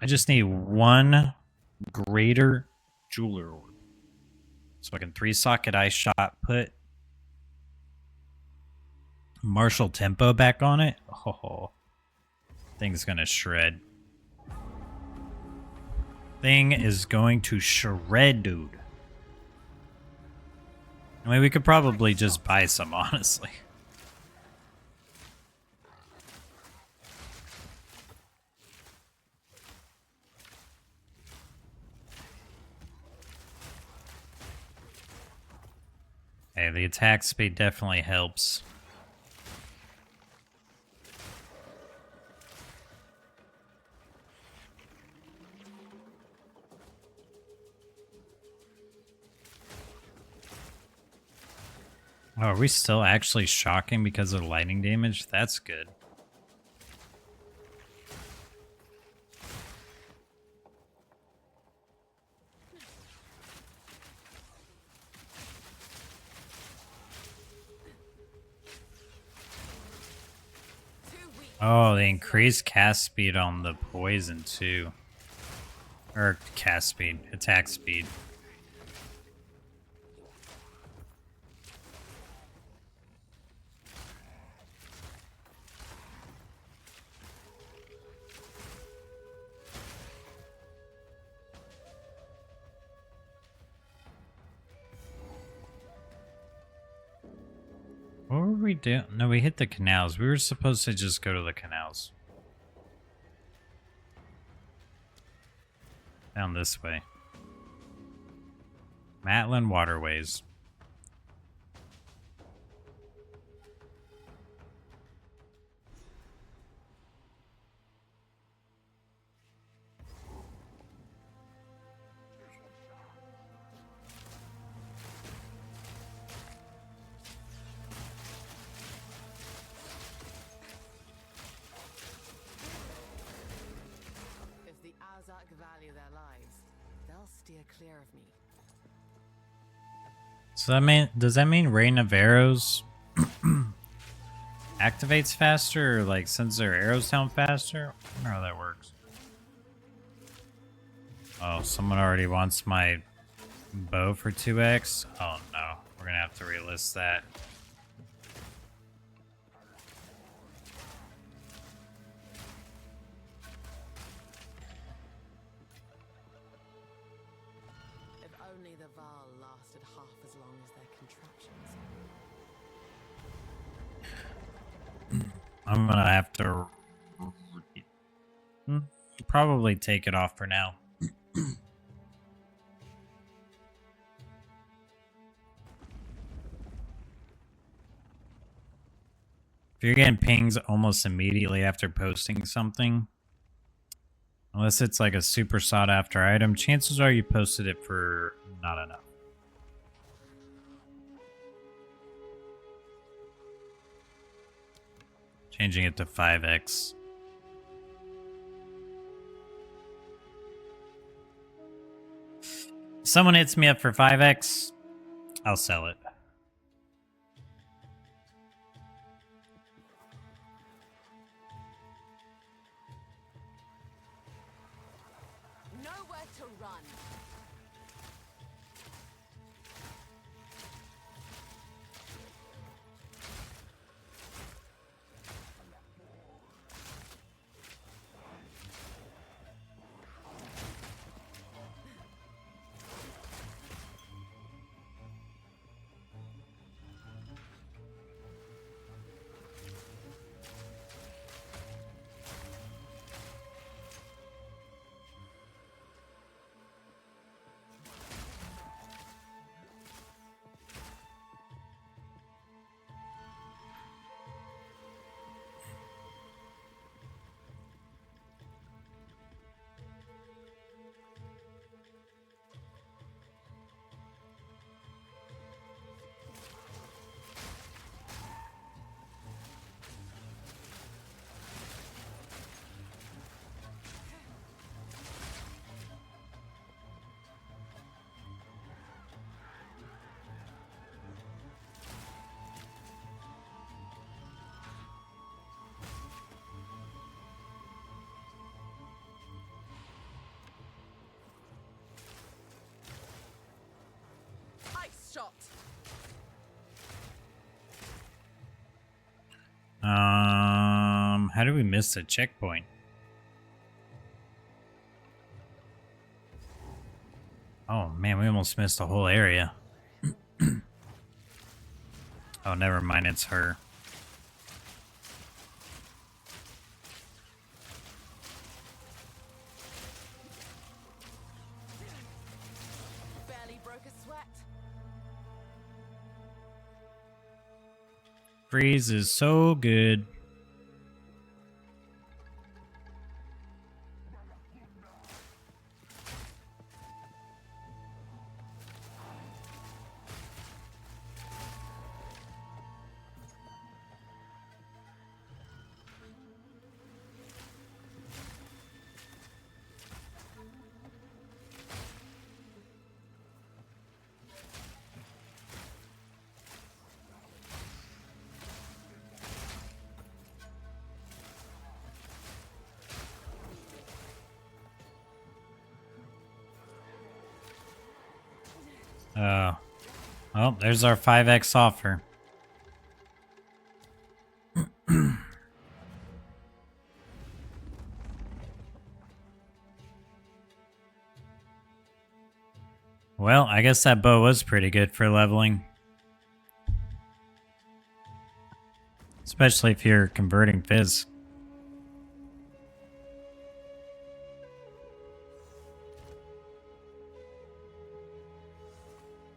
Speaker 1: I just need one greater jeweler orb. So I can 3-socket Ice Shot, put martial tempo back on it. Oh, thing's gonna shred. Thing is going to shred, dude. I mean, we could probably just buy some, honestly. Hey, the attack speed definitely helps. Oh, are we still actually shocking because of lightning damage? That's good. Oh, they increased cast speed on the poison too. Or cast speed, attack speed. What were we doing? No, we hit the canals. We were supposed to just go to the canals. Down this way. Matlin Waterways.
Speaker 6: If the Azak value their lives, they'll steer clear of me.
Speaker 1: So that mean, does that mean Rain of Arrows activates faster, or like sends their arrows down faster? I wonder how that works. Oh, someone already wants my bow for 2x? Oh no, we're gonna have to relist that.
Speaker 6: If only the Val lasted half as long as their contraptions.
Speaker 1: I'm gonna have to probably take it off for now. If you're getting pings almost immediately after posting something, unless it's like a super sought after item, chances are you posted it for not enough. Changing it to 5x. If someone hits me up for 5x, I'll sell it.
Speaker 6: Nowhere to run. Ice shot.
Speaker 1: How did we miss a checkpoint? Oh man, we almost missed the whole area. Oh, never mind, it's her.
Speaker 6: Barely broke a sweat.
Speaker 1: Freeze is so good. Well, there's our 5x offer. Well, I guess that bow was pretty good for leveling. Especially if you're converting Fizz.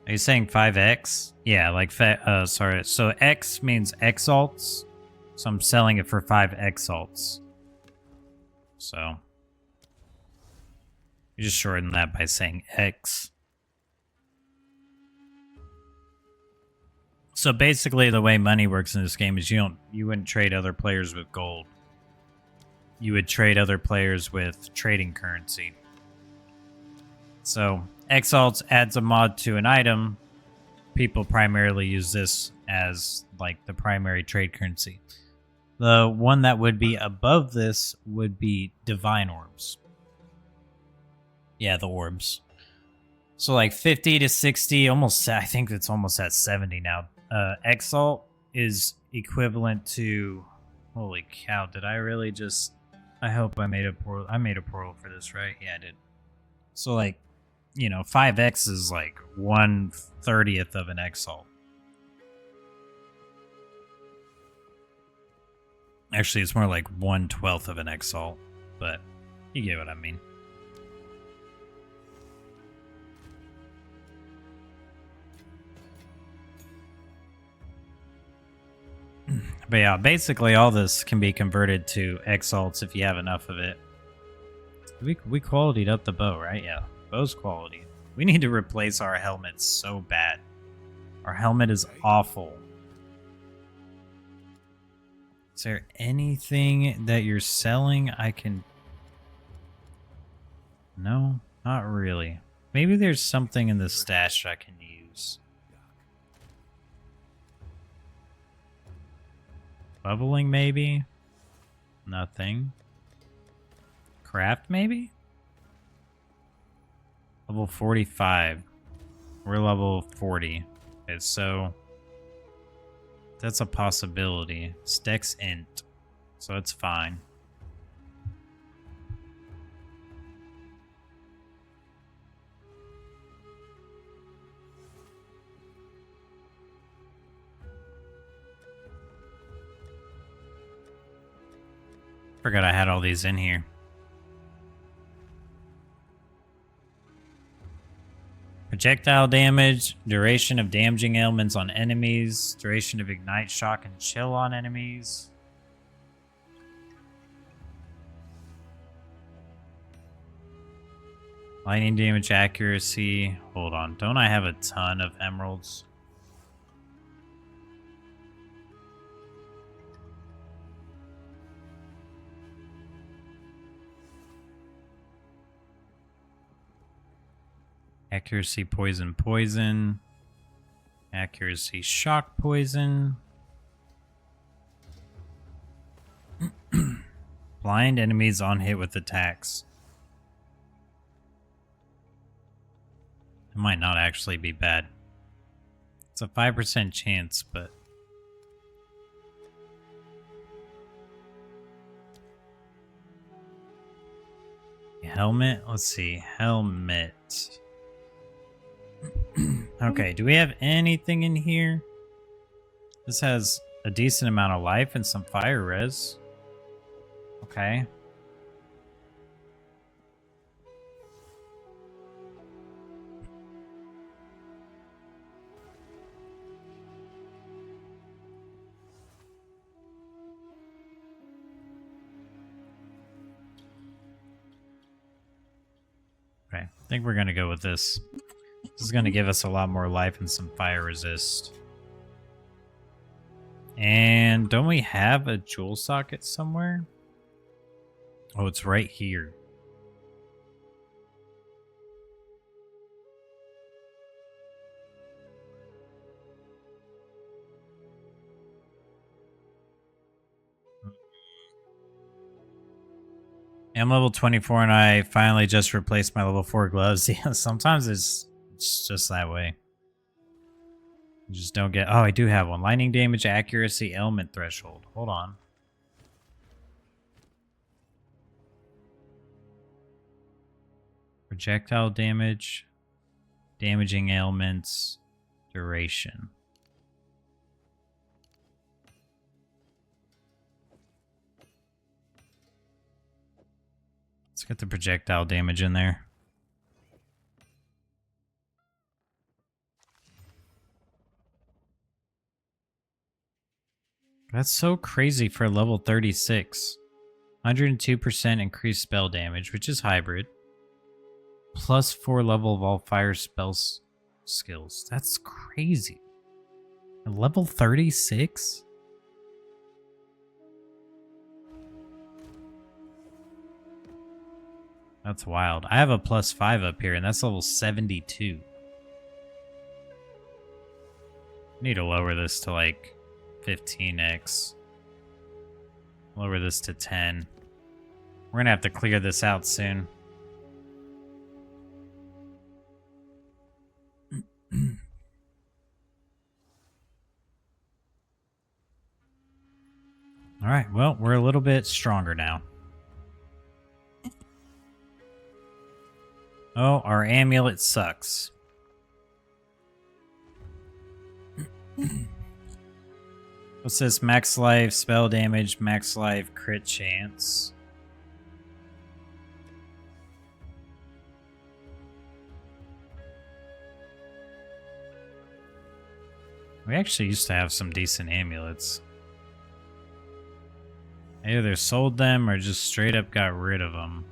Speaker 1: Are you saying 5x? Yeah, like, sorry. So X means exalts. So I'm selling it for 5 exalts. So you just shorten that by saying X. So basically the way money works in this game is you wouldn't trade other players with gold. You would trade other players with trading currency. So exalts adds a mod to an item. People primarily use this as like the primary trade currency. The one that would be above this would be divine orbs. Yeah, the orbs. So like 50 to 60, almost, I think it's almost at 70 now. Exalt is equivalent to, holy cow, did I really just, I hope I made a portal. I made a portal for this, right? Yeah, I did. So like, you know, 5x is like 1/30th of an exalt. Actually, it's more like 1/12th of an exalt, but you get what I mean. But yeah, basically all this can be converted to exalts if you have enough of it. We qualitied up the bow, right? Yeah, bow's quality. We need to replace our helmets so bad. Our helmet is awful. Is there anything that you're selling I can... No, not really. Maybe there's something in the stash I can use. Bubbling, maybe? Nothing. Craft, maybe? Level 45. We're level 40. Okay, so... that's a possibility. Stex int. So it's fine. Forgot I had all these in here. Projectile damage, duration of damaging elements on enemies, duration of ignite, shock, and chill on enemies. Lightning damage accuracy. Hold on, don't I have a ton of emeralds? Accuracy, poison, poison. Accuracy, shock, poison. Blind enemies on hit with attacks. It might not actually be bad. It's a 5% chance, but... helmet? Let's see. Helmet. Okay, do we have anything in here? This has a decent amount of life and some fire res. Okay. I think we're going to go with this. This is going to give us a lot more life and some fire resist. And don't we have a jewel socket somewhere? Oh, it's right here. I'm level 24 and I finally just replaced my level 4 gloves. Yeah, sometimes it's just that way. You just don't get... Oh, I do have one. Lightning damage, accuracy, element threshold. Hold on. Projectile damage, damaging ailments, duration. Let's get the projectile damage in there. That's so crazy for level 36. 102% increased spell damage, which is hybrid. Plus 4 level of all fire spells skills. That's crazy. At level 36? That's wild. I have a plus 5 up here, and that's level 72. Need to lower this to like 15x. Lower this to 10. We're gonna have to clear this out soon. Alright, well, we're a little bit stronger now. Oh, our amulet sucks. What's this? Max life, spell damage, max life, crit chance. We actually used to have some decent amulets. I either sold them or just straight up got rid of them.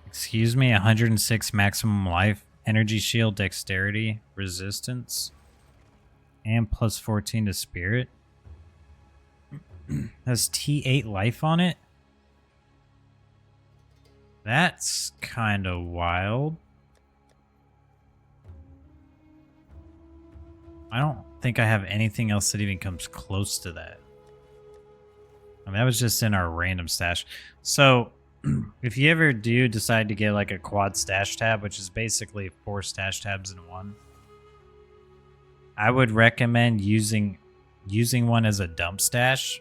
Speaker 1: Excuse me, 106 maximum life, energy shield, dexterity, resistance, and plus 14 to spirit. Has T8 life on it? That's kind of wild. I don't think I have anything else that even comes close to that. I mean, that was just in our random stash. So, if you ever do decide to get like a quad stash tab, which is basically 4 stash tabs in one, I would recommend using one as a dump stash.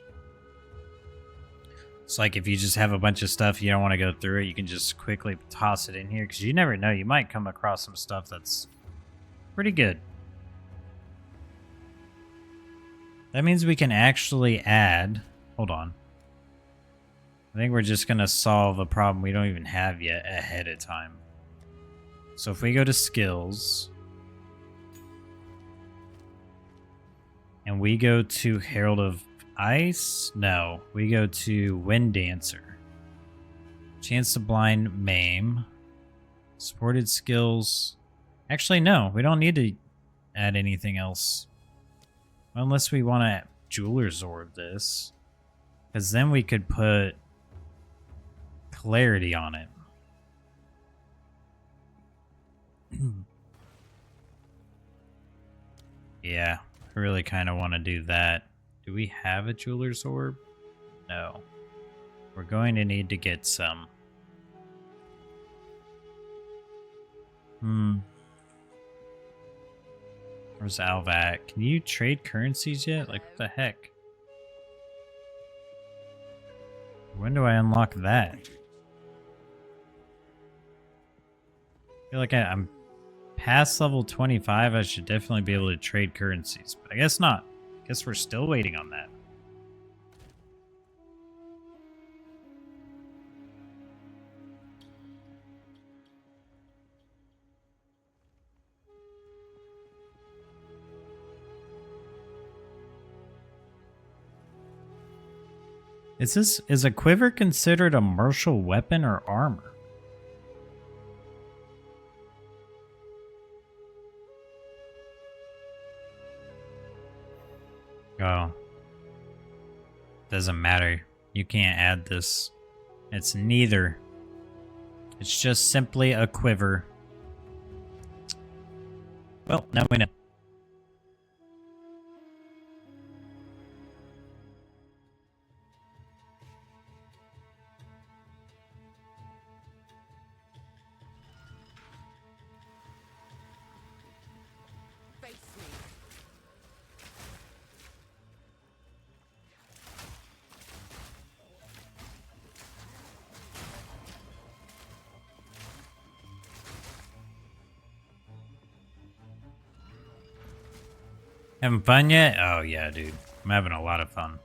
Speaker 1: It's like if you just have a bunch of stuff, you don't want to go through it, you can just quickly toss it in here, because you never know, you might come across some stuff that's pretty good. That means we can actually add... Hold on. I think we're just going to solve a problem we don't even have yet ahead of time. So if we go to skills... and we go to Herald of Ice? No. We go to Wind Dancer. Chance to blind maim. Supported skills. Actually, no. We don't need to add anything else. Unless we want to Jeweler's Orb this. Because then we could put Clarity on it. Yeah, I really kind of want to do that. Do we have a Jeweler's Orb? No. We're going to need to get some. Where's Alvat? Can you trade currencies yet? Like, what the heck? When do I unlock that? I feel like I'm past level 25. I should definitely be able to trade currencies. But I guess not. I guess we're still waiting on that. Is a quiver considered a martial weapon or armor? Oh. Doesn't matter. You can't add this. It's neither. It's just simply a quiver. Well, now we know.
Speaker 6: Face me.
Speaker 1: Having fun yet? Oh yeah, dude. I'm having a lot of fun.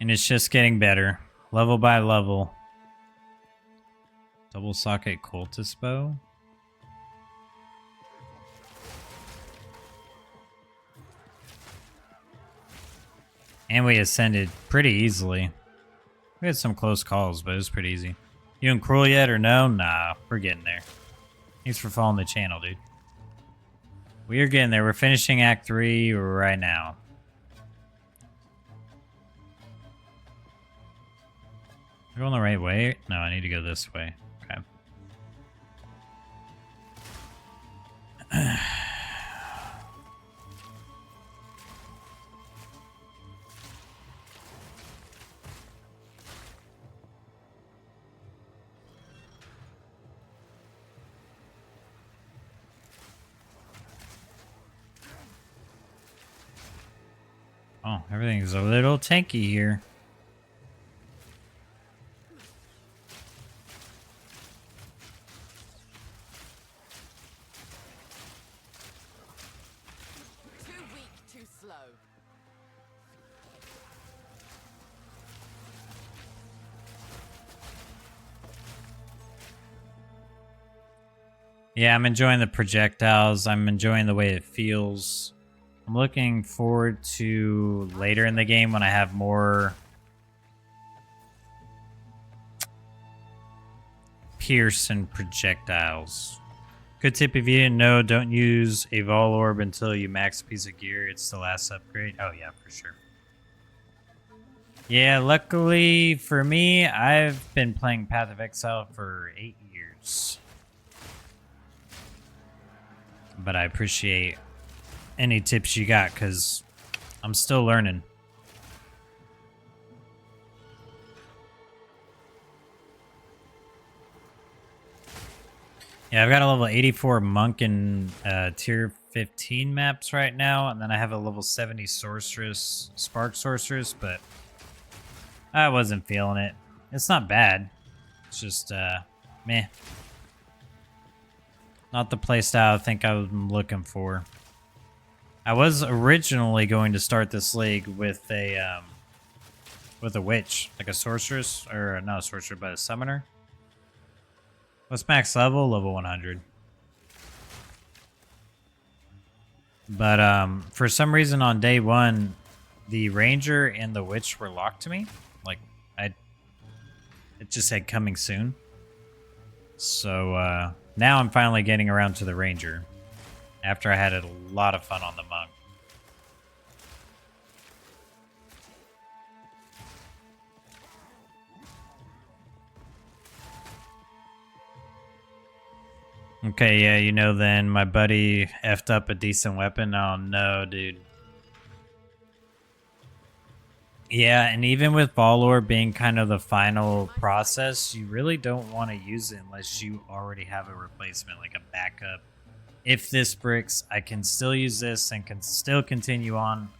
Speaker 1: And it's just getting better. Level by level. Double socket cultist bow. And we ascended pretty easily. We had some close calls, but it was pretty easy. You in Cruel yet or no? Nah, we're getting there. Thanks for following the channel, dude. We are getting there. We're finishing Act 3 right now. Am I going the right way? No, I need to go this way. Okay. Oh, everything's a little tanky here.
Speaker 6: Too weak, too slow.
Speaker 1: Yeah, I'm enjoying the projectiles. I'm enjoying the way it feels. I'm looking forward to later in the game when I have more pierce and projectiles. Good tip if you didn't know, don't use a Vol Orb until you max a piece of gear. It's the last upgrade. Oh yeah, for sure. Yeah, luckily for me, I've been playing Path of Exile for 8 years. But I appreciate any tips you got, because I'm still learning. Yeah, I've got a level 84 monk in tier 15 maps right now, and then I have a level 70 sorceress, spark sorceress, but I wasn't feeling it. It's not bad. It's just, meh. Not the playstyle I think I'm looking for. I was originally going to start this league with a witch, like a sorceress, or not a sorcerer, but a summoner. What's max level? Level 100. But for some reason on day one, the ranger and the witch were locked to me. Like it just said coming soon. So now I'm finally getting around to the ranger. After I had a lot of fun on the monk. Okay, yeah, you know then my buddy effed up a decent weapon. Oh no, dude. Yeah, and even with Vol Orb being kind of the final process, you really don't want to use it unless you already have a replacement, like a backup. If this bricks, I can still use this and can still continue on.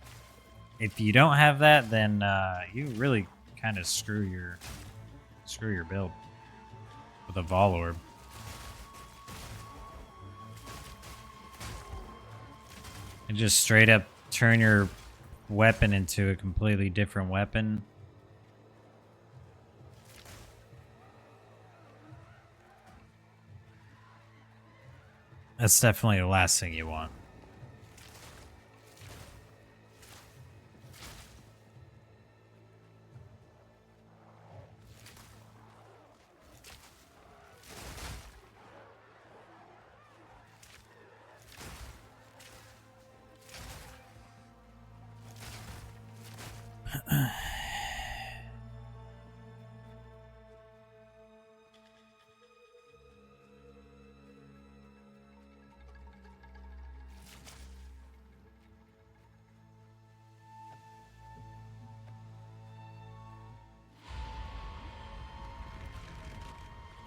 Speaker 1: If you don't have that, then you really kind of screw your build with a Vol Orb. And just straight up turn your weapon into a completely different weapon. That's definitely the last thing you want.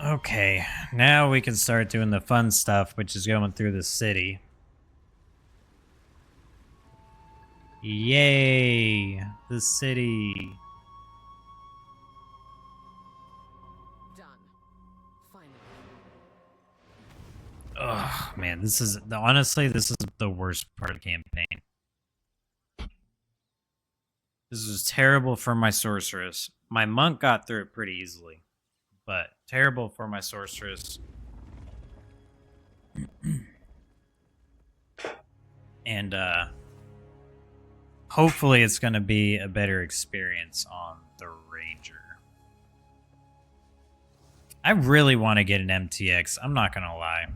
Speaker 1: Okay, now we can start doing the fun stuff, which is going through the city. Yay! The city.
Speaker 6: Done. Finally.
Speaker 1: Oh man, this is honestly this is the worst part of the campaign. This is terrible for my sorceress. My monk got through it pretty easily, but terrible for my sorceress. And hopefully it's going to be a better experience on the Ranger. I really want to get an MTX. I'm not going to lie.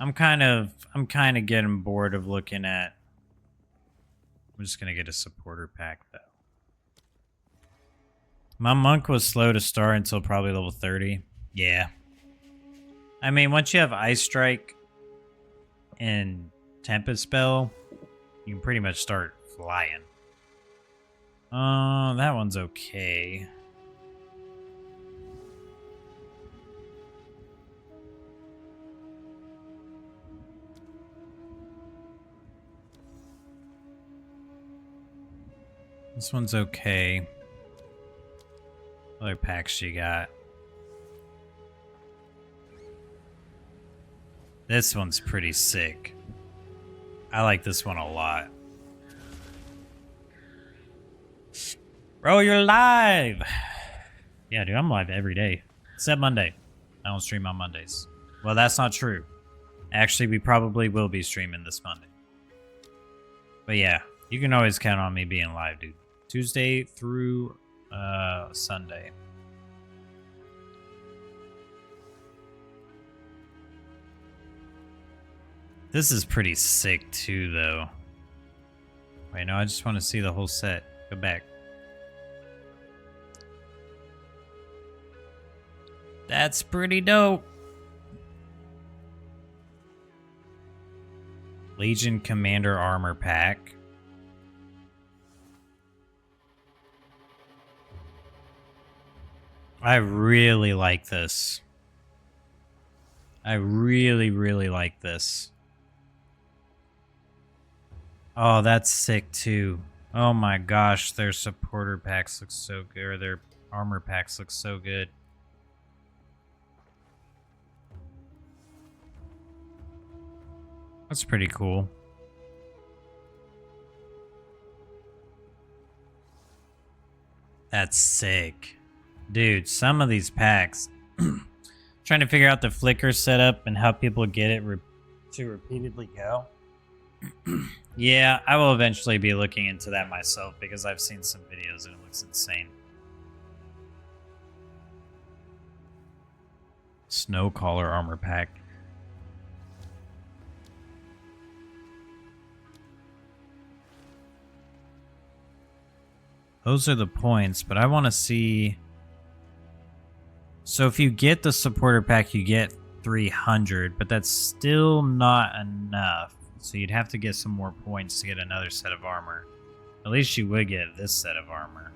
Speaker 1: I'm kind of getting bored of looking at. I'm just going to get a supporter pack though. My monk was slow to start until probably level 30. Yeah. I mean, once you have Ice Strike and Tempest Spell, you can pretty much start flying. That one's okay. This one's okay. What other packs she got? This one's pretty sick. I like this one a lot. Bro, you're live! Yeah, dude, I'm live every day. Except Monday. I don't stream on Mondays. Well, that's not true. Actually, we probably will be streaming this Monday. But yeah, you can always count on me being live, dude. Tuesday through Sunday. This is pretty sick too, though. Wait, no, I just want to see the whole set. Go back. That's pretty dope. Legion Commander Armor Pack. I really like this. I really, really like this. Oh, that's sick too. Oh my gosh, their supporter packs look so good, or their armor packs look so good. That's pretty cool. That's sick. Dude, some of these packs. Trying to figure out the flicker setup and how people get it to repeatedly go. Yeah, I will eventually be looking into that myself because I've seen some videos and it looks insane. Snowcaller armor pack. Those are the points, but I want to see... So if you get the supporter pack, you get 300, but that's still not enough. So you'd have to get some more points to get another set of armor. At least you would get this set of armor.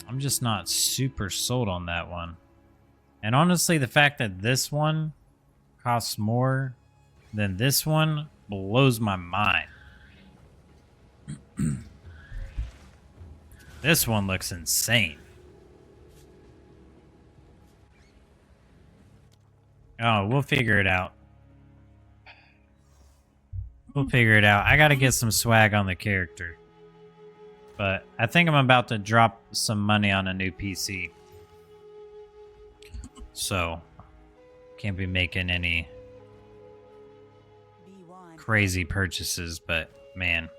Speaker 1: I'm just not super sold on that one. And honestly, the fact that this one costs more than this one blows my mind. This one looks insane. Oh, we'll figure it out. We'll figure it out. I gotta get some swag on the character. But I think I'm about to drop some money on a new PC. So, can't be making any crazy purchases, but man.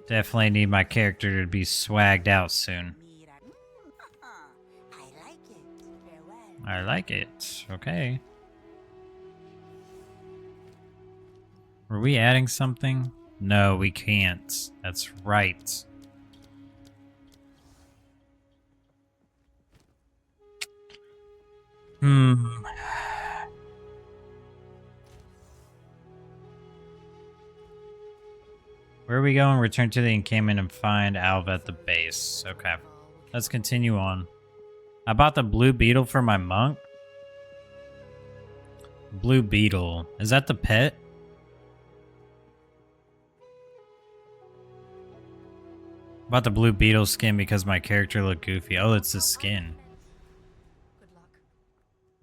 Speaker 1: Definitely need my character to be swagged out soon. I like it. Okay. Were we adding something? No, we can't. That's right. Where are we going? Return to the encampment and find Alv at the base. Okay. Let's continue on. I bought the blue beetle for my monk. Blue beetle. Is that the pet? Bought the blue beetle skin because my character looked goofy. Oh, it's the skin.
Speaker 2: Good luck.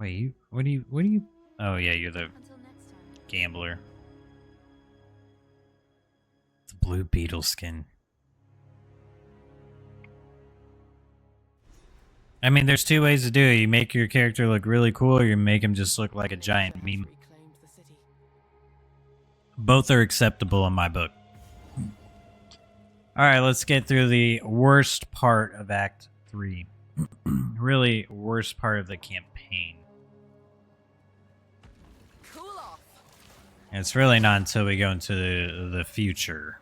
Speaker 1: Wait, what do you? Oh yeah, you're the
Speaker 2: Until next time.
Speaker 1: gambler. The blue beetle skin. I mean, there's two ways to do it. You make your character look really cool, or you make him just look like a giant meme.
Speaker 6: Reclaimed the city.
Speaker 1: Both are acceptable in my book. Alright, let's get through the worst part of Act 3. Really, worst part of the campaign.
Speaker 6: Cool off.
Speaker 1: And it's really not until we go into the future.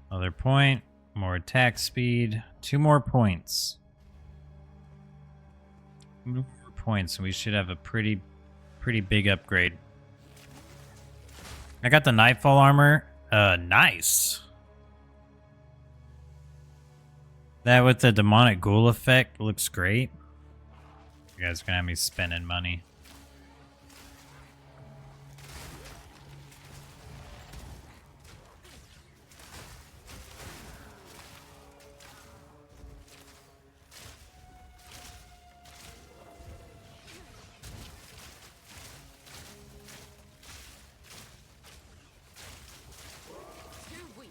Speaker 1: Another point, more attack speed, 2 more points. 2 more points, and we should have a pretty big upgrade. I got the Nightfall armor. Nice. That with the demonic ghoul effect looks great. You guys are gonna have me spending money.
Speaker 6: Too weak.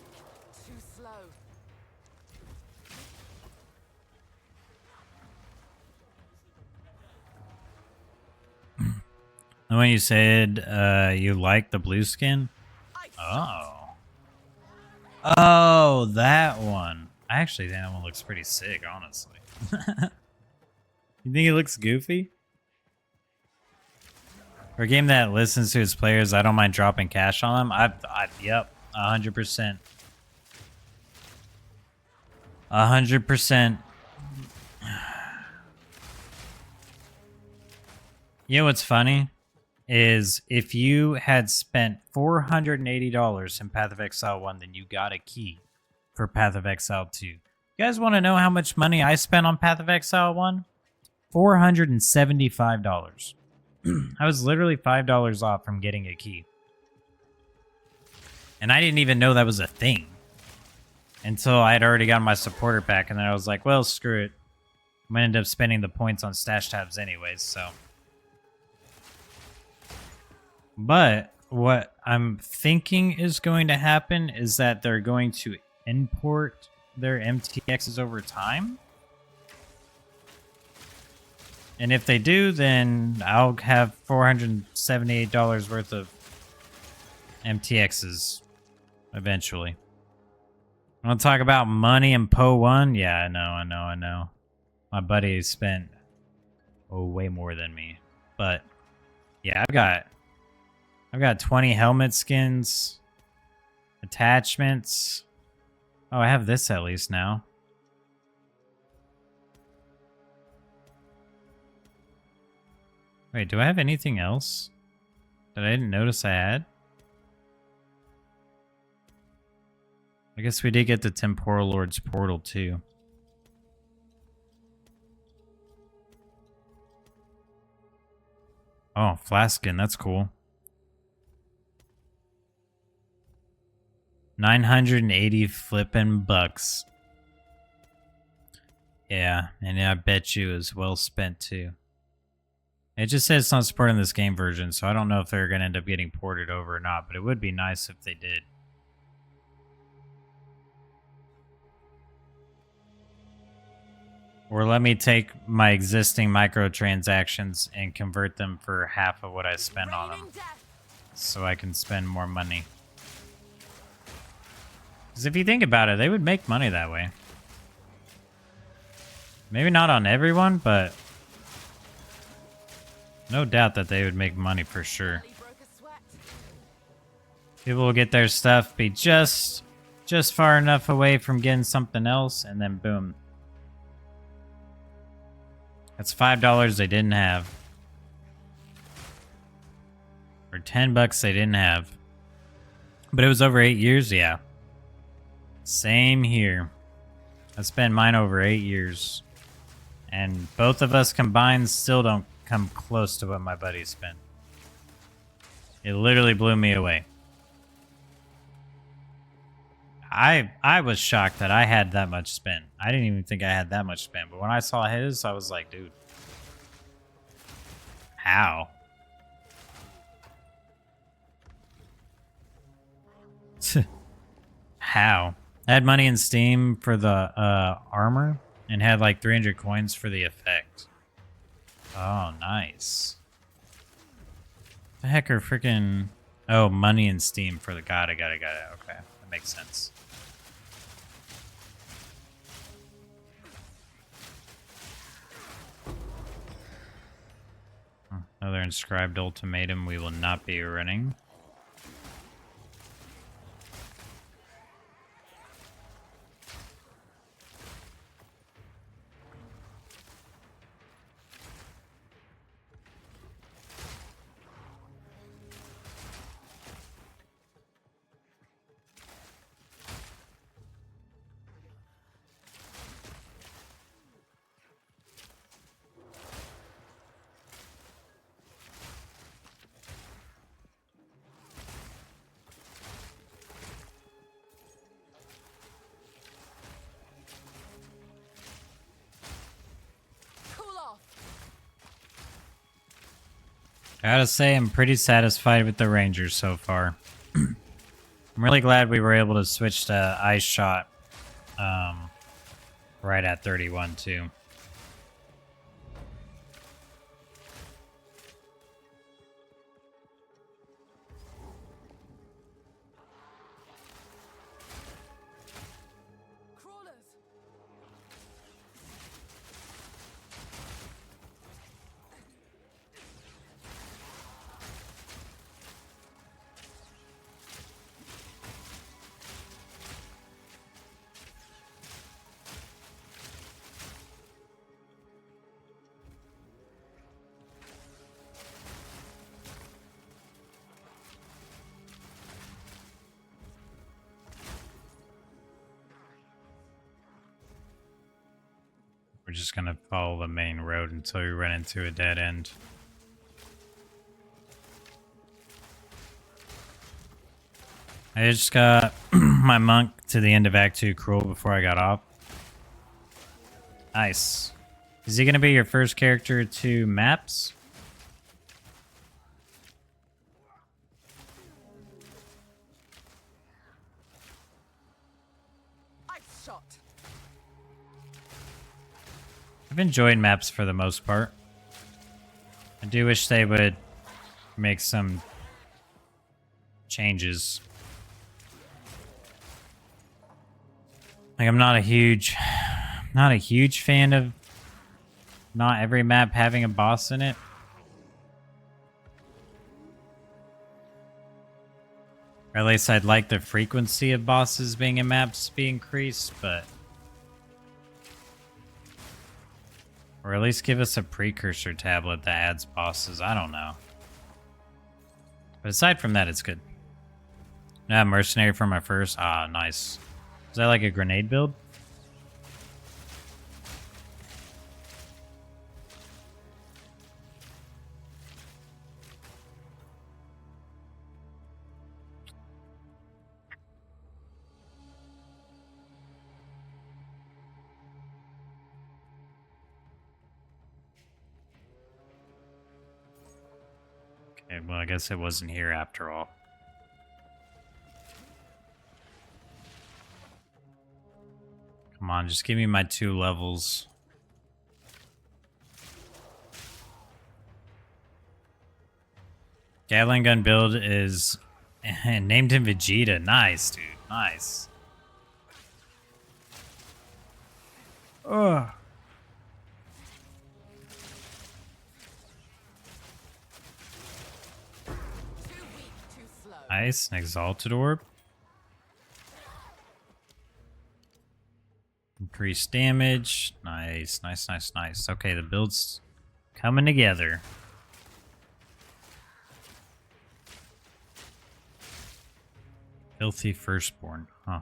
Speaker 6: Too slow.
Speaker 1: And when you said you like the blue skin? Oh. Oh, that one. I actually think that one looks pretty sick, honestly. You think it looks goofy? For a game that listens to its players, I don't mind dropping cash on them. Yep, 100%. 100%. You know what's funny? Is if you had spent $480 in Path of Exile 1, then you got a key for Path of Exile 2. You guys want to know how much money I spent on Path of Exile 1? $475. I was literally $5 off from getting a key. And I didn't even know that was a thing until I had already gotten my supporter pack, and then I was like, well, screw it. I'm going to end up spending the points on stash tabs anyways, so... But what I'm thinking is going to happen is that they're going to import their MTXs over time. And if they do, then I'll have $478 worth of MTXs eventually. Want to talk about money in Po 1? Yeah, I know. My buddy spent way more than me. But yeah, I've got 20 helmet skins, attachments. Oh, I have this at least now. Wait, do I have anything else that I didn't notice I had? I guess we did get the Temporal Lord's Portal too. Oh, Flaskin, that's cool. 980 flippin' bucks. Yeah, and I bet you it was well spent too. It just says it's not supporting this game version, so I don't know if they're going to end up getting ported over or not, but it would be nice if they did. Or let me take my existing microtransactions and convert them for half of what I spend on them, so I can spend more money. Because if you think about it, they would make money that way. Maybe not on everyone, but no doubt that they would make money for sure. People will get their stuff, be just just far enough away from getting something else, and then boom. That's $5 they didn't have. Or $10 they didn't have. But it was over 8 years, yeah. Same here. I spent mine over 8 years. And both of us combined still don't come close to what my buddy spent. It literally blew me away. I was shocked that I had that much spent. I didn't even think I had that much spent. But when I saw his, I was like, dude. How? How? I had money in Steam for the armor and had like 300 coins for the effect. Oh, nice. The heck are freaking... Oh, money in Steam for the... Got it. Okay, that makes sense. Another inscribed ultimatum we will not be running. I gotta say, I'm pretty satisfied with the Rangers so far. I'm really glad we were able to switch to Ice Shot right at 31, too. We're just gonna follow the main road until we run into a dead end. I just got my monk to the end of Act 2 Cruel before I got off. Nice. Is he gonna be your first character to maps?
Speaker 6: Ice Shot.
Speaker 1: I've enjoyed maps for the most part. I do wish they would make some changes. Like, I'm not a huge fan of not every map having a boss in it. Or at least I'd like the frequency of bosses being in maps be increased, but... Or at least give us a precursor tablet that adds bosses. I don't know. But aside from that, it's good. Now, mercenary for my first. Ah, nice. Is that like a grenade build? Okay, well, I guess it wasn't here after all. Come on, just give me my 2 levels. Gatling gun build is named him Vegeta. Nice, dude. Nice. Ugh. Nice, an exalted orb. Increased damage. Nice, nice, nice, nice. Okay, the build's coming together. Filthy Firstborn, huh?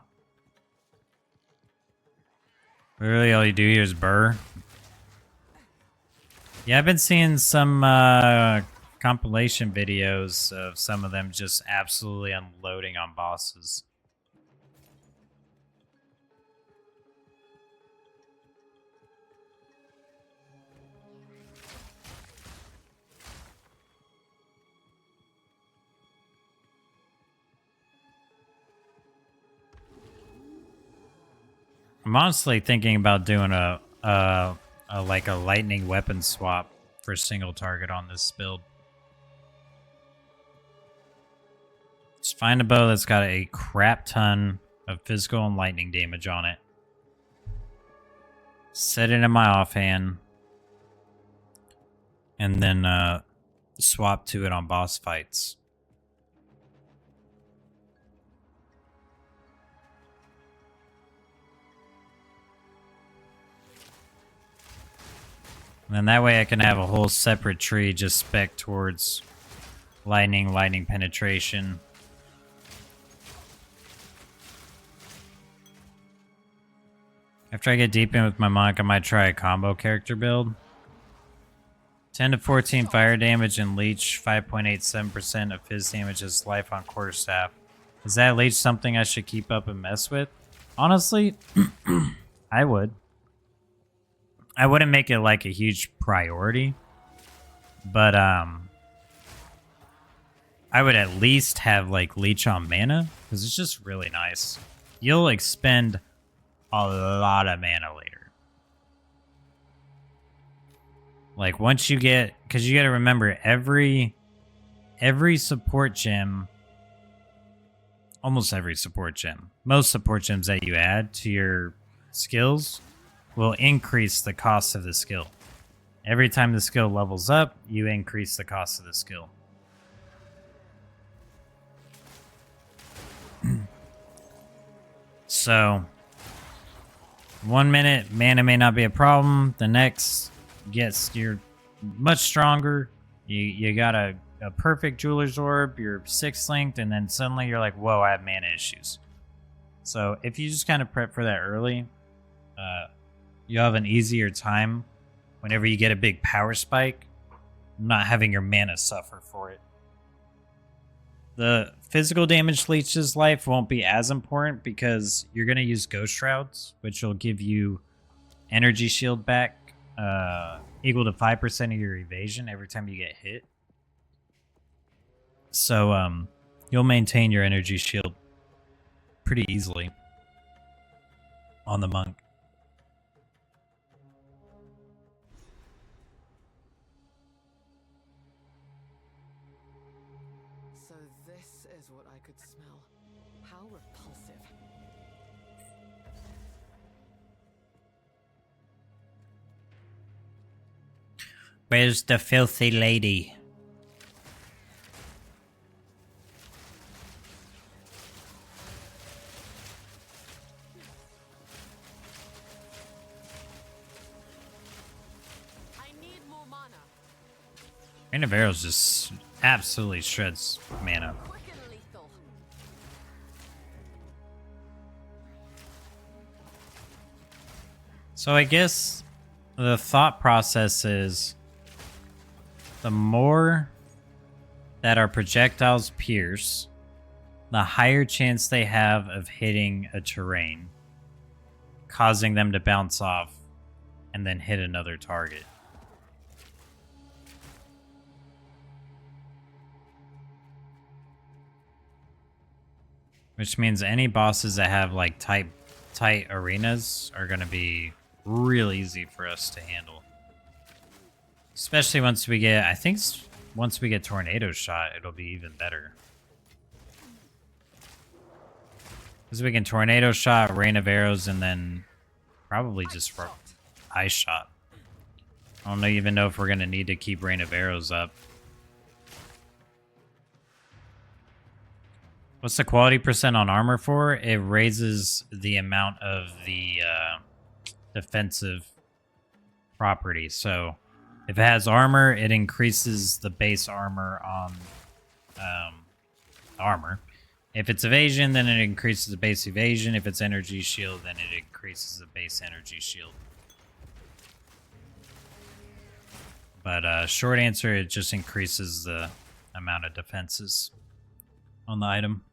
Speaker 1: Really, all you do here is burr? Yeah, I've been seeing some compilation videos of some of them just absolutely unloading on bosses. I'm honestly thinking about doing a like a lightning weapon swap for a single target on this build. Just find a bow that's got a crap ton of physical and lightning damage on it. Set it in my offhand. And then swap to it on boss fights. And then that way I can have a whole separate tree just spec towards lightning penetration. After I get deep in with my monk, I might try a combo character build. 10 to 14 fire damage and leech 5.87% of fizz damage as life on quarterstaff. Is that leech something I should keep up and mess with? Honestly, I would. I wouldn't make it like a huge priority, but I would at least have like leech on mana because it's just really nice. You'll expend a lot of mana later. Like once you get, because you got to remember every support gem, almost every support gem, most support gems that you add to your skills will increase the cost of the skill. Every time the skill levels up, you increase the cost of the skill. So, 1 minute, mana may not be a problem. The next, you're much stronger. You got a perfect Jeweler's Orb, you're 6 linked, and then suddenly you're like, whoa, I have mana issues. So, if you just kind of prep for that early, you'll have an easier time whenever you get a big power spike, not having your mana suffer for it. The physical damage leech's life won't be as important because you're going to use Ghost Shrouds, which will give you energy shield back equal to 5% of your evasion every time you get hit. So you'll maintain your energy shield pretty easily on the monk.
Speaker 6: So this is what I could smell. How repulsive.
Speaker 1: Where's the filthy lady?
Speaker 6: I need more mana.
Speaker 1: Rain of Arrows just absolutely shreds mana.
Speaker 6: Quick and lethal.
Speaker 1: So I guess the thought process is the more that our projectiles pierce, the higher chance they have of hitting a terrain, causing them to bounce off and then hit another target. Which means any bosses that have like tight arenas are going to be real easy for us to handle. Especially once we get, I think once we get Tornado Shot, it'll be even better. Because we can Tornado Shot, Rain of Arrows, and then probably just Ice Shot. I don't even know if we're going to need to keep Rain of Arrows up. What's the quality percent on armor for? It raises the amount of the defensive property. So if it has armor, it increases the base armor on armor. If it's evasion, then it increases the base evasion. If it's energy shield, then it increases the base energy shield. But short answer, it just increases the amount of defenses on the item.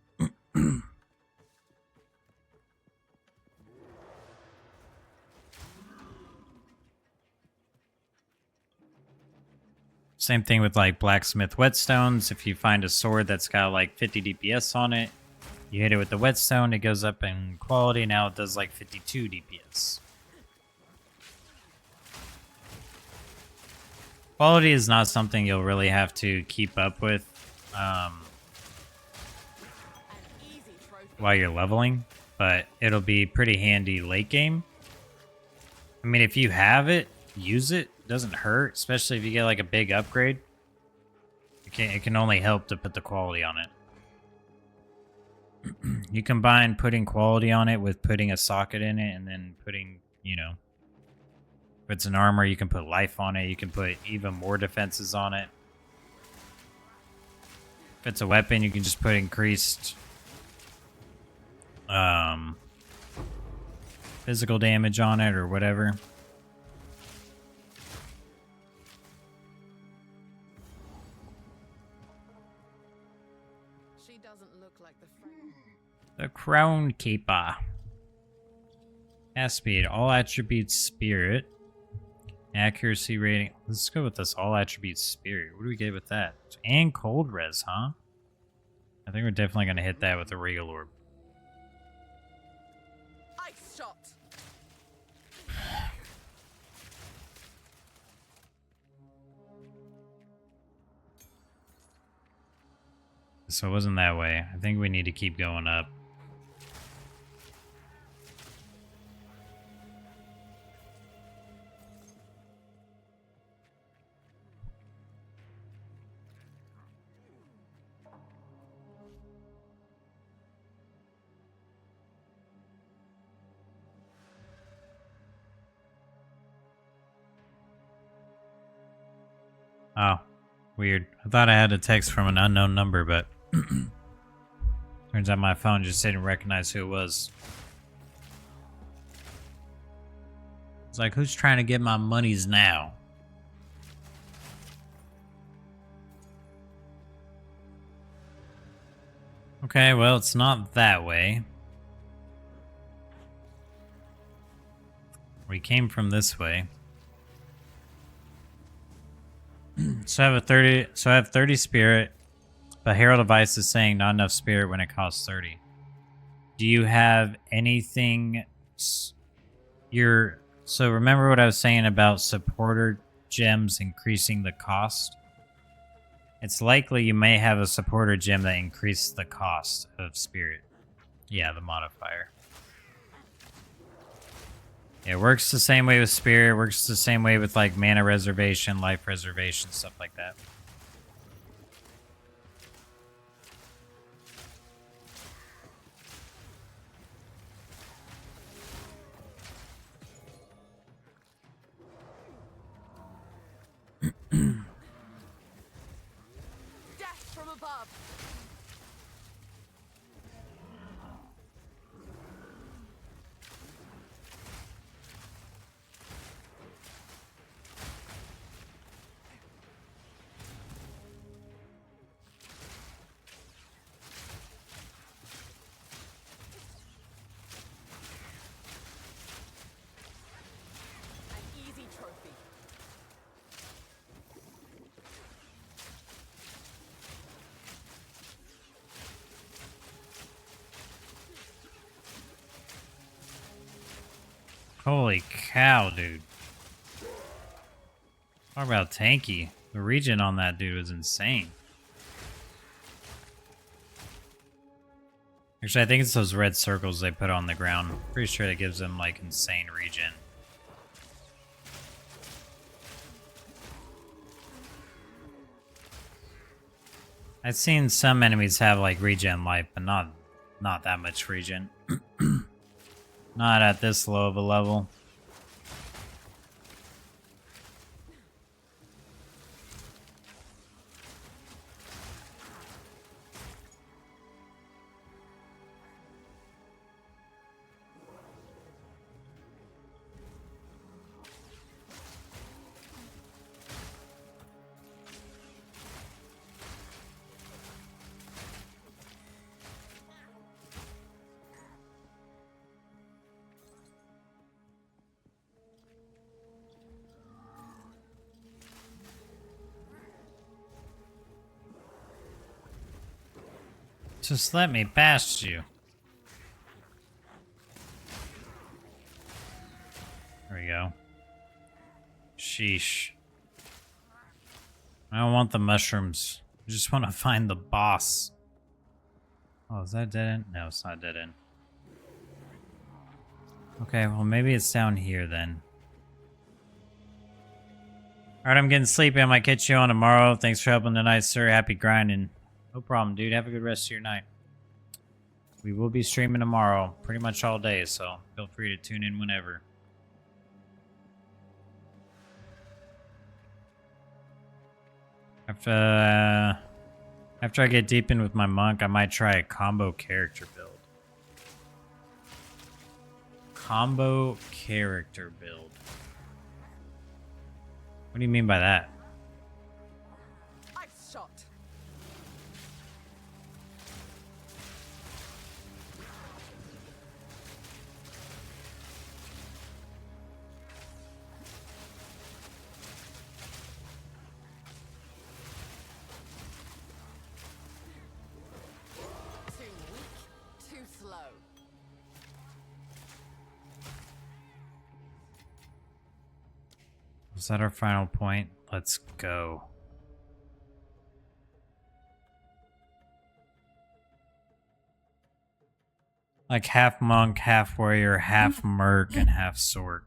Speaker 1: Same thing with like blacksmith whetstones. If you find a sword that's got like 50 DPS on it, you hit it with the whetstone, it goes up in quality. Now it does like 52 DPS. Quality is not something you'll really have to keep up with while you're leveling, but it'll be pretty handy late game. I mean, if you have it, use it. It doesn't hurt, especially if you get like a big upgrade. It can only help to put the quality on it. You combine putting quality on it with putting a socket in it, and then putting, you know, if it's an armor, you can put life on it. You can put even more defenses on it. If it's a weapon, you can just put increased physical damage on it or whatever.
Speaker 6: She doesn't look like the
Speaker 1: The Crown Keeper. Cast speed, all attributes spirit. Accuracy rating. Let's go with this all attributes spirit. What do we get with that? And cold res, huh? I think we're definitely going to hit that with the Regal Orb.
Speaker 6: Ice Shot.
Speaker 1: So it wasn't that way. I think we need to keep going up. Oh, weird. I thought I had a text from an unknown number, but turns out my phone just didn't recognize who it was. It's like, who's trying to get my monies now? Okay, well, it's not that way. We came from this way. So I have 30 spirit, but Herald of Ice is saying not enough spirit when it costs 30. Do you have anything? So remember what I was saying about supporter gems increasing the cost? It's likely you may have a supporter gem that increases the cost of spirit. Yeah, the modifier. It works the same way with spirit, works the same way with like mana reservation, life reservation, stuff like that.
Speaker 6: Death from above.
Speaker 1: Holy cow, dude. Talk about tanky. The regen on that dude was insane. Actually, I think it's those red circles they put on the ground. Pretty sure that gives them, like, insane regen. I've seen some enemies have, like, regen life, but not that much regen. Not at this low of a level. Just let me past you. There we go. Sheesh. I don't want the mushrooms. I just want to find the boss. Oh, is that dead end? No, it's not dead end. Okay, well maybe it's down here then. Alright, I'm getting sleepy. I might catch you on tomorrow. Thanks for helping tonight, sir. Happy grinding. No problem, dude. Have a good rest of your night. We will be streaming tomorrow, pretty much all day, so feel free to tune in whenever. After I get deep in with my monk, I might try a combo character build. Combo character build. What do you mean by that?
Speaker 6: Ice shot. Too weak, too slow.
Speaker 1: Is that our final point? Let's go. Like half monk, half warrior, half merc, and half sword.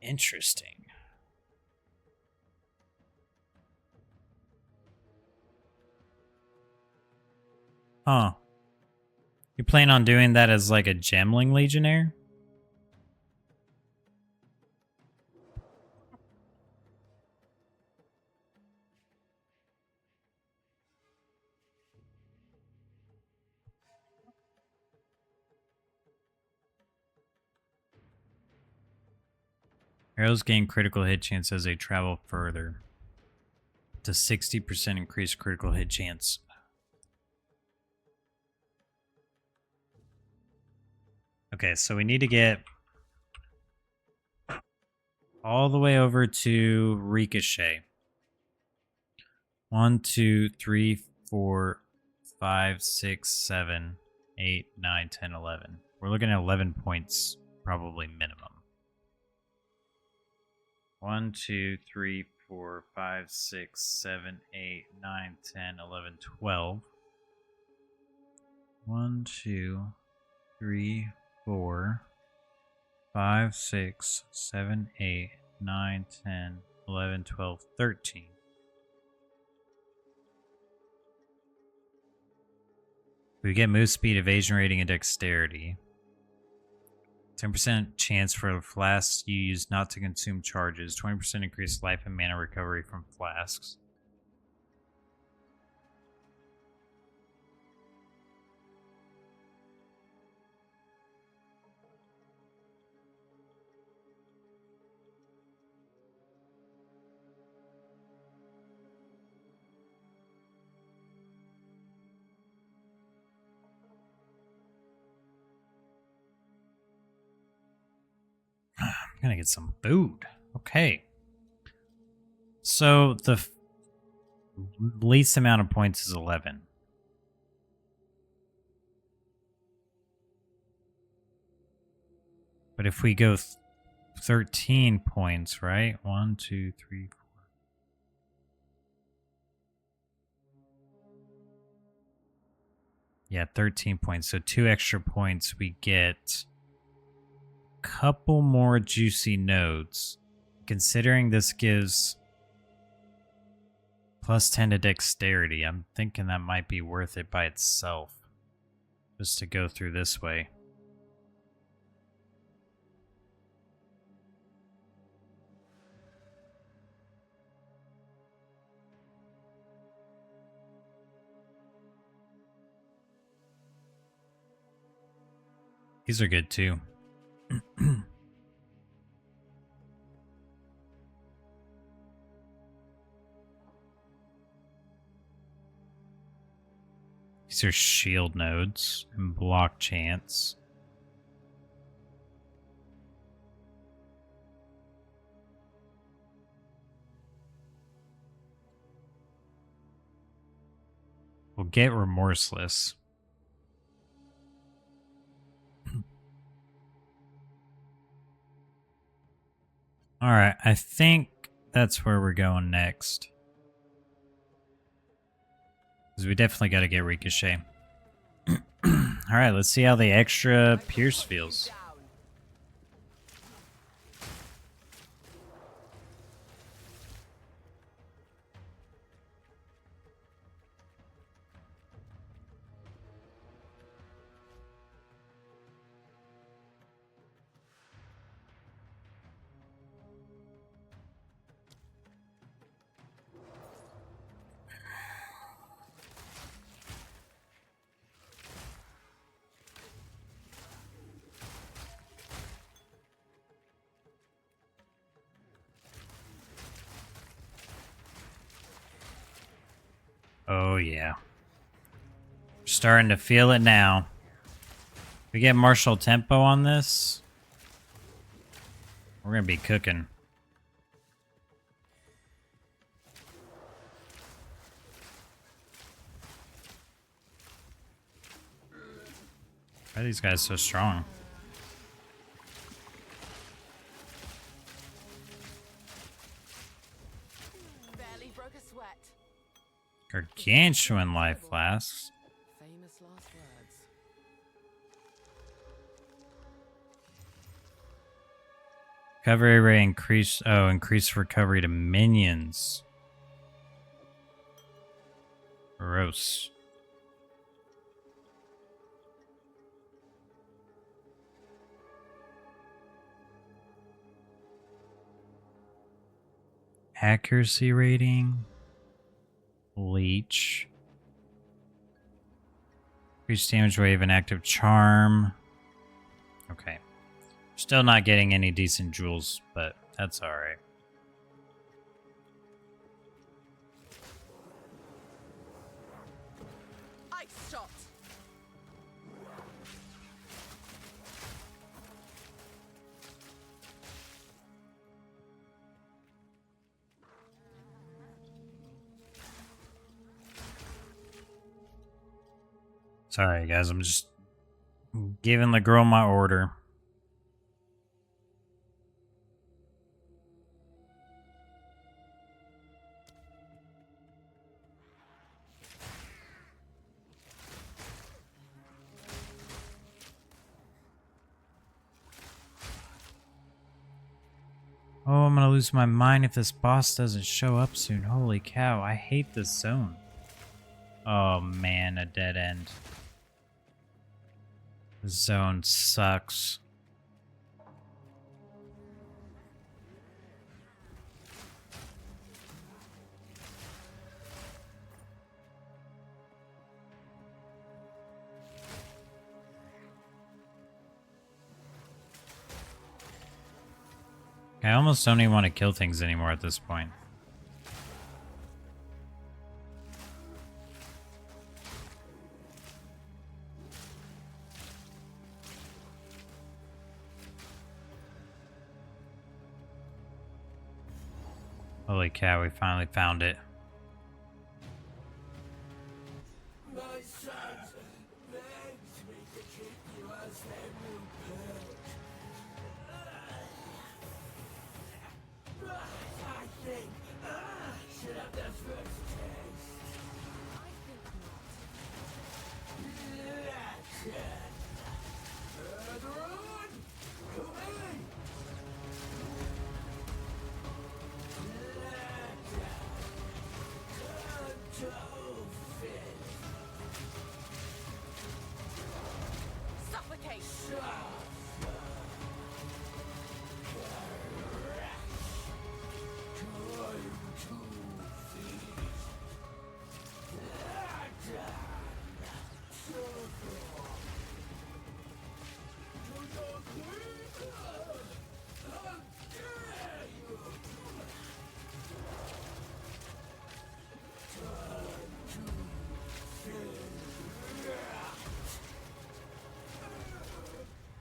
Speaker 1: Interesting. Huh. You plan on doing that as like a gemling legionnaire? Arrows gain critical hit chance as they travel further. To 60% increased critical hit chance. Okay, so we need to get all the way over to Ricochet. 1, 2, 3, 4, 5, 6, 7, 8, 9, 10, 11. We're looking at 11 points, probably minimum. 1, 2, 3, 4, 5, 6, 7, 8, 9, 10, 11, 12. 1, 2, 3, 4, 5, 6, 7, 8, 9, 10, 11, 12, 13. We get move speed, evasion rating, and dexterity. 10% chance for flasks you use not to consume charges. 20% increased life and mana recovery from flasks. I'm gonna get some food. Okay. So the least amount of points is 11. But if we go 13 points, right? 1, 2, 3, 4. Yeah, 13 points. So 2 extra points, we get couple more juicy nodes. Considering this gives plus 10 to dexterity, I'm thinking that might be worth it by itself. Just to go through this way. These are good too. These are shield nodes and block chance. We'll get Remorseless. Alright, I think that's where we're going next. Because we definitely got to get Ricochet. Alright, let's see how the extra Pierce feels. Oh yeah. We're starting to feel it now. We get martial tempo on this, we're gonna be cooking. Why are these guys so strong?
Speaker 6: Barely broke a sweat.
Speaker 1: Gargantuan life flasks.
Speaker 6: Famous last words.
Speaker 1: Recovery rate increase. Oh, increase recovery to minions. Gross. Accuracy rating. Leech. Increase damage wave and active charm. Okay. Still not getting any decent jewels, but that's alright.
Speaker 6: Ice shot.
Speaker 1: Sorry, guys. I'm just giving the girl my order. Oh, I'm gonna lose my mind if this boss doesn't show up soon. Holy cow, I hate this zone. Oh man, a dead end. This zone sucks. I almost don't even want to kill things anymore at this point. Holy cow, we finally found it.
Speaker 7: My sons begged me to keep you as their new bird. But I think I should have the first taste.
Speaker 6: I think not.
Speaker 7: Legend. Everyone, come in.
Speaker 6: Suffocate.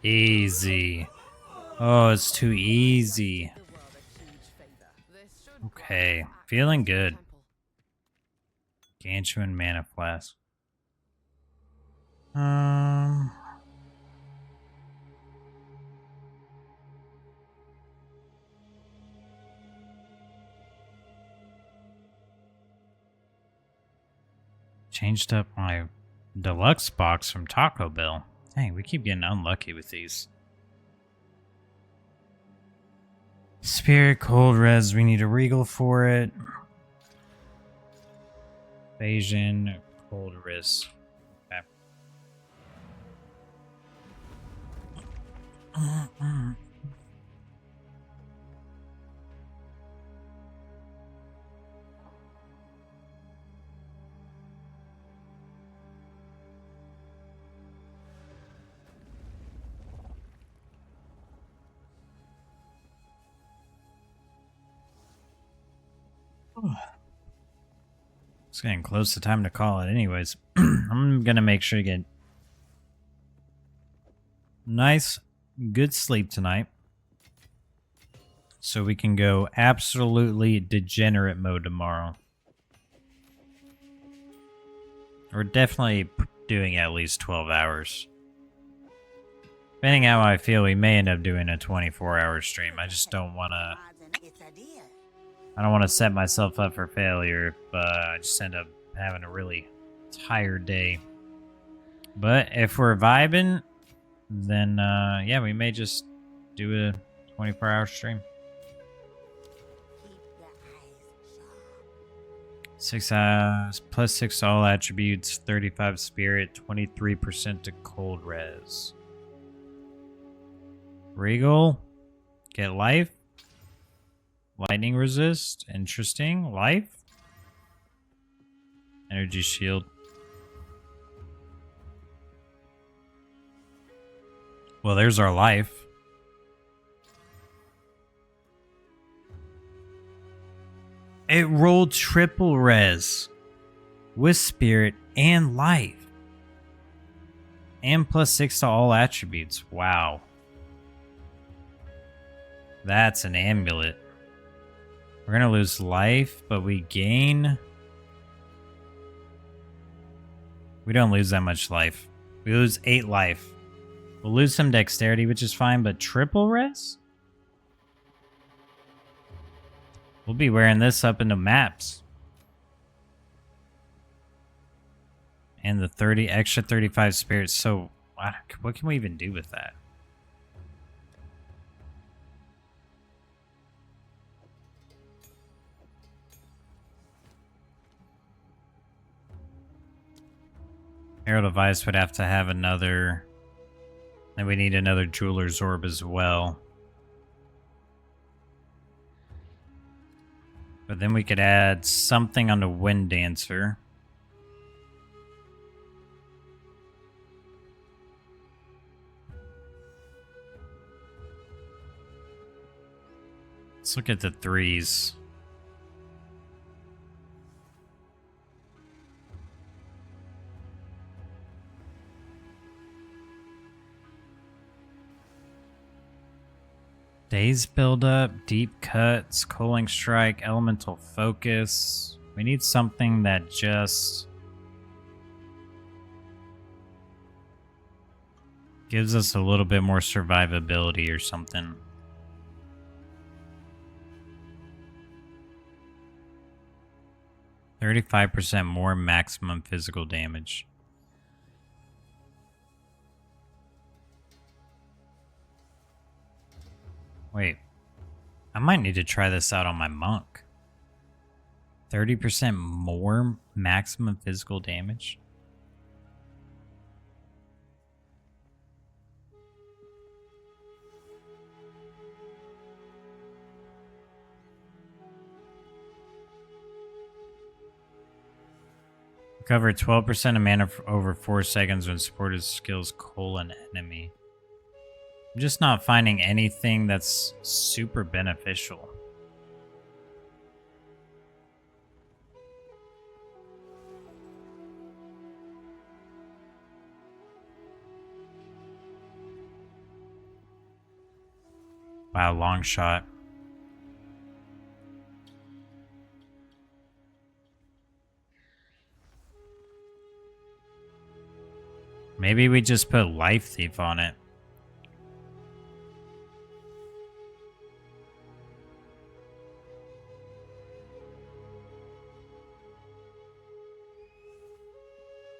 Speaker 1: Easy. Oh, it's too easy.
Speaker 6: The world a huge favor. This should
Speaker 1: Okay,
Speaker 6: grant
Speaker 1: feeling
Speaker 6: access to the
Speaker 1: good.
Speaker 6: temple.
Speaker 1: Gargantuan mana flask. Um. Changed up my deluxe box from Taco Bell. Dang, we keep getting unlucky with these. Spirit, cold res, we need a regal for it. Evasion, cold res. Okay. It's getting close to time to call it anyways. I'm gonna make sure to get nice, good sleep tonight. So we can go absolutely degenerate mode tomorrow. We're definitely doing at least 12 hours. Depending how I feel, we may end up doing a 24-hour stream. I just don't want to... I don't want to set myself up for failure, but I just end up having a really tired day. But if we're vibing, then yeah, we may just do a 24-hour stream. 6 hours, plus 6 to all attributes, 35 spirit, 23% to cold res. Regal, get life. Lightning resist, interesting. Life. Energy shield. Well, there's our life. It rolled triple res with spirit and life. And plus 6 to all attributes. Wow. That's an amulet. We're going to lose life, but we gain... We don't lose that much life. We lose 8 life. We'll lose some dexterity, which is fine, but triple res? We'll be wearing this up into maps. And the 30 extra 35 spirits. So, what can we even do with that? Arrow device would have to have another... And we need another jeweler's orb as well. But then we could add something on the Wind Dancer. Let's look at the 3s. Days build up, deep cuts, culling strike, elemental focus. We need something that just gives us a little bit more survivability or something. %35 more maximum physical damage. Wait, I might need to try this out on my monk. 30% more maximum physical damage? Recover 12% of mana for over 4 seconds when supported skills cull an enemy. I'm just not finding anything that's super beneficial. Wow, long shot. Maybe we just put Life Thief on it.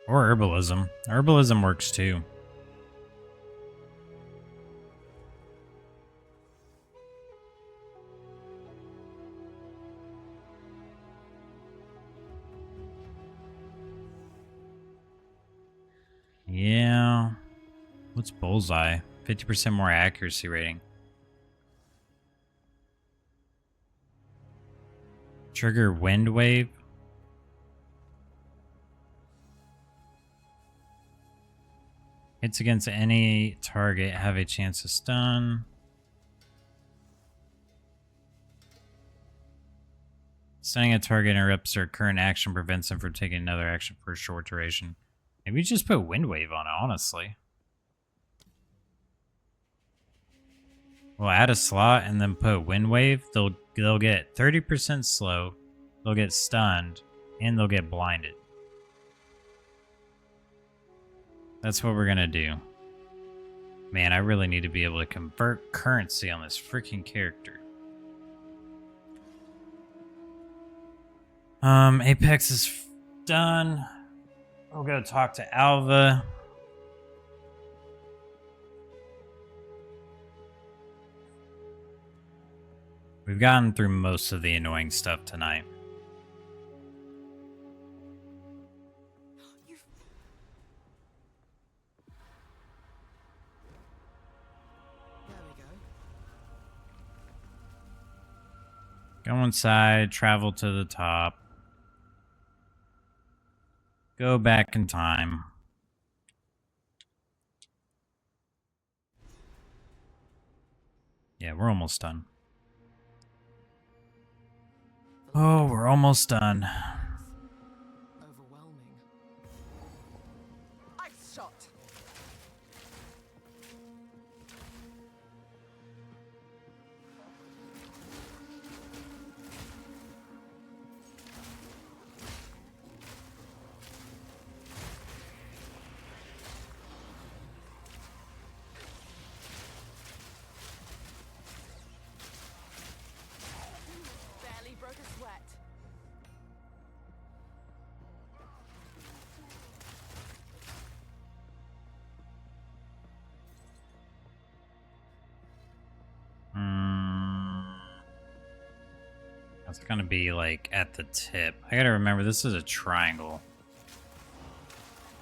Speaker 1: Or Herbalism. Herbalism works too. Yeah. What's Bullseye? 50% more accuracy rating. Trigger Wind Wave. Hits against any target have a chance to stun. Stunning a target interrupts their current action, prevents them from taking another action for a short duration. Maybe just put Wind Wave on it, honestly. We'll add a slot and then put Wind Wave. They'll get 30% slow, they'll get stunned, and they'll get blinded. That's what we're gonna do. Man, I really need to be able to convert currency on this freaking character. Apex is done. We'll go talk to Alva. We've gotten through most of the annoying stuff tonight. Go inside, travel to the top. Go back in time. Yeah, we're almost done. Oh, we're almost done.
Speaker 6: Overwhelming. Ice shot. Barely broke a sweat.
Speaker 1: That's gonna be like at the tip. I gotta remember this is a triangle.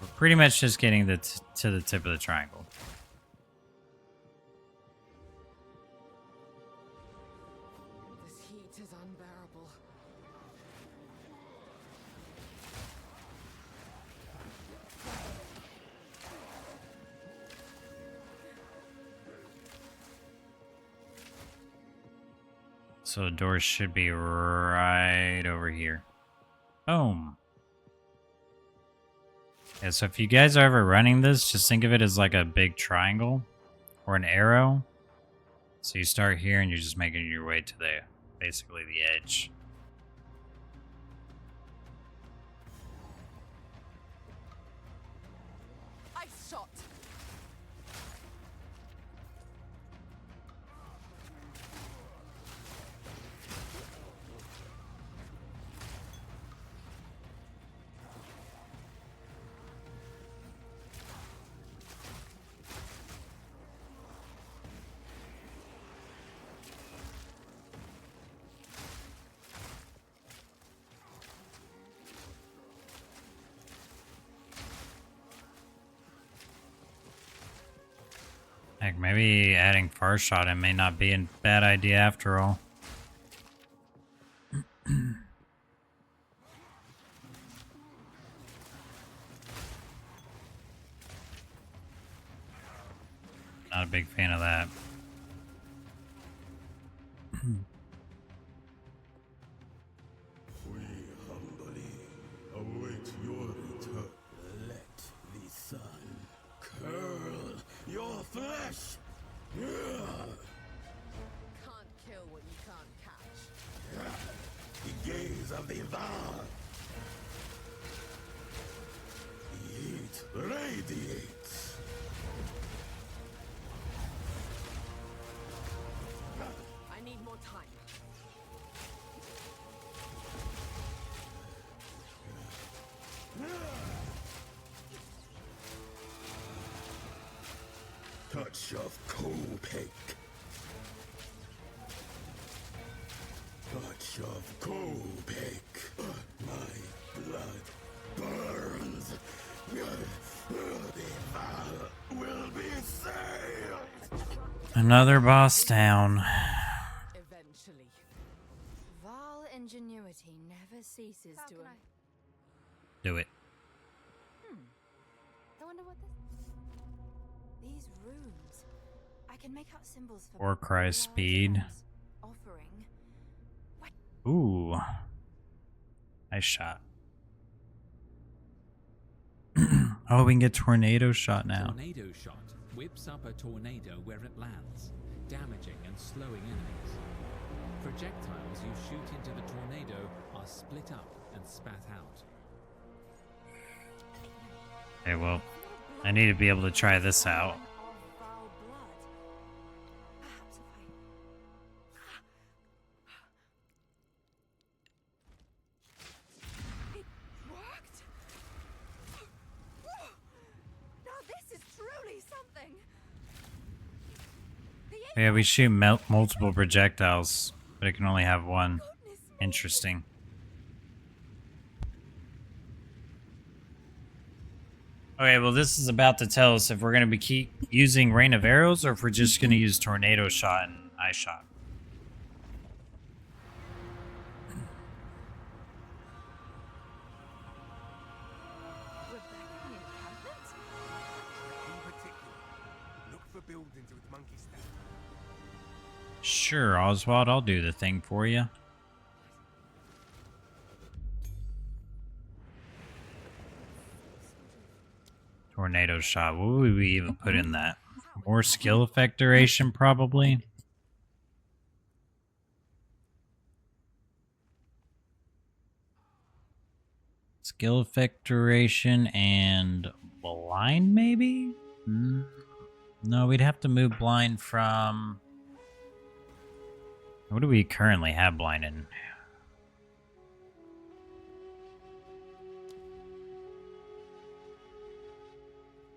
Speaker 1: We're pretty much just getting to the tip of the triangle.
Speaker 6: This heat is unbearable.
Speaker 1: So the door should be right over here. Boom. Yeah, so if you guys are ever running this, just think of it as like a big triangle or an arrow. So you start here and you're just making your way to the basically the edge.
Speaker 6: Ice shot.
Speaker 1: Heck, maybe adding far shot in may not be a bad idea after all. Not a big fan of that.
Speaker 10: We humbly await your return. Let the sun curl your flesh.
Speaker 6: Can't kill what you can't catch.
Speaker 10: The gaze of the Var. The heat radiates.
Speaker 7: touch of Kopek. Touch of Kopek. My blood burns. The Val will be saved.
Speaker 1: Another boss down.
Speaker 6: Eventually.
Speaker 2: Val ingenuity never ceases
Speaker 5: How
Speaker 2: to
Speaker 5: can I?
Speaker 1: Do it.
Speaker 2: I wonder what this. These runes. I can make out symbols for
Speaker 1: Warcry
Speaker 2: large
Speaker 1: speed.
Speaker 2: amounts. Offering. What?
Speaker 1: Ooh. Nice shot. Oh, we can get tornado shot now.
Speaker 8: Tornado shot whips up a tornado where it lands, damaging and slowing enemies. Projectiles you shoot into the tornado are split up and spat out.
Speaker 1: Okay, well, I need to be able to try this out.
Speaker 2: Of Val blood. Perhaps if I. It worked. Now this is truly something. The
Speaker 1: Yeah, we shoot multiple projectiles, but it can only have one.
Speaker 2: goodness me.
Speaker 1: Interesting. Okay, well, this is about to tell us if we're going to keep using Rain of Arrows or if we're just going to use Tornado Shot and Ice Shot.
Speaker 2: Rebecca the encampment?
Speaker 10: In particular, look for buildings with monkey staff.
Speaker 1: Sure, Oswald, I'll do the thing for you. Tornado Shot. What would we even put in that? More skill effect duration, probably. Skill effect duration and blind, maybe? No, we'd have to move blind from... What do we currently have blind in?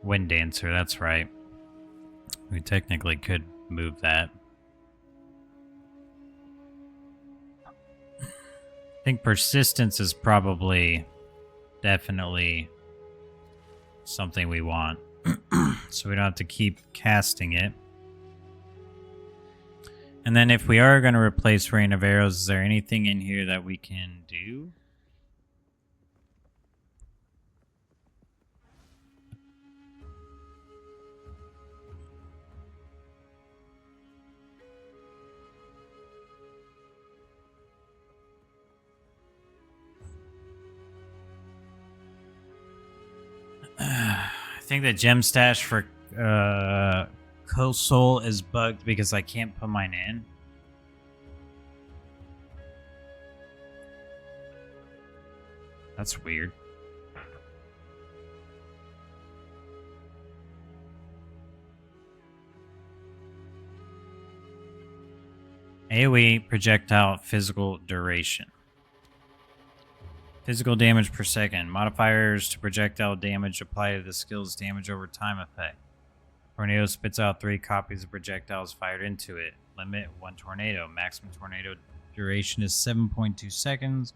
Speaker 1: Wind Dancer, that's right. We technically could move that. I think Persistence is probably definitely something we want. So we don't have to keep casting it. And then if we are going to replace Rain of Arrows, is there anything in here that we can do? I think the gem stash for Ketzull is bugged because I can't put mine in. That's weird. AoE projectile physical duration. Physical damage per second. Modifiers to projectile damage apply to the skill's damage over time effect. Tornado spits out 3 copies of projectiles fired into it. Limit 1 tornado. Maximum tornado duration is 7.2 seconds.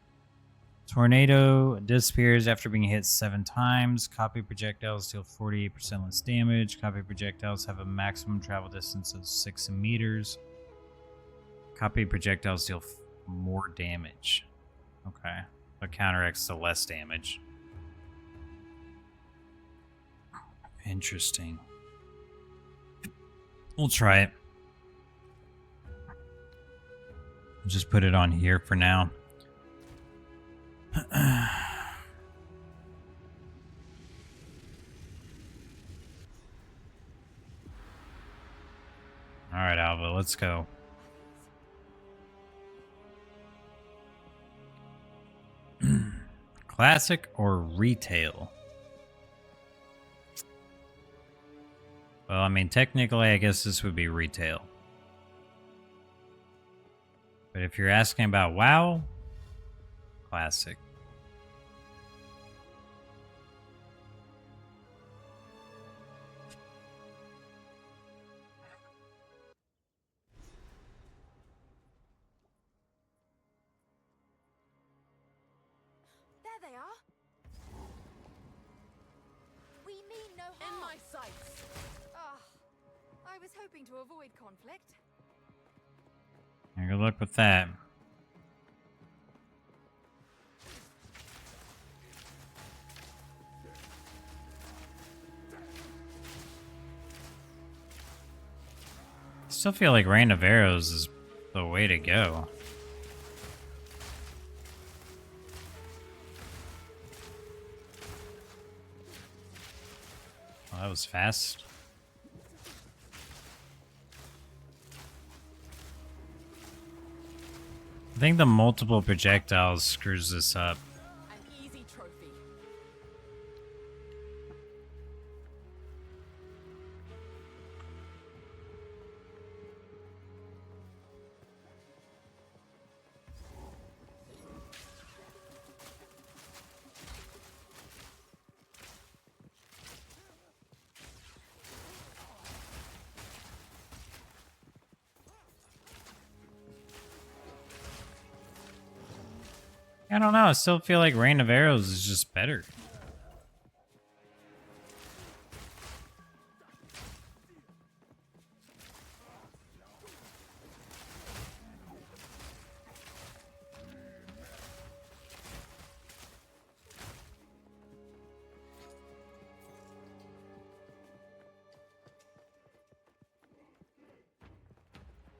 Speaker 1: Tornado disappears after being hit 7 times. Copy projectiles deal 48% less damage. Copy projectiles have a maximum travel distance of 6 meters. Copy projectiles deal more damage. Okay. But counteracts the less damage. Interesting. We'll try it. Just put it on here for now. Alright, Alva, let's go. Classic or retail? Well, I mean, technically, I guess this would be retail. But if you're asking about WoW, classic.
Speaker 2: There they are. We mean no harm.
Speaker 6: In my sights.
Speaker 2: Ah, I was hoping to avoid conflict.
Speaker 1: Good luck with that. I still feel like Rain of Arrows is the way to go. Well, that was fast. I think the multiple projectiles screws this up.
Speaker 6: An easy trophy.
Speaker 1: I don't know. I still feel like Rain of Arrows is just better.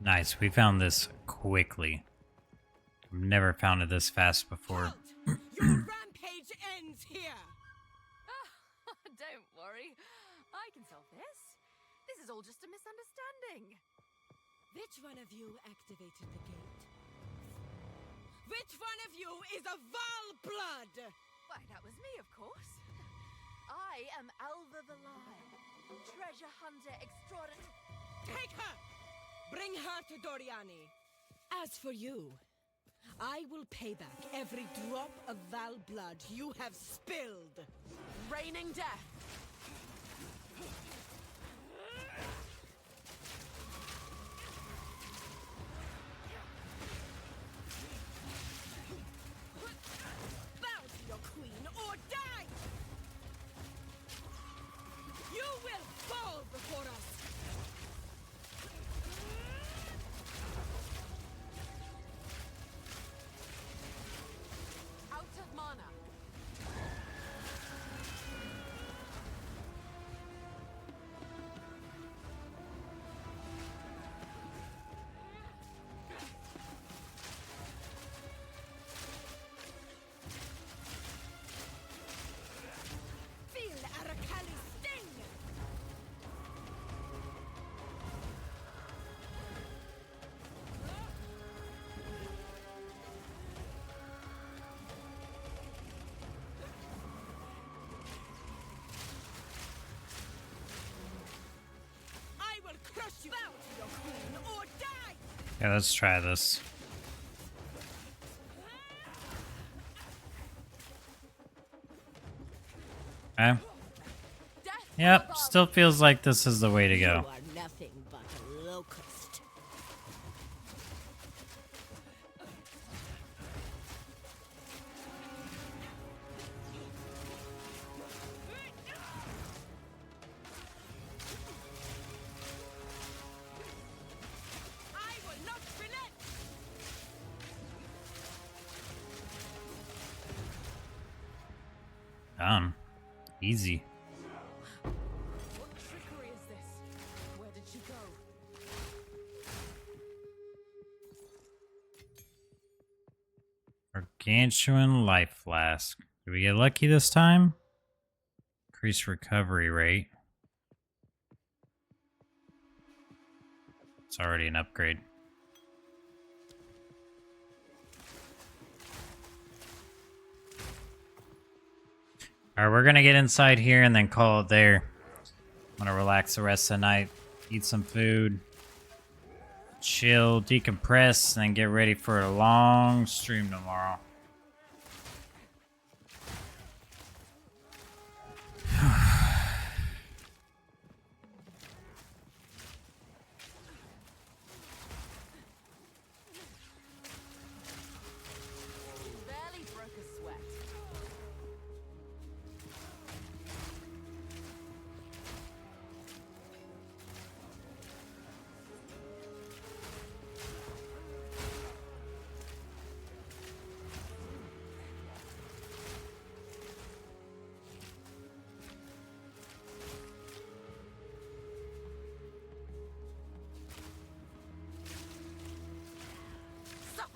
Speaker 1: Nice. We found this quickly. I've never found it this fast before.
Speaker 5: Your rampage ends here.
Speaker 2: Don't worry. I can solve this. This is all just a misunderstanding.
Speaker 5: Which one of you activated the gate? Which one of you is a Val blood?
Speaker 2: Why, that was me, of course. I am Alva Valai, treasure hunter extraordinary.
Speaker 5: Take her! Bring her to Doriani. As for you, I will pay back every drop of Val blood you have spilled.
Speaker 6: Raining death.
Speaker 5: Bow to your queen or die! You will fall before us!
Speaker 6: Out of mana.
Speaker 5: Feel Arakali's sting! I will crush you! Bow to your queen or die!
Speaker 1: Yeah, let's try this. Okay.
Speaker 6: Death
Speaker 1: Yep,
Speaker 6: above.
Speaker 1: still feels like this is the way to
Speaker 5: You
Speaker 1: go.
Speaker 5: are nothing but a locust. I will not relent!
Speaker 1: Done. Easy.
Speaker 6: What trickery is this? Where did she go?
Speaker 1: Gargantuan life flask. Did we get lucky this time? Increased recovery rate. It's already an upgrade. Alright, we're gonna get inside here and then call it there. I'm gonna relax the rest of the night, eat some food, chill, decompress, and then get ready for a long stream tomorrow.
Speaker 6: Barely broke a sweat.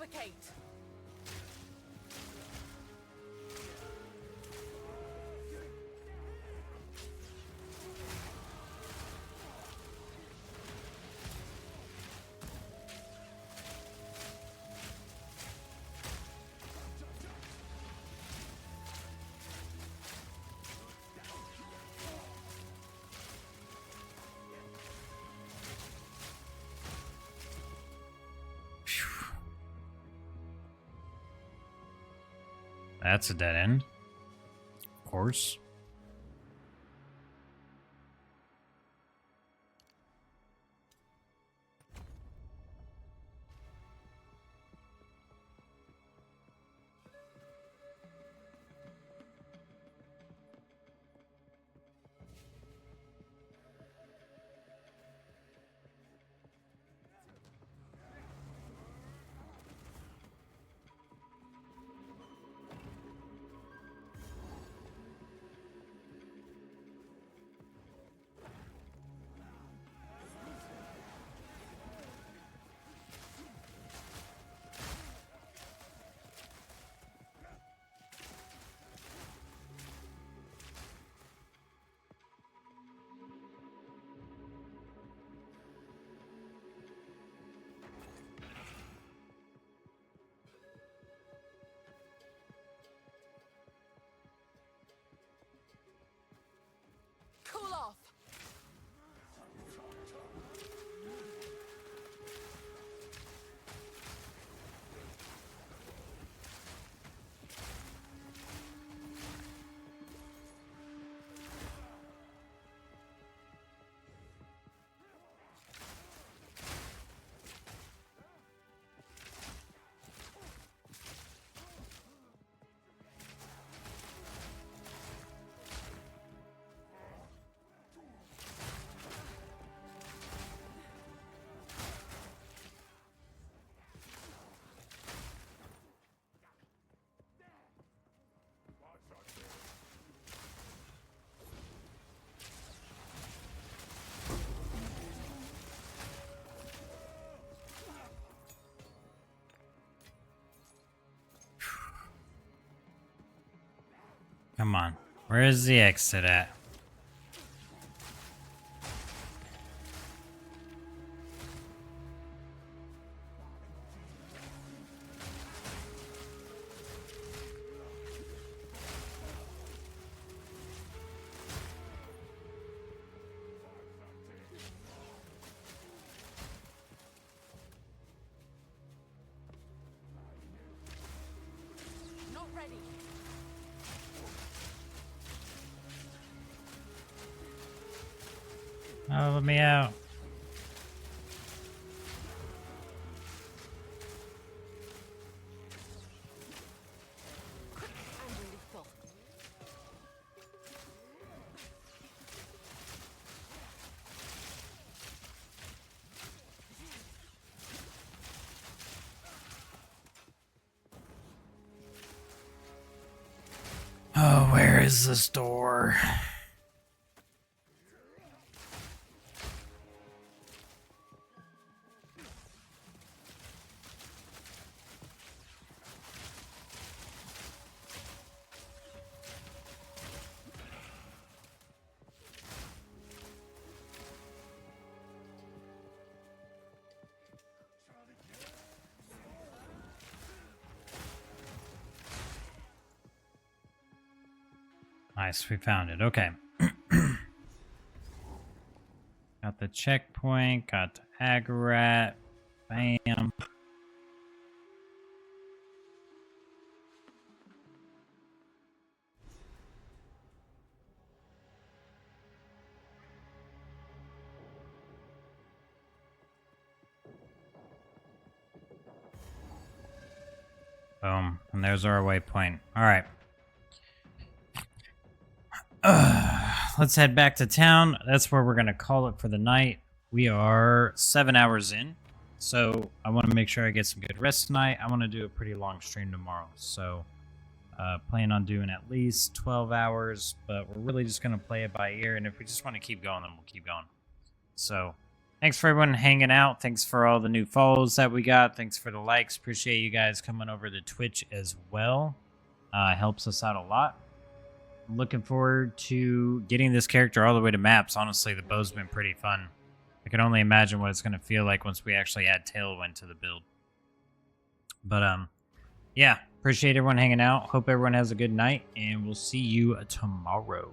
Speaker 6: Supplicate.
Speaker 1: That's a dead end. Of course.
Speaker 6: Cool off.
Speaker 1: Come on. Where is the exit at?
Speaker 6: Not ready.
Speaker 1: Oh, let me out.
Speaker 6: Quick and lethal.
Speaker 1: Oh, where is this door? Nice, we found it. Okay. Got the checkpoint, got the Agarat. Bam. Boom. And there's our waypoint. All right. Let's head back to town. That's where we're going to call it for the night. We are 7 hours in. So I want to make sure I get some good rest tonight. I want to do a pretty long stream tomorrow. So plan on doing at least 12 hours. But we're really just going to play it by ear. And if we just want to keep going, then we'll keep going. So Thanks for everyone hanging out. Thanks for all the new follows that we got. Thanks for the likes. Appreciate you guys coming over to Twitch as well. Helps us out a lot. I'm looking forward to getting this character all the way to maps. Honestly, the bow's been pretty fun. I can only imagine what it's going to feel like once we actually add Tailwind to the build. But, yeah. Appreciate everyone hanging out. Hope everyone has a good night, and we'll see you tomorrow.